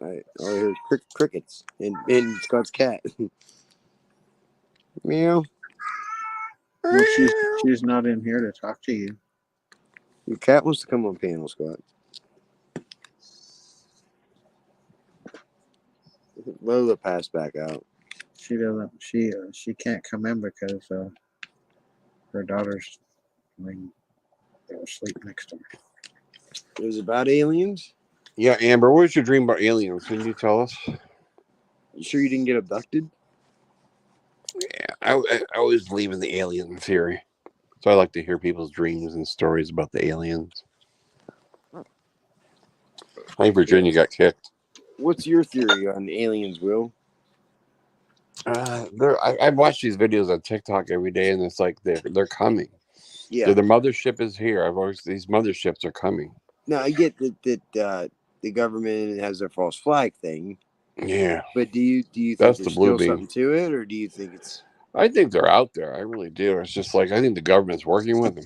all I hear is crickets and Scott's cat. Meow. Well, she's not in here to talk to you. Your cat wants to come on panel, Scott. Lola passed back out. She doesn't. She can't come in because her daughter's laying asleep next to her. It was about aliens? Yeah, Amber, what was your dream about aliens? Can you tell us? You sure you didn't get abducted? Yeah, I always believe in the alien theory. So I like to hear people's dreams and stories about the aliens. I think Virginia got kicked. What's your theory on aliens, Will? I watch these videos on TikTok every day, and it's like they're coming. Yeah. The mothership is here. These motherships are coming. No, I get that the government has their false flag thing. Yeah. But do you think That's there's the blue still beam. something to it, or do you think it's? I think they're out there. I really do. It's just like I think the government's working with them.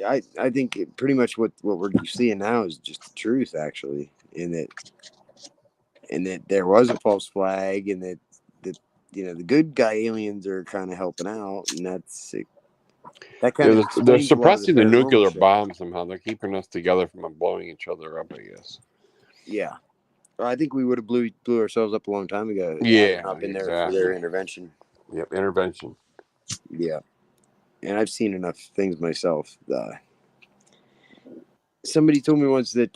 I think pretty much what we're seeing now is just the truth, actually, and that there was a false flag, and that the good guy aliens are kind of helping out, and that's it. That kind of they're suppressing the nuclear shit. bomb somehow. They're keeping us together from blowing each other up, I guess. Yeah, I think we would have blew ourselves up a long time ago. Yeah, not been exactly. there for their intervention. Yep, intervention. Yeah, and I've seen enough things myself. Somebody told me once that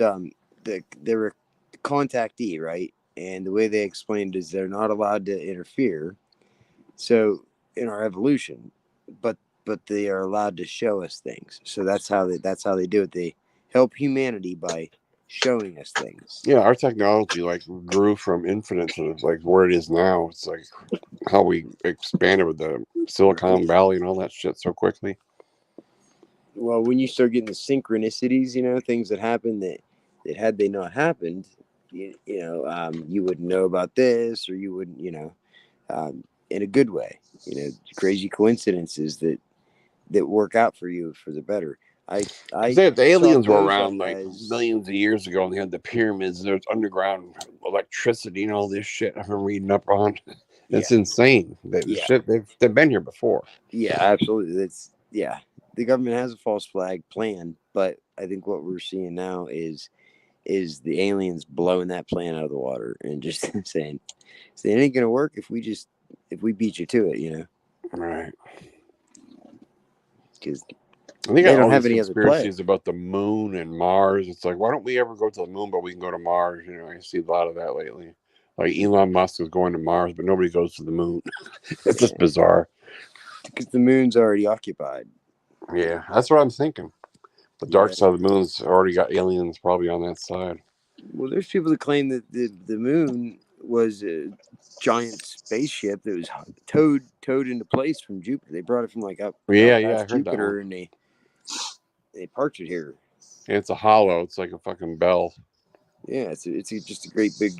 they were a contactee, right? And the way they explained is they're not allowed to interfere. So in our evolution, but they are allowed to show us things. So that's how they do it. They help humanity by showing us things. Yeah, our technology grew from infinite to where it is now. It's like how we expanded with the Silicon Valley and all that shit so quickly. Well, when you start getting the synchronicities, things that happen that had they not happened, you wouldn't know about this, or you wouldn't, in a good way, crazy coincidences that work out for you for the better. The aliens were around millions of years ago, and they had the pyramids. There's underground electricity and all this shit I've been reading up on. It's insane. They've been here before. Yeah, absolutely. The government has a false flag plan, but I think what we're seeing now is the aliens blowing that plan out of the water and just saying it ain't gonna work if we beat you to it, Right. Because I think they don't all have these any other conspiracies about the moon and Mars. It's like, why don't we ever go to the moon, but we can go to Mars? I see a lot of that lately. Like Elon Musk is going to Mars, but nobody goes to the moon. It's just bizarre. Because the moon's already occupied. Yeah, that's what I'm thinking. The dark side of the moon's already got aliens probably on that side. Well, there's people that claim that the moon was a giant spaceship that was towed into place from Jupiter. They brought it from like up Yeah, past I heard that Jupiter, one. and they parked it here. And it's a hollow. It's like a fucking bell. Yeah, it's just a great big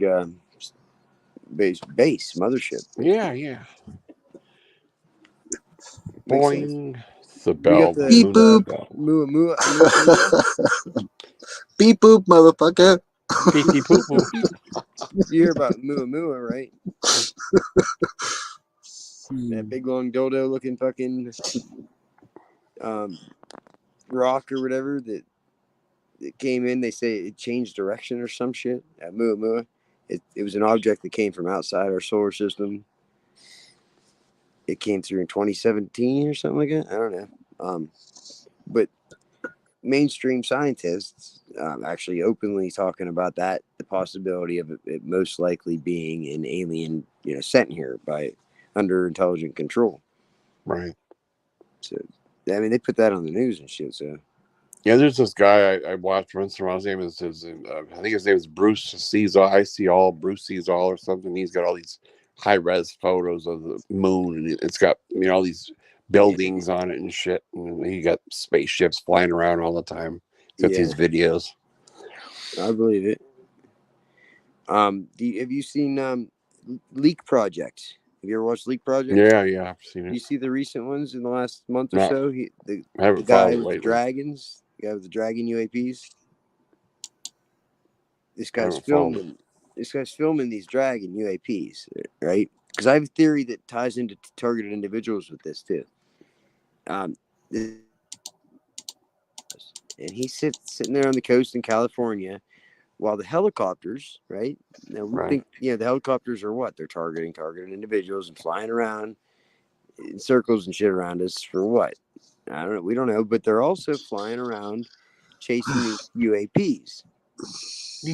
base mothership. Yeah. Makes sense. Boing. It's the We got bell. the Beep boop. Muamua. Beep boop, motherfucker. Pee pee poo poo. You hear about Muamua, right? That big long dildo looking fucking rock or whatever that came in. They say it changed direction or some shit at Muamua. It was an object that came from outside our solar system. It came through in 2017 or something like that. I don't know. But mainstream scientists actually openly talking about that, the possibility of it most likely being an alien, sent here by under intelligent control. Right. So, I mean, they put that on the news and shit. So, yeah, there's this guy I watched once in a while. His name is I think his name is Bruce Sees All. Bruce Sees All or something. He's got all these high res photos of the moon, and it's got all these buildings on it and shit. And he got spaceships flying around all the time. He's got these videos. I believe it. Have you seen Leak Project? Have you ever watched Leak Project? Yeah, I've seen it. You see the recent ones in the last month or so? The haven't guy followed with the dragons, the guy with the dragon UAPs. This guy's filming. This guy's filming these dragon UAPs, right? Because I have a theory that ties into targeted individuals with this too. And he's sitting there on the coast in California, while the helicopters, right? Now we think, the helicopters are what? They're targeting individuals and flying around in circles and shit around us for what? I don't know. We don't know, but they're also flying around chasing these UAPs.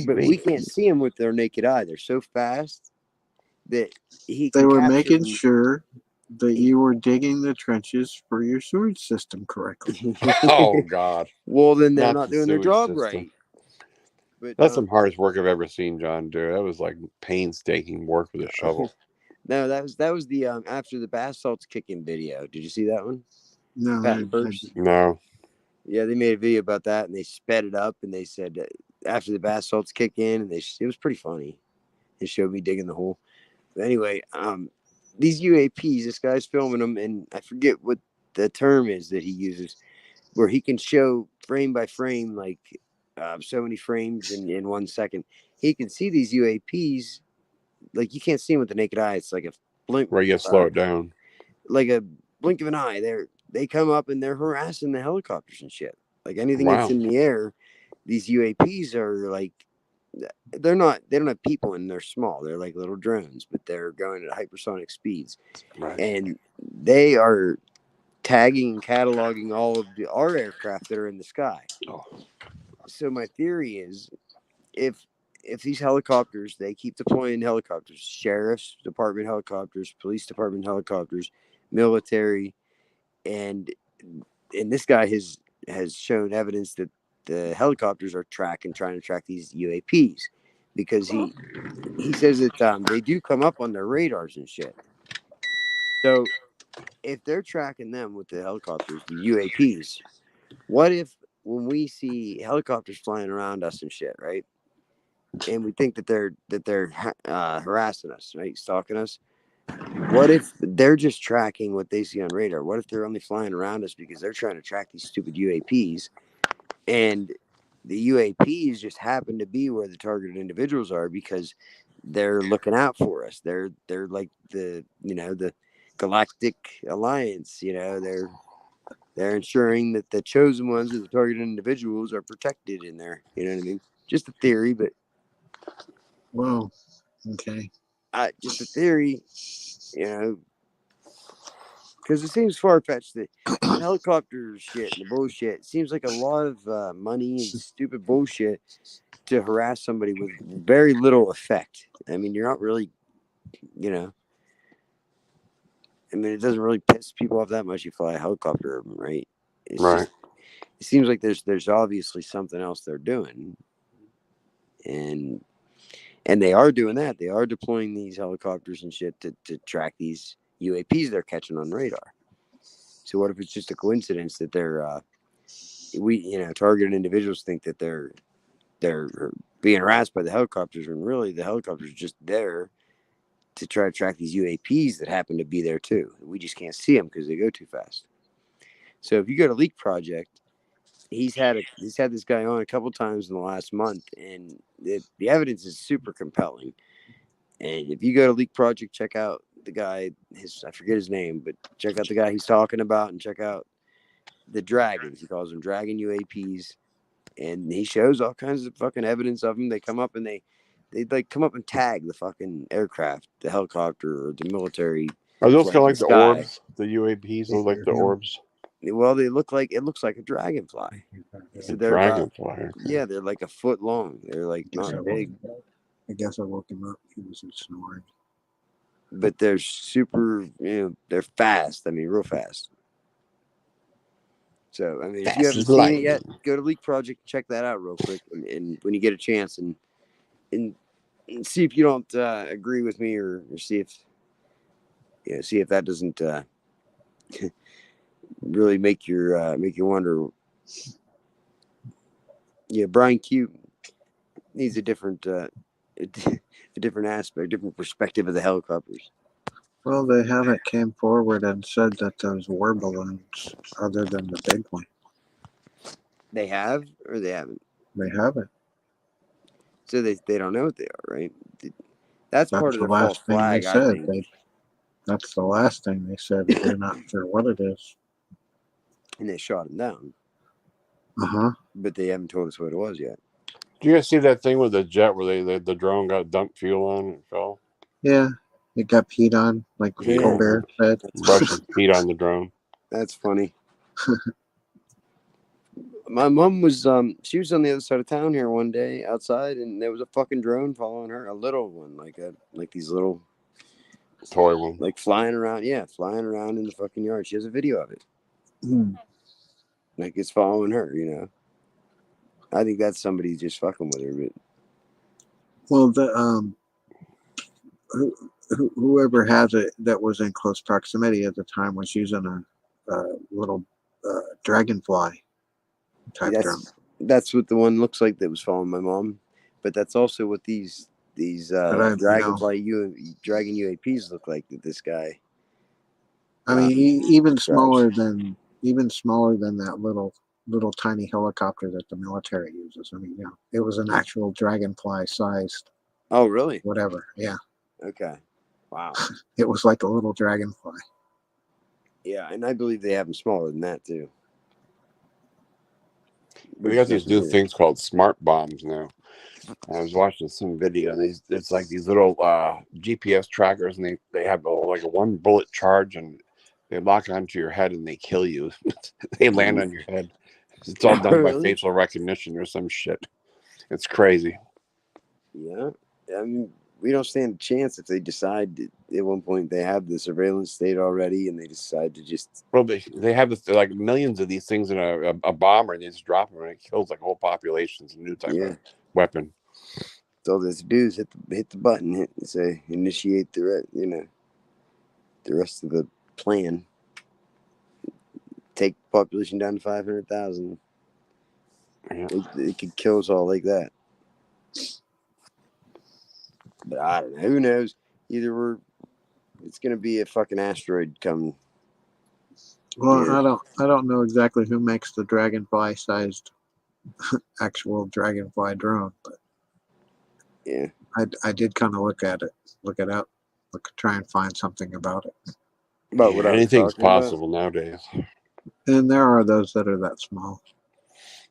But we can't see them with their naked eye. They're so fast that they were making sure that you were digging the trenches for your sewage system correctly. Oh God! Well, then they're not doing their job right. But that's some hardest work I've ever seen John do. That was like painstaking work with a shovel. No, that was the after the bath salts kicking video. Did you see that one? No, no. Yeah, they made a video about that, and they sped it up, and they said after the bath salts kick in, and it was pretty funny. They showed me digging the hole. But anyway, these UAPs, this guy's filming them, and I forget what the term is that he uses, where he can show frame by frame, like so many frames in 1 second. He can see these UAPs, like you can't see them with the naked eye. It's like a blink. Where you slow it down. Like a blink of an eye. They come up and they're harassing the helicopters and shit. Like anything that's in the air, these UAPs are like, they don't have people and they're small. They're like little drones, but they're going at hypersonic speeds. Right. And they are tagging and cataloging all of our aircraft that are in the sky. Oh. So my theory is if these helicopters, they keep deploying helicopters, sheriff's department helicopters, police department helicopters, military, and this guy has shown evidence that the helicopters are trying to track these UAPs, because he says that they do come up on their radars and shit. So if they're tracking them with the helicopters, the UAPs, what if when we see helicopters flying around us and shit, right? And we think that they're harassing us, right? Stalking us. What if they're just tracking what they see on radar? What if they're only flying around us because they're trying to track these stupid UAPs, and the UAPs just happen to be where the targeted individuals are because they're looking out for us. They're like the Galactic Alliance. They're ensuring that the chosen ones or the targeted individuals are protected in there. You know what I mean? Just a theory, but whoa, okay. Just a theory, because it seems far-fetched that the helicopter shit and the bullshit, it seems like a lot of money and stupid bullshit to harass somebody with very little effect. I mean, you're not really, I mean, it doesn't really piss people off that much. You fly a helicopter, right? It's just, it seems like there's obviously something else they're doing. and they are doing that. They are deploying these helicopters and shit to track these UAPs they're catching on radar. So what if it's just a coincidence that they're targeted individuals think that they're being harassed by the helicopters, when really the helicopters are just there to try to track these UAPs that happen to be there too. We just can't see them because they go too fast. So if you go to Leak Project, he's had this guy on a couple times in the last month, and the evidence is super compelling. And if you go to Leak Project, check out the guy. I forget his name, but check out the guy he's talking about, and check out the dragons. He calls them dragon UAPs, and he shows all kinds of fucking evidence of them. They come up and they like come up and tag the fucking aircraft, the helicopter, or the military. Are those kind of like the sky. orbs? The UAPs look like the orbs. Well, it looks like a dragonfly. So they're dragonfly. Okay. Yeah, they're like a foot long. They're like not big. I guess I woke him up. He was snoring. But they're super, they're fast. I mean, real fast. So, I mean, if you haven't seen it yet, go to Leak Project and check that out real quick. And when you get a chance, and see if you don't agree with me, or see if that doesn't really make you wonder. Yeah, Brian Q needs a different aspect, different perspective of the helicopters. Well, they haven't came forward and said that those were balloons, other than the big one. They have, or they haven't? They haven't. So they don't know what they are, right? That's part of the their false last thing flag, they I said. think. That's the last thing they said. They're not sure what it is. And they shot him down. Uh-huh. But they haven't told us what it was yet. Do you guys see that thing with the jet where the drone got dumped fuel on and fell? Yeah, it got peed on, like Colbert said. Russians peed on the drone. That's funny. My mom was she was on the other side of town here one day outside, and there was a fucking drone following her, a little one, like these little toy one, like flying around in the fucking yard. She has a video of it. Like it's following her, I think that's somebody just fucking with her. But well, the whoever has it that was in close proximity at the time was using a little dragonfly type drone. That's what the one looks like that was following my mom. But that's also what these dragonfly dragon UAPs look like. That this guy. I mean, even smaller than that little tiny helicopter that the military uses. I mean, it was an actual dragonfly sized. Oh, really? Whatever. Yeah. Okay. Wow. It was like a little dragonfly. Yeah, and I believe they have them smaller than that too. We got these new things called smart bombs now. I was watching some video, and it's like these little GPS trackers, and they have like a one bullet charge, and they lock onto your head and they kill you. They land on your head. It's all done by facial recognition or some shit. It's crazy. Yeah, I mean, we don't stand a chance if they decide at one point they have the surveillance state already, and they decide to just. Well, they have like millions of these things in a bomber, and they just drop them, and it kills like whole populations. A new type of weapon. So all they have to do is hit the button, and say initiate the rest of the plan. Take population down to 500,000. Yeah. It could kill us all like that. But I don't know. Who knows? Either it's gonna be a fucking asteroid coming. Well, I don't know exactly who makes the dragonfly sized actual dragonfly drone, but yeah, I did kind of look it up, try and find something about it. But what anything's possible nowadays. And there are those that are that small.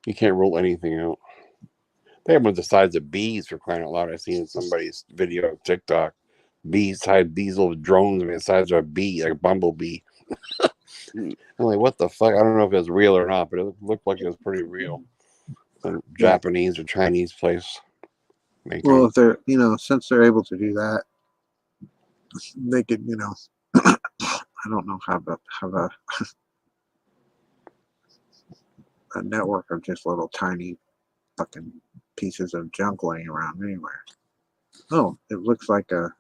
You can't rule anything out. They have one the size of bees, for crying out loud. I seen somebody's video on TikTok. These little drones, the size of a bee, like a bumblebee. I'm like, what the fuck? I don't know if it was real or not, but it looked like it was pretty real. Some Japanese or Chinese place. Well, if they're since they're able to do that, they could I don't know, have a network of just little tiny fucking pieces of junk laying around anywhere. Oh, it looks like a,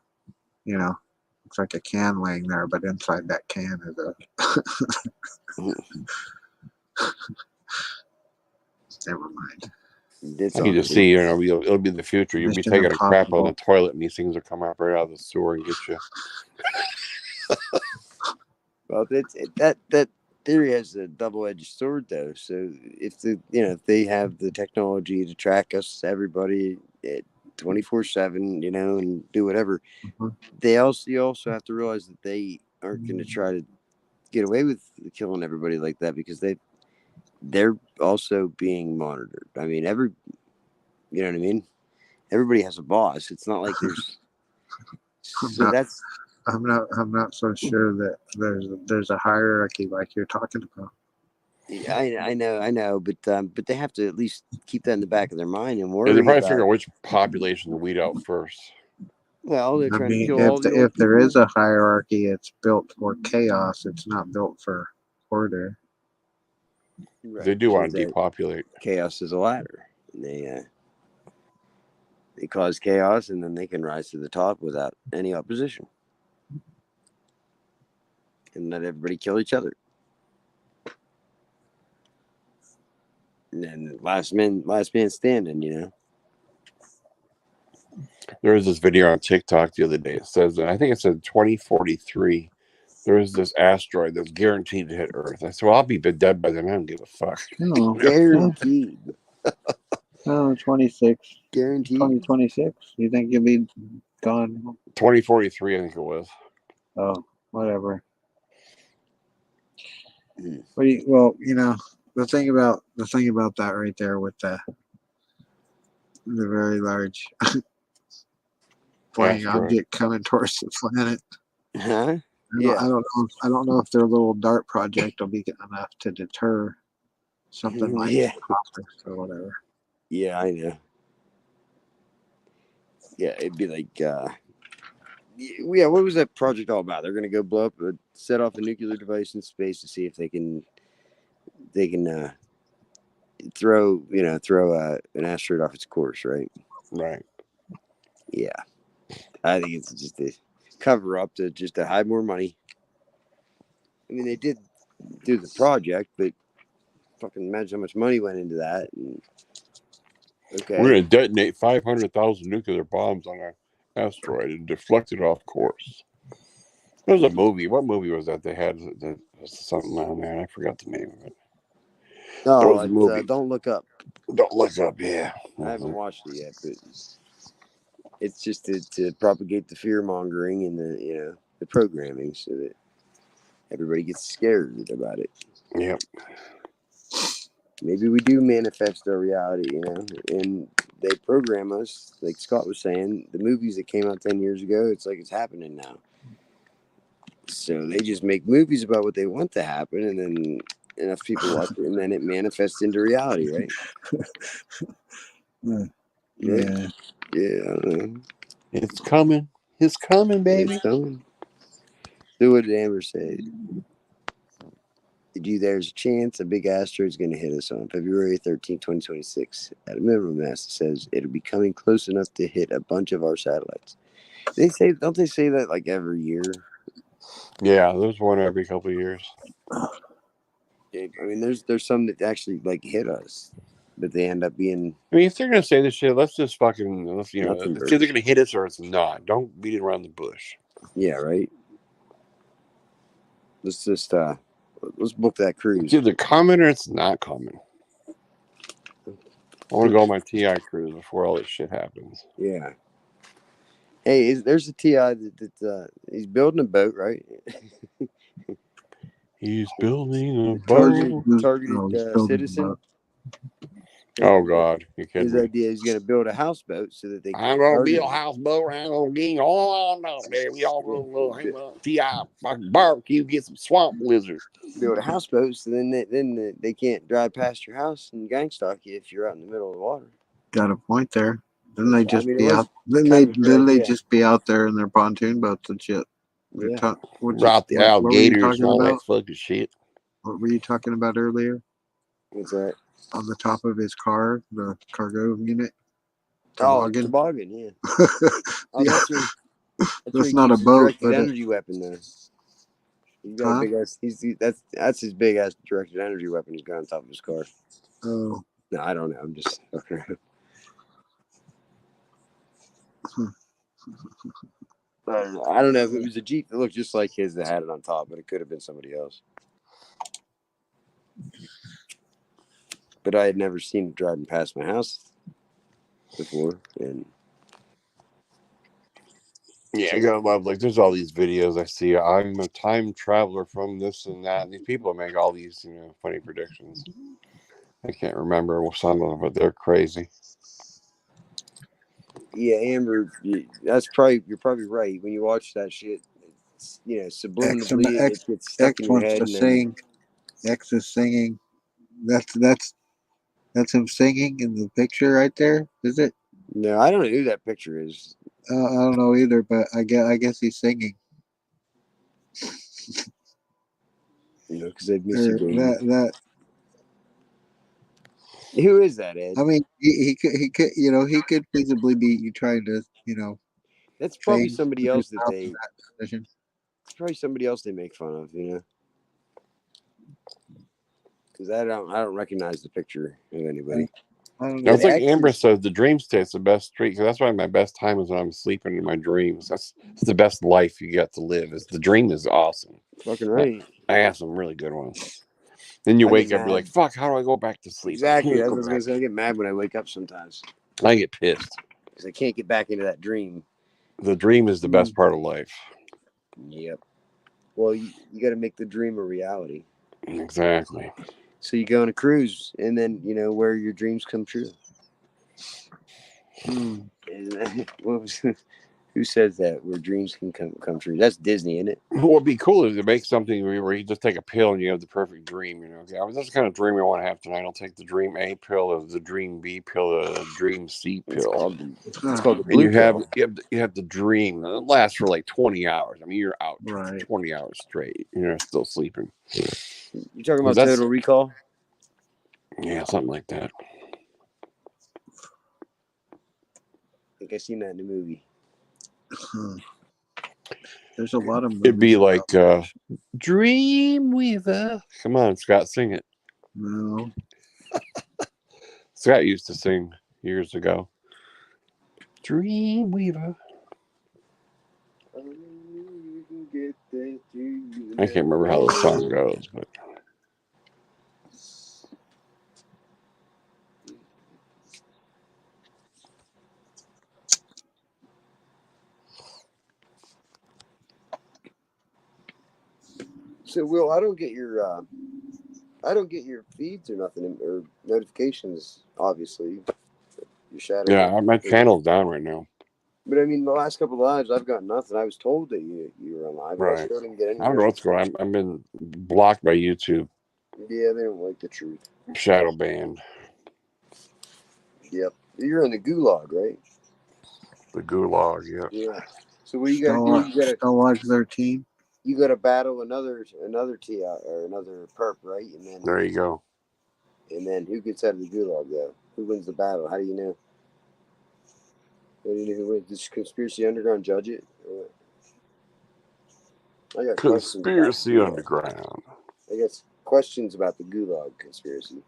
looks like a can laying there, but inside that can is a. Never mind. It's I can just see, it'll be the future. You'll be Mission taking a crap on the Impossible. toilet, and these things will come out right out of the sewer and get you. Well, that theory has a double-edged sword, though. So if if they have the technology to track us, everybody at 24/7, and do whatever, you also have to realize that they aren't going to try to get away with killing everybody like that, because they're also being monitored. I mean, you know what I mean? Everybody has a boss. It's not like there's. I'm not so sure that there's a hierarchy like you're talking about. Yeah, I know, but they have to at least keep that in the back of their mind and worry They're probably about. figuring out which population to weed out first. Well, they're trying to kill if all the old if there people. is a hierarchy, it's built for chaos. It's not built for order. Right, They do want to depopulate. Chaos is a ladder. They cause chaos, and then they can rise to the top without any opposition, and let everybody kill each other. And then last man standing. There was this video on TikTok the other day. It says, I think it said 2043. There is this asteroid that's guaranteed to hit Earth. I said, well, I'll be dead by then. I don't give a fuck. No, Guaranteed. No, 26. Guaranteed. 2026. You think you'll be gone? 2043, I think it was. Oh, whatever. Mm. Well, the thing about that right there with the very large flying object coming towards the planet. Huh? I don't know if their little DART project will be enough to deter something like Stalkers or whatever. Yeah, I know. Yeah, it'd be like, what was that project all about? They're gonna go blow up, set off a nuclear device in space to see if they can throw an asteroid off its course, right? Right. Yeah, I think it's just a cover up to hide more money. I mean, they did do the project, but fucking imagine how much money went into that. Okay, we're gonna detonate 500,000 nuclear bombs on an asteroid and deflect it off course. There was a movie. What movie was that they had? That was something on there. I forgot the name of it. Oh, was a movie. Don't Look Up. Don't Look Up. Yeah, I haven't watched it yet, but it's just to propagate the fear mongering and the programming so that everybody gets scared about it. Yep. Maybe we do manifest our reality, and they program us, like Scott was saying. The movies that came out 10 years ago, it's like it's happening now. So they just make movies about what they want to happen, and then enough people watch it, and then it manifests into reality, right? Yeah. Yeah. It's coming. It's coming, baby. It's coming. So what did Amber say? There's a chance a big asteroid is going to hit us on February 13, 2026. At a minimum, NASA says it'll be coming close enough to hit a bunch of our satellites. Don't they say that like every year? Yeah, there's one every couple of years. I mean, there's some that actually like hit us, but they end up being. I mean, if they're gonna say this shit, let's just fucking it's either gonna hit us or it's not. Don't beat it around the bush. Yeah, right. Let's just let's book that cruise. It's either coming or it's not coming. I want to go on my TI cruise before all this shit happens. Yeah. Hey, there's a TI that he's building a boat, right? He's building a boat. Targeted citizen. Oh God, you kidding His me? idea is going to build a houseboat so that they. I'm gonna build a houseboat. I'm gonna get all out there. We all gonna TI fucking barbecue, get some swamp lizards. Build a houseboat so then they can't drive past your house and gang stalk you if you're out in the middle of the water. Got a point there. Then they just be out. Then they just be out there in their pontoon boats and shit. Yeah. Route the alligators and all that fucking shit. What were you talking about earlier? What's that? On the top of his car, the cargo unit. Toboggan. Toboggan, yeah. Oh, Yeah, that's where he not a keeps his boat, directed but energy weapon there. He's got a big ass. That's his big ass directed energy weapon. He's got on top of his car. oh, No, I don't know. I'm just fucking around. I don't know if it was a Jeep that looked just like his that had it on top, but it could have been somebody else. But I had never seen it driving past my house before, and Yeah, I gotta love, like, there's all these videos I see. I'm a time traveler from this and that. And these people make all these, funny predictions. I can't remember some of them, but they're crazy. yeah, Amber, you're probably right. When you watch that shit, it's, subliminally it gets stuck in your wants head. to And sing. X is singing. That's him singing in the picture right there. Is it? No, I don't know who that picture is. I don't know either, but I guess he's singing. Because they've missed a game. That. Who is that, Ed? I mean, he could he could visibly be trying to That's probably sing somebody with his else that mouth they. in that position. It's probably somebody else they make fun of, Because I don't recognize the picture of anybody. I don't Now, know. it's like Amber says, the dream state's the best street, because that's why my best time is when I'm sleeping in my dreams. That's the best life you get to live. The dream is awesome. Fucking right. I have some really good ones. Then you I wake get up, you're like, mad. fuck, how do I go back to sleep? Exactly. That's what I was gonna say. I get mad when I wake up sometimes I get pissed. because I can't get back into that dream. The dream is the best part of life. Yep. Well, you got to make the dream a reality. Exactly. So you go on a cruise, and then where your dreams come true. Hmm. And who says that? Where dreams can come true? That's Disney, isn't it? What would be cool is to make something where you just take a pill and you have the perfect dream. Okay, that's the kind of dream I want to have tonight. I'll take the dream A pill, or the dream B pill, or the dream C pill. It's called the blue pill. You have the dream. It lasts for like 20 hours. I mean, you're out Right. 20 hours straight. You're still sleeping. You talking about Total Recall? Yeah, something like that. I think I seen that in the movie. There's a lot of movies. It'd be like Dreamweaver. Come on, Scott, sing it. No. Scott used to sing years ago. Dreamweaver. I can't remember how the song goes, but So, Will, I don't get your feeds or nothing, or notifications. Obviously, your shadow. yeah, my channel's down right now. But I mean, the last couple of lives, I've got nothing. I was told that you were on live, but I still didn't get any. I don't know what's going on. I've been blocked by YouTube. Yeah, they don't like the truth. Shadow banned. Yep. You're in the gulag, right? The gulag, yeah. Yeah. So what you got to do? You got to 13. You got to battle another TI or another perp, right? And then there you go. And then who gets out of the gulag though? Who wins the battle? How do you know? How do you know who wins? Does Conspiracy Underground judge it? I got Conspiracy Underground. I got questions about the gulag conspiracy.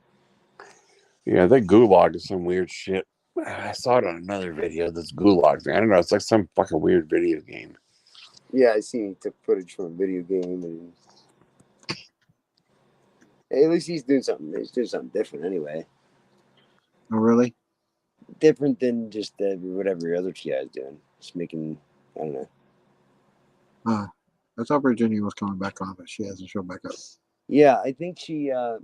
Yeah, that gulag is some weird shit. I saw it on another video. This gulag thing. I don't know. It's like some fucking weird video game. Yeah, I seen he took footage from a video game, and hey, at least he's doing something. He's doing something different anyway. Oh, really? Different than just whatever other TI is doing. Just making, I don't know. I thought Virginia was coming back on, but she hasn't shown back up. Yeah, I think she, her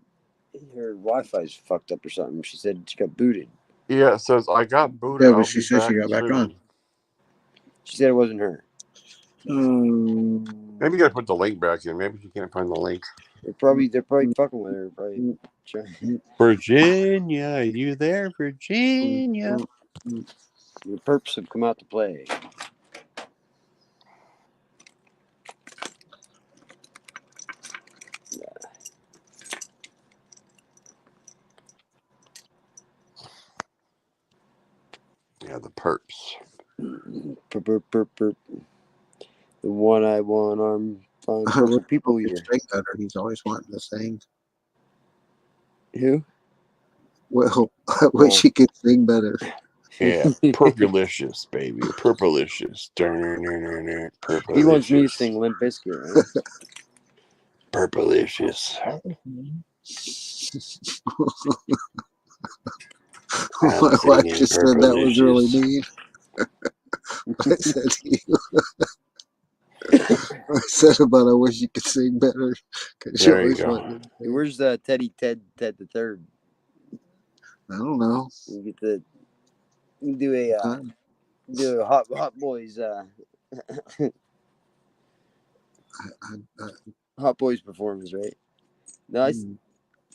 Wi-Fi's fucked up or something. She said she got booted. Yeah, it says, I got booted. Yeah, but she said she got back on. She said it wasn't her. Maybe you gotta put the link back in. Maybe you can't find the link. They're probably fucking with her. Probably. Virginia, are you there, Virginia? The perps have come out to play. Yeah, the perps. The one-eye, one-arm, fine purple people eater. Better. He's always wanting to sing. Who? Well, I wish he could sing better. Yeah, purplicious, baby, purplicious. Purplicious. He wants me to sing Limp Bizkit, right? Purplicious. My wife just said that was really mean. I said to you. I said about I wish you could sing better. There you go. Where's Ted the Third? I don't know. You get the do a Hot Boys Hot Boys performance, right? No,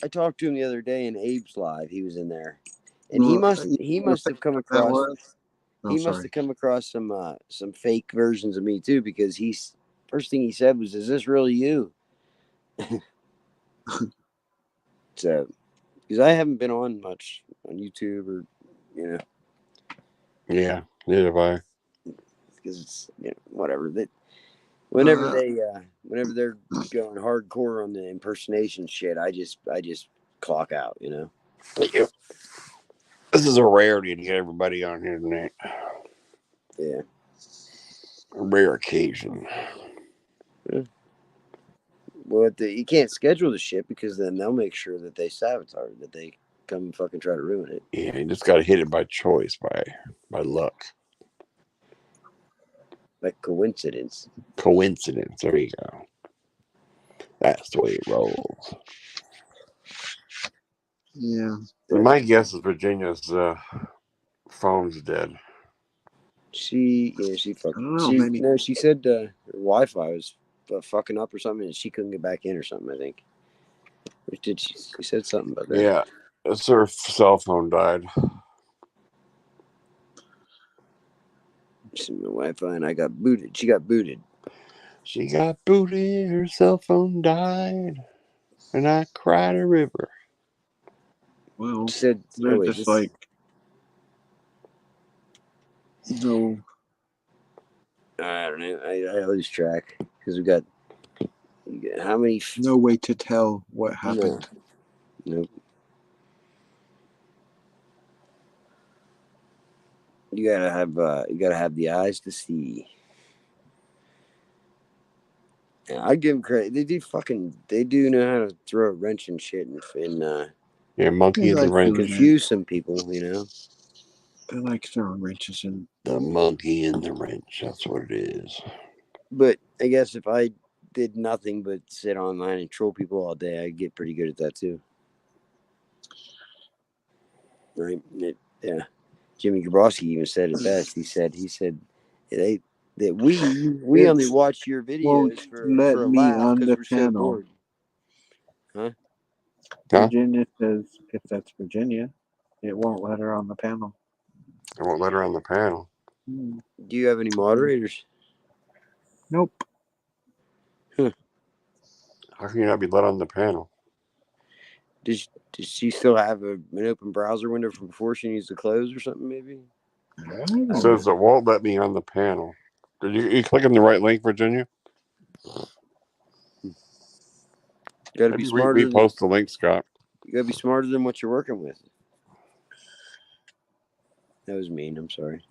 I talked to him the other day in Abe's live. He was in there, and he must have come across some fake versions of me too, because first thing he said was, "Is this really you?" So, because I haven't been on much on YouTube or Yeah, neither have I. Because it's whatever that. Whenever they're going hardcore on the impersonation shit, I just clock out, This is a rarity to get everybody on here tonight. Yeah. A rare occasion. Yeah. Well, you can't schedule the shit, because then they'll make sure that they sabotage, that they come and fucking try to ruin it. Yeah, you just got to hit it by choice, by luck. Like coincidence. Coincidence. There you go. That's the way it rolls. Yeah. My guess is Virginia's phone's dead. She fucking. I don't know, maybe. No, she said her Wi-Fi was fucking up or something, and she couldn't get back in or something, I think. She said something about that. Yeah, it's her cell phone died. She had my Wi-Fi, and I got booted. She got booted. She got booted. Her cell phone died, and I cried a river. Well, she said, they're just like no. I don't know. I lose track, because we got how many? No way to tell what happened. Nope. You gotta have the eyes to see. Yeah, I give them credit. They do know how to throw a wrench and shit and monkey in the wrench. Confuse some people, I like throwing wrenches in. The monkey in the wrench. That's what it is. But I guess if I did nothing but sit online and troll people all day, I'd get pretty good at that too. Right? Yeah. Jimmy Gabrowski even said it best. He said that we only watch your videos for a laugh because we're so bored. Huh? Virginia says if that's Virginia, it won't let her on the panel. It won't let her on the panel. Do you have any moderators? Nope. Huh. How can you not be let on the panel? Does she still have an open browser window from before she needs to close or something, maybe? It says it won't let me on the panel. Did you click on the right link, Virginia? You gotta be smarter. Repost the link, Scott. You gotta be smarter than what you're working with. That was mean. I'm sorry.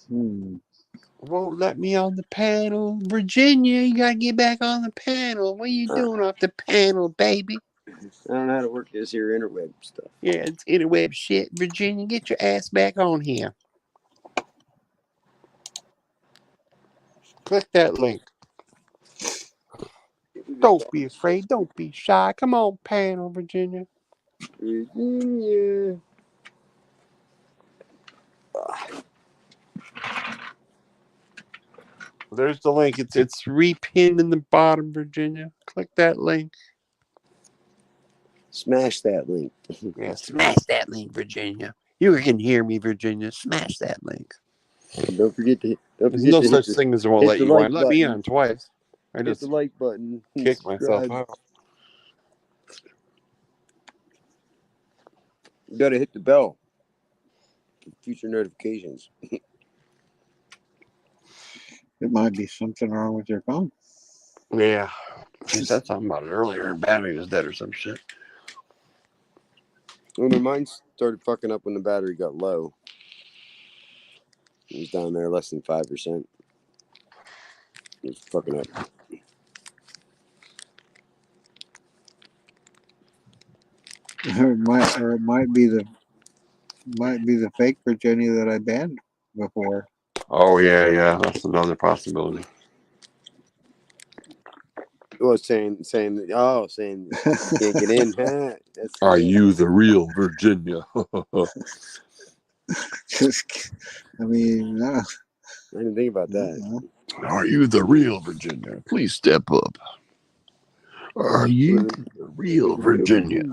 Won't let me on the panel. Virginia, you gotta get back on the panel. What are you doing off the panel, baby? I don't know how to work this here interweb stuff. Yeah, it's interweb shit. Virginia, get your ass back on here. Click that link. Don't be afraid. Don't be shy. Come on, panel, Virginia. Virginia. There's the link. It's repinned in the bottom, Virginia. Click that link. Smash that link. Yeah, smash that link, Virginia. You can hear me, Virginia. Smash that link. Don't forget There's no such thing as it won't let you on. Let me on twice. I hit the like button. Kick myself out. You gotta hit the bell. future notifications. It might be something wrong with your phone. Yeah. She said something about it earlier. Her battery was dead or some shit. Well, mine started fucking up when the battery got low. It was down there less than 5%. It was fucking up. Or it might be the fake Virginia that I banned before. Oh yeah. That's another possibility. Well, saying you can't get in. Huh? Are you the real Virginia? Just, I mean, no. I didn't think about that. Are you the real Virginia? Please step up. Are you the real Virginia?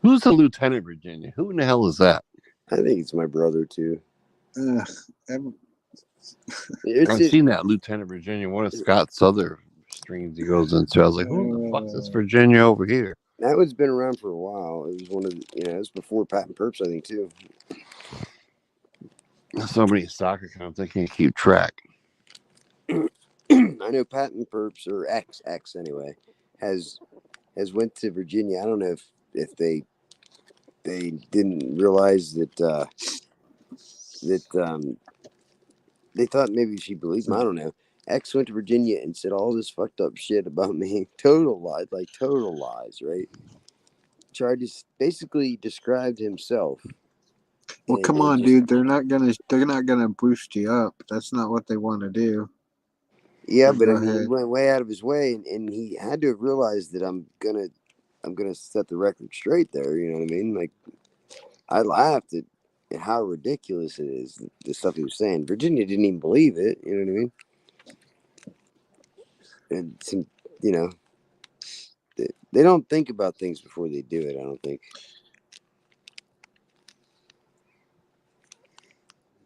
Who's the Lieutenant Virginia? Who in the hell is that? I think it's my brother too. I've seen that Lieutenant Virginia, one of Scott's other streams he goes into. I was like, who the fuck's this Virginia over here? That one's been around for a while. It was one of the, it was before Pat and Perps, I think, too. So many soccer accounts, I can't keep track. I know Pat and Perps, or X anyway, has went to Virginia. I don't know if they didn't realize that they thought maybe she believed him. I don't know. X went to Virginia and said all this fucked up shit about me. Total lies, right? Tried to basically describe himself. Well, come on, dude. They're not gonna boost you up. That's not what they want to do. Yeah, but I mean, he went way out of his way, and he had to have realized that I'm gonna set the record straight there. You know what I mean? Like, I laughed at how ridiculous it is, the stuff he was saying. Virginia didn't even believe it. You know what I mean? And some, they don't think about things before they do it. I don't think,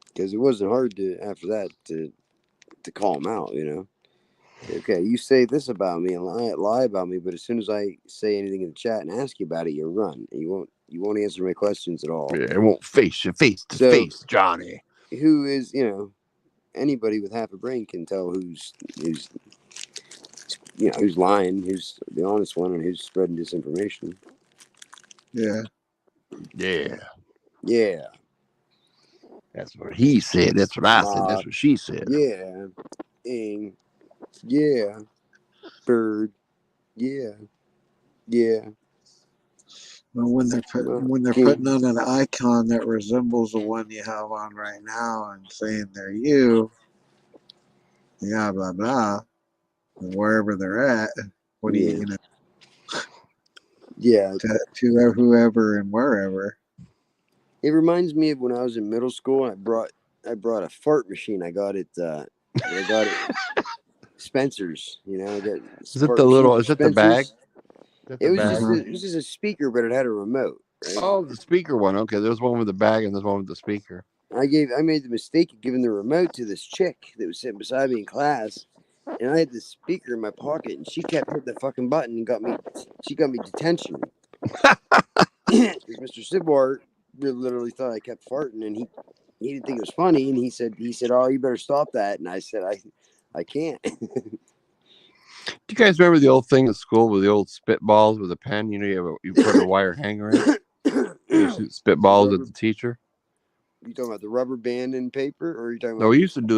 because it wasn't hard after that to call him out. Okay, you say this about me and lie about me, but as soon as I say anything in the chat and ask you about it, you run. And you won't answer my questions at all. Yeah, it won't face you face to face, Johnny. Who is, anybody with half a brain can tell who's lying, who's the honest one, and who's spreading disinformation. Yeah. That's what he said. That's what I said. That's what she said. Yeah. Yeah. Bird. Yeah. Well, when they're putting on an icon that resembles the one you have on right now and saying they're you, blah blah blah, and wherever they're at, what are you gonna? Yeah. To whoever and wherever. It reminds me of when I was in middle school. And I brought a fart machine. I got it. Spencer's. I got. Is it the little? Is it the bag? It was just a speaker, but it had a remote. Right? Oh, the speaker one. Okay, there's one with the bag and there's one with the speaker. I made the mistake of giving the remote to this chick that was sitting beside me in class, and I had the speaker in my pocket, and she kept hitting the fucking button and she got me detention. Because Mr. Sidwart literally thought I kept farting, and he didn't think it was funny, and he said, "Oh, you better stop that." And I said, I can't. Do you guys remember the old thing at school with the old spitballs with a pen? You put a wire hanger in. You shoot spitballs at the teacher. You talking about the rubber band and paper, or are you talking about? No, we used to have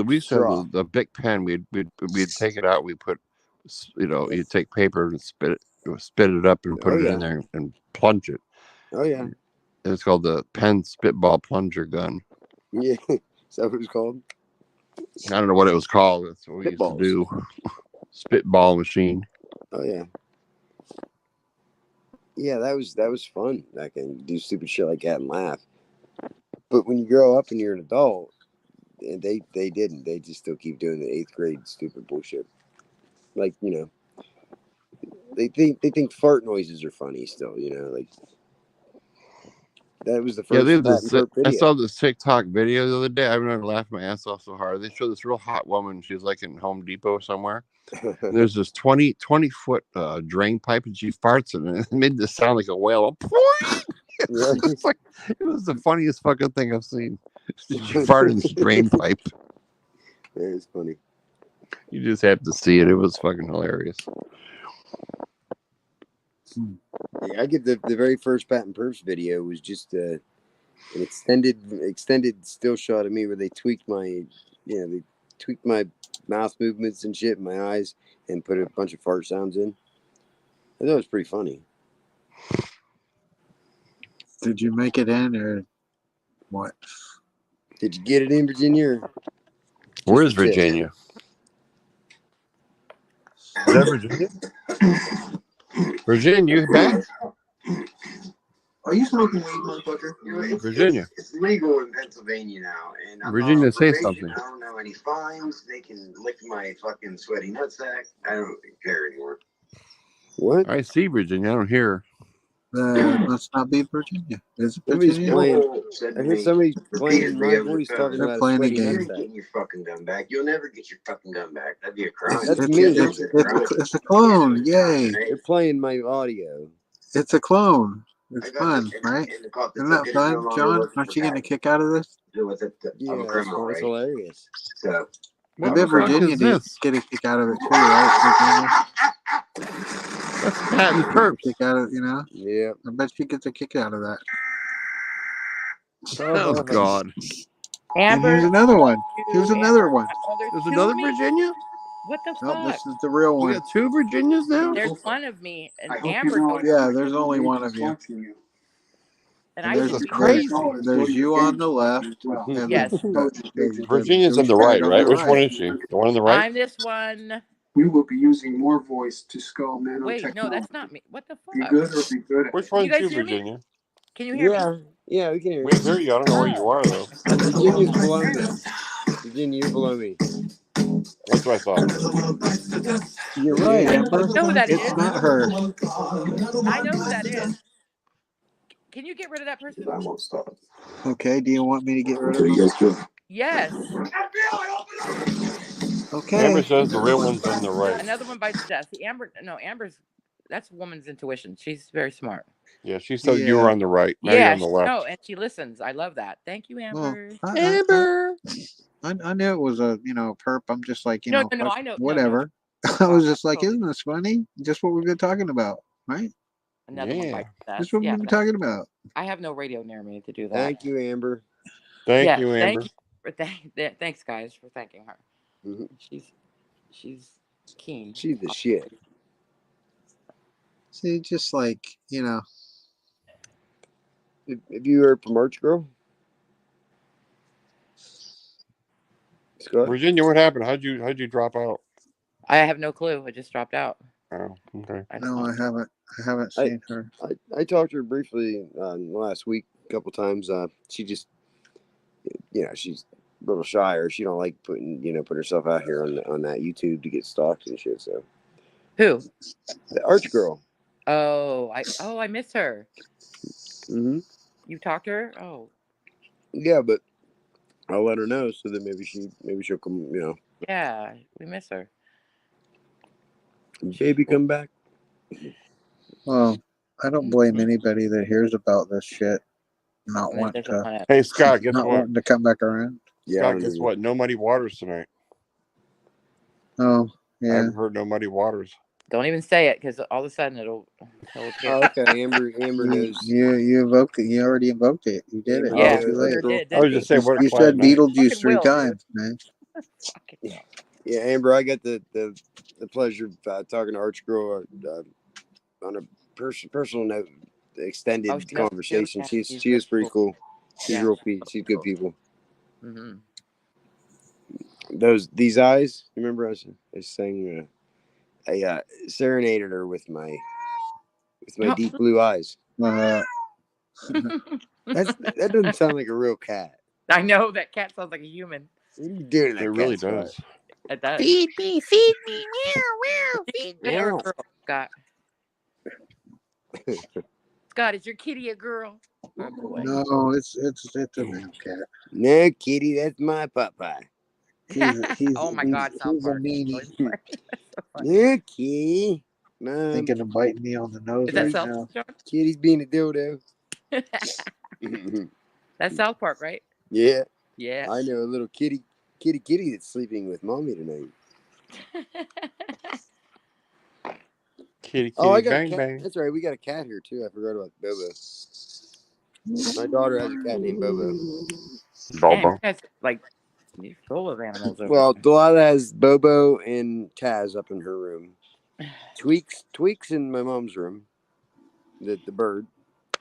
the big pen. We'd take it out. We put, you take paper and spit it up and put it in there and plunge it. Oh yeah. And it's called the pen spitball plunger gun. Yeah, is that what it's called? I don't know what it was called. That's what we used to do. Spitball machine. Oh yeah. Yeah, that was fun back then. Do stupid shit like that and laugh. But when you grow up and you're an adult, and they didn't. They just still keep doing the 8th grade stupid bullshit. Like, they think fart noises are funny still, like that was the first video. I saw this TikTok video the other day. I remember laughing my ass off so hard. They show this real hot woman. She's like in Home Depot somewhere. And there's this 20 foot drain pipe, and she farts in it. It made this sound like a whale. It was the funniest fucking thing I've seen. She farted in the drain pipe. That is funny. You just have to see it. It was fucking hilarious. Yeah, I get the very first Pat and Perps video was just an extended still shot of me where they tweaked my mouth movements and shit in my eyes and put a bunch of fart sounds in. I thought it was pretty funny. Did you make it in or what? Did you get it in, Virginia? Where is Virginia? Is that Virginia? Virginia, you back? Are you smoking weed, motherfucker? Virginia. It's legal in Pennsylvania now. And Virginia, say something. I don't know any fines. They can lick my fucking sweaty nutsack. I don't care anymore. What? I see Virginia. I don't hear That must not be Virginia. Is it Somebody's Virginia? playing. I heard somebody playing my voice talking They're about playing a sweaty game. nutsack. Getting your fucking gun back. You'll never get your fucking gun back. That'd be a crime. It's, That's it's, me. it's a clone. Yay. They're playing my audio. It's a clone. It's fun, right? Isn't that fun, John? Aren't you getting a kick out of this? Yeah, it's hilarious. So, I bet Virginia did get a kick out of it too, right? That's Pat and Perps. Kick out of, you know? Yeah. I bet she gets a kick out of that. Oh God. And here's another one. Here's another one. There's another Virginia? What the fuck? No, this is the real one. We got two Virginias now? There's one of me, and Amber. Yeah, there's only one of you. And there's crazy. There's you on the left. And yes. Virginia's on the right, right? Which one is she? The one on the right? I'm this one. We will be using more voice to skull nanotechnology. Wait, no, that's not me. What the fuck? Be good or be good at Which it. one's You guys you, hear me? Virginia? Can you hear me? Yeah, we can hear We hear you. I don't know where you are, though. Virginia's below me. Virginia, you're below me. That's what I thought. You're right, Amber. I know who that It's is. not her. I know who that is. Can you get rid of that person? I won't stop. Okay, do you want me to get rid of her? Yes. Okay. Amber says the real one's on the right. Another one bites the dust. Amber's, that's a woman's intuition. She's very smart. Yeah, she said you were on the right. Now you're on the left. No, and she listens. I love that. Thank you, Amber. Well, Amber. I knew it was a perp. I'm just like No, I know. whatever. I was just like, isn't this funny? Just what we've been talking about, right? Another one bites the dust. Just what we've been talking about. I have no radio near me to do that. Thank you, Amber. Thank you, Amber. Thanks, guys, for thanking her. Mm-hmm. She's keen. She's the shit. See, just like, you know. Have you heard from Arch Girl? Scott? Virginia, what happened? How'd you drop out? I have no clue. I just dropped out. Oh, okay. No, I haven't seen her. I talked to her briefly last week a couple times. She just, she's a little shy, or she don't like putting herself out here on that YouTube to get stalked and shit. So who? The Arch Girl. Oh, I miss her. Mm-hmm. You talked to her? Oh. Yeah, but I'll let her know so that maybe she'll come. Yeah, we miss her. JB come back. Well, I don't blame anybody that hears about this shit not wanting to. Hey, Scott, guess not what? wanting to come back around. Yeah. Scott, guess what? No muddy waters tonight. Oh, I yeah. haven't heard no muddy waters. Don't even say it, because all of a sudden it'll appear. Oh, okay, Amber knows. You invoked it. You already invoked it. You did it. Yeah, Too late. did, I was just saying, what You said Beetlejuice 3 times, man. Yeah, Amber, I got the pleasure of talking to Arch Girl on a personal note, extended conversation. She is pretty cool. She's she's good people. Mm-hmm. These eyes. Remember, I was saying, I serenaded her with my deep blue eyes. Uh, that doesn't sound like a real cat. I know that cat sounds like a human. What are you doing? It really does. It does. Feed me, meow, meow, feed me. You're a girl, Scott. Scott, is your kitty a girl? Oh, boy. no, it's a real cat. No, kitty, that's my papa. Oh my God, he's a meanie. Okay. Thinking of biting me on the nose Is that right self, now. John? Kitty's being a dildo. That's South Park, right? Yeah. Yeah. I know a little kitty that's sleeping with mommy tonight. Kitty, Oh, I got bang, a cat. bang. That's right. We got a cat here too. I forgot about Bobo. My daughter has a cat named Bobo. Damn, Bobo. you guys like you're full of animals over Well, Delilah has Bobo and Taz up in her room. Tweaks in my mom's room. The bird,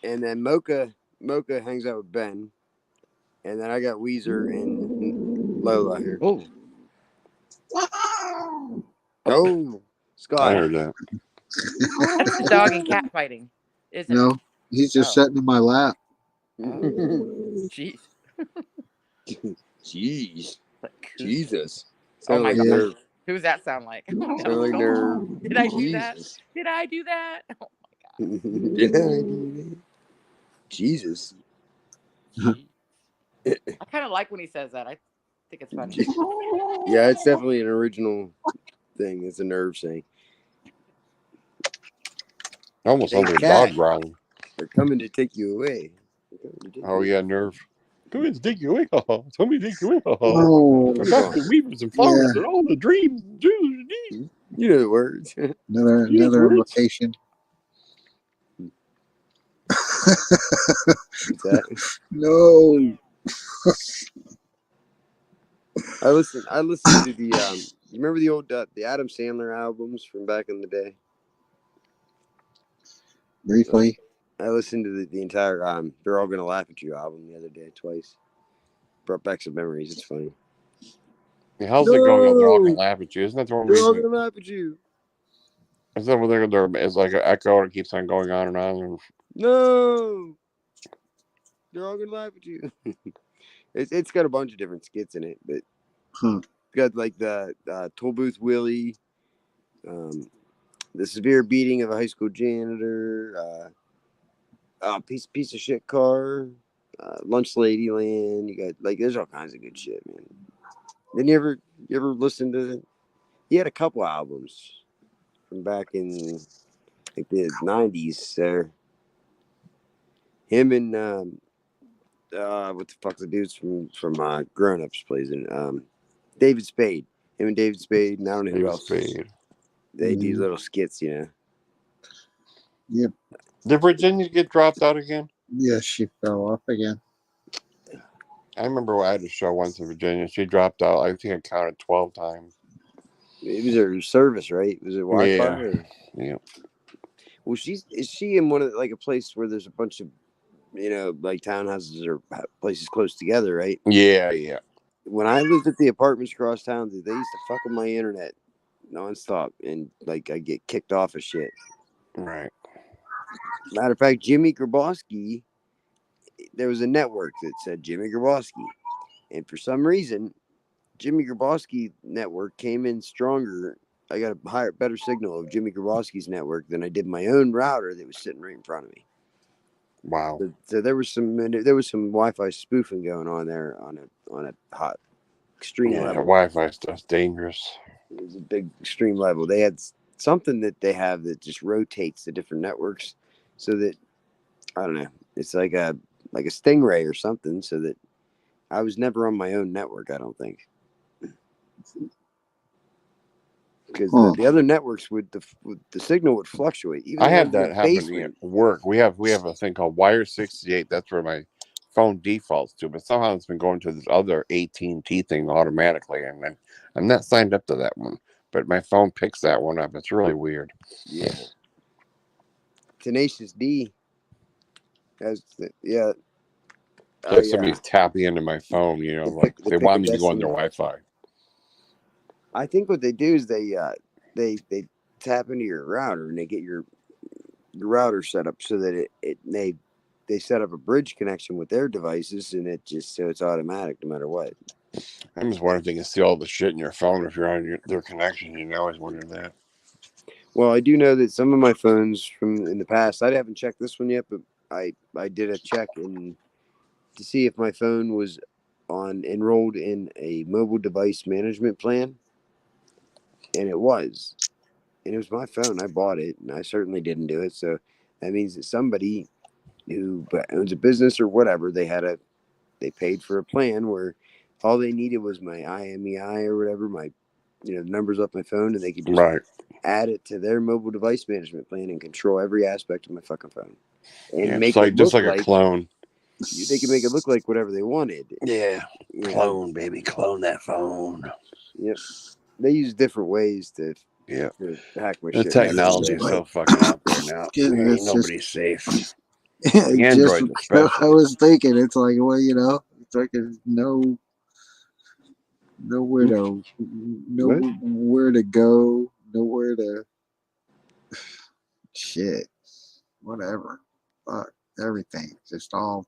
and then Mocha hangs out with Ben, and then I got Weezer and Lola here. Oh, Scott. I heard that. That's the dog and cat fighting, isn't No, it? he's just sitting in my lap. Jeez. Jeez. Like, Jesus. Oh Sound my like god. Nerve. Who's that sound like? Oh, no. Sound like Nerve. Did I do that? Jesus. Did I do that? Oh my god. Did I do that? Jesus. I kind of like when he says that. I think it's funny. Yeah, it's definitely an original thing. It's a Nerve saying. Almost Hey, sounds like a cat. dog growling. They're coming to take you away. Oh yeah, Nerve. Come in to take you away. Tell me to take you away. Oh, We're back to weavers and flowers and all the dreams. You know the words. another invocation. What's that? No. I listened to the you remember the old the Adam Sandler albums from back in the day? Briefly. I listened to the entire They're All Gonna Laugh at You album the other day twice. Brought back some memories. It's funny. Yeah, how's it going? They're all gonna laugh at you. Isn't that the one They're all reason? gonna laugh at you. Is that what it's like an echo and it keeps on going on and on? No, they're all gonna laugh at you. It's got a bunch of different skits in it, but it's got like the Toll Booth Willie, the severe beating of a high school janitor, piece of shit car, Lunch Lady Land. You got like there's all kinds of good shit, man. Then you ever listen to? He had a couple albums from back in like the '90s. There, him and what the fuck the dudes from Grown Ups plays in David Spade. Him and David Spade, and I don't know who else. Spade. They do little skits, you know. Yep. Did Virginia get dropped out again? Yes, she fell off again. I remember I had a show once in Virginia. She dropped out. I think I counted 12 times. It was her service, right? Was it Wi-Fi? Yeah. Yeah. Well, is she in one of like a place where there's a bunch of, like townhouses or places close together, right? Yeah, yeah. When I lived at the apartments across town, they used to fuck with my internet nonstop, and like I get kicked off of shit. Right. Matter of fact, Jimmy Grabowski, there was a network that said Jimmy Grabowski, and for some reason, Jimmy Grabowski network came in stronger. I got a better signal of Jimmy Grabowski's network than I did my own router that was sitting right in front of me. Wow. So there was some Wi-Fi spoofing going on there on a hot extreme level. Wi-Fi stuff's dangerous. It was a big extreme level. They had something that they have that just rotates the different networks, so that I don't know. It's like a Stingray or something, so that I was never on my own network. I don't think. Because the other networks the signal would fluctuate. Even I had that happen at work. We have a thing called Wire 68. That's where my phone defaults to, but somehow it's been going to this other AT&T thing automatically, and then I'm not signed up to that one. But my phone picks that one up. It's really weird. Yeah. Tenacious D. Yeah. Like somebody's tapping into my phone. Like they want me to go on their Wi-Fi. I think what they do is they tap into your router and they get your router set up so that they set up a bridge connection with their devices, and so it's automatic no matter what. I'm just wondering if they can see all the shit in your phone if you're on their connection. I always wondered that. Well, I do know that some of my phones from in the past, I haven't checked this one yet, but I did a check to see if my phone was enrolled in a mobile device management plan. And it was. And it was my phone. I bought it, and I certainly didn't do it. So that means that somebody who owns a business or whatever, they paid for a plan where all they needed was my IMEI or whatever, my numbers off my phone, and they could just add it to their mobile device management plan and control every aspect of my fucking phone and make it just look like a clone. They can make it look like whatever they wanted. Yeah, clone, baby, clone that phone. Yep, they use different ways to hack my the shit. technology is so fucking out there now. Ain't nobody safe. Android especially. I was thinking, it's like, well, it's like there's nowhere to go, nowhere to shit, whatever, fuck, everything, just all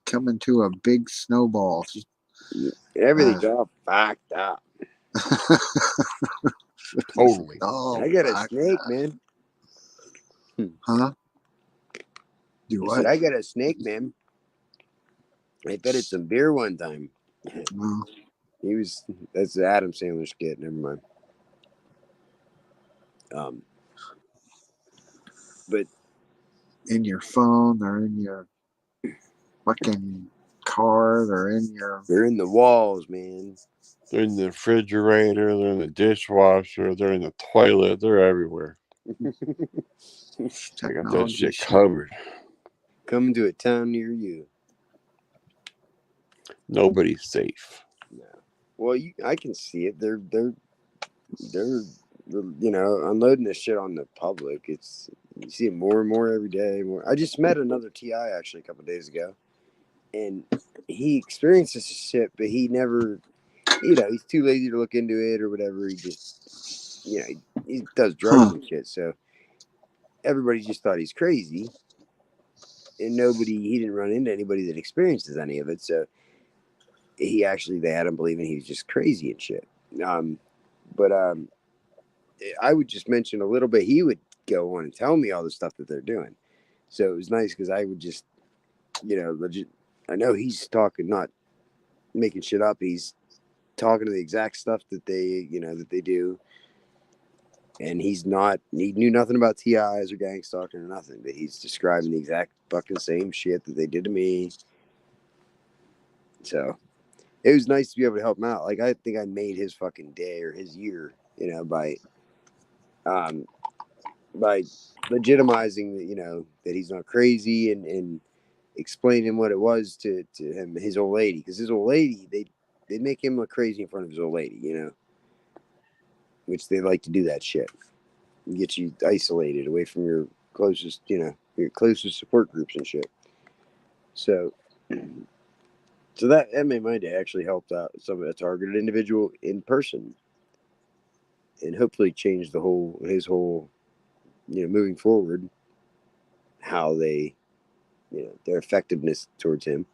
coming to a big snowball. Everything's all fucked up. Totally. I got a snake, man. Huh? Do what? I got a snake, man. I fed it some beer one time. That's the Adam Sandler skit. Never mind. But in your phone or in your fucking car or they're in the walls, man. They're in the refrigerator, they're in the dishwasher, they're in the toilet, they're everywhere. I got that shit covered. Coming to a town near you. Nobody's safe. No. Well, I can see it. They're unloading this shit on the public. You see it more and more every day. I just met another TI actually a couple of days ago, and he experiences this shit, but he never, he's too lazy to look into it or whatever. He just, he does drugs and shit. So everybody just thought he's crazy, and he didn't run into anybody that experiences any of it. So they had him believing he was just crazy and shit. But I would just mention a little bit. He would go on and tell me all the stuff that they're doing. So it was nice because I would just, legit. I know he's talking, not making shit up. He's talking to the exact stuff that they do. And he knew nothing about TIs or gang stalking or nothing, but he's describing the exact fucking same shit that they did to me. So it was nice to be able to help him out. Like, I think I made his fucking day or his year, by legitimizing, that he's not crazy and explaining what it was to him, his old lady. Because his old lady, they make him look crazy in front of his old lady, which they like to do that shit. Get you isolated away from your closest, your closest support groups and shit. So that made my day. Actually helped out a targeted individual in person, and hopefully changed his whole, moving forward, how they, their effectiveness towards him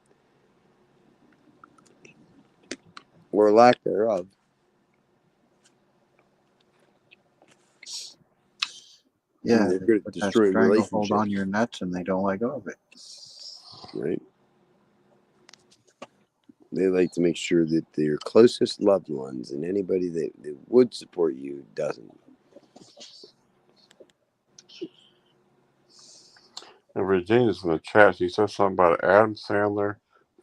or lack thereof. Yeah, they're good at destroying relationships. on your nuts, and they don't let go of it. Right. They like to make sure that their closest loved ones and anybody that would support you doesn't. And Virginia's in the chat. She says something about Adam Sandler.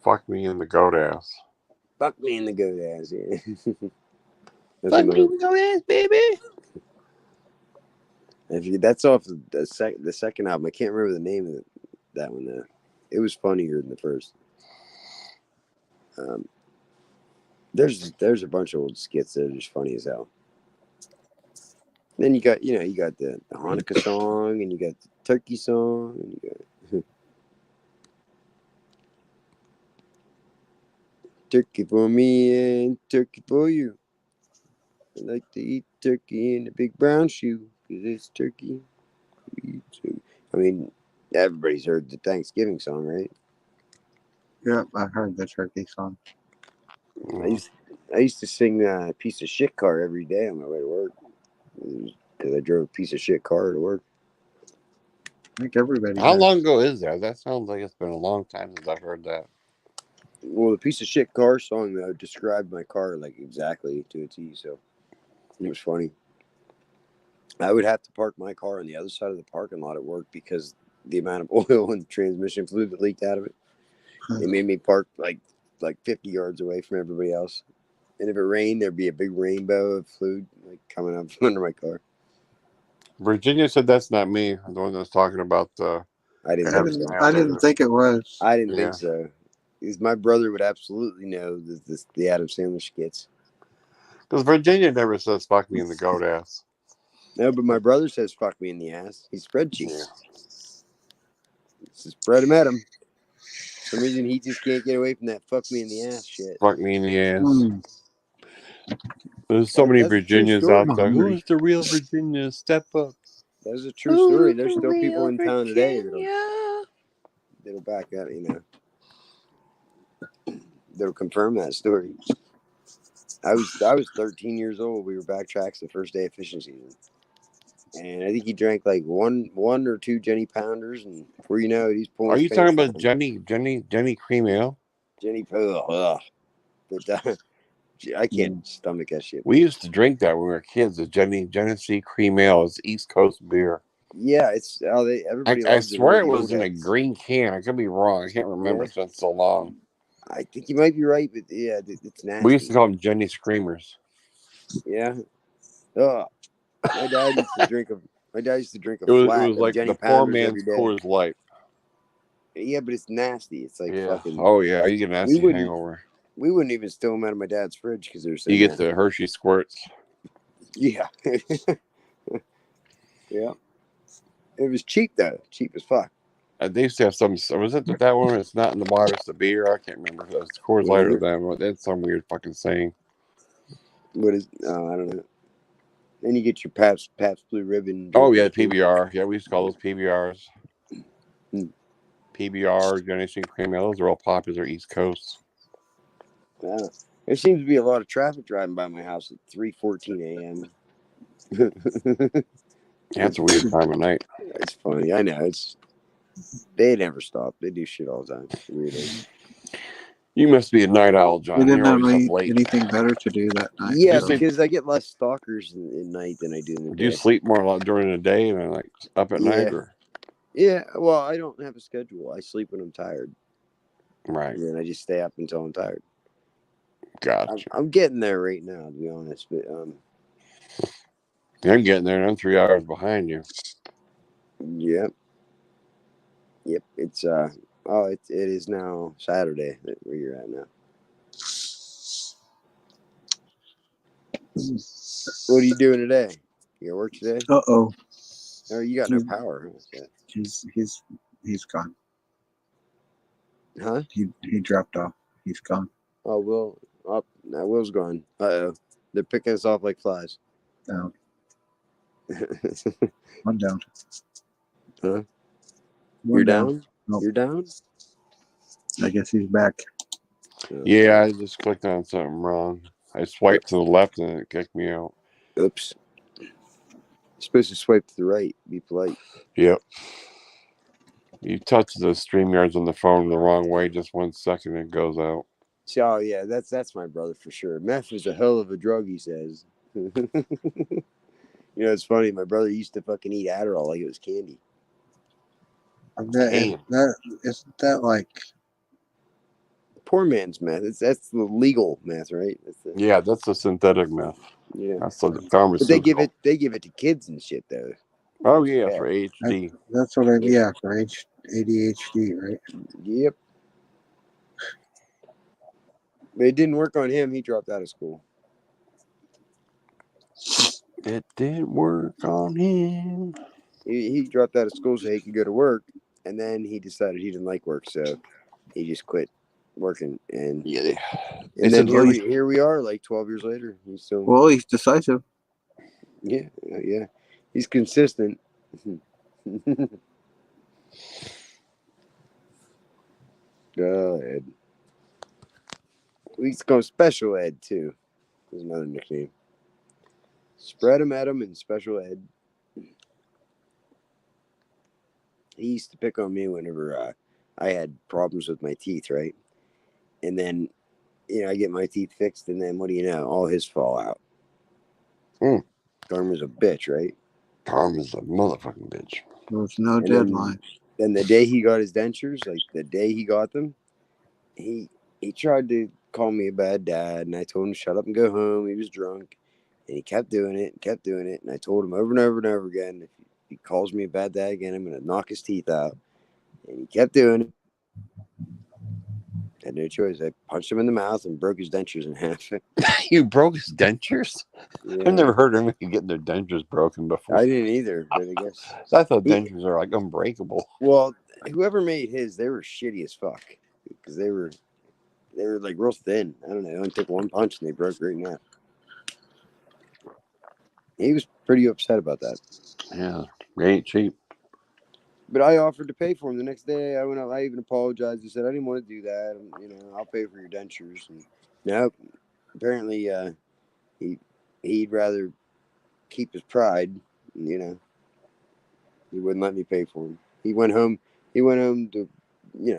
Fuck me in the goat ass. Fuck me in the goat ass, yeah. Fuck me in the goat ass, baby. That's off the second album. I can't remember the name of that one though. It was funnier than the first. There's a bunch of old skits that are just funny as hell. Then you got the Hanukkah song, and you got the turkey song, and you got turkey for me and turkey for you. I like to eat turkey in a big brown shoe because it's turkey. I mean, everybody's heard the Thanksgiving song, right? Yep, I heard the turkey song. I used to sing a piece of shit car every day on my way to work because I drove a piece of shit car to work. I think everybody. How long ago is that? That sounds like it's been a long time since I've heard that. Well, the piece of shit car song though described my car like exactly to a T, so it was funny. I would have to park my car on the other side of the parking lot at work because the amount of oil and transmission fluid that leaked out of it. They made me park like 50 yards away from everybody else. And if it rained, there'd be a big rainbow of fluid like coming up from under my car. Virginia said that's not me. I'm the one that's talking about the. I didn't think so. I didn't think it was. I didn't think so. Because my brother would absolutely know the Adam Sandler skits. Because Virginia never says "fuck me in the goat ass." No, but my brother says "fuck me in the ass." He's spread cheeks. Spread him at him. For some reason, he just can't get away from that "fuck me in the ass" shit. Fuck me in the ass. There's so many Virginias out there. Who's the real Virginia? Step up. That's a true story. There's still people in town today that'll back up, They'll confirm that story. I was 13 years old. We were backtracks the first day of fishing season. And I think he drank like one or two Jenny Pounders, and before you know it, he's pulling. Are you talking about Jenny Cream Ale? Jenny, but I can't stomach that shit. We used to drink that when we were kids. The Genesee Cream Ale is East Coast beer. Yeah, it's everybody. I swear it was in a green can. I could be wrong. I can't remember. It's been so long. I think you might be right, but yeah, it's nasty. We used to call them Jenny Screamers. Yeah. Oh, my dad used to drink a flat. It was like Jenny the poor Pounders man's every day. Coors Light. Yeah, but it's nasty. It's like fucking. Oh yeah, you get a nasty hangover. We wouldn't even steal them out of my dad's fridge because they're so. You get the Hershey squirts. Yeah. Yeah. It was cheap though. Cheap as fuck. They used to have some. Was it that one? It's not in the bottle. It's the beer. I can't remember if it was Coors Light or them. That's some weird fucking saying. What is? I don't know. Then you get your Pabst Blue Ribbon. Oh yeah, PBR. Yeah, we used to call those PBRs. PBR, Genesee Cream Ale. Those are all popular East Coast. Yeah. There seems to be a lot of traffic driving by my house at 3:14 a.m. That's a weird time of night. It's funny. I know. They never stop. They do shit all the time. Weirdo. You must be a night owl, John. You didn't You're have always up late. anything better to do that night. Yeah, because I get less stalkers at night than I do in the day. Do you sleep more during the day and like up at night? Or? Yeah, well, I don't have a schedule. I sleep when I'm tired. Right. And then I just stay up until I'm tired. Gotcha. I'm getting there right now, to be honest. But I'm getting there, and I'm 3 hours behind you. Yep. It's it is now Saturday where you're at now. What are you doing today? You got work today? Oh, you got no power. He's gone. Huh? He dropped off. He's gone. Oh, Will. Oh, now Will's gone. Uh-oh. They're picking us off like flies. Down. I'm down. Huh? You're down? Nope. You're down? I guess he's back. Yeah, I just clicked on something wrong. I swiped to the left and it kicked me out. Oops. You're supposed to swipe to the right. Be polite. Yep. You touch the StreamYards on the phone the wrong way, just 1 second, it goes out. Oh yeah, that's my brother for sure. Meth is a hell of a drug, he says. It's funny. My brother used to fucking eat Adderall like it was candy. Isn't that like poor man's meth? That's the legal meth, right? That's the synthetic meth. Yeah, that's the pharmaceutical. But they give it to kids and shit though. Oh yeah, for HD. That's what for ADHD, right? Yep. But it didn't work on him. He dropped out of school. It didn't work on him. He dropped out of school so he could go to work, and then he decided he didn't like work, so he just quit working. And then here we are, like 12 years later. He's still he's decisive. Yeah, he's consistent. Go ahead. We go special ed too. There's another nickname. Spread him at him in special ed. He used to pick on me whenever I had problems with my teeth, right? And then, I get my teeth fixed, and then what do you know? All his fall out. Karma's a bitch, right? Karma's a motherfucking bitch. There's no deadline. And the day he got his dentures, like the day he got them, he tried to call me a bad dad, and I told him to shut up and go home. He was drunk, and he kept doing it and kept doing it. And I told him over and over and over again, if he calls me a bad dad again, I'm going to knock his teeth out. And he kept doing it. I had no choice. I punched him in the mouth and broke his dentures in half. You broke his dentures? Yeah. I've never heard of anybody getting their dentures broken before. I didn't either, but I guess. I thought dentures are like unbreakable. Well, whoever made his, they were shitty as fuck because they were like real thin. I don't know. It only took one punch and they broke right in half. He was pretty upset about that. Yeah, they ain't cheap. But I offered to pay for him the next day. I went out. I even apologized. I said I didn't want to do that. I'll pay for your dentures. And nope. Apparently, he'd rather keep his pride. He wouldn't let me pay for him. He went home. He went home to,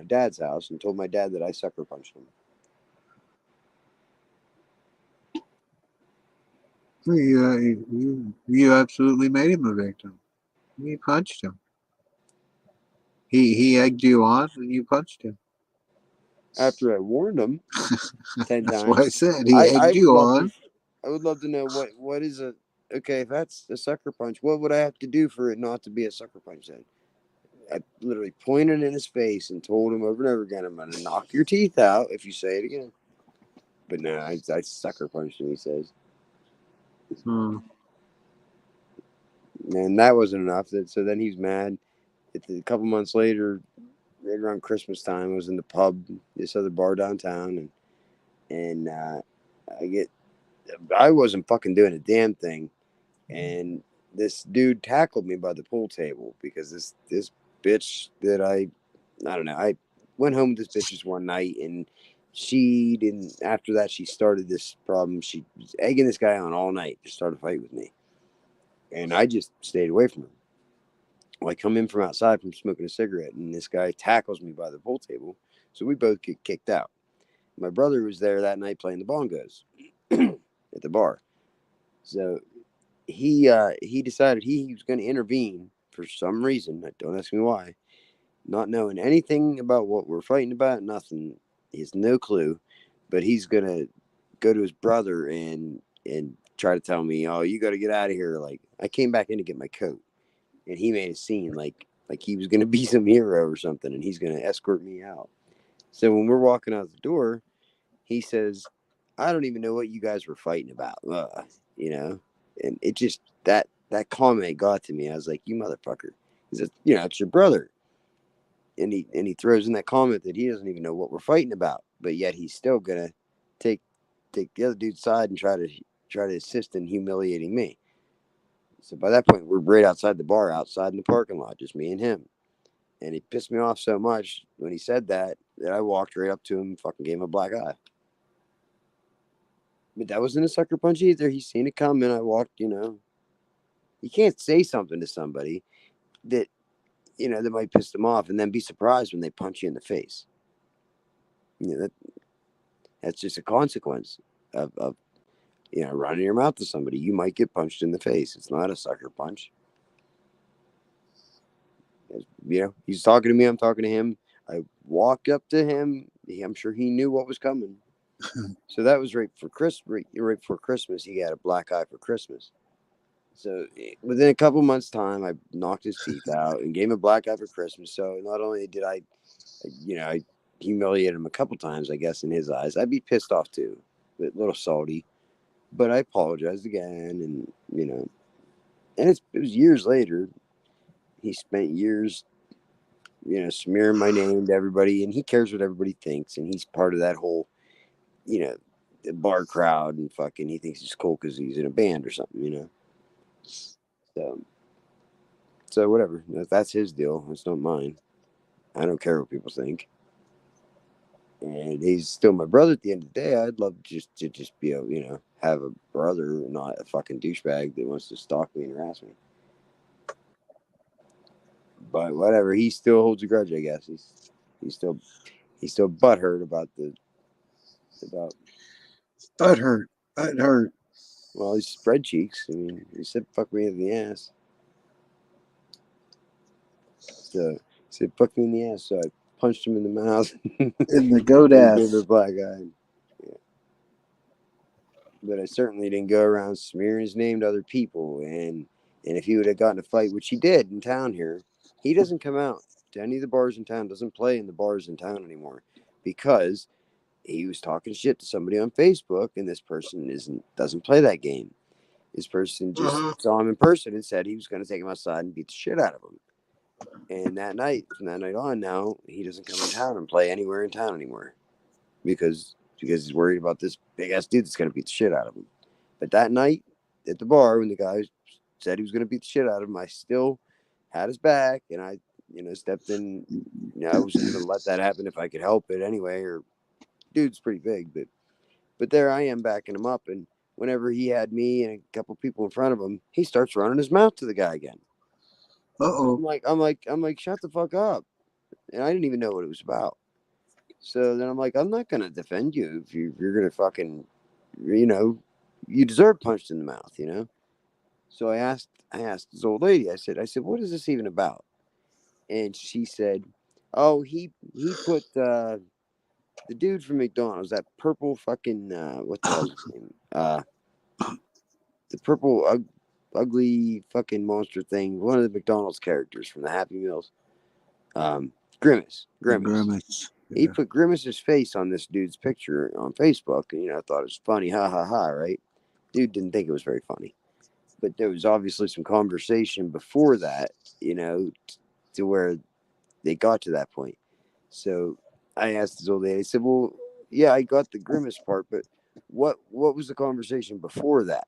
Dad's house and told my dad that I sucker punched him. You absolutely made him a victim. You punched him. He egged you on, and you punched him. After I warned him 10 That's times. what I said. He egged you on. I would love to know what is a okay. If that's a sucker punch, what would I have to do for it not to be a sucker punch? Then I literally pointed in his face and told him over and over again, "I'm going to knock your teeth out if you say it again." But no, I sucker punched him. He says. And that wasn't enough. So then he's mad. A couple months later, right around Christmas time, I was in the pub, this other bar downtown, and I wasn't fucking doing a damn thing, and this dude tackled me by the pool table because this bitch that I don't know. I went home with this bitch just one night, and she didn't. After that, she started this problem. She was egging this guy on all night to start a fight with me, and I just stayed away from him. Well, I come in from outside from smoking a cigarette, and this guy tackles me by the pool table, so we both get kicked out. My brother was there that night playing the bongos at the bar, so he decided he was going to intervene for some reason. Don't ask me why. Not knowing anything about what we're fighting about, nothing. He has no clue, but he's gonna go to his brother and try to tell me, "Oh, you got to get out of here!" Like I came back in to get my coat, and he made a scene like he was gonna be some hero or something, and he's gonna escort me out. So when we're walking out the door, he says, "I don't even know what you guys were fighting about," and it just that comment got to me. I was like, "You motherfucker!" He says, "It's your brother." And he throws in that comment that he doesn't even know what we're fighting about, but yet he's still gonna take the other dude's side and try to assist in humiliating me. So by that point, we're right outside the bar, outside in the parking lot, just me and him. And he pissed me off so much when he said that I walked right up to him, and fucking gave him a black eye. But that wasn't a sucker punch either. He seen it coming. I walked, You can't say something to somebody that that might piss them off and then be surprised when they punch you in the face. That's just a consequence of running your mouth to somebody. You might get punched in the face. It's not a sucker punch. He's talking to me. I'm talking to him. I walked up to him. I'm sure he knew what was coming. So that was right before Christmas. He had a black eye for Christmas. So within a couple months' time, I knocked his teeth out and gave him a black eye for Christmas. So not only did I humiliated him a couple times, I guess, in his eyes. I'd be pissed off too, a little salty. But I apologized again, and it was years later. He spent years, smearing my name to everybody, and he cares what everybody thinks, and he's part of that whole, the bar crowd, and fucking, he thinks he's cool because he's in a band or something, So whatever. That's his deal. It's not mine. I don't care what people think. And he's still my brother at the end of the day. I'd love to just be able, have a brother, not a fucking douchebag that wants to stalk me and harass me. But whatever, he still holds a grudge, I guess. He's still butthurt about Butthurt. Well, he's spread cheeks. I mean, he said fuck me in the ass. So said, fuck me in the ass. So I punched him in the mouth. In the goat and gave him a ass. black eye. Yeah. But I certainly didn't go around smearing his name to other people. And if he would have gotten a fight, which he did in town here, he doesn't come out to any of the bars in town, doesn't play in the bars in town anymore because he was talking shit to somebody on Facebook, and this person doesn't play that game. This person just saw him in person and said he was going to take him outside and beat the shit out of him. And that night, from that night on, now he doesn't come in town and play anywhere in town anymore because he's worried about this big ass dude that's going to beat the shit out of him. But that night at the bar, when the guy said he was going to beat the shit out of him, I still had his back, and I, stepped in. I wasn't going to let that happen if I could help it anyway. Or dude's pretty big, but there I am backing him up, and whenever he had me and a couple people in front of him, he starts running his mouth to the guy again. Uh-oh. I'm like, shut the fuck up. And I didn't even know what it was about. So then I'm like, I'm not going to defend you if you're going to fucking, you deserve punched in the mouth, So I asked this old lady, I said, what is this even about? And she said, oh, he put the dude from McDonald's, that purple fucking, what the hell's his name? The purple ugly fucking monster thing, one of the McDonald's characters from the Happy Meals. Grimace. He put Grimace's face on this dude's picture on Facebook, and I thought it was funny, ha ha ha, right? Dude didn't think it was very funny, but there was obviously some conversation before that, to where they got to that point. So I asked this old lady, I said, well, yeah, I got the Grimace part, but what was the conversation before that?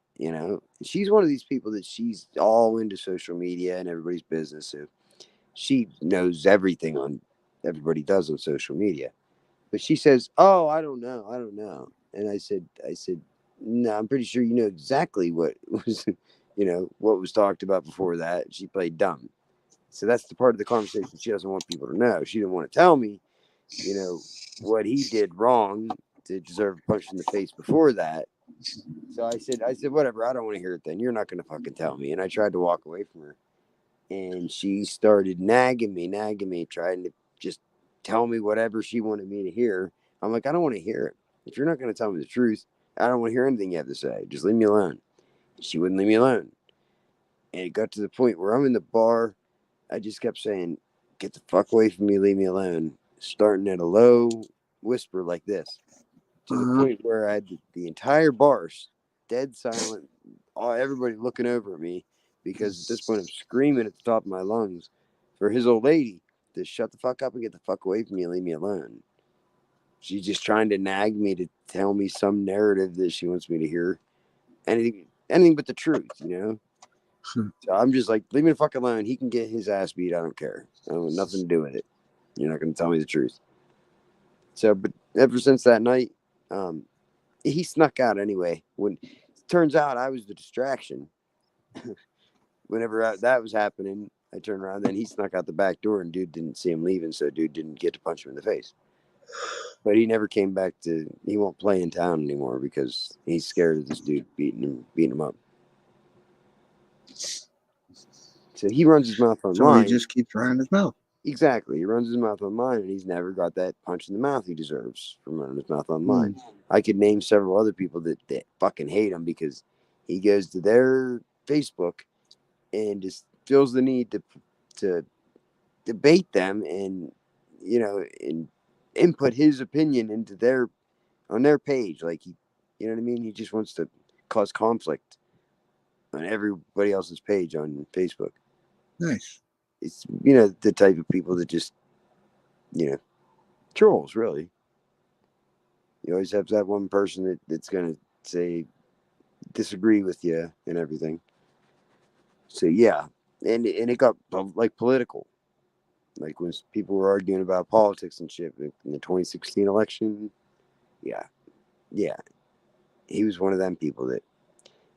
She's one of these people that she's all into social media and everybody's business. So she knows everything on everybody does on social media. But she says, oh, I don't know. And I said, no, I'm pretty sure you know exactly what was, what was talked about before that. She played dumb. So that's the part of the conversation she doesn't want people to know. She didn't want to tell me, what he did wrong to deserve a punch in the face before that. So I said, whatever, I don't want to hear it then. You're not going to fucking tell me. And I tried to walk away from her. And she started nagging me, trying to just tell me whatever she wanted me to hear. I'm like, I don't want to hear it. If you're not going to tell me the truth, I don't want to hear anything you have to say. Just leave me alone. She wouldn't leave me alone. And it got to the point where I'm in the bar. I just kept saying, get the fuck away from me, leave me alone. Starting at a low whisper like this. To the point where I had the entire bar dead silent, everybody looking over at me, because at this point I'm screaming at the top of my lungs for his old lady to shut the fuck up and get the fuck away from me and leave me alone. She's just trying to nag me to tell me some narrative that she wants me to hear. Anything but the truth, So I'm just like, leave me the fuck alone. He can get his ass beat. I don't care. I want nothing to do with it. You're not going to tell me the truth. So, but ever since that night, he snuck out anyway. When it turns out I was the distraction. Whenever that was happening, I turned around. Then he snuck out the back door, and dude didn't see him leaving, so dude didn't get to punch him in the face. But he never came back to. He won't play in town anymore because he's scared of this dude beating him up. So he runs his mouth online. So he just keeps running his mouth. Exactly. He runs his mouth online, and he's never got that punch in the mouth he deserves from running his mouth online. I could name several other people that fucking hate him because he goes to their Facebook and just feels the need to debate them and, and input his opinion into on their page. Like he, you know what I mean? He just wants to cause conflict on everybody else's page on Facebook. Nice. It's, the type of people that just, trolls, really. You always have that one person that's going to say, disagree with you and everything. So, yeah. And it got, like, political. Like, when people were arguing about politics and shit in the 2016 election. Yeah. Yeah. He was one of them people that,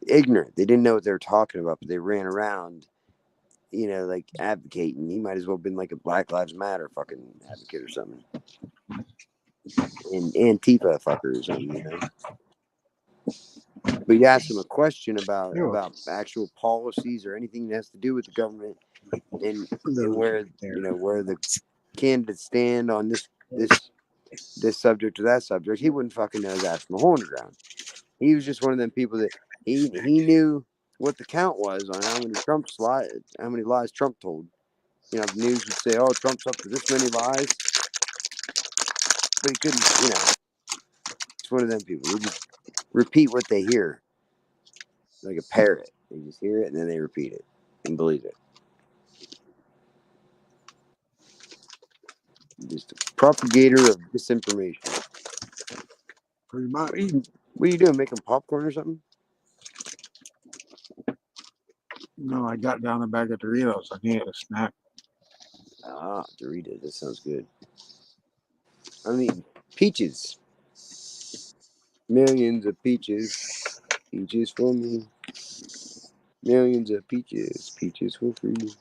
ignorant. They didn't know what they were talking about, but they ran around, like, advocating. He might as well have been, like, a Black Lives Matter fucking advocate or something. And Antifa fucker or something, But you ask him a question about actual policies or anything that has to do with the government, and where where the candidates stand on this subject or that subject, he wouldn't fucking know his ass from a hole in the ground. He was just one of them people that he knew what the count was on how many lies Trump told. You know, the news would say, "Oh, Trump's up to this many lies," but he couldn't. You know, it's one of them people. They just repeat what they hear, like a parrot. They just hear it and then they repeat it and believe it. Just a propagator of disinformation. Pretty much. What are you doing? Making popcorn or something? No, I got down a bag of Doritos. I needed a snack. Ah, Doritos. That sounds good. I mean, peaches. Millions of peaches. Peaches for me. Millions of peaches. Peaches for free.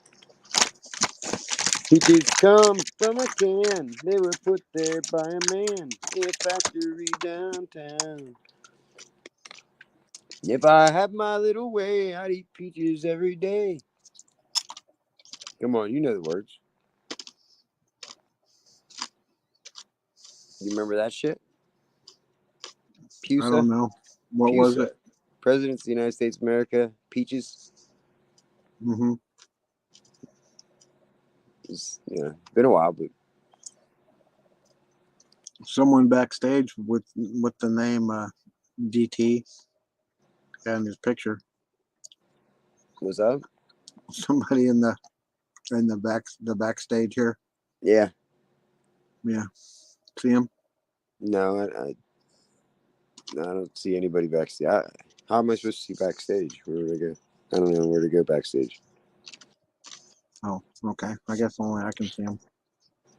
Peaches come from a can. They were put there by a man in a factory downtown. If I had my little way, I'd eat peaches every day. Come on, you know the words. You remember that shit? Pusa? I don't know. What Pusa. was it? Presidents of the United States of America. Peaches. Mm-hmm. It's been a while, but Someone backstage with the name DT got in his picture. what's up? Somebody in the backstage here. Yeah. Yeah. See him? No, I don't see anybody backstage. How am I supposed to see backstage? Where would I go? I don't know where to go backstage. Oh, okay. I guess only I can see him.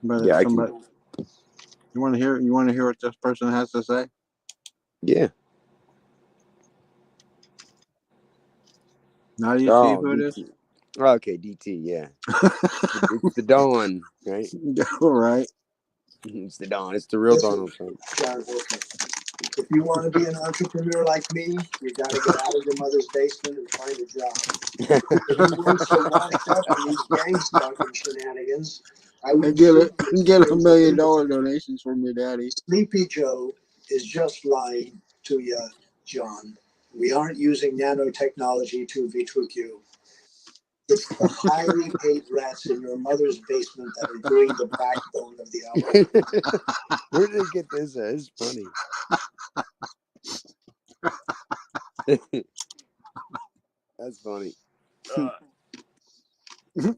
But Yeah, somebody. You want to hear? You want to hear what this person has to say? Yeah. Now you see who it is? DT. Oh, okay, DT. Yeah. It's the Dawn, right? All right. It's the Dawn. It's the real Donald Trump. John, if you want to be an entrepreneur like me, you got to get out of your mother's basement and find a job. If you weren't so washed up in these gang stalking shenanigans, I would get $1 million donations from your daddy. Sleepy Joe is just lying to you, John. We aren't using nanotechnology to betwixt you. It's the highly paid rats in your mother's basement that are doing the backbone of the operation. Where did they get this at? It's funny. That's funny. He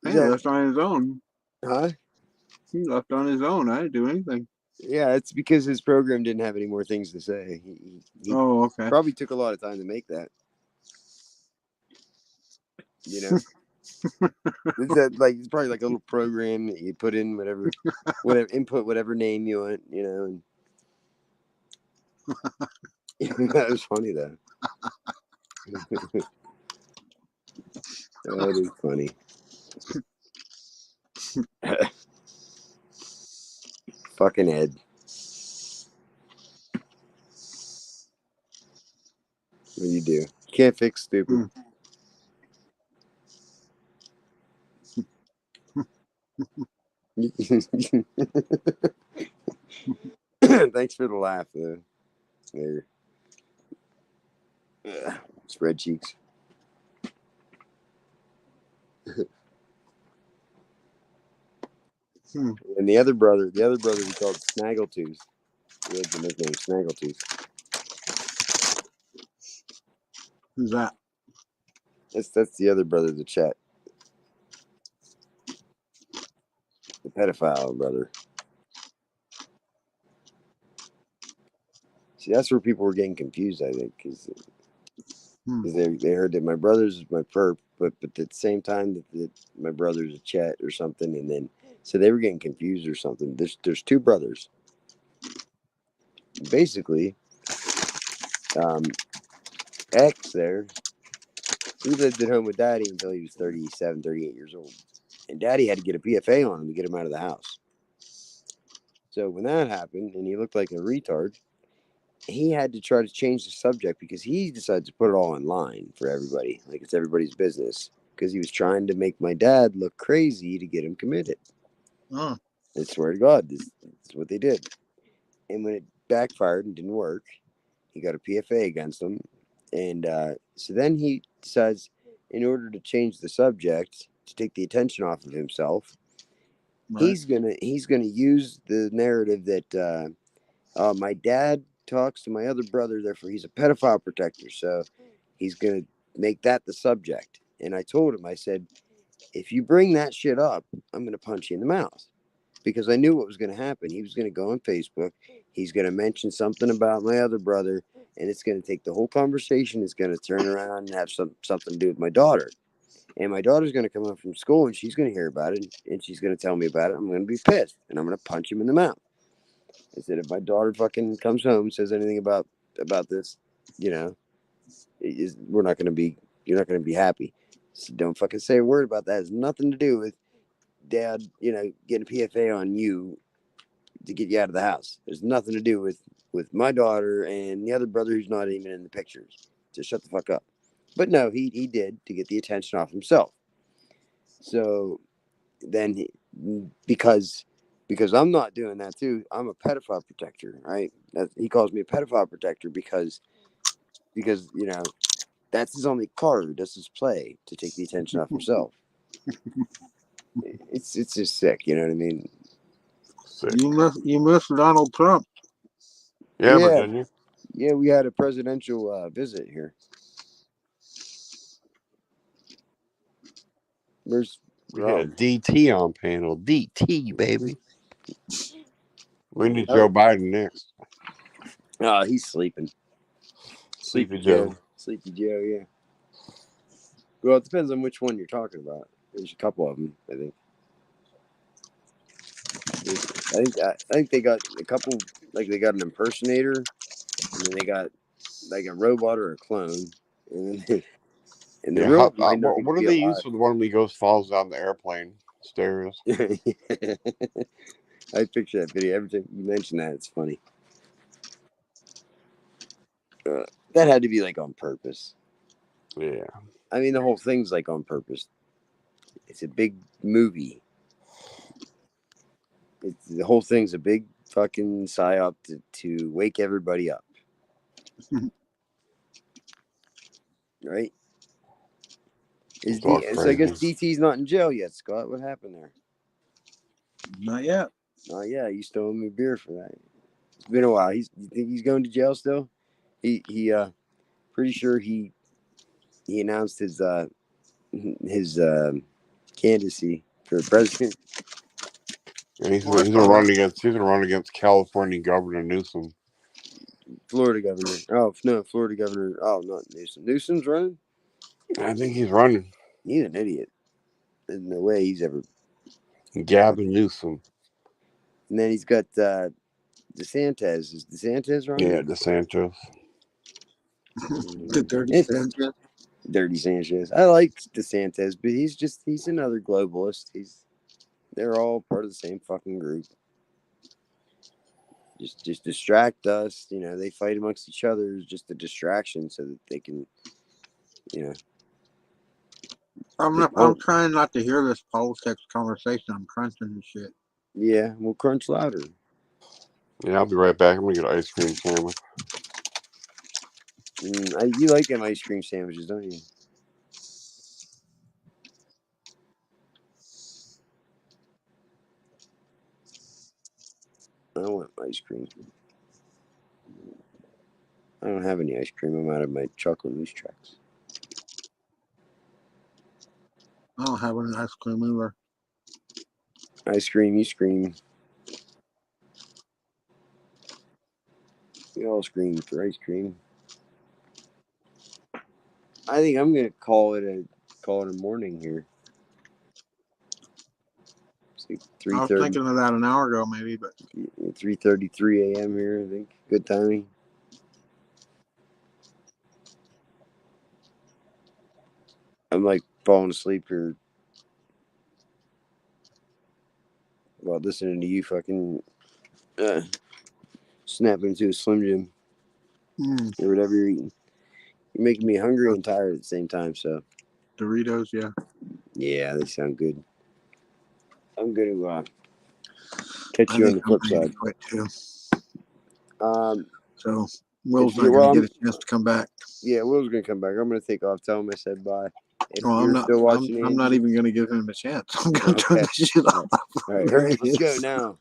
left on his own. Huh? He left on his own. I didn't do anything. Yeah, it's because his program didn't have any more things to say. He okay. Probably took a lot of time to make that. You know? It's probably like a little program that you put in whatever input whatever name you want, you know. And that was funny though. That is funny. Fucking Ed. What do? You can't fix stupid. Thanks for the laugh, though. There. Spread cheeks. And the other brother we called Snaggletooth. He had the nickname Snaggletooth. Who's that? That's the other brother, the chat. The pedophile brother. See, that's where people were getting confused, I think, because they heard that my brother's my perp, but at the same time that my brother's a chat or something, and then so they were getting confused or something. There's two brothers. Basically, X there, he lived at home with Daddy until he was 37, 38 years old. And Daddy had to get a PFA on him to get him out of the house. So when that happened and he looked like a retard, he had to try to change the subject because he decided to put it all online for everybody. Like it's everybody's business. because he was trying to make my dad look crazy to get him committed. Oh. I swear to God, this is what they did. And when it backfired and didn't work, he got a PFA against him. And so then he decides, in order to change the subject, to take the attention off of himself, Right. he's gonna use the narrative that my dad talks to my other brother, therefore he's a pedophile protector. So he's gonna make that the subject. And I told him, I said, if you bring that shit up, I'm gonna punch you in the mouth. Because I knew what was going to happen. He was going to go on Facebook. He's going to mention something about my other brother, and it's going to take the whole conversation. It's going to turn around and have something to do with my daughter. And my daughter's going to come home from school, and she's going to hear about it, and she's going to tell me about it. I'm going to be pissed, and I'm going to punch him in the mouth. I said, if my daughter fucking comes home and says anything about this, you know, we're not going to be, you're not going to be happy. So don't fucking say a word about that. It has nothing to do with Dad, you know, getting a PFA on you to get you out of the house. There's nothing to do with my daughter and the other brother who's not even in the pictures. Just shut the fuck up. But no, he did to get the attention off himself. So then because I'm not doing that too, I'm a pedophile protector, right? He calls me a pedophile protector because you know, that's his only card, that's his play to take the attention off himself. It's just sick, you know what I mean? Sick. You miss Donald Trump. Yeah, but didn't you? Yeah, we had a presidential visit here. We had DT on panel. DT, baby. We need Oh. Joe Biden next. Oh, he's sleeping. Sleepy Joe. Sleepy Joe, yeah. Well, it depends on which one you're talking about. There's a couple of them, I think. I think they got a couple, like they got an impersonator, and then they got like a robot or a clone, and then the robot might not what do be they alive. use for the one when he falls down the airplane stairs? I picture that video every time you mention that. It's funny. That had to be like on purpose. Yeah. I mean, the whole thing's like on purpose. It's a big movie. The whole thing's a big fucking psyop to wake everybody up. Right? So I guess DT's not in jail yet, Scott. What happened there? Not yet. Oh yeah, you still owe me a beer for that. It's been a while. You think he's going to jail still? He pretty sure he announced his candidacy for president. And he's gonna run against California Governor Newsom. Florida governor. Oh no, Florida governor. Oh, not Newsom. Newsom's running? I think he's running. He's an idiot. There's no way he's ever. Gavin Newsom. And then he's got DeSantis. Is DeSantis running? Yeah, DeSantis. The Dirty Sanchez. Dirty Sanchez. I like DeSantis, but he's another globalist. They're all part of the same fucking group. Just distract us. You know, they fight amongst each other. It's just a distraction so that they can, you know. I'm trying not to hear this politics conversation. I'm crunching and shit. Yeah, we'll crunch louder. Yeah, I'll be right back. I'm gonna get an ice cream sandwich. You like them ice cream sandwiches, don't you? I want ice cream. I don't have any ice cream. I'm out of my chocolate mousse tracks. I don't have any ice cream either. Ice cream, you scream. We all scream for ice cream. I think I'm gonna call it a morning here. It's like 3:30. I was thinking of that an hour ago, maybe, but 3:33 a.m. here. I think good timing. I'm like falling asleep here while listening to you fucking snapping into a Slim Jim or whatever you're eating. You're making me hungry and tired at the same time. So Doritos, yeah. Yeah, they sound good. I'm going to catch I you on think the flip I'm ready side. to quit too. Um, Will's if not you, going well, to get a chance to come back. yeah, Will's going to come back. I'm going to take off. Tell him I said bye. If Well, you're still watching, I'm not Angie- even going to give him a chance. I'm going to turn Okay. this shit off. All right, hurry up. Let's go now.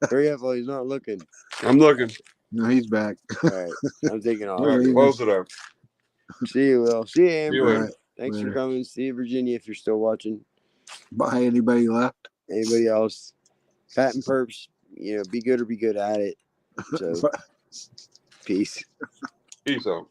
Hurry up while he's not looking. I'm looking. No, he's back. All right, I'm taking off. All right, Leaving. close it up. See you, Will. See you, See you Amber. later. All right. Thanks Later. for coming. See you, Virginia, if you're still watching. Bye. Anybody left? Anybody else? Pat and Perps, be good or be good at it. So, peace. Peace out.